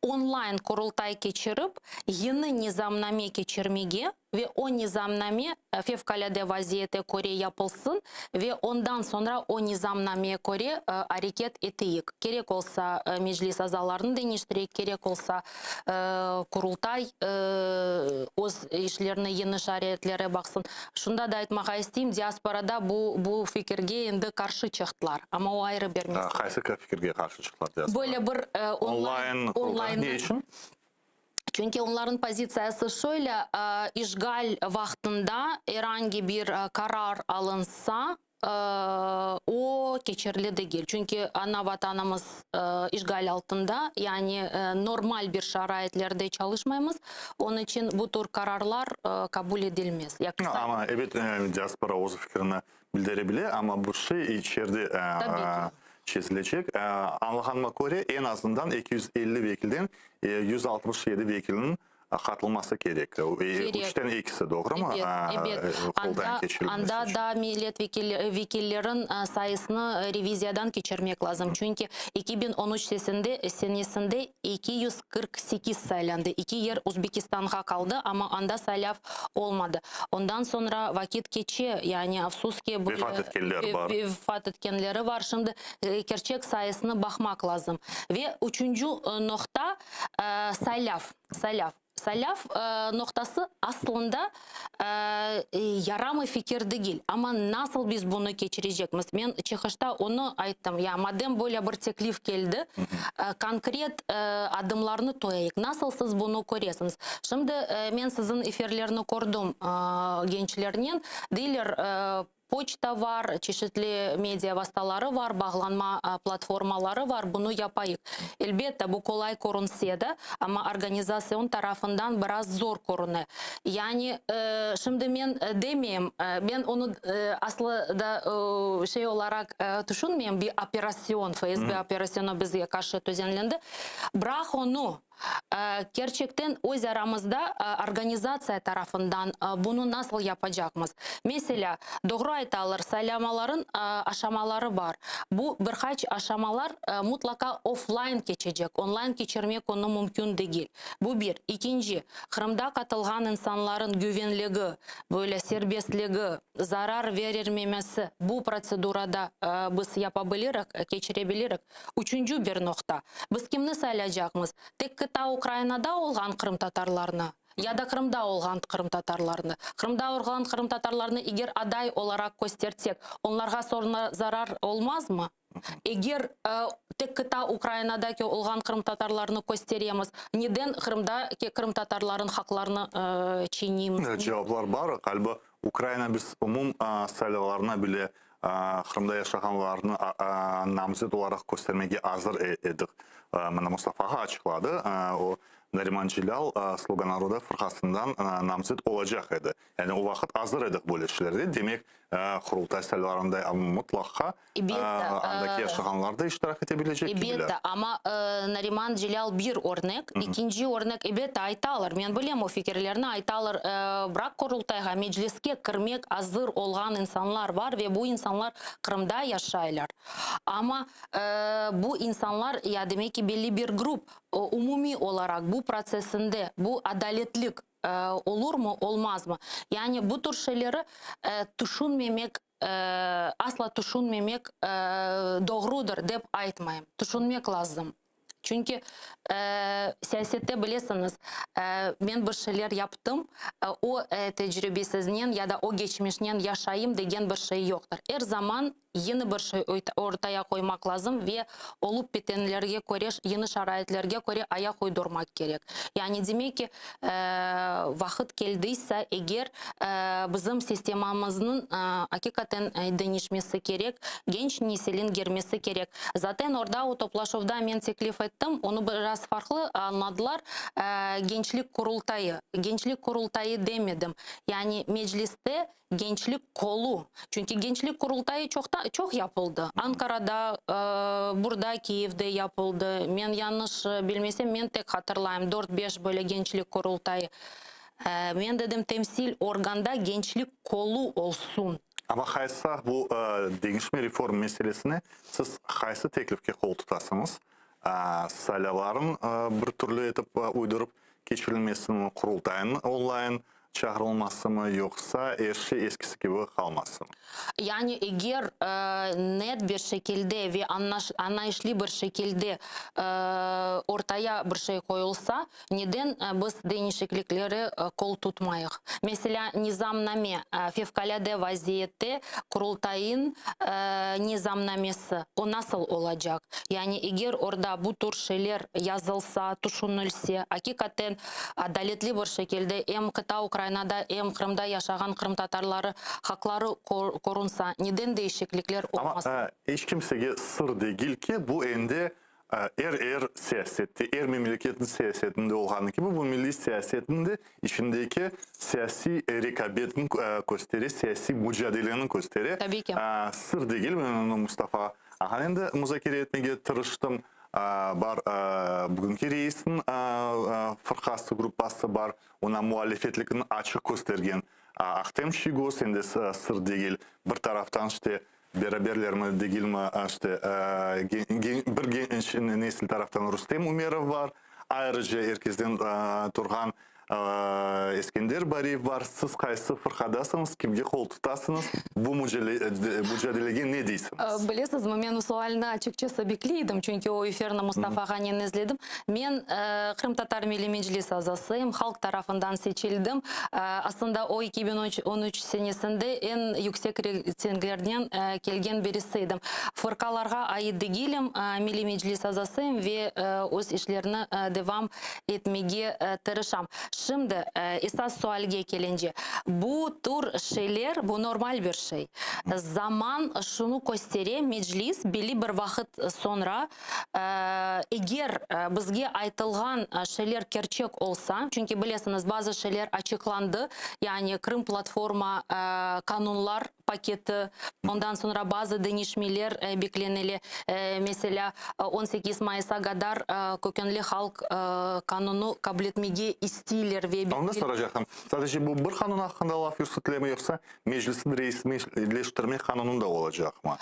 onlayn kurultay geçirip, yeni nizamname geçirmege ve o nizamname fevkalade vaziyete göre yapılsın ve ondan sonra o nizamnameye göre hareket eteyik. Gerek olsa meclis azalarını değiştirek, gerek olsa kurultay öz işlerine yeni şariyetlere baksın. Şunda da aytmağa isteyeyim, diasporada bu fikirge endi karşı çıktılar. Ama o ayrı bir mesele. Qaysı fikirge karşı çıktılar diaspora? Böyle bir online ne için? Çünkü onların pozisyası şöyle, işgal vaktinde herhangi bir karar alınsa o geçerli değil. Çünkü ana vatanımız işgal altında, yani normal bir şaraitlerde çalışmayız. Onun için bu tür kararlar kabul edilmez. Ama evet, diaspora o fikrini bildirebilir ama bu şey içeride çizilecek. Anlığanma göre en azından 250 vekilden 167 vekilinin katılması gerek. Üçten ikisi doğru mu? Evet. Anda da milletvekillerin sayısını reviziyadan geçirmek lazım. Çünkü 2013 senesinde 248 saylandı. 2 yer Uzbekistan'a kaldı ama anda saylav olmadı. Ondan sonra vakit geçiyor. Yani afsus ki vefat etkenleri var. Şimdi gerçek sayısını bakmak lazım. Ve üçüncü nokta saylav. Saylav noktası aslında yaramı fikir değil. Ama nasıl biz bunu geçireceğiz? Ben çıkışta onu ayttım. Ya madem böyle bir teklif geldi, konkret adımlarını koyayım. Nasıl siz bunu görüyorsunuz? Şimdi ben sizin efirlerini gördüm gençlerinin. Diler poçta var, çeşitli medya vasıtaları var, bağlanma platformaları var. Bunu yapayım. Elbette bu kolay görünse de ama organizasyon tarafından biraz zor görünüyor. Yani şimdi ben demeyeyim, ben onu aslında şey olarak düşünmeyeyim, bir operasyon, FSB operasyonu bize karşı düzenlendi. Bırak onu. Gerçekten öz aramızda organizasyon tarafından bunu nasıl yapacağımız? Mesela doğru aytalar, saylamaların aşamaları var. Bu birkaç aşamalar mutlaka offline geçecek. Online geçirmek onu mümkün değil. Bu bir. İkinci, Kırım'da katılgan insanların güvenliği, böyle serbestliği, zarar verilmemesi bu prosedurada biz yapabiliriz, geçirebiliriz. Üçüncü bir nokta. Biz kimni saylayacağımız? Tek kıta Ukrayna'da olgan Kırım tatarlarına ya da Kırım'da olgan Kırım tatarlarını. Kırım'da olgan Kırım tatarlarını eğer aday olarak göstersek, onlarga sonra zarar olmaz mı? Eğer tek kıta Ukrayna'daki olgan Kırım tatarlarını gösteremiz, neden Kırım'daki Kırım tatarların haklarını çiğneyimiz? Cevaplar var. Galiba Ukrayna biz umum sayılarına bile Kırım'da yaşayanlarını namzet olarak göstermeye hazır edik. Mana Mustafa'ya açıkladı. O Nariman Cilal Slogan Narodu Fırkasından namzet olacak idi. Yani o vakit hazır edik böyle şeylerde. Demek kurultay sayılarında mutlaka andaki yaşayanlar da iştirak edebilecek gibiler. Elbette ama Nariman Cilal bir örnek, ikinci örnek elbette aytalar. Men bilem o fikirlerini aytalar. Bırak kurultayga, mecliske kirmek hazır olan insanlar var ve bu insanlar Kırım'da yaşaylar. Ama bu insanlar ya demek ki belli bir grup umumi olarak bu prosesinde bu adaletlik olur mu olmaz mı? Yani bu tür şeyleri düşünmemek asla düşünmemek doğrudur dep aytmayım. Düşünmek lazım. Çünkü siyasette bilirsiniz ben bir şeyler yaptım o tecrübesizden ya da o geçmişten yaşayayım degen bir şey yoktur. Her zaman yeni bir şey ortaya koymak lazım ve olup bitenlerge göre yeni şarayetlerge göre ayak uydurmak gerek. Yani demek ki vakit geldiyse eğer bizim sistemimizin hakikaten değişmesi gerek, genç neslin girmesi gerek. Zaten orada o toplaşıda ben teklif ettim, onu biraz farklı anladılar. Gençlik kurultayı. Gençlik kurultayı demedim. Yani mecliste gençlik kolu. Çünkü gençlik kurultayı çok yapıldı. Ankara'da, burada Kiev'de yapıldı. Ben yanlış bilmesem ben tek hatırlayayım 4-5 böyle gençlik kurultayı. Ben dedim temsil organda gençlik kolu olsun. Ama haysa bu değişme reform meselesine siz haysa teklifke kol tutasınız. Sayıların bir türlü etip uydurup geçirilmesini kurultayın online çağrılması mı yoksa her şey eskisi gibi kalmasın? Yani eğer net bir şekilde ve anlayışlı bir şekilde ortaya bir şey koyulsa neden biz değişiklikleri kol tutmayız? Mesela nizamname, fevkalade vaziyette kurultayın nizamnamesi o nasıl olacak? Yani eğer orada bu tür şeyler yazılsa, düşünülse, hakikaten adaletli bir şekilde hem kıta Ukrayna'da hem Kırım'da yaşayan Kırım Tatarları hakları korunsa neden değişiklikler olmasın? Ama hiç kimseye sır değil ki bu ende siyasette, memleketin siyasetinde olan gibi bu milli siyasetinde içindeki siyasi rekabetin gösteri, siyasi mücadelenin gösteri. Tabii ki. Sır değil mi Mustafa? Ben de müzakere etmeye tırıştım. Var bugünkü reisin fırkası grupası var. Ona muhalefetlikini açık göstergen. Ahtem Şigo sende sır değil. Bir taraftan işte beraberlerimi değil mi işte bir genç nesil taraftan Rustem Umerov var. Ayrıca herkesten Turhan Eskender Bariyev var. Siz kaysı fırkadasınız, kimge kol tutasınız? Bu mücadelege ne deysiniz? Bilirsiniz, ben o sualını açıkçası bekliydim. Çünkü o efirini Mustafa Han'ın izledim. Ben Kırım Tatar Milli Meclis azasıyım. Halk tarafından seçildim. Aslında o 2013 senesinde en yüksek reytinglerden gelgen birisiydim. Fırkalarga ait değilim. Milli Meclis azasıyım ve öz işlerini devam etmeye tırışam. Şimdi esas sualge gelince bu tür şeyler bu normal bir şey. Zaman şunu gösteriyor, meclis belli bir vakit sonra eğer bizge aytılgan şeyler gerçek olsa, çünkü bilirsiniz bazı şeyler açıklandı. Yani Kırım platforma kanunlar paketi, ondan sonra bazı değişmeler beklenili. Mesela 18 Mayıs'a kadar kökenli halk kanunu kabul etmeyi istiyorlar. Onu soracaktım. Sadece bu bir kanun hakkında laf yürütüleme yoksa meclisin resmileştirme kanununda olacak mı?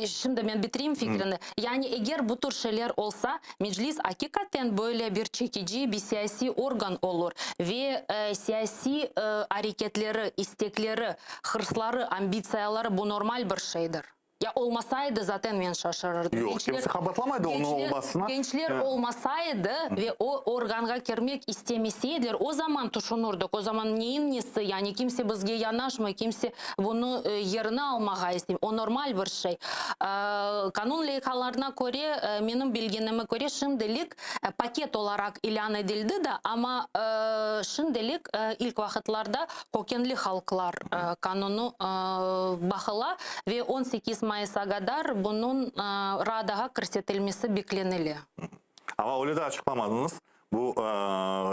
Şimdi ben bitireyim fikrini. Yani eğer bu tür şeyler olsa meclis hakikaten böyle bir çekici bir siyasi organ olur ve siyasi hareketleri, istekleri, hırsları, ambitsiyaları bu normal bir şeydir. Ya olmasaydı zaten men şaşırırdım. Yok, kimse kabatlamaydı onun olmasına. Gençler olmasaydı ve o organga girmek istemeseydiler, o zaman düşünürdük. O zaman neyin nesi, yani kimse bizge yanaşmıyor, kimse bunu yerine almağa istemiyor. O normal bir şey. Kanun leykalarına göre, benim bilginime göre şimdilik paket olarak ilan edildi de, ama şimdilik ilk vakitlarda kökenli halklar kanunu bakıla ve 18 Mayıs'a kadar bunun Rada'ya körsetilmesi beklenili. Ama öyle de açıklamadınız. Bu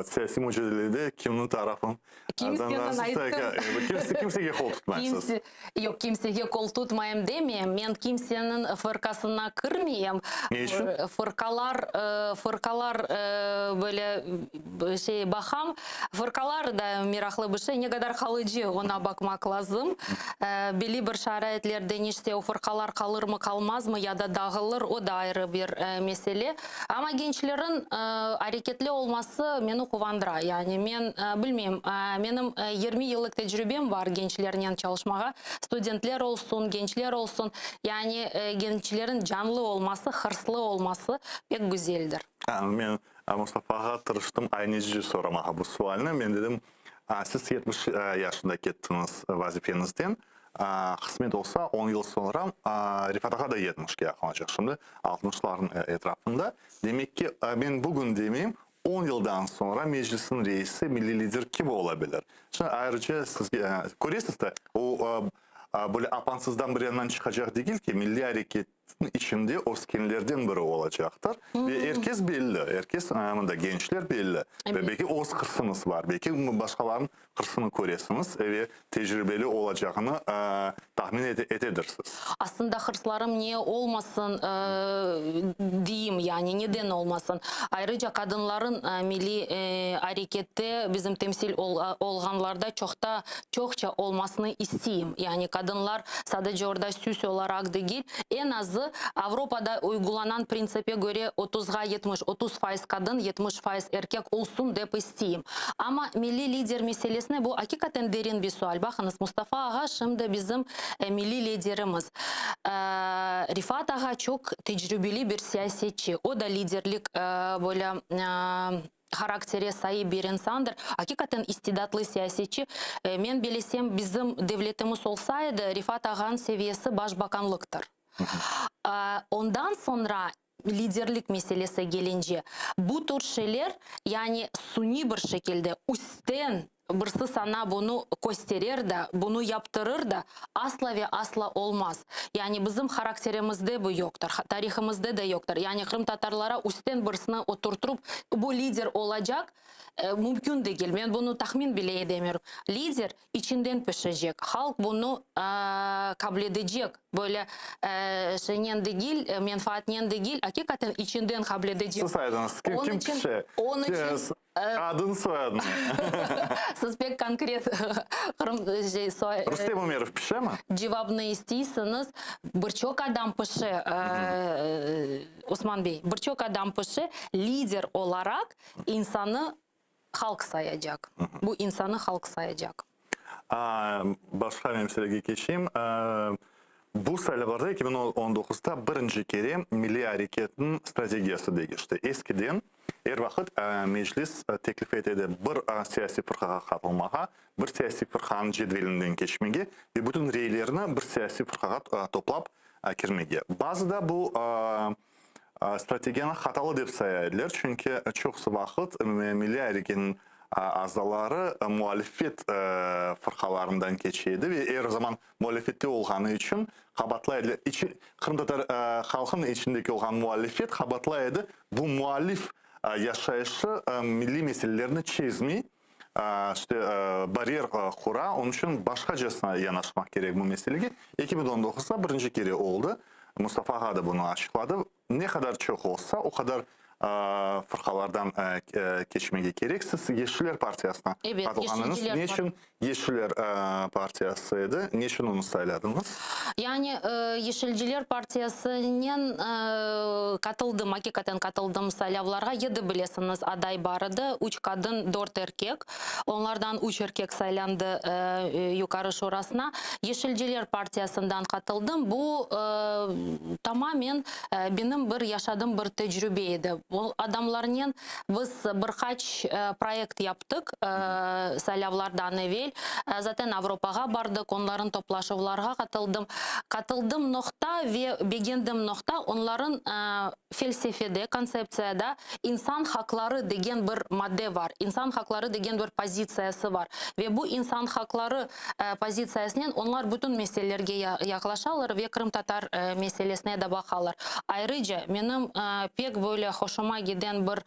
siyasi mücadelede kimin tarafın? Kimseye kol tutmayasınız. Yok, kimseye kol tutmayayım demeyeyim. Ben kimsenin fırkasına kırmayayım. Ne için? Fırkalar böyle şey bakam. Fırkalar da miraklı bir şey. Ne kadar kalıcı ona bakmak lazım. Belli bir şaraitlerde işte o fırkalar kalır mı kalmaz mı ya da dağılır, o da ayrı bir mesele. Ama gençlerin hareketli olması beni kuvandırıyor. Yani ben bilmiyorum. Benim 20 yıllık tecrübem var gençlerle çalışmaya. Studentler olsun, gençler olsun. Yani gençlerin canlı olması, hırslı olması pek güzeldir. Ben Mustafa'ya tırıştım aynı soramağa bu sualini. Ben dedim, siz 70 yaşında gittiniz vazifenizden. Kısmet olsa 10 yıl sonra Rifat Ağa da 70'ge yakın olacak şimdi. 60'ların etrafında. Demek ki ben bugün demeyeyim, 10 yıldan sonra meclisin reisi, milli lider kim olabilir? Şimdi ayrıca siz görüyorsunuz da o böyle apansızdan bir yandan çıkacak değil ki milli hareketin içinde o skinlerden biri olacaktır. Ve herkes belli. Herkes da gençler belli. Ve belki o hırsınız var. Belki başkalarının hırsını görüyorsunuz ve tecrübeli olacağını tahmin edirsiniz. Aslında hırslarım niye olmasın diyeyim, yani neden olmasın. Ayrıca kadınların milli harekette bizim temsil olganlarda çokça olmasını isteyeyim. Yani kadınlar sadece orada süs olarak değil, en azı Avrupa'da uygulanan prinsipe göre 30'a 70, 30% kadın, 70% erkek olsun deyip isteyeyim. Ama milli lider meselesine bu hakikaten derin bir sual. Bakınız, Mustafa Ağa şimdi bizim milli liderimiz. Rifat Ağa çok tecrübeli bir siyasetçi. O da liderlik böyle karaktere sahip bir insandır. Hakikaten istidatlı siyasetçi. Ben bilesem bizim devletimiz olsaydı Rifat Ağa'nın seviyesi başbakanlıktır. Ondan sonra liderlik meselesi gelince bu tür şeyler yani suni bir şekilde üstten birisi sana bunu gösterir de, bunu yaptırır da asla ve asla olmaz. Yani bizim karakterimizde bu yoktur, tarihimizde de yoktur. Yani Kırım Tatarlara üstten birisini oturtup bu lider olacak mümkün değil. Ben bunu tahmin bile edemiyorum. Lider içinden pişecek. Halk bunu kabul edecek. Böyle şeyden değil, menfaatten değil, hakikaten içinden kabul edecek. Siz saydınız. Kim pişe? Onun için adını soyadını. Siz pek konkret Rüstem Umerov pişe mi? cevabını istiyorsanız birçok adam pişe, Osman Bey, birçok adam pişe lider olarak insanı halk sayacak. Bu insanı halk sayacak. Başka bir meseleye geçeyim. Bu sayılarda 2019'da birinci kere Milli Hareket'in stratejiyası değişti. Eskiden her vakit meclis teklif edildi bir siyasi fırkaga katılmağa, bir siyasi fırkanın cedvelinden geçmeye ve bütün reylerini bir siyasi fırkaga toplap kirmeye. Bazıda bu stratejiyanı hatalı dep sayarlar. Çünkü çok vakit Milli Hareket'in azaları muhalefet fırkalarından geçiydi ve her zaman muhalefette olğanı için kabatlaydı. Kırım Tatar halkının içindeki olan muhalefet kabatlaydı. Bu muhalif yaşayışı milli meselelerini çizmeyi, işte bariyer kura, onun için başkacasına yanaşmak gerek bu meseleye. 2019'da birinci kere oldu. Mustafa Ağa da bunu açıkladı. Ne kadar çok olsa o kadar fırkalardan geçmeye gereksiz. Yeşiller Partiyası'na katılganınız. Yeşilciler Ne için Yeşiller Partiyası'ydı? Ne için onu sayladınız? Yani Yeşilciler Partiyası'nın katıldım, hakikaten katıldım saylavlarga. 7 bilesiniz aday barıdı. 3 kadın, 4 erkek. Onlardan 3 erkek saylandı yukarı şurasına. Yeşilciler Partiyası'ndan katıldım. Bu tamamen benim bir yaşadığım bir tecrübeydi. Bu adamların biz birkaç proyekt yaptık saylavlardan evvel. Zaten Avrupa'ya bardık. Onların toplaşıvlarga katıldım. Katıldığım nokta ve beğendiğim nokta onların felsefede, konsepsiyada insan hakları degen bir madde var. İnsan hakları degen bir pozisiyası var. Ve bu insan hakları pozisiyasından onlar bütün meselelerge yaklaşırlar ve Kırım Tatar meselesine de bakarlar. Ayrıca benim pek böyle hoşuma giden bir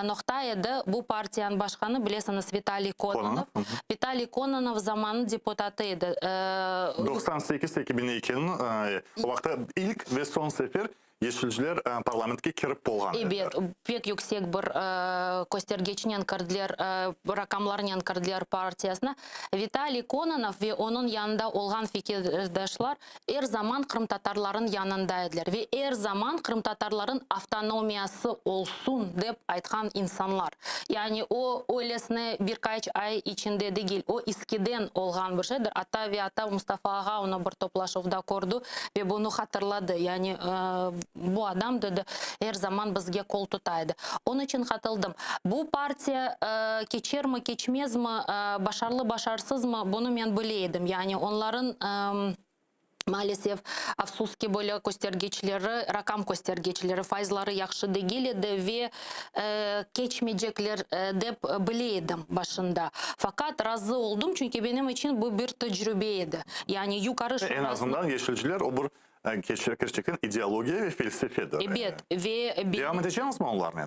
noktaydı. Bu partiyanın başkanı bilesiniz Vitaliy Kononov. Vitaliy Kononov zamanı deputatıydı. 98-2002'nin o vakti ilk ve son sefer Yeşilciler parlamentke kirip bolgan. Evet, pek yüksek bir göstergeçinen kirdiler, rakamlarından kirdiler partiyasına. Vitaliy Kononov ve onun yanında olgan fikirdaşlar her zaman Kırım Tatarların yanındaydılar. Ve her zaman Kırım Tatarların avtonomiyası olsun dep aytkan insanlar. Yani o öylesine birkaç ay içinde değil, o eskiden olgan bir şeydir. Ata ve ata Mustafa Ağa onu bir toplaşıvda kurdu ve bunu hatırladı. Yani bu adam dedi her zaman bizge kol tutaydı. Onun için katıldım. Bu partiya geçer mi geçmez mi, başarılı başarısız mı bunu ben bileydim. Yani onların maalesef afsuski böyle göstergeçleri, rakam göstergeçleri, faizleri yakşı değildi ve geçmeyecekler dep bileydim başında. Fakat razı oldum çünkü benim için bu bir tecrübeydi. Yani yukarı şurasında... En azından Yeşilciler o bir gerçekten ideoloji ve felsefedir. Evet. Ve devam edeceğiz mi onlarla?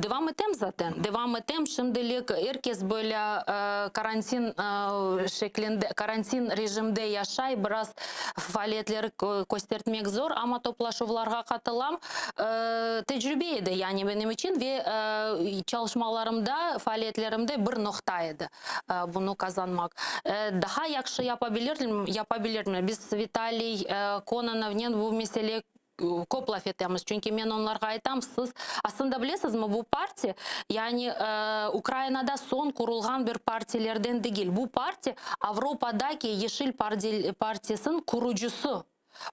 Devam ettim zaten. Devam ettim. Şimdilik herkes böyle karantin şeklinde, karantin rejimde yaşay. Biraz faaliyetleri göstermek zor ama toplaşıvlarga katılam. Tecrübeydi yani benim için ve çalışmalarımda, faaliyetlerimde bir noktaydı bunu kazanmak. Daha yakşı yapabilirdim. Biz Vitaliy Kononov'un bu meseleyi көп laf etemiz. Çünkü men onlarga aytam, siz aslında bilesizmi bu parti yani Ukrayna'da son kurulgan bir partilerden değil. Bu parti Avrupa'daki Yeşil Partisi'nin kurucusu.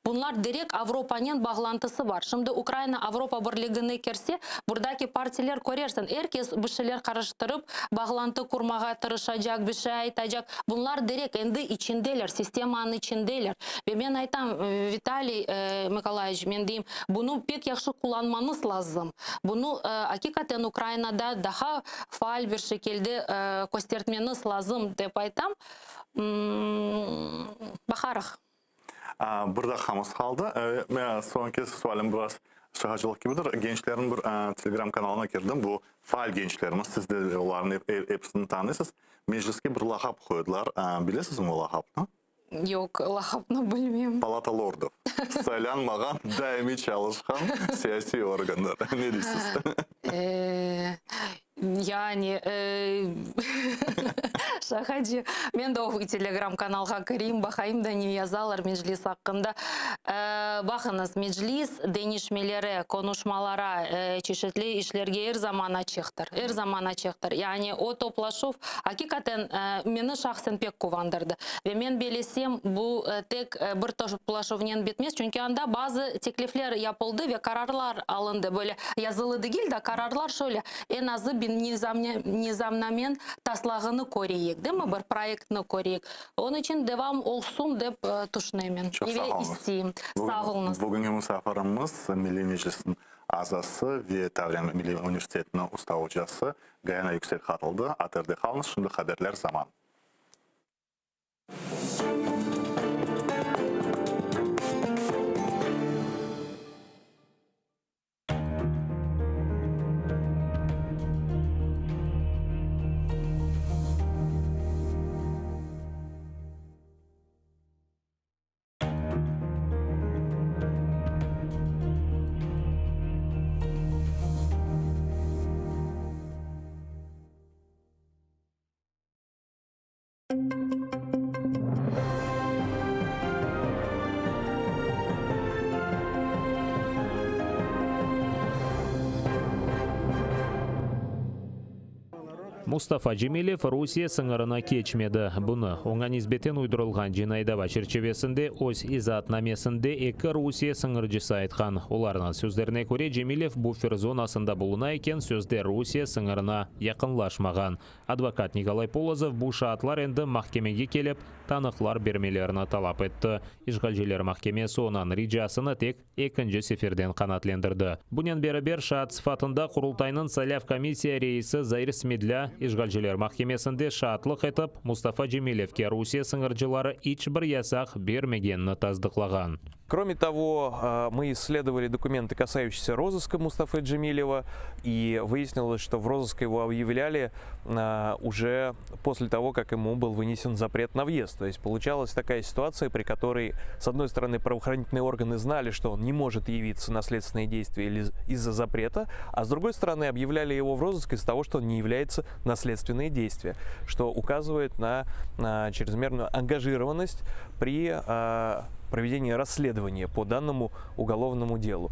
Bunlar direkt Avrupa'nın bağlantısı var. Şimdi Ukrayna Avrupa Birliği'ne girse buradaki partiler görersin. Herkes bir şeyler karıştırıp bağlantı kurmaya tırışacak, bir şey aytacak. Bunlar direkt kendi içindeler, sistemanın içindeler. Ve ben aytam Vitaliy Mikolayevich, ben diyeyim bunu pek yaxşı kullanmanız lazım. Bunu hakikaten Ukrayna'da daha faal bir şekilde göstermeniz lazım dep aytam. Bakarıq. Burada hamız kaldı. Sonraki sualım biraz şahacılık gibidir. Gençlerin bir Telegram kanalına girdim. Bu faal gençlerimiz. Siz de onların hepsini tanıyorsunuz. Mecliske bir lakap koydular. Bilesiniz mi o lakapını? Yok, lakapını bilmiyorum. Palata Lordu. Saylanmagan, daimi çalışkan siyasi organlar. Ne diyorsunuz? Yani şakacı. Ben de o Telegram-kanalga kireyim, bakayım da ne yazarlar meclis hakkında. Bakınız, meclis denişmelere, konuşmalara, çeşitli işlerge her zaman açıktır. Her zaman açıktır. Yani o toplaşıv hakikaten beni şahsen pek kuvandırdı. Ve ben bilesem bu tek bir toplaşıvnen bitmez. Çünkü anda bazı teklifler yapıldı ve kararlar alındı. Böyle yazılı değil de kararlar şöyle. En azı bir nizamnamen taslağını koruyuk, değil mi? Bir proyektini koruyuk. Onun için devam olsun dep düşünemen. Çok sağ olun. Sağ olunuz. Bugünkü misafirimiz Milli Meclis'in azası ve Tavriyan Milli Üniversitesi'nin usta hocası Gayana Yüksel katıldı. Atırdı kalmış. Şimdi haberler zaman. Мустафа Джемилев Русия сыңырына кечмеді. Бұны оңа низбетен уйдырылған Жинайдава черчевесінде өз изатнамесінде екі Русия сыңыржысы айтқан. Оларынан сөздеріне көре Джемилев буфер зонасында болуна екен сөзде Русия сыңырына якынлашмаған. Адвокат Николай Полозов бұл шартлар енді махкемеге келіп, танықлар бермелеріні талап етті. Ишгалжелер махкемесі онан риджасыны тек екінші сеферден қанатлендірді. Бұнен бері шаат сыфатында құрылтайның Саляв комиссия рейсі Заир Смедля Ишгалжелер махкемесінде шаатлық етіп, Мустафа Джемилевке Русия сыңыржылары ич бір ясақ бермегенні таздықлаған. Кроме того, мы исследовали документы, касающиеся розыска Мустафы Джемилева, и выяснилось, что в розыск его объявляли уже после того, как ему был вынесен запрет на въезд. То есть получалась такая ситуация, при которой, с одной стороны, правоохранительные органы знали, что он не может явиться на следственные действия из-за запрета, а с другой стороны, объявляли его в розыск из-за того, что он не является на следственные действия, что указывает на чрезмерную ангажированность при проведения расследования по данному уголовному делу.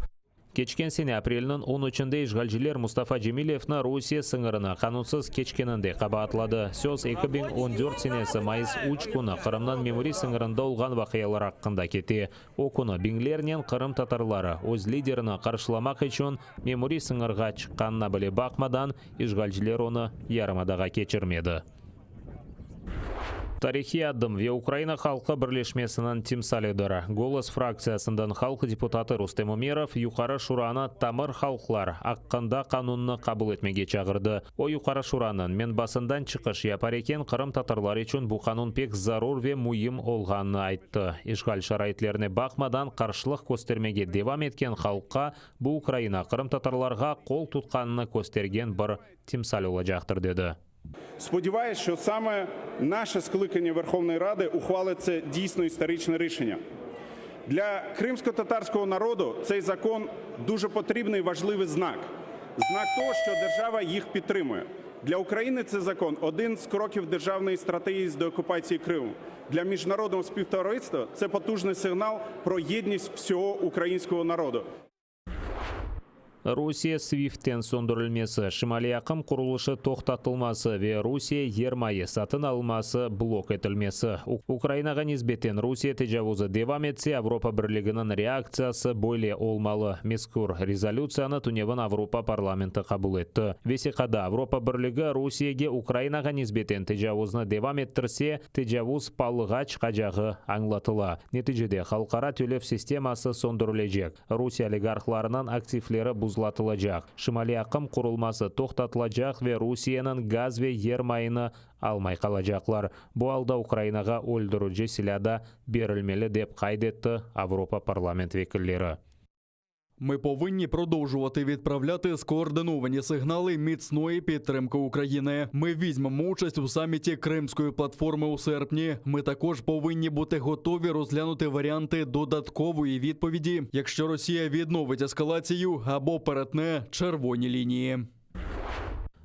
Кечкен сене апрелінің 13-інде Ишгалжелер Мустафа Джемилевна Русия сыңырына қанунсыз кечкенінде қабатлады. Сөз 2014 сенесі майыс уч күні Қырымнан мемори сыңырында олған вақиялар аққында кете. О күні бинглернен Қырым татарлары өз лидеріні қаршыламақ үшін мемори сыңырға шыққанына біле бақмадан Ишгалжелер оны ярымадаға кечірмеді. Тарихи адым ве Украина халқы бірлешмесінің тимсалидері. Голос фракциясындан халқы депутаты Рустем Умеров юқары шураны тамыр халқлар аққында қанунны қабыл етмеге чағырды. О юқары шуранын мен басындан чықыш япар екен Қырым татарлары үшін бұл қанун пек зарур ве муйым олғанны айтты. Ишғал шарайтлеріне бақмадан қаршылық көстермеге девам еткен халыққа бұл Украина Қырым татарларға қол тұтқанны көстерген бір тимсал олажақтыр деді. Сподіваюсь, що саме наше скликання Верховної Ради ухвалить це дійсно історичне рішення. Для кримсько-татарського народу цей закон дуже потрібний важливий знак. Знак того, що держава їх підтримує. Для України цей закон – один з кроків державної стратегії з деокупації Криму. Для міжнародного співтовариства це потужний сигнал про єдність всього українського народу. Русия свифттен сондырылмесі, Шимали ақым құрылышы тоқтатылмасы ве Русия ермайы сатын алмасы блок етілмесі. Украинаға низбеттен Русия тежавузы девам етсе, Авропа бірлігінің реакциясы бойле олмалы. Мескур резолюцияны Туневін Авропа парламенті қабыл етті. Весиқада Авропа бірлігі Русияге Украинаға низбеттен тежавузны девам еттірсе, тежавуз палыға чқажағы аңлатыла. Нетижеде халқара төлев системасы сондырылежек. Русия олигархларының активлері бұзлатылajak. Шимали ақым құрылмасы тоқтатылajak ве Русияның газ ве ер майыны алмай қалajaqлар. Бұл алда Украинаға өлдіруші силяда берілмелі деп қайдетті Авропа парламент векіллері. Ми повинні продовжувати відправляти скоординовані сигнали міцної підтримки України. Ми візьмемо участь у саміті Кримської платформи у серпні. Ми також повинні бути готові розглянути варіанти додаткової відповіді, якщо Росія відновить ескалацію або перетне червоні лінії.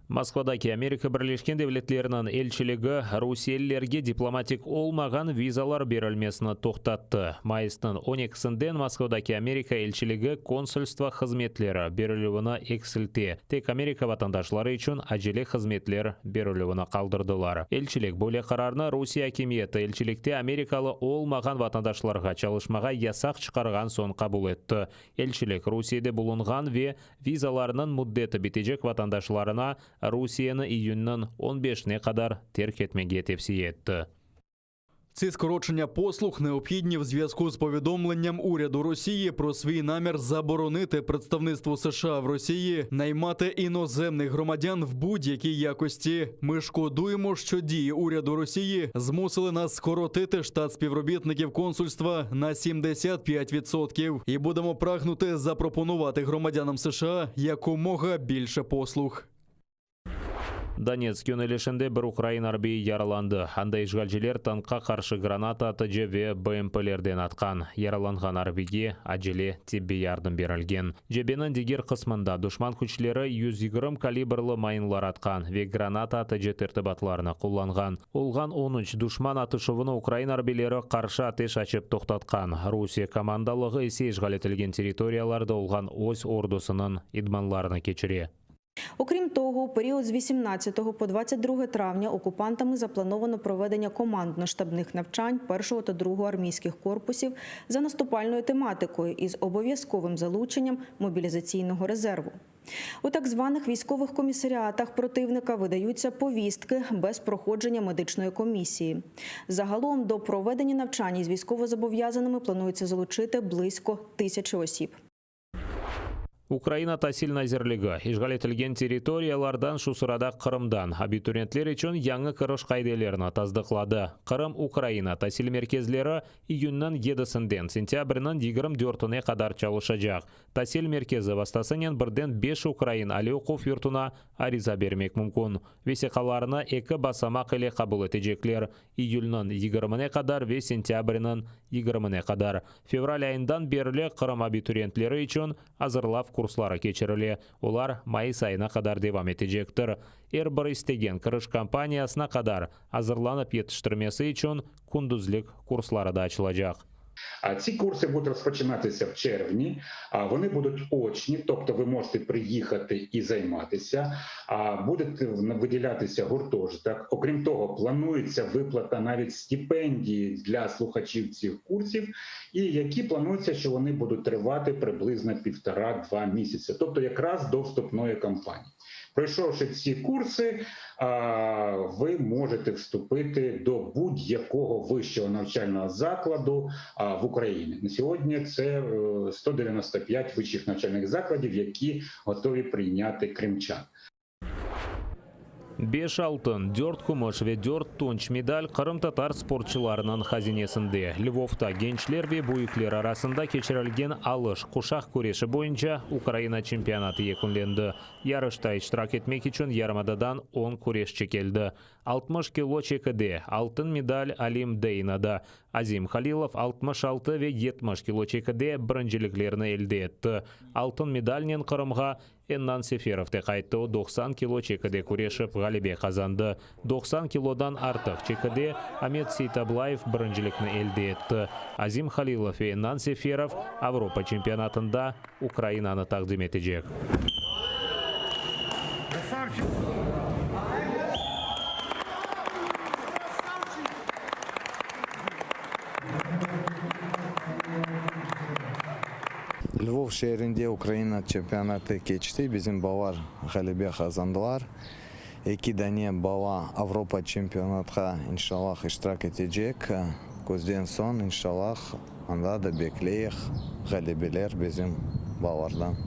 Москвадаки Америка Бірлешкен Девлетлерінің елшілігі Русиялерге дипломатик олмаған визалар берілмесіні тоқтатты. Майыстың 12-сінден Москвадаки Америка елшілігі консульства қызметлері берілуіні эксілте. Тек Америка ватандашлары үшін әжелі қызметлер берілуіні қалдырдылар. Елшілік бөле қарарына Русия кемиеті елшілікте Америкалы олмаған ватандашларға чалышмаға ясақ шығарған сон қабыл етті. Елшілік Русияде бұлынған ве визаларының мұддеті бітежек ватандашларына Русияны июньнің 15-не қадар терк етмеге тепсие етті. Ці скорочення послуг необхідні в зв'язку з повідомленням уряду Росії про свій намір заборонити представництво США в Росії наймати іноземних громадян в будь-якій якості. Ми шкодуємо, що дії уряду Росії змусили нас скоротити штат співробітників консульства на 75% і будемо прагнути запропонувати громадянам США якомога більше послуг. Донецк юнелешінде бір Украин арбейі яраланды. Андай ишгалжелер танққа қаршы граната атыжы ве БМП-лерден атқан. Яраланған арбейге әжеле тиббе ярдым берілген. Жебенің дегер қысмында душман күчлері 120 калибрлы майынлар атқан ве граната атыжы тіртібатларына құлланған. Олған 13 душман атышывыны Украин арбейлері қаршы атеш açып тоқтатқан. Русия командалығы есе ишғал етілген территорияларды олған ось ордусының идманларына кечіре. Окрім того, у період з 18 по 22 травня окупантами заплановано проведення командно-штабних навчань 1 та 2 армійських корпусів за наступальною тематикою із обов'язковим залученням мобілізаційного резерву. У так званих військових комісаріатах противника видаються повістки без проходження медичної комісії. Загалом до проведення навчань із військовозобов'язаними планується залучити близько 1000 осіб. Украина тасил әзірлігі. Ишғал етілген территориялардан шусырада Қырымдан абитуриентлер үшін яңы кырыш қайделеріні таздықлады. Қырым Украина тасил мерkezлері июннан 7-сінден сентябрынан 24-не қадар çalışacak. Тасил меркезі бастасынен бірден 5 Украин али оқув юртуна ариза бермек мүмкін. Весеқаларына 2 басамақ еле қабыл етежеклер. Июльнан 20-не қадар ве сентябрынан 20-не қадар. Февраль айындан берілі Қырым абитуриентлері үшін азырлав курслары кечірілі. Олар майыс айына қадар девам етежектір. Бір істеген кіріш компаниясына қадар азырланып етіштірмесі үшін күндізлік курслары да açılacak. Ці курси будуть розпочинатися в червні, вони будуть очні, тобто ви можете приїхати і займатися, буде виділятися гуртожиток. Окрім того, планується виплата навіть стипендії для слухачів цих курсів, і які планується, що вони будуть тривати приблизно 1,5-2 місяці, тобто якраз до вступної кампанії. Пройшовши ці курси, ви можете вступити до будь-якого вищого навчального закладу в Україні. На сьогодні це 195 вищих навчальних закладів, які готові прийняти кримчан. 5 алтын, 4 күміш ве 4 тонч медаль Қырым-татар спортчыларының хазинесінде. Львовта генчлер ве бойыклер арасында кечірілген алыш қушақ көреші бойынша Украина чемпионаты екінленді. Ярышта иштирак етмек үшін ярмададан 10 көрешчі келді. 60 кило чекіде алтын медаль Алим Дейнада. Азим Халилов 66 ве 70 кило чекіде біріншіліклеріні елді етті. Алтын медальнен Қырымға Эннан Сеферов те қайтты. 90 кило чекіде көрешіп ғалибе қазанды. 90 килодан артық чекіде Амет Сейтаблаев біріншілікні елді етті. Азим Халилов и Эннан Сеферов Европа чемпионатында Украинаны тақдим етежек. Львов шерінде Украина чемпионаты кечті. Bizim балар ғалибе қазандылар. 2 дәне бала Европа чемпионатқа иншаллах иштирак етежек. Көзден сон иншаллах анда да беклейх ғалибелер bizim балардан.